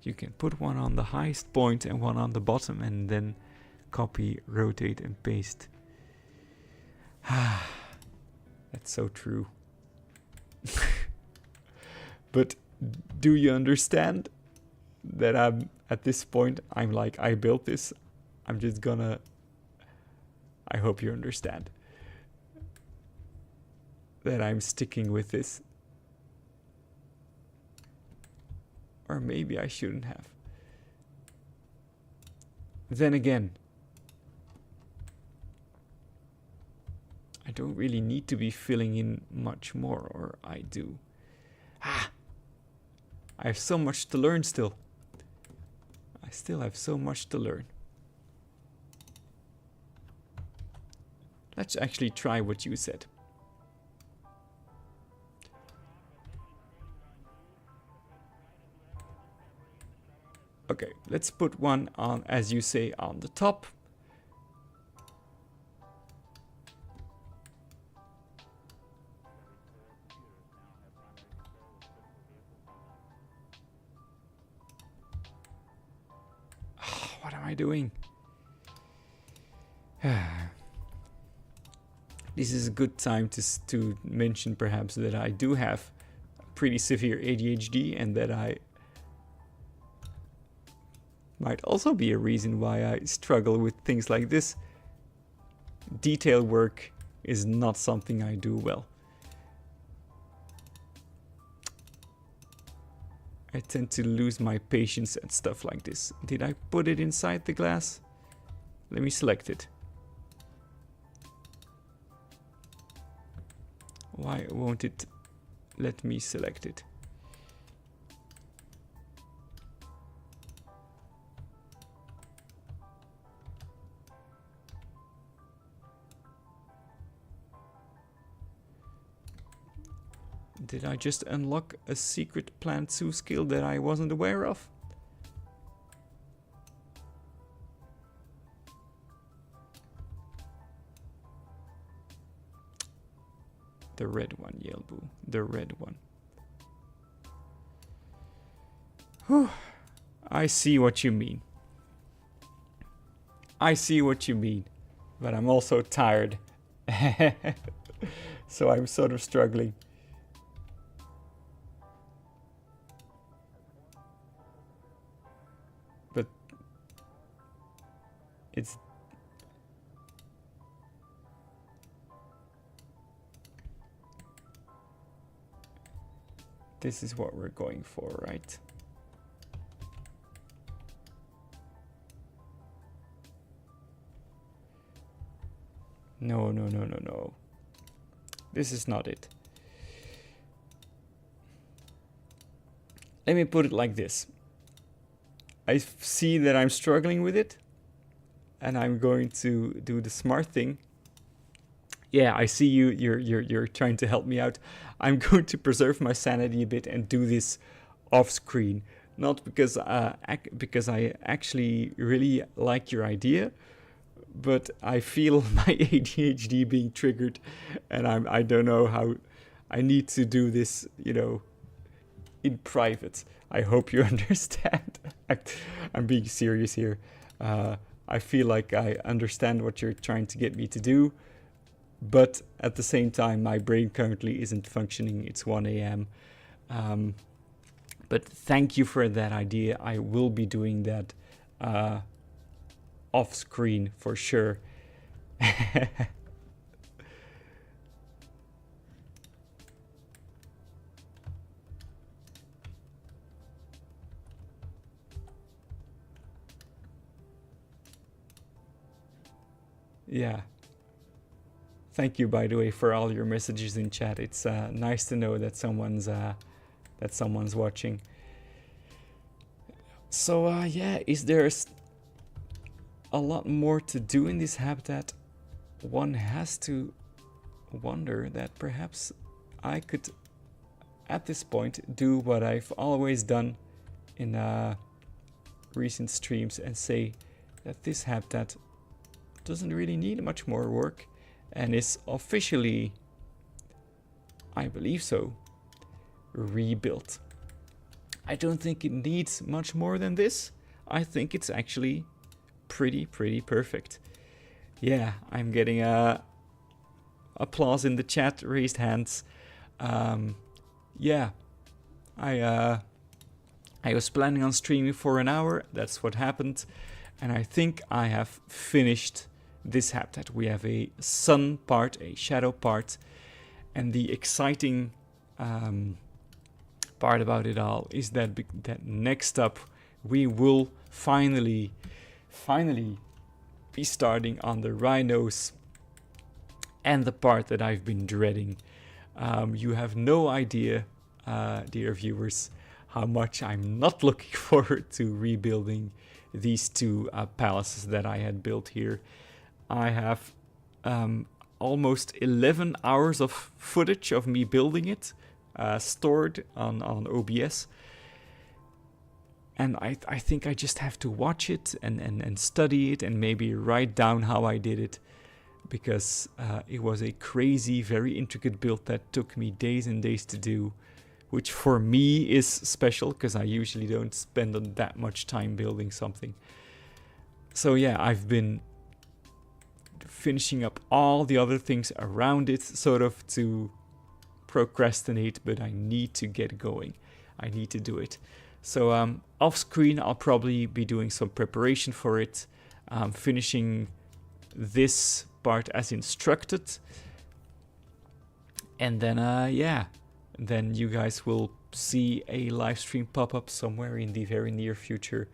You can put one on the highest point and one on the bottom and then copy, rotate and paste. That's so true. But do you understand that I'm at this point, I'm like, I built this. I'm just gonna, I hope you understand that I'm sticking with this. Or maybe I shouldn't have. Then again, I don't really need to be filling in much more, or I do. I have so much to learn still. I still have so much to learn. Let's actually try what you said. Okay, let's put one on, as you say, on the top. Oh, what am I doing? This is a good time to mention perhaps that I do have pretty severe ADHD, and that I might also be a reason why I struggle with things like this. Detail work is not something I do well. I tend to lose my patience at stuff like this. Did I put it inside the glass? Let me select it. Why won't it let me select it? Did I just unlock a secret Plant 2 skill that I wasn't aware of? The red one, Yelbu. The red one. Whew. I see what you mean. I see what you mean. But I'm also tired. So I'm sort of struggling. But it's this is what we're going for, right? No, no, no, no, no. This is not it. Let me put it like this. I see that I'm struggling with it, and I'm going to do the smart thing. Yeah, I see you. You're trying to help me out. I'm going to preserve my sanity a bit and do this off screen. Not because I actually really like your idea, but I feel my ADHD being triggered, and I don't know how. I need to do this, you know, in private. I hope you understand. I'm being serious here. I feel like I understand what you're trying to get me to do, but at the same time, my brain currently isn't functioning. It's 1 a.m. But thank you for that idea. I will be doing that off screen for sure. Yeah. Thank you, by the way, for all your messages in chat. It's nice to know that someone's watching. So yeah, is there a lot more to do in this habitat? One has to wonder that perhaps I could, at this point, do what I've always done in recent streams and say that this habitat doesn't really need much more work and is officially, I believe so, rebuilt. I don't think it needs much more than this. I think it's actually pretty perfect. Yeah, I'm getting applause in the chat, raised hands. Yeah, I was planning on streaming for an hour. That's what happened. And I think I have finished this habitat. We have a sun part, a shadow part, and the exciting part about it all is that next up we will finally be starting on the rhinos and the part that I've been dreading. You have no idea, dear viewers, how much I'm not looking forward to rebuilding these two palaces that I had built here. I have almost 11 hours of footage of me building it stored on OBS. And I think I just have to watch it and study it and maybe write down how I did it, because it was a crazy, very intricate build that took me days and days to do, which for me is special because I usually don't spend that much time building something. So yeah, I've been finishing up all the other things around it, sort of to procrastinate, but I need to get going. I need to do it. So off screen, I'll probably be doing some preparation for it, finishing this part as instructed. And then, yeah, then you guys will see a live stream pop up somewhere in the very near future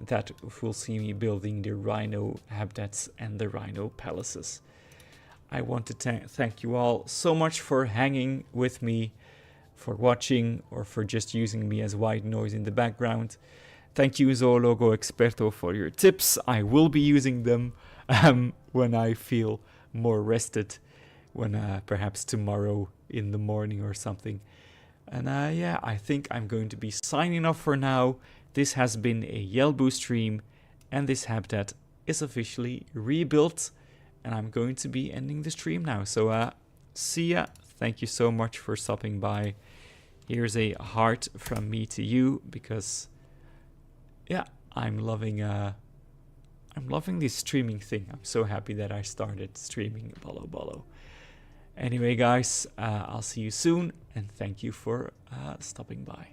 that will see me building the rhino habitats and the rhino palaces. I want to thank you all so much for hanging with me, for watching, or for just using me as white noise in the background. Thank you, Zoologo Experto, for your tips. I will be using them when I feel more rested, when perhaps tomorrow in the morning or something. And yeah, I think I'm going to be signing off for now. This has been a Yelbu stream, and this habitat is officially rebuilt, and I'm going to be ending the stream now. So see ya. Thank you so much for stopping by. Here's a heart from me to you, because yeah, I'm loving this streaming thing. I'm so happy that I started streaming Bollo Bollo. Anyway, guys, I'll see you soon, and thank you for stopping by.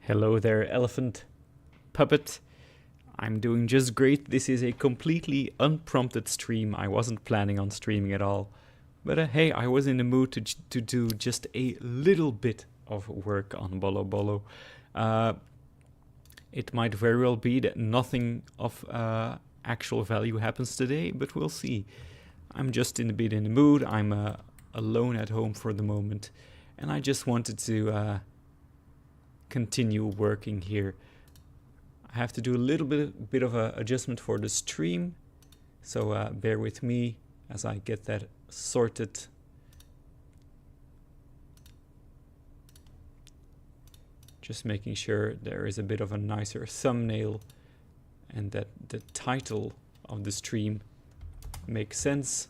Hello there, elephant puppet. I'm doing just great. This is a completely unprompted stream. I wasn't planning on streaming at all. But hey, I was in the mood to do just a little bit of work on Bollo Bollo. It might very well be that nothing of actual value happens today, but we'll see. I'm just a bit in the mood. I'm alone at home for the moment. And I just wanted to continue working here. I have to do a little bit of an adjustment for the stream, so bear with me as I get that sorted. Just making sure there is a bit of a nicer thumbnail and that the title of the stream makes sense,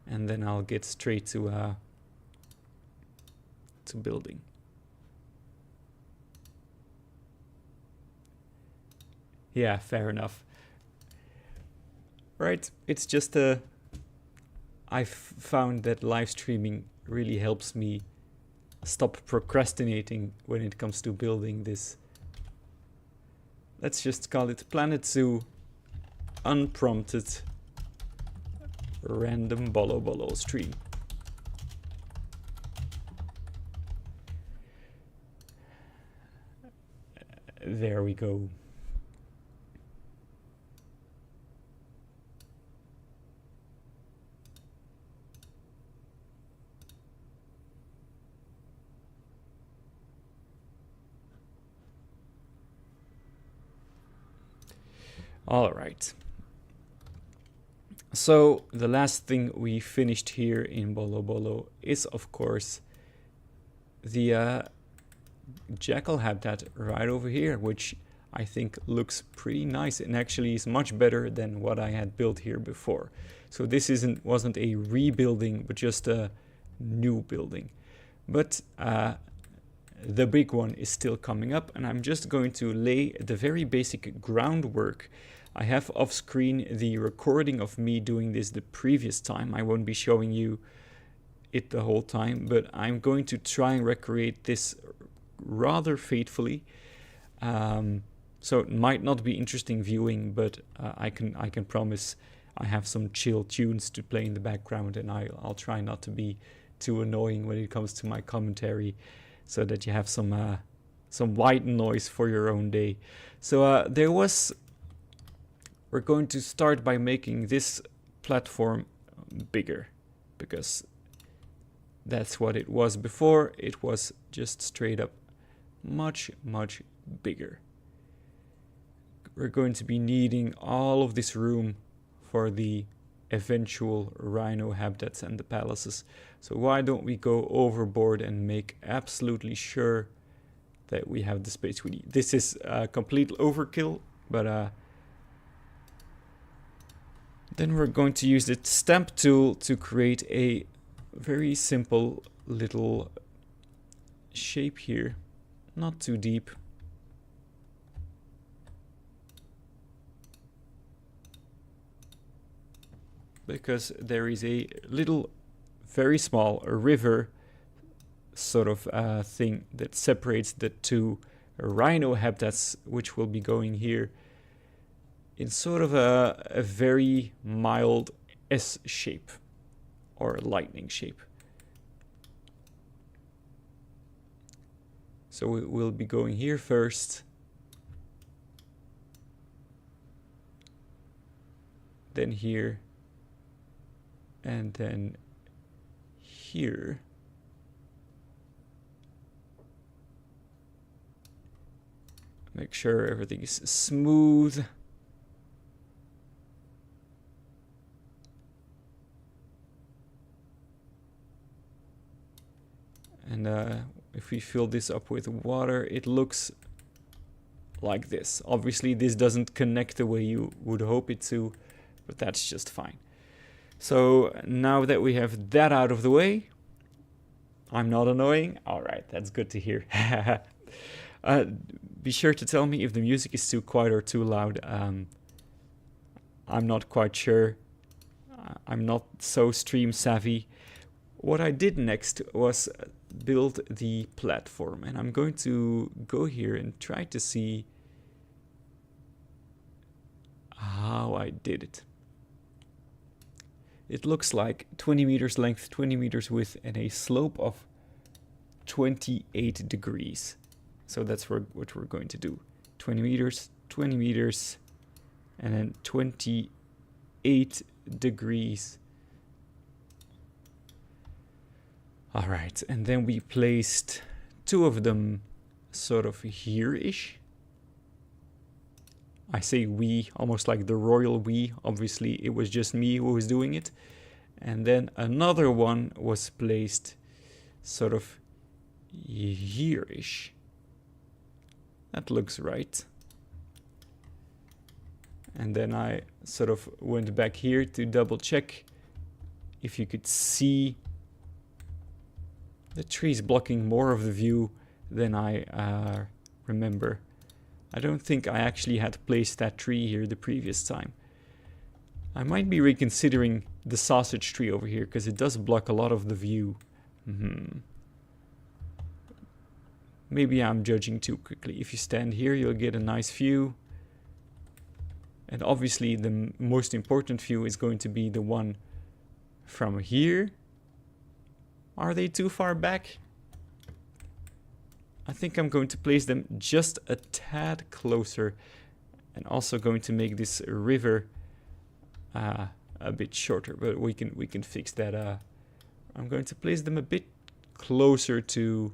and then I'll get straight to building. Yeah, fair enough. Right, it's just I've found that live streaming really helps me stop procrastinating when it comes to building this. Let's just call it Planet Zoo unprompted random Bollo Bollo stream. There we go. All right. So the last thing we finished here in Bollo Bollo is, of course, the jackal habitat right over here, which I think looks pretty nice and actually is much better than what I had built here before. So this wasn't a rebuilding, but just a new building. But the big one is still coming up, and I'm just going to lay the very basic groundwork. I have off screen the recording of me doing this the previous time. I won't be showing you it the whole time, but I'm going to try and recreate this rather faithfully. So it might not be interesting viewing, but I can promise I have some chill tunes to play in the background, and I'll try not to be too annoying when it comes to my commentary, so that you have some white noise for your own day. So we're going to start by making this platform bigger, because that's what it was before. It was just straight up much bigger. We're going to be needing all of this room for the eventual rhino habitats and the palaces. So why don't we go overboard and make absolutely sure that we have the space we need. This is complete overkill, but then we're going to use the stamp tool to create a very simple little shape here, not too deep. Because there is a little, very small river sort of thing that separates the two rhino habitats, which will be going here in sort of a very mild S shape or lightning shape. So we'll be going here first, then here, and then here. Make sure everything is smooth. And if we fill this up with water, it looks like this. Obviously, this doesn't connect the way you would hope it to, but that's just fine. So now that we have that out of the way, I'm not annoying. All right, that's good to hear. Be sure to tell me if the music is too quiet or too loud. I'm not quite sure. I'm not so stream savvy. What I did next was build the platform, and I'm going to go here and try to see how I did it. It looks like 20 meters length, 20 meters width, and a slope of 28 degrees. So that's what we're going to do. 20 meters, and then 28 degrees. All right, and then we placed two of them sort of here-ish. I say we, almost like the royal we. Obviously, it was just me who was doing it. And then another one was placed sort of here-ish. That looks right. And then I sort of went back here to double check if you could see the trees blocking more of the view than I remember. I don't think I actually had placed that tree here the previous time. I might be reconsidering the sausage tree over here because it does block a lot of the view. Maybe I'm judging too quickly. If you stand here, you'll get a nice view. And obviously the most important view is going to be the one from here. Are they too far back? I think I'm going to place them just a tad closer, and also going to make this river a bit shorter, but we can fix that. I'm going to place them a bit closer to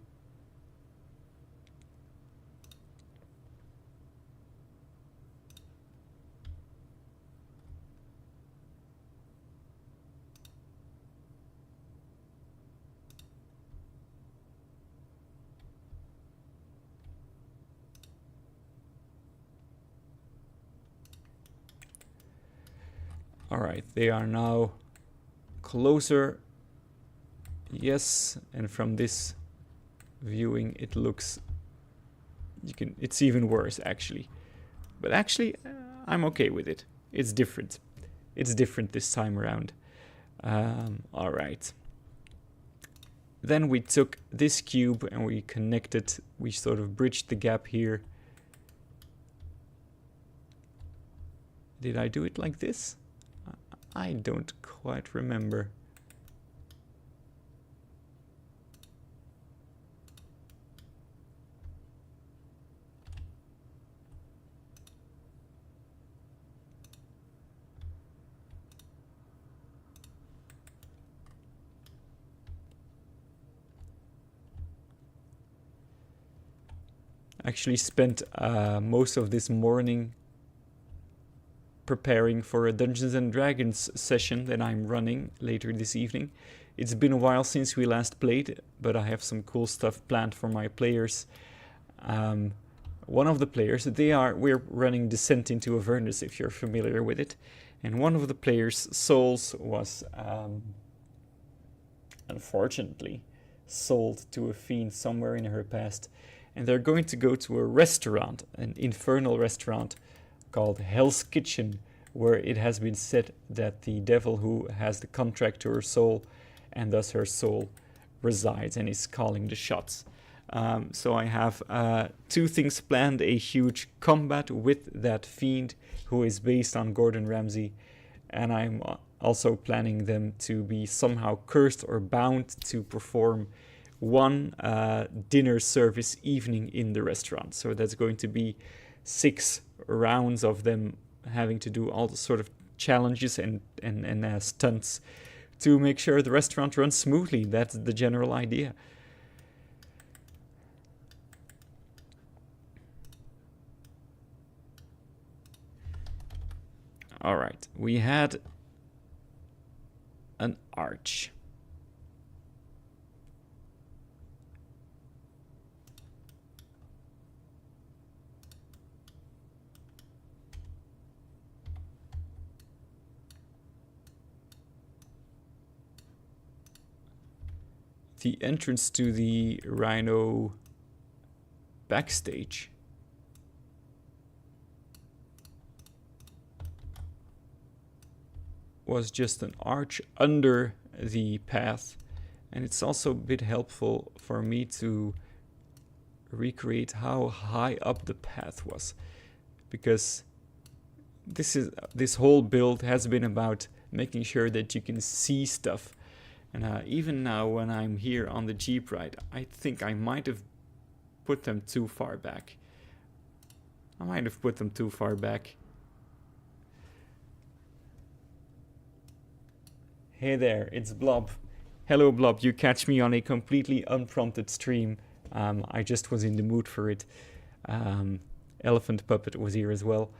all right, they are now closer. Yes, and from this viewing it looks, it's even worse actually. But actually I'm okay with it. It's different. It's different this time around. All right. Then we took this cube and we connected, we sort of bridged the gap here. Did I do it like this? I don't quite remember. Actually spent most of this morning preparing for a Dungeons and Dragons session that I'm running later this evening. It's been a while since we last played, but I have some cool stuff planned for my players. One of the players, we're running Descent into Avernus, if you're familiar with it, and one of the players' souls was unfortunately sold to a fiend somewhere in her past, and they're going to go to a restaurant, an infernal restaurant called Hell's Kitchen, where it has been said that the devil who has the contract to her soul, and thus her soul, resides and is calling the shots. So I have two things planned: a huge combat with that fiend who is based on Gordon Ramsay, and I'm also planning them to be somehow cursed or bound to perform one dinner service evening in the restaurant. So that's going to be 6 rounds of them having to do all the sort of challenges and stunts to make sure the restaurant runs smoothly. That's the general idea. All right, we had an arch. The entrance to the Rhino backstage was just an arch under the path, And it's also a bit helpful for me to recreate how high up the path was, because this whole build has been about making sure that you can see stuff. And even now when I'm here on the Jeep ride, I think I might have put them too far back. Hey there, it's Blob. Hello Blob, you catch me on a completely unprompted stream. I just was in the mood for it. Elephant Puppet was here as well.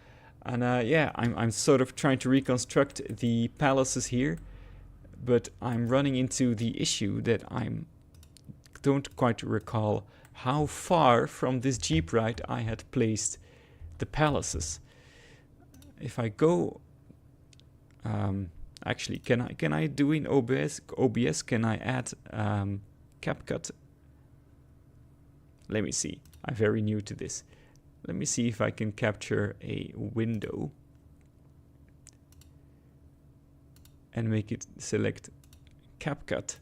And yeah, I'm sort of trying to reconstruct the palaces here, but I'm running into the issue that I don't quite recall how far from this Jeep ride I had placed the palaces. If I go, actually, can I do in OBS? Can I add CapCut? Let me see. I'm very new to this. Let me see if I can capture a window and make it select CapCut.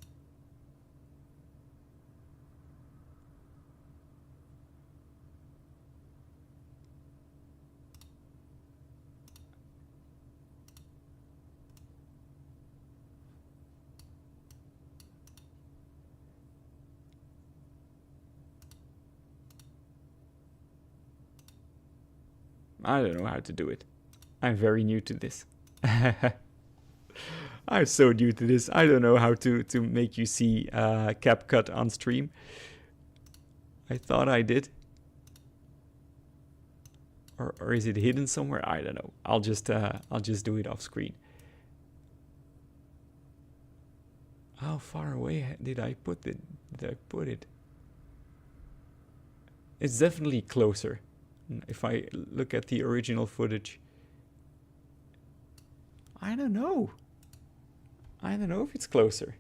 I don't know how to do it. I'm very new to this. I'm so new to this. I don't know how to make you see CapCut on stream. I thought I did. Or is it hidden somewhere? I don't know. I'll just do it off screen. How far away did I put it? It's definitely closer. If I look at the original footage, I don't know. I don't know if it's closer.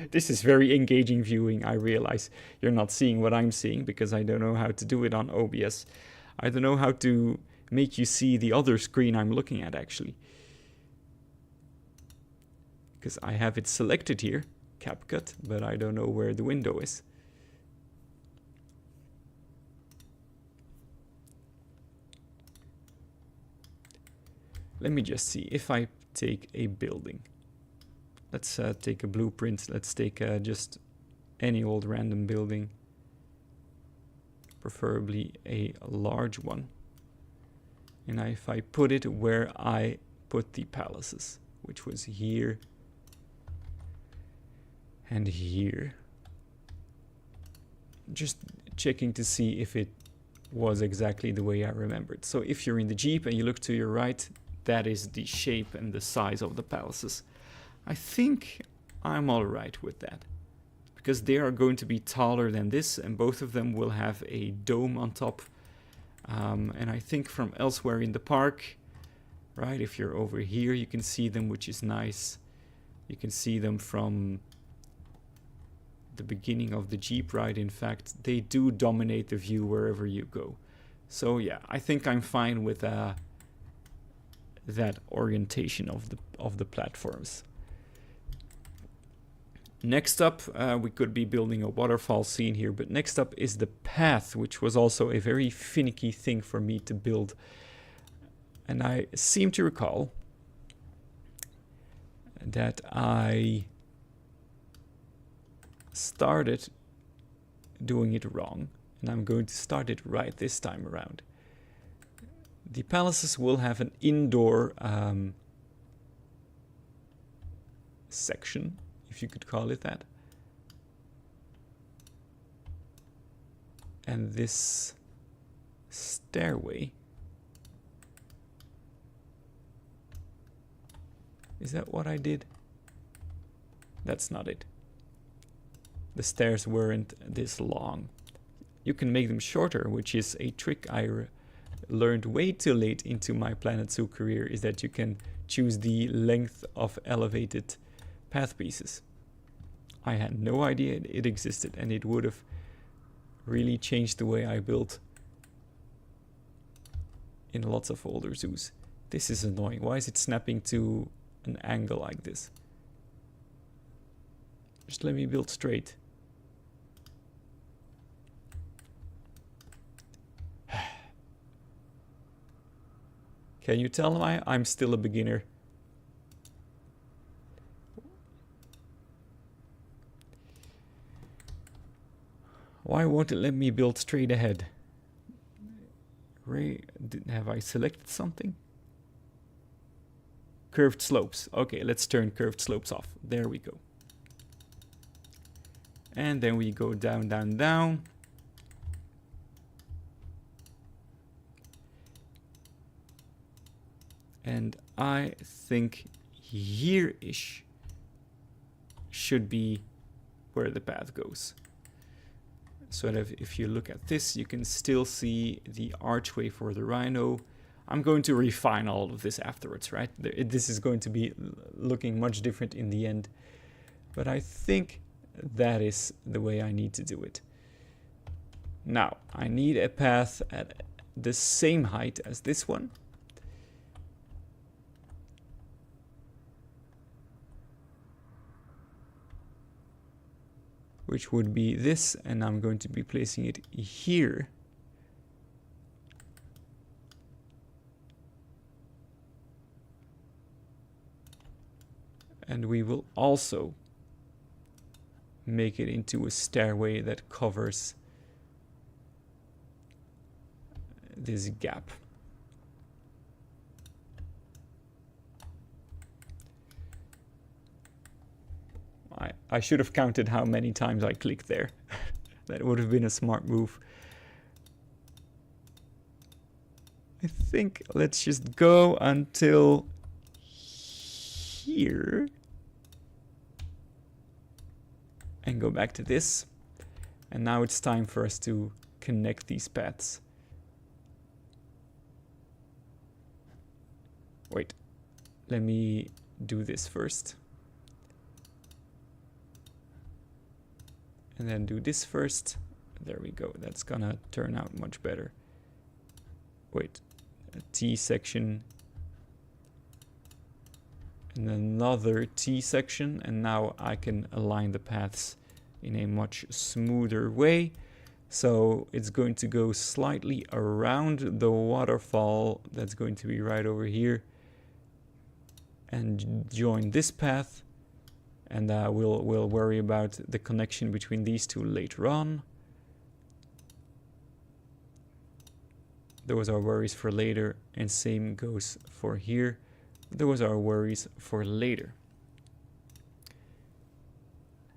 This is very engaging viewing, I realize. You're not seeing what I'm seeing because I don't know how to do it on OBS. I don't know how to make you see the other screen I'm looking at, actually. Because I have it selected here, CapCut, but I don't know where the window is. Let me just see if I take a building. Let's take a blueprint. Let's take just any old random building, preferably a large one. And if I put it where I put the palaces, which was here and here, just checking to see if it was exactly the way I remembered. So if you're in the Jeep and you look to your right, that is the shape and the size of the palaces. I think I'm all right with that, because they are going to be taller than this, and both of them will have a dome on top. And I think from elsewhere in the park, right, if you're over here, you can see them, which is nice. You can see them from the beginning of the Jeep ride. In fact, they do dominate the view wherever you go. So yeah, I think I'm fine with that orientation of the platforms. Next up, we could be building a waterfall scene here, but next up is the path, which was also a very finicky thing for me to build. And I seem to recall that I started doing it wrong, and I'm going to start it right this time around. The palaces will have an indoor section, if you could call it that. And this stairway, is that what I did? That's not it. The stairs weren't this long. You can make them shorter, which is a trick I learned way too late into my Planet Zoo career, is that you can choose the length of elevated path pieces. I had no idea it existed, and it would have really changed the way I built in lots of older zoos. This is annoying. Why is it snapping to an angle like this? Just let me build straight. Can you tell I'm still a beginner? Why won't it let me build straight ahead? Have I selected something? Curved slopes. Okay, let's turn curved slopes off. There we go. And then we go down, down, down. And I think here-ish should be where the path goes. So that if you look at this, you can still see the archway for the rhino. I'm going to refine all of this afterwards, right? This is going to be looking much different in the end. But I think that is the way I need to do it. Now, I need a path at the same height as this one. Which would be this, and I'm going to be placing it here. And we will also make it into a stairway that covers this gap. I should have counted how many times I clicked there. That would have been a smart move. I think let's just go until here. And go back to this. And now it's time for us to connect these paths. Wait, let me do this first. And then do this first. There we go. That's gonna turn out much better. Wait, a T section. And another T section. And now I can align the paths in a much smoother way. So it's going to go slightly around the waterfall. That's going to be right over here. And join this path. And we'll worry about the connection between these two later on. Those are worries for later, and same goes for here. Those are worries for later.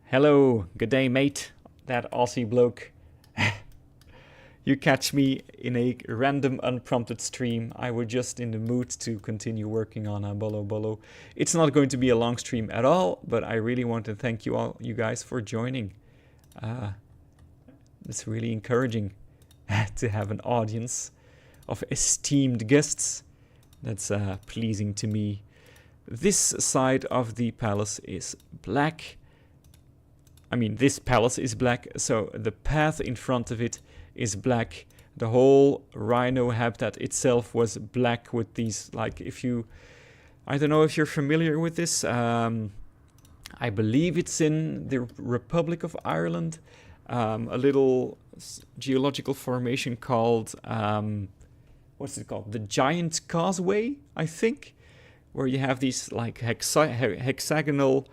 Hello, good day, mate. That Aussie bloke. You catch me in a random unprompted stream. I was just in the mood to continue working on a Bollo Bollo. It's not going to be a long stream at all, but I really want to thank you guys for joining. It's really encouraging to have an audience of esteemed guests. That's pleasing to me. This side of the palace is black. I mean, this palace is black, so the path in front of it is black. The whole rhino habitat itself was black with these, like, I don't know if you're familiar with this. I believe it's in the Republic of Ireland. A little geological formation called, what's it called? The Giant Causeway, I think, where you have these like hexagonal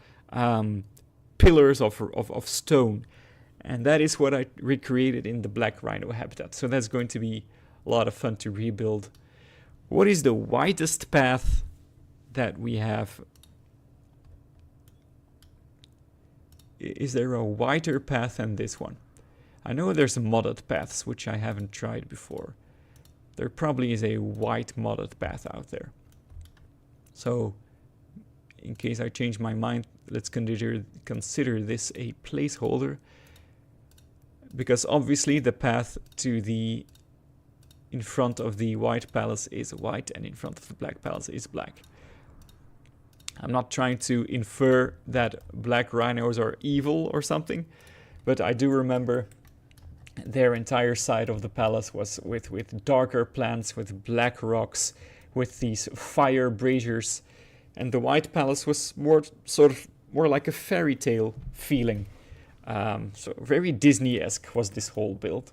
pillars of stone. And that is what I recreated in the black rhino habitat. So that's going to be a lot of fun to rebuild. What is the widest path that we have? Is there a wider path than this one? I know there's modded paths, which I haven't tried before. There probably is a wide modded path out there. So, in case I change my mind, let's consider this a placeholder. Because obviously the path to the in front of the white palace is white and in front of the black palace is black. I'm not trying to infer that black rhinos are evil or something, but I do remember their entire side of the palace was with darker plants, with black rocks, with these fire braziers, and the white palace was more sort of more like a fairy tale feeling. So very Disney-esque was this whole build.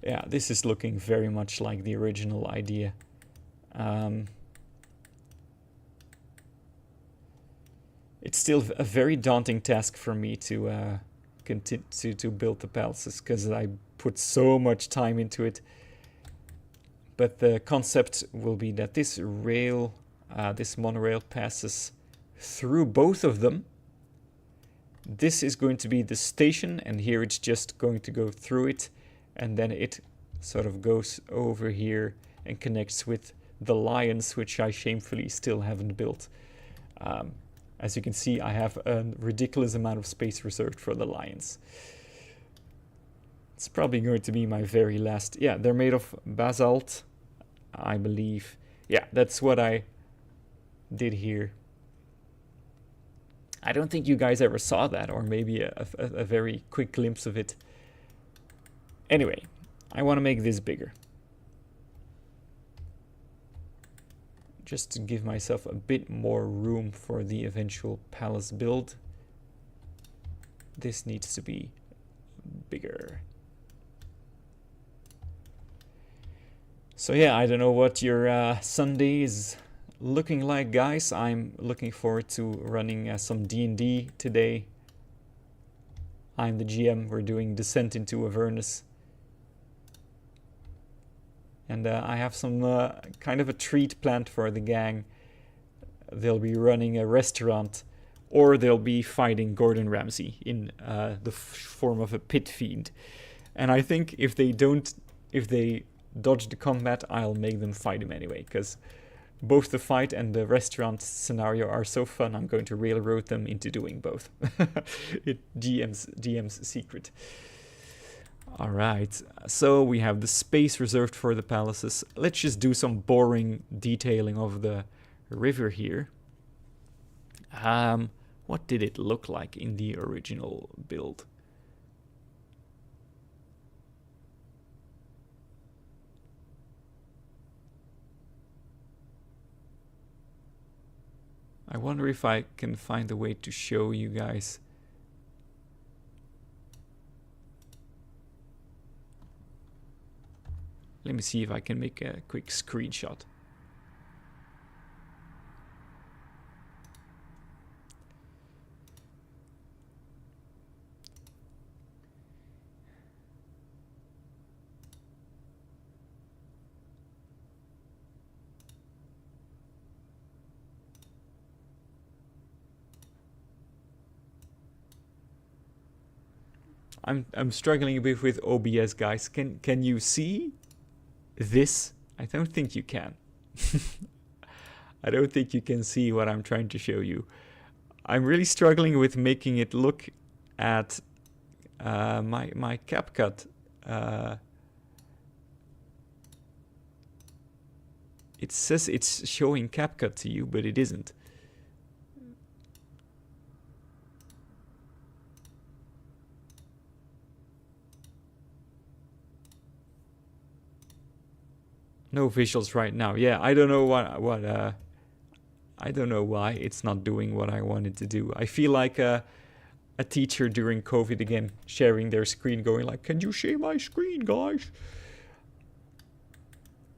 Yeah, this is looking very much like the original idea. It's still a very daunting task for me to continue to build the palaces, because I put so much time into it. But the concept will be that this rail, this monorail passes through both of them. This is going to be the station, and here it's just going to go through it, and then it sort of goes over here and connects with the lions, which I shamefully still haven't built. As you can see, I have a ridiculous amount of space reserved for the lions. It's probably going to be my very last... Yeah, they're made of basalt, I believe. Yeah, that's what I did here. I don't think you guys ever saw that, or maybe a very quick glimpse of it. Anyway, I want to make this bigger. Just to give myself a bit more room for the eventual palace build. This needs to be bigger. So yeah, I don't know what your Sunday is looking like, guys. I'm looking forward to running some D&D today. I'm the GM. We're doing Descent into Avernus. And I have some kind of a treat planned for the gang. They'll be running a restaurant, or they'll be fighting Gordon Ramsay in the form of a pit fiend. And I think if they dodge the combat, I'll make them fight him anyway, because both the fight and the restaurant scenario are so fun. I'm going to railroad them into doing both. GM's secret. All right, so we have the space reserved for the palaces. Let's just do some boring detailing of the river here. What did it look like in the original build? I wonder if I can find a way to show you guys. Let me see if I can make a quick screenshot. I'm struggling a bit with OBS, guys. Can you see this? I don't think you can. I don't think you can see what I'm trying to show you. I'm really struggling with making it look at my CapCut. It says it's showing CapCut to you, but it isn't. No visuals right now. Yeah, I don't know I don't know why it's not doing what I wanted to do. I feel like a teacher during COVID again, sharing their screen, going like, "Can you share my screen, guys?"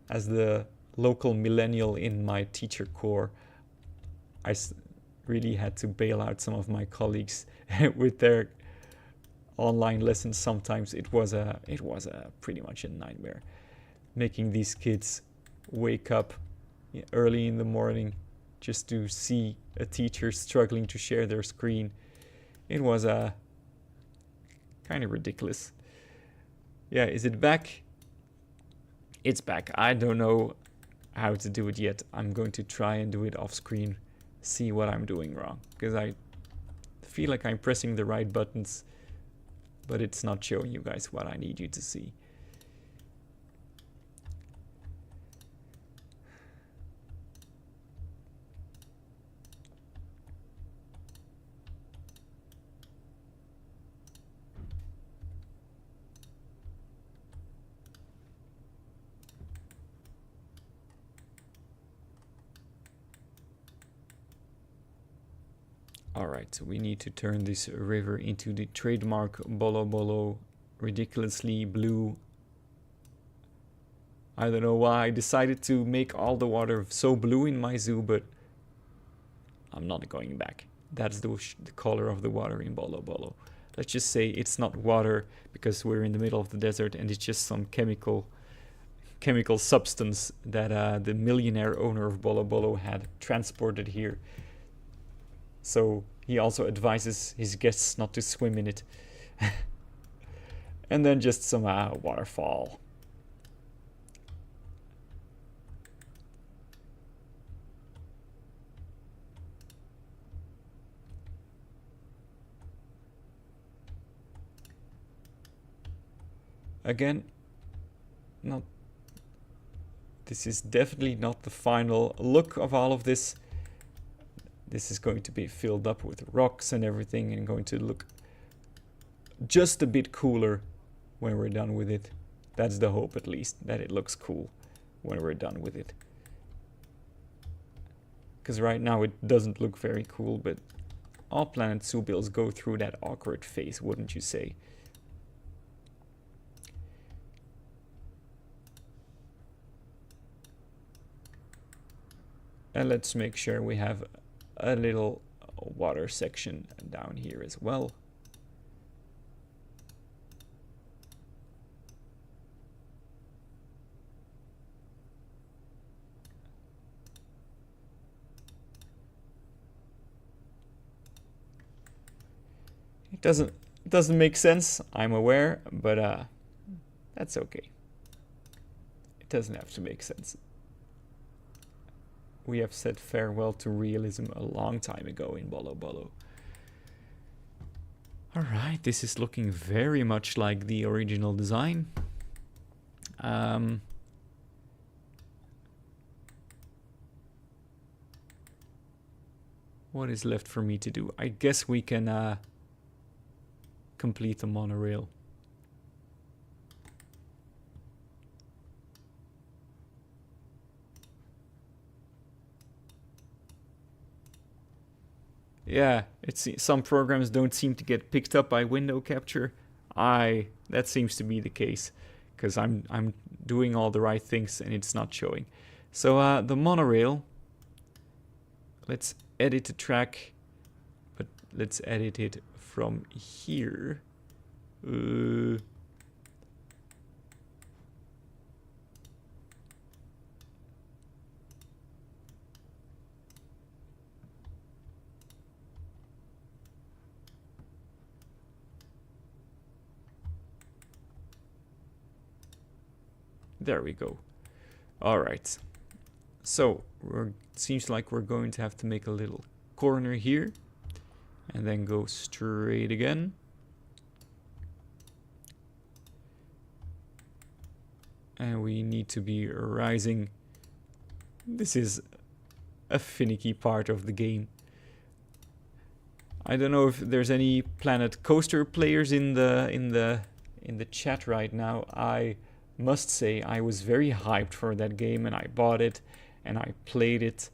As the local millennial in my teacher corps, I really had to bail out some of my colleagues with their online lessons. Sometimes it was a pretty much a nightmare. Making these kids wake up early in the morning just to see a teacher struggling to share their screen. It was kind of ridiculous. Yeah, is it back? It's back. I don't know how to do it yet. I'm going to try and do it off screen, see what I'm doing wrong, because I feel like I'm pressing the right buttons, but it's not showing you guys what I need you to see. Alright, so we need to turn this river into the trademark Bollo Bollo, ridiculously blue. I don't know why I decided to make all the water so blue in my zoo, but I'm not going back. That's the color of the water in Bollo Bollo. Let's just say it's not water because we're in the middle of the desert and it's just some chemical substance that the millionaire owner of Bollo Bollo had transported here. So he also advises his guests not to swim in it. And then just some waterfall. Again, this is definitely not the final look of all of this. This is going to be filled up with rocks and everything and going to look just a bit cooler when we're done with it. That's the hope, at least, that it looks cool when we're done with it. Because right now it doesn't look very cool, but all Planet Zoo builds go through that awkward phase, wouldn't you say? And let's make sure we have a little water section down here as well. It doesn't make sense, I'm aware, but that's okay. It doesn't have to make sense. We have said farewell to realism a long time ago in Bollo Bollo. Alright, this is looking very much like the original design. What is left for me to do? I guess we can complete the monorail. Yeah, some programs don't seem to get picked up by window capture. That seems to be the case, because I'm doing all the right things and it's not showing. So the monorail, let's edit the track, but let's edit it from here. There we go. All right. So it seems like we're going to have to make a little corner here and then go straight again. And we need to be rising. This is a finicky part of the game. I don't know if there's any Planet Coaster players in the chat right now. I must say I was very hyped for that game and I bought it and I played it.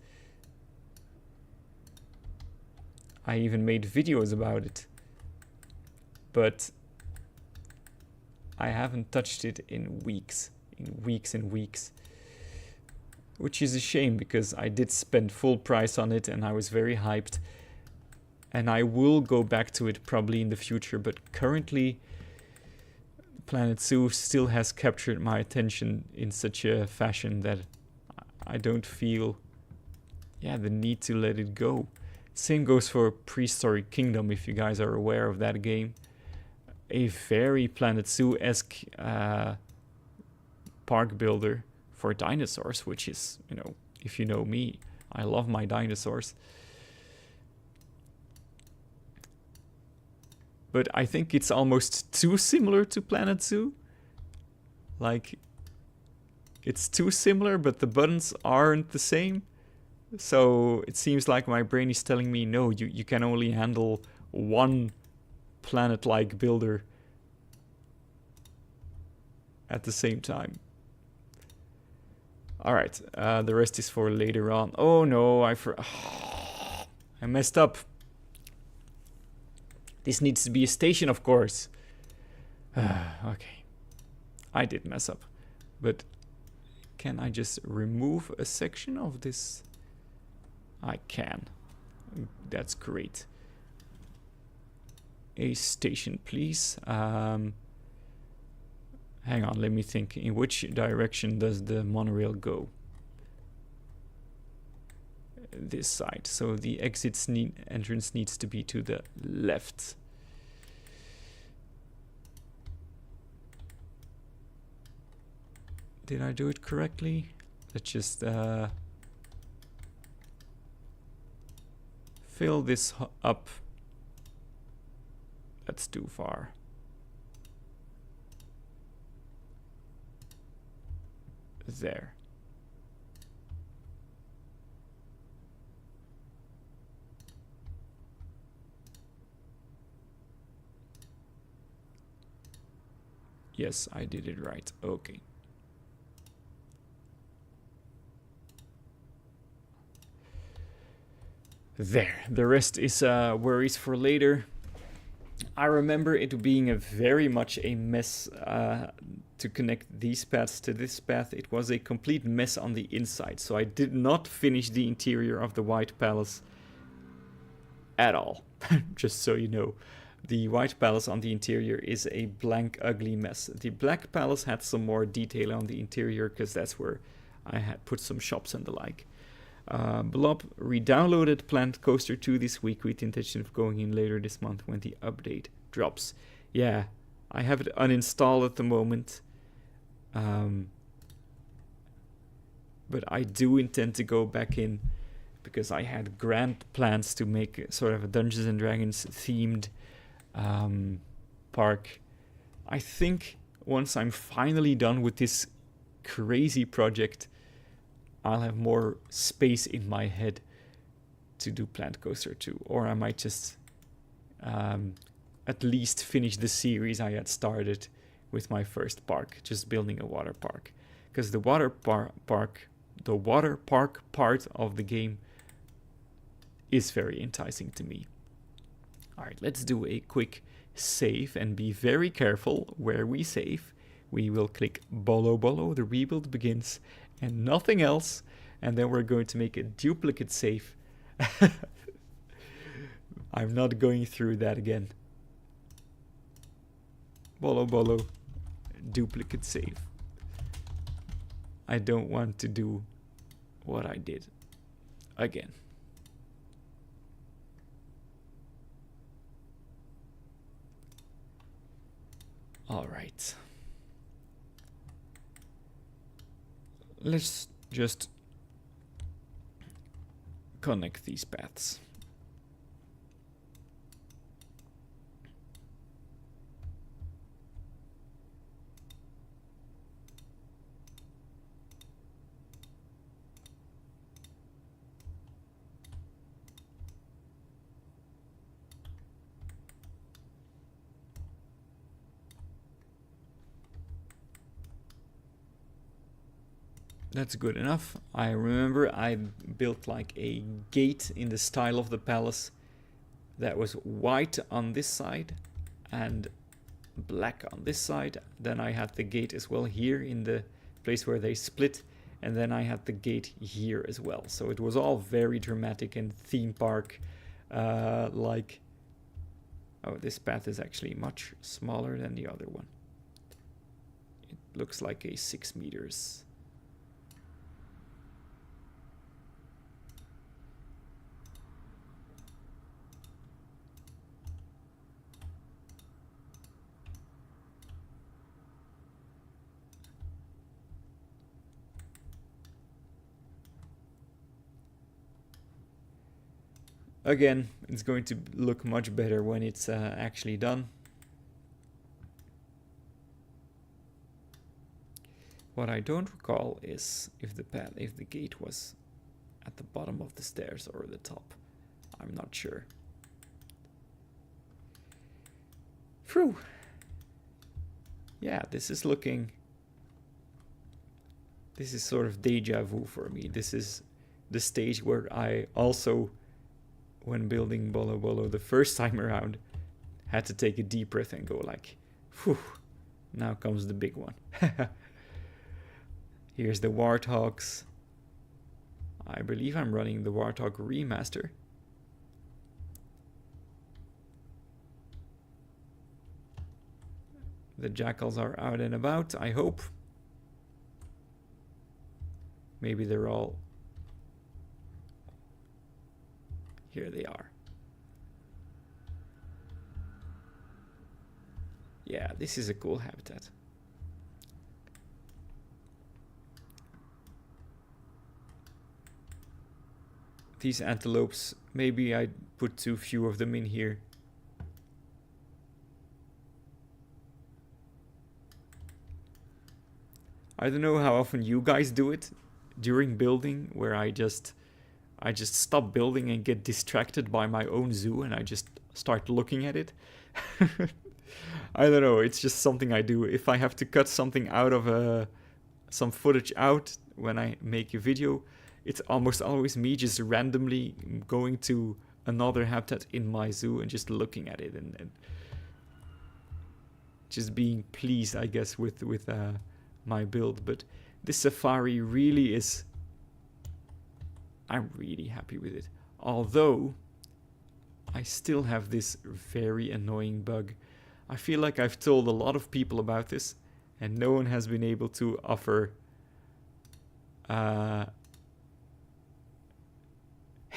I even made videos about it. But I haven't touched it in weeks and weeks. Which is a shame because I did spend full price on it and I was very hyped. And I will go back to it probably in the future, but currently Planet Zoo still has captured my attention in such a fashion that I don't feel the need to let it go. Same goes for Prehistoric Kingdom, if you guys are aware of that game. A very Planet Zoo-esque park builder for dinosaurs, which is, if you know me, I love my dinosaurs. But I think it's almost too similar to Planet Zoo. Like, it's too similar, but the buttons aren't the same. So it seems like my brain is telling me, no, you can only handle one planet-like builder at the same time. Alright, the rest is for later on. Oh no, I messed up. This needs to be a station, of course. Okay. I did mess up. But can I just remove a section of this? I can. That's great. A station, please. Hang on, let me think. In which direction does the monorail go? This side. So the entrance needs to be to the left. Did I do it correctly? Let's just fill this up. That's too far. There. Yes, I did it right. Okay. There. The rest is worries for later. I remember it being a very much a mess to connect these paths to this path. It was a complete mess on the inside, so I did not finish the interior of the White Palace at all. Just so you know. The White Palace on the interior is a blank, ugly mess. The Black Palace had some more detail on the interior, because that's where I had put some shops and the like. Blob re-downloaded Plant Coaster 2 this week with the intention of going in later this month when the update drops. Yeah, I have it uninstalled at the moment. But I do intend to go back in because I had grand plans to make sort of a Dungeons and Dragons themed park. I think once I'm finally done with this crazy project, I'll have more space in my head to do Plant Coaster 2. Or I might just at least finish the series I had started with my first park, just building a water park. Because the water park part of the game is very enticing to me. Alright, let's do a quick save and be very careful where we save. We will click Bollo Bollo, the rebuild begins, and nothing else, and then we're going to make a duplicate save. I'm not going through that again. Bollo Bollo, duplicate save. I don't want to do what I did again. All right. Let's just connect these paths. That's good enough. I remember I built like a gate in the style of the palace that was white on this side and black on this side. Then I had the gate as well here in the place where they split, and then I had the gate here as well. So it was all very dramatic and theme park like. Oh, this path is actually much smaller than the other one. It looks like a 6 meters. Again, it's going to look much better when it's actually done. What I don't recall is if the gate was at the bottom of the stairs or the top. I'm not sure. Phew. Yeah, this is sort of deja vu for me. This is the stage where I also, when building Bollo Bollo the first time around, Had to take a deep breath and go like, whew, now comes the big one. Here's the warthogs. I believe I'm running the Warthog remaster. The jackals are out and about, I hope. Maybe they're all... Here they are. Yeah, this is a cool habitat. These antelopes, maybe I put too few of them in here. I don't know how often you guys do it during building, where I just stop building and get distracted by my own zoo and I just start looking at it. I don't know, it's just something I do. If I have to cut something out of some footage out when I make a video, it's almost always me just randomly going to another habitat in my zoo and just looking at it and just being pleased, I guess, with my build. But this safari really is... I'm really happy with it. Although, I still have this very annoying bug. I feel like I've told a lot of people about this, and no one has been able to offer...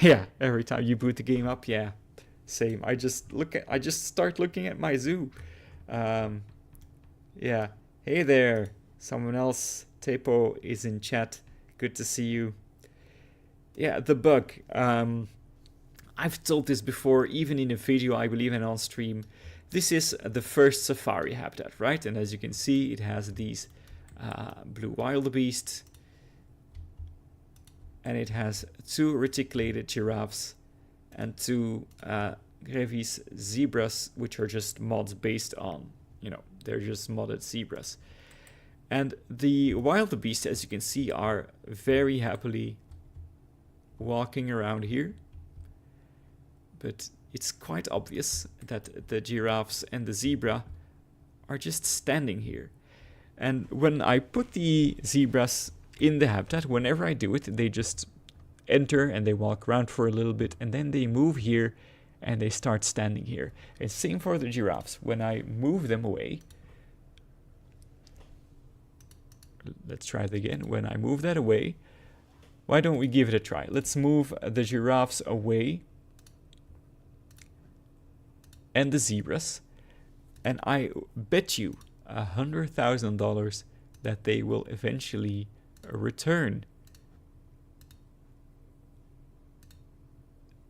Yeah, every time you boot the game up, yeah, same. I just start looking at my zoo. Yeah, hey there, someone else. Tepo is in chat. Good to see you. Yeah, the bug. I've told this before, even in a video, I believe, and on stream. This is the first safari habitat, right? And as you can see, it has these blue wildebeest. And it has 2 reticulated giraffes and 2 Grevy's zebras, which are just mods based on, you know, they're just modded zebras. And the wildebeest, as you can see, are very happily walking around here. But it's quite obvious that the giraffes and the zebra are just standing here. And when I put the zebras in the habitat, whenever I do it, they just enter and they walk around for a little bit and then they move here and they start standing here. And same for the giraffes. When I move them away, let's try it again. When I move that away, why don't we give it a try? Let's move the giraffes away and the zebras, and I bet you $100,000 that they will eventually return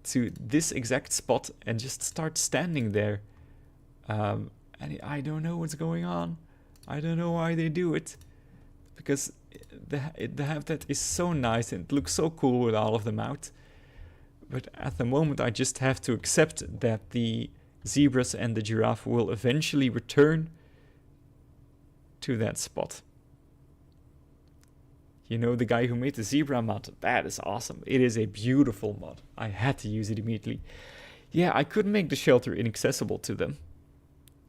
to this exact spot and just start standing there. And I don't know what's going on. I don't know why they do it, because the habitat is so nice and it looks so cool with all of them out. But at the moment, I just have to accept that the zebras and the giraffe will eventually return to that spot. You know, the guy who made the zebra mod, that is awesome. It is a beautiful mod. I had to use it immediately. Yeah, I couldn't make the shelter inaccessible to them.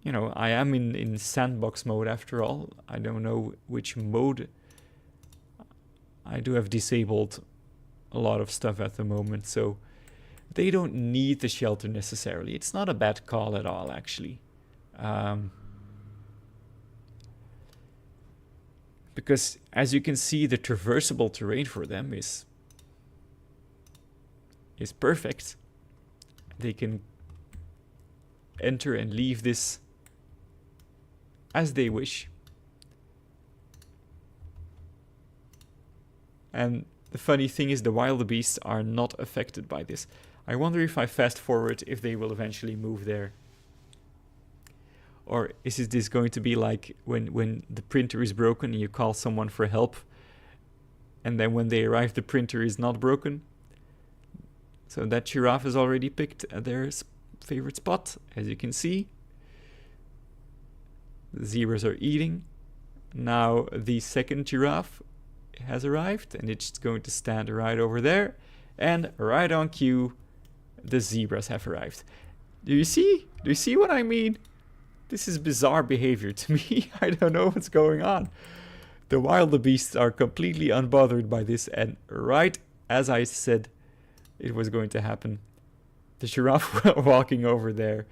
You know, I am in sandbox mode after all. I don't know which mode. I do have disabled a lot of stuff at the moment, so they don't need the shelter necessarily. It's not a bad call at all, actually. Because, as you can see, the traversable terrain for them is perfect. They can enter and leave this as they wish. And the funny thing is, the wildebeests are not affected by this. I wonder if I fast forward if they will eventually move there. Or is this going to be like when the printer is broken and you call someone for help, and then when they arrive the printer is not broken? So that giraffe has already picked their favorite spot, as you can see. The zebras are eating. Now the second giraffe has arrived and it's going to stand right over there. And right on cue, the zebras have arrived. Do you see? Do you see what I mean? This is bizarre behavior to me. I don't know what's going on. The wildebeests are completely unbothered by this, and right as I said it was going to happen, the giraffe walking over there,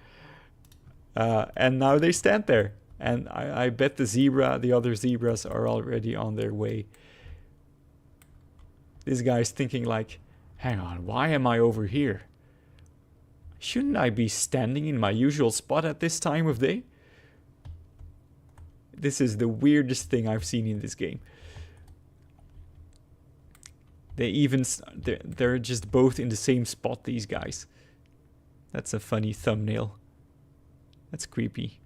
and now they stand there. And I bet the other zebras are already on their way. This guy's thinking like, hang on, why am I over here? Shouldn't I be standing in my usual spot at this time of day? This is the weirdest thing I've seen in this game. They're just both in the same spot, these guys. That's a funny thumbnail. That's creepy.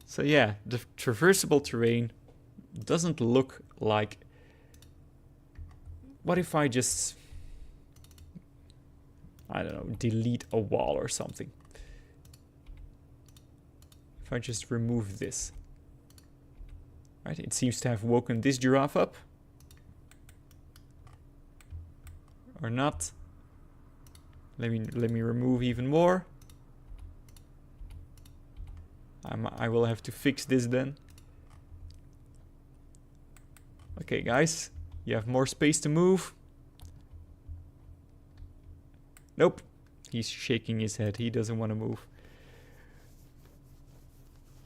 So yeah, the traversable terrain doesn't look like... What if I just... I don't know, delete a wall or something? If I just remove this. Right, it seems to have woken this giraffe up. Or not. Let me remove even more. I will have to fix this then. Okay, guys, you have more space to move. Nope, he's shaking his head. He doesn't want to move.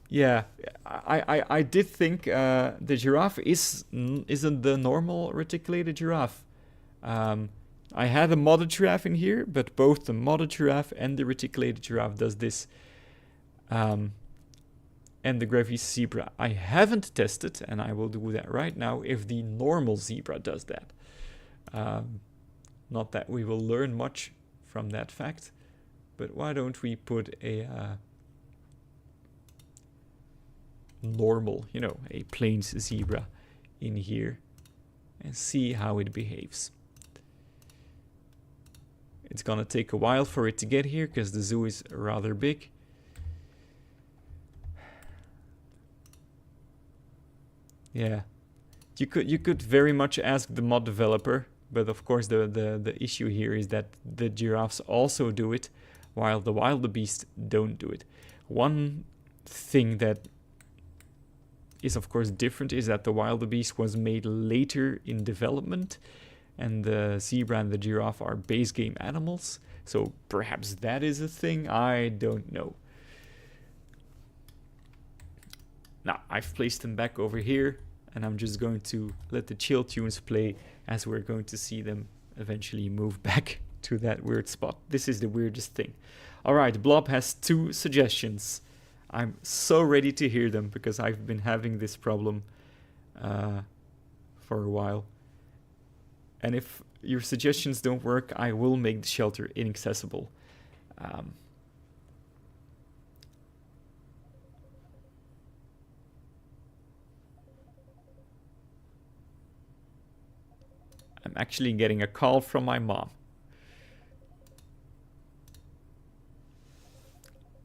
Yeah, I did think the giraffe isn't the normal reticulated giraffe. I had a modded giraffe in here, but both the modded giraffe and the reticulated giraffe does this. And the Gravis zebra I haven't tested, and I will do that right now, if the normal zebra does that. Not that we will learn much from that fact, but why don't we put a normal, you know, a plains zebra in here and see how it behaves. It's gonna take a while for it to get here because the zoo is rather big. Yeah, you could very much ask the mod developer, but of course the issue here is that the giraffes also do it, while the wildebeest don't do it. One thing that is of course different is that the wildebeest was made later in development, and the zebra and the giraffe are base game animals. So perhaps that is a thing. I don't know. Now I've placed them back over here, and I'm just going to let the chill tunes play as we're going to see them eventually move back to that weird spot. This is the weirdest thing. All right, Blob has 2 suggestions. I'm so ready to hear them because I've been having this problem for a while. And if your suggestions don't work, I will make the shelter inaccessible. I'm actually getting a call from my mom.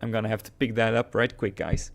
I'm gonna have to pick that up right quick, guys.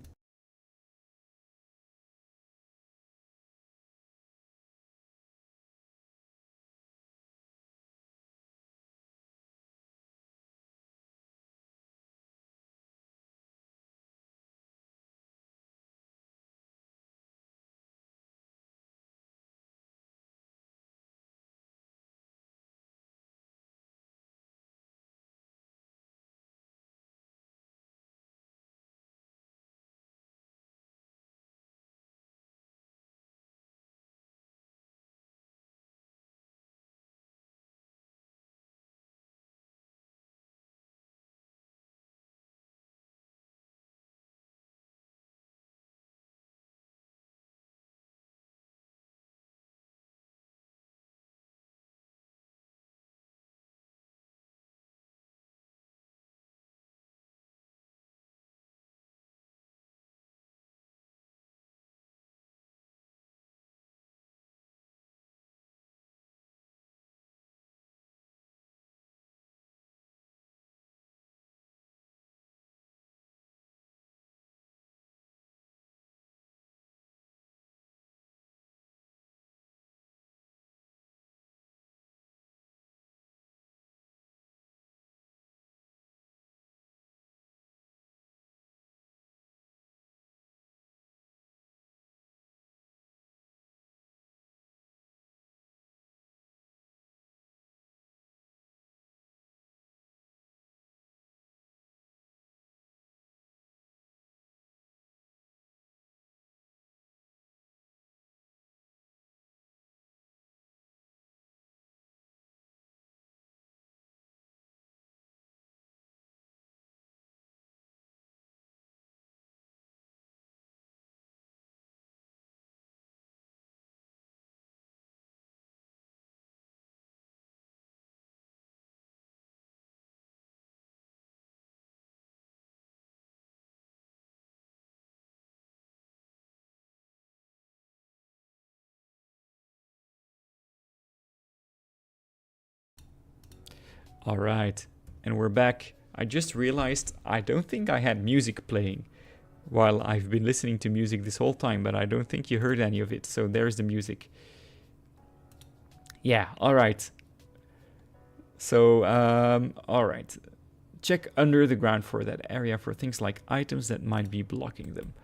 All right, and we're back. I just realized I don't think I had music playing while I've been listening to music this whole time, but I don't think you heard any of it. So there's the music. Yeah, all right. So, all right. Check under the ground for that area for things like items that might be blocking them.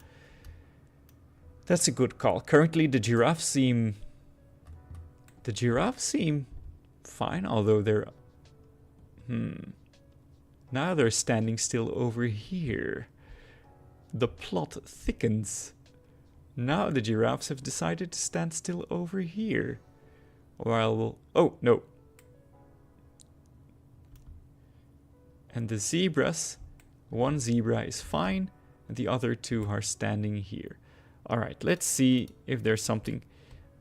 That's a good call. Currently, the giraffes seem fine, although they're... Now they're standing still over here. The plot thickens. Now the giraffes have decided to stand still over here. While... Oh, no. And the zebras, one zebra is fine, and the other two are standing here. All right, let's see if there's something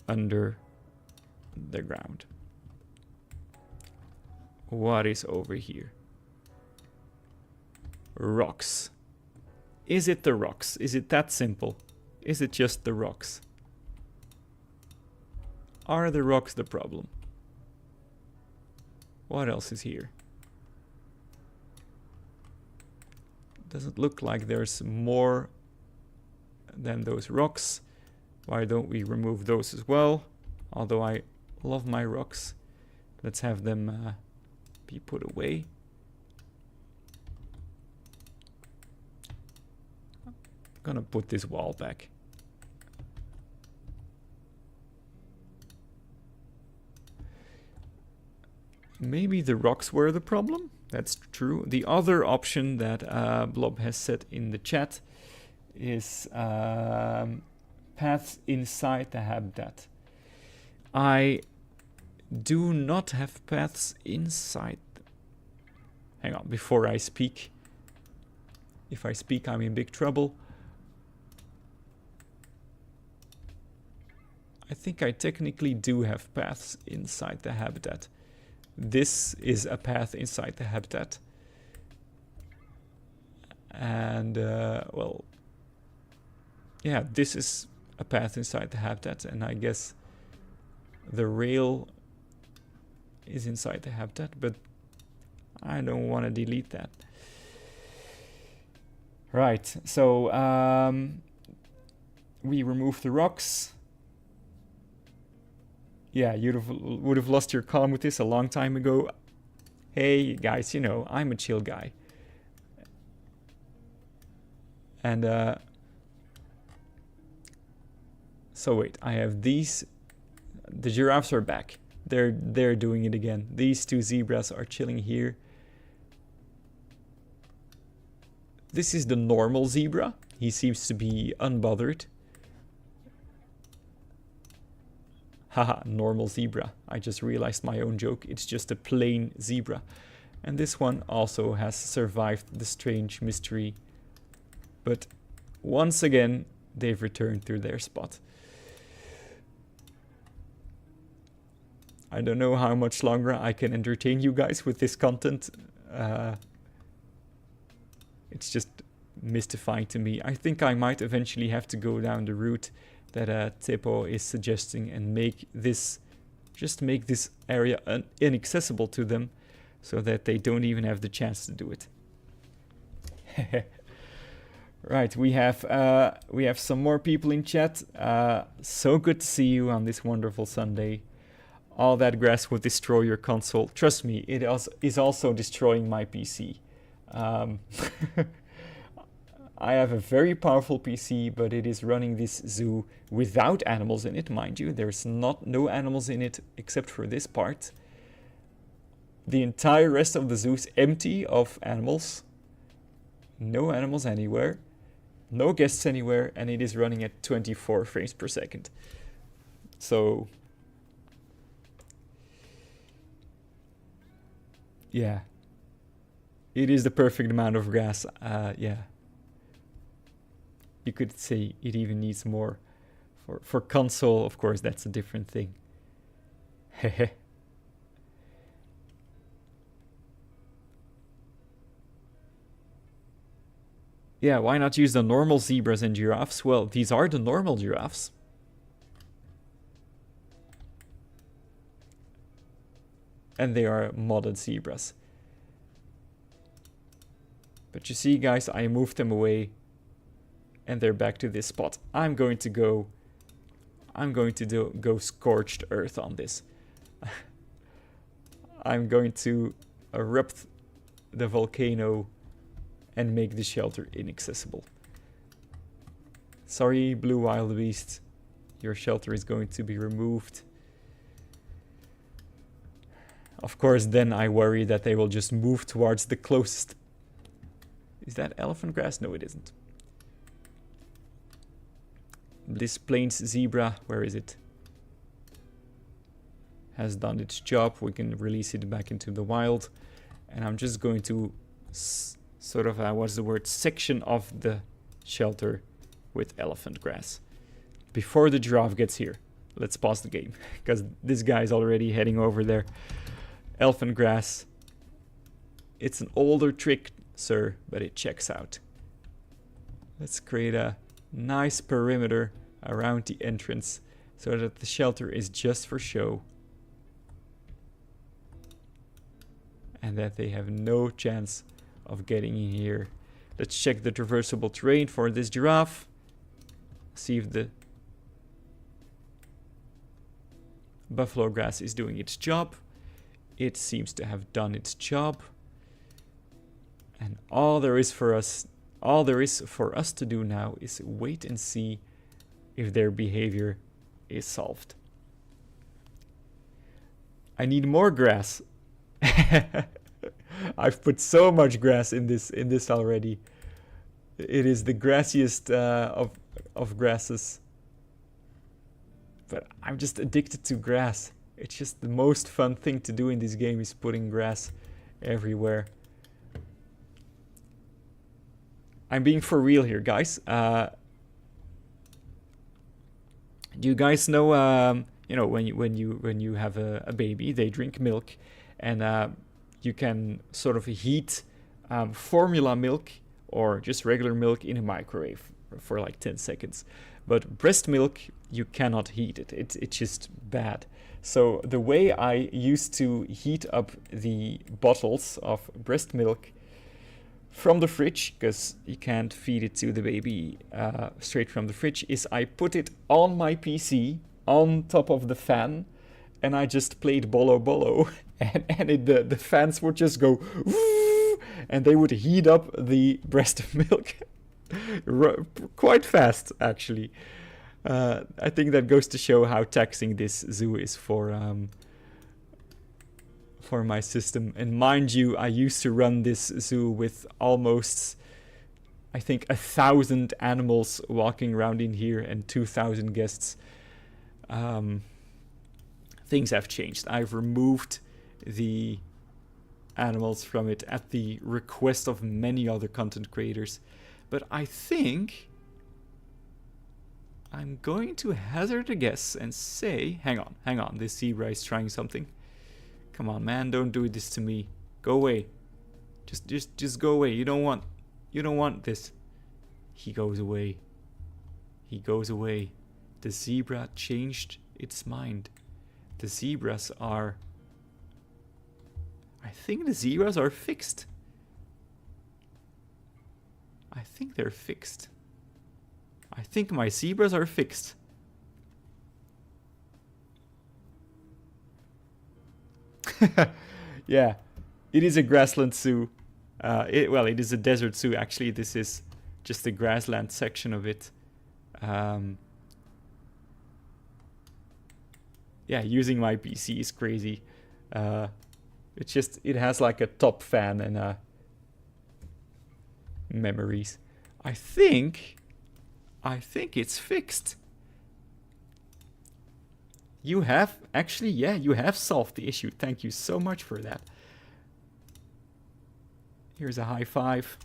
under the ground. What is over here? Rocks. Is it the rocks? Is it that simple? Is it just the rocks? Are the rocks the problem? What else is here? Doesn't look like there's more than those rocks. Why don't we remove those as well? Although I love my rocks. Let's have them be put away. I'm gonna put this wall back. Maybe the rocks were the problem? That's true. The other option that Blob has said in the chat is paths inside the habitat. I do not have paths inside. Hang on, before I speak. If I speak, I'm in big trouble. I think I technically do have paths inside the habitat. This is a path inside the habitat. And, well, yeah, this is a path inside the habitat. And I guess the rail is inside the habitat, but I don't want to delete that. Right, so we remove the rocks. Yeah, you would have lost your calm with this a long time ago. Hey, guys, you know, I'm a chill guy. And, so wait, I have these. The giraffes are back. They're doing it again. These two zebras are chilling here. This is the normal zebra. He seems to be unbothered. Haha, normal zebra. I just realized my own joke. It's just a plain zebra. And this one also has survived the strange mystery. But once again, they've returned to their spot. I don't know how much longer I can entertain you guys with this content. It's just mystifying to me. I think I might eventually have to go down the route that Tipo is suggesting and make this area inaccessible to them so that they don't even have the chance to do it. Right, we have some more people in chat. So good to see you on this wonderful Sunday. All that grass would destroy your console. Trust me, it is also destroying my PC. I have a very powerful PC, but it is running this zoo without animals in it, mind you. There's no animals in it except for this part. The entire rest of the zoo is empty of animals. No animals anywhere. No guests anywhere, and it is running at 24 frames per second. So, yeah. It is the perfect amount of grass, yeah. You could say it even needs more. For console, of course, that's a different thing. Hehe. Yeah, why not use the normal zebras and giraffes? Well, these are the normal giraffes. And they are modded zebras. But you see, guys, I moved them away and they're back to this spot. I'm going to go scorched earth on this. I'm going to erupt the volcano and make the shelter inaccessible. Sorry, blue wildebeest, your shelter is going to be removed. Of course, then I worry that they will just move towards the closest. Is that elephant grass? No, it isn't. This plains zebra, where is it? Has done its job. We can release it back into the wild. And I'm just going to sort of, what's the word? Section off the shelter with elephant grass. Before the giraffe gets here. Let's pause the game, because this guy's already heading over there. Elephant grass. It's an older trick, sir, but it checks out. Let's create a nice perimeter around the entrance so that the shelter is just for show. And that they have no chance of getting in here. Let's check the traversable terrain for this giraffe. See if the buffalo grass is doing its job. It seems to have done its job. And all there is for us to do now is wait and see if their behavior is solved. I need more grass. I've put so much grass in this already. It is the grassiest of grasses. But I'm just addicted to grass. It's just the most fun thing to do in this game is putting grass everywhere. I'm being for real here, guys. Do you guys know, you know, when you have a baby, they drink milk, and you can sort of heat formula milk or just regular milk in a microwave for like 10 seconds. But breast milk, you cannot heat it. It's just bad. So the way I used to heat up the bottles of breast milk from the fridge, because you can't feed it to the baby straight from the fridge, is I put it on my PC on top of the fan, and I just played Bollo Bollo, and the fans would just go woo, and they would heat up the breast milk quite fast, actually. I think that goes to show how taxing this zoo is for my system. And mind you, I used to run this zoo with almost, I think, 1,000 animals walking around in here and 2,000 guests. Things have changed. I've removed the animals from it at the request of many other content creators. But I think I'm going to hazard a guess and say, hang on, this zebra is trying something. Come on, man, don't do this to me. Go away. Just go away. You don't want this. He goes away. He goes away. The zebra changed its mind. The zebras are... I think the zebras are fixed. I think they're fixed. I think my zebras are fixed. Yeah, it is a grassland zoo. Well, it is a desert zoo. Actually, this is just the grassland section of it. Yeah, using my PC is crazy. It's just, it has like a top fan and memories. I think it's fixed. You have, actually, yeah, you have solved the issue. Thank you so much for that. Here's a high five.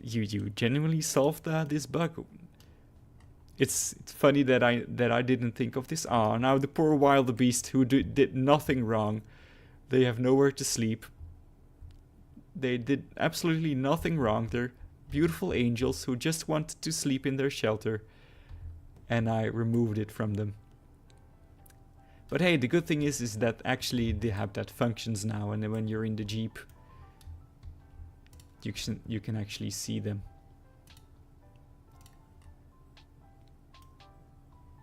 You genuinely solved this bug. It's funny that I didn't think of this. Ah, now the poor wildebeest who did nothing wrong. They have nowhere to sleep. They did absolutely nothing wrong. They're beautiful angels who just wanted to sleep in their shelter. And I removed it from them. But hey, the good thing is that actually the habitat functions now, and when you're in the Jeep, you can actually see them.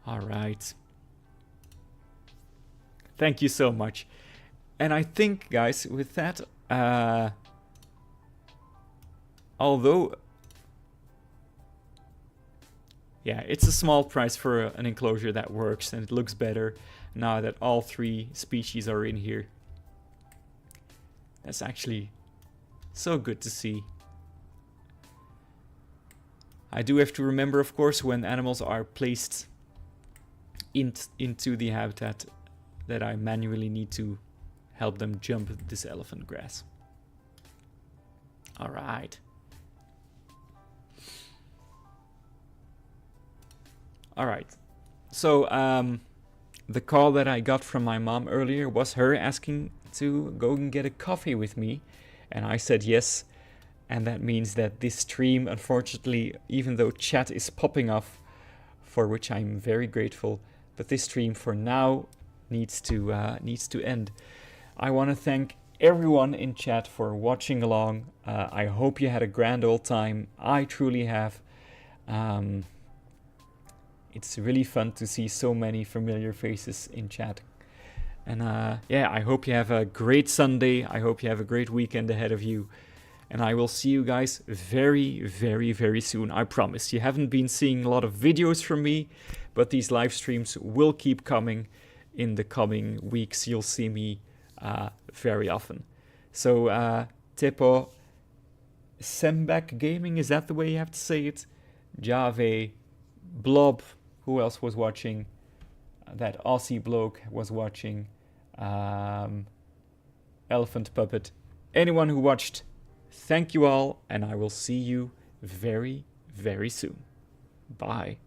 All right. Thank you so much. And I think, guys, with that, although, yeah, it's a small price for an enclosure that works, and it looks better now that all 3 species are in here. That's actually so good to see. I do have to remember, of course, when animals are placed into the habitat, that I manually need to help them jump this elephant grass. All right. All right. So the call that I got from my mom earlier was her asking to go and get a coffee with me, and I said yes. And that means that this stream, unfortunately, even though chat is popping off, for which I'm very grateful, but this stream for now needs to end. I want to thank everyone in chat for watching along. I hope you had a grand old time. I truly have. It's really fun to see so many familiar faces in chat. And yeah, I hope you have a great Sunday. I hope you have a great weekend ahead of you. And I will see you guys very, very, very soon. I promise. You haven't been seeing a lot of videos from me, but these live streams will keep coming in the coming weeks. You'll see me very often. So, Tepo Sembak Gaming, is that the way you have to say it? Jave, Blob, who else was watching? That Aussie bloke was watching. Elephant Puppet. Anyone who watched, thank you all, and I will see you very, very soon. Bye.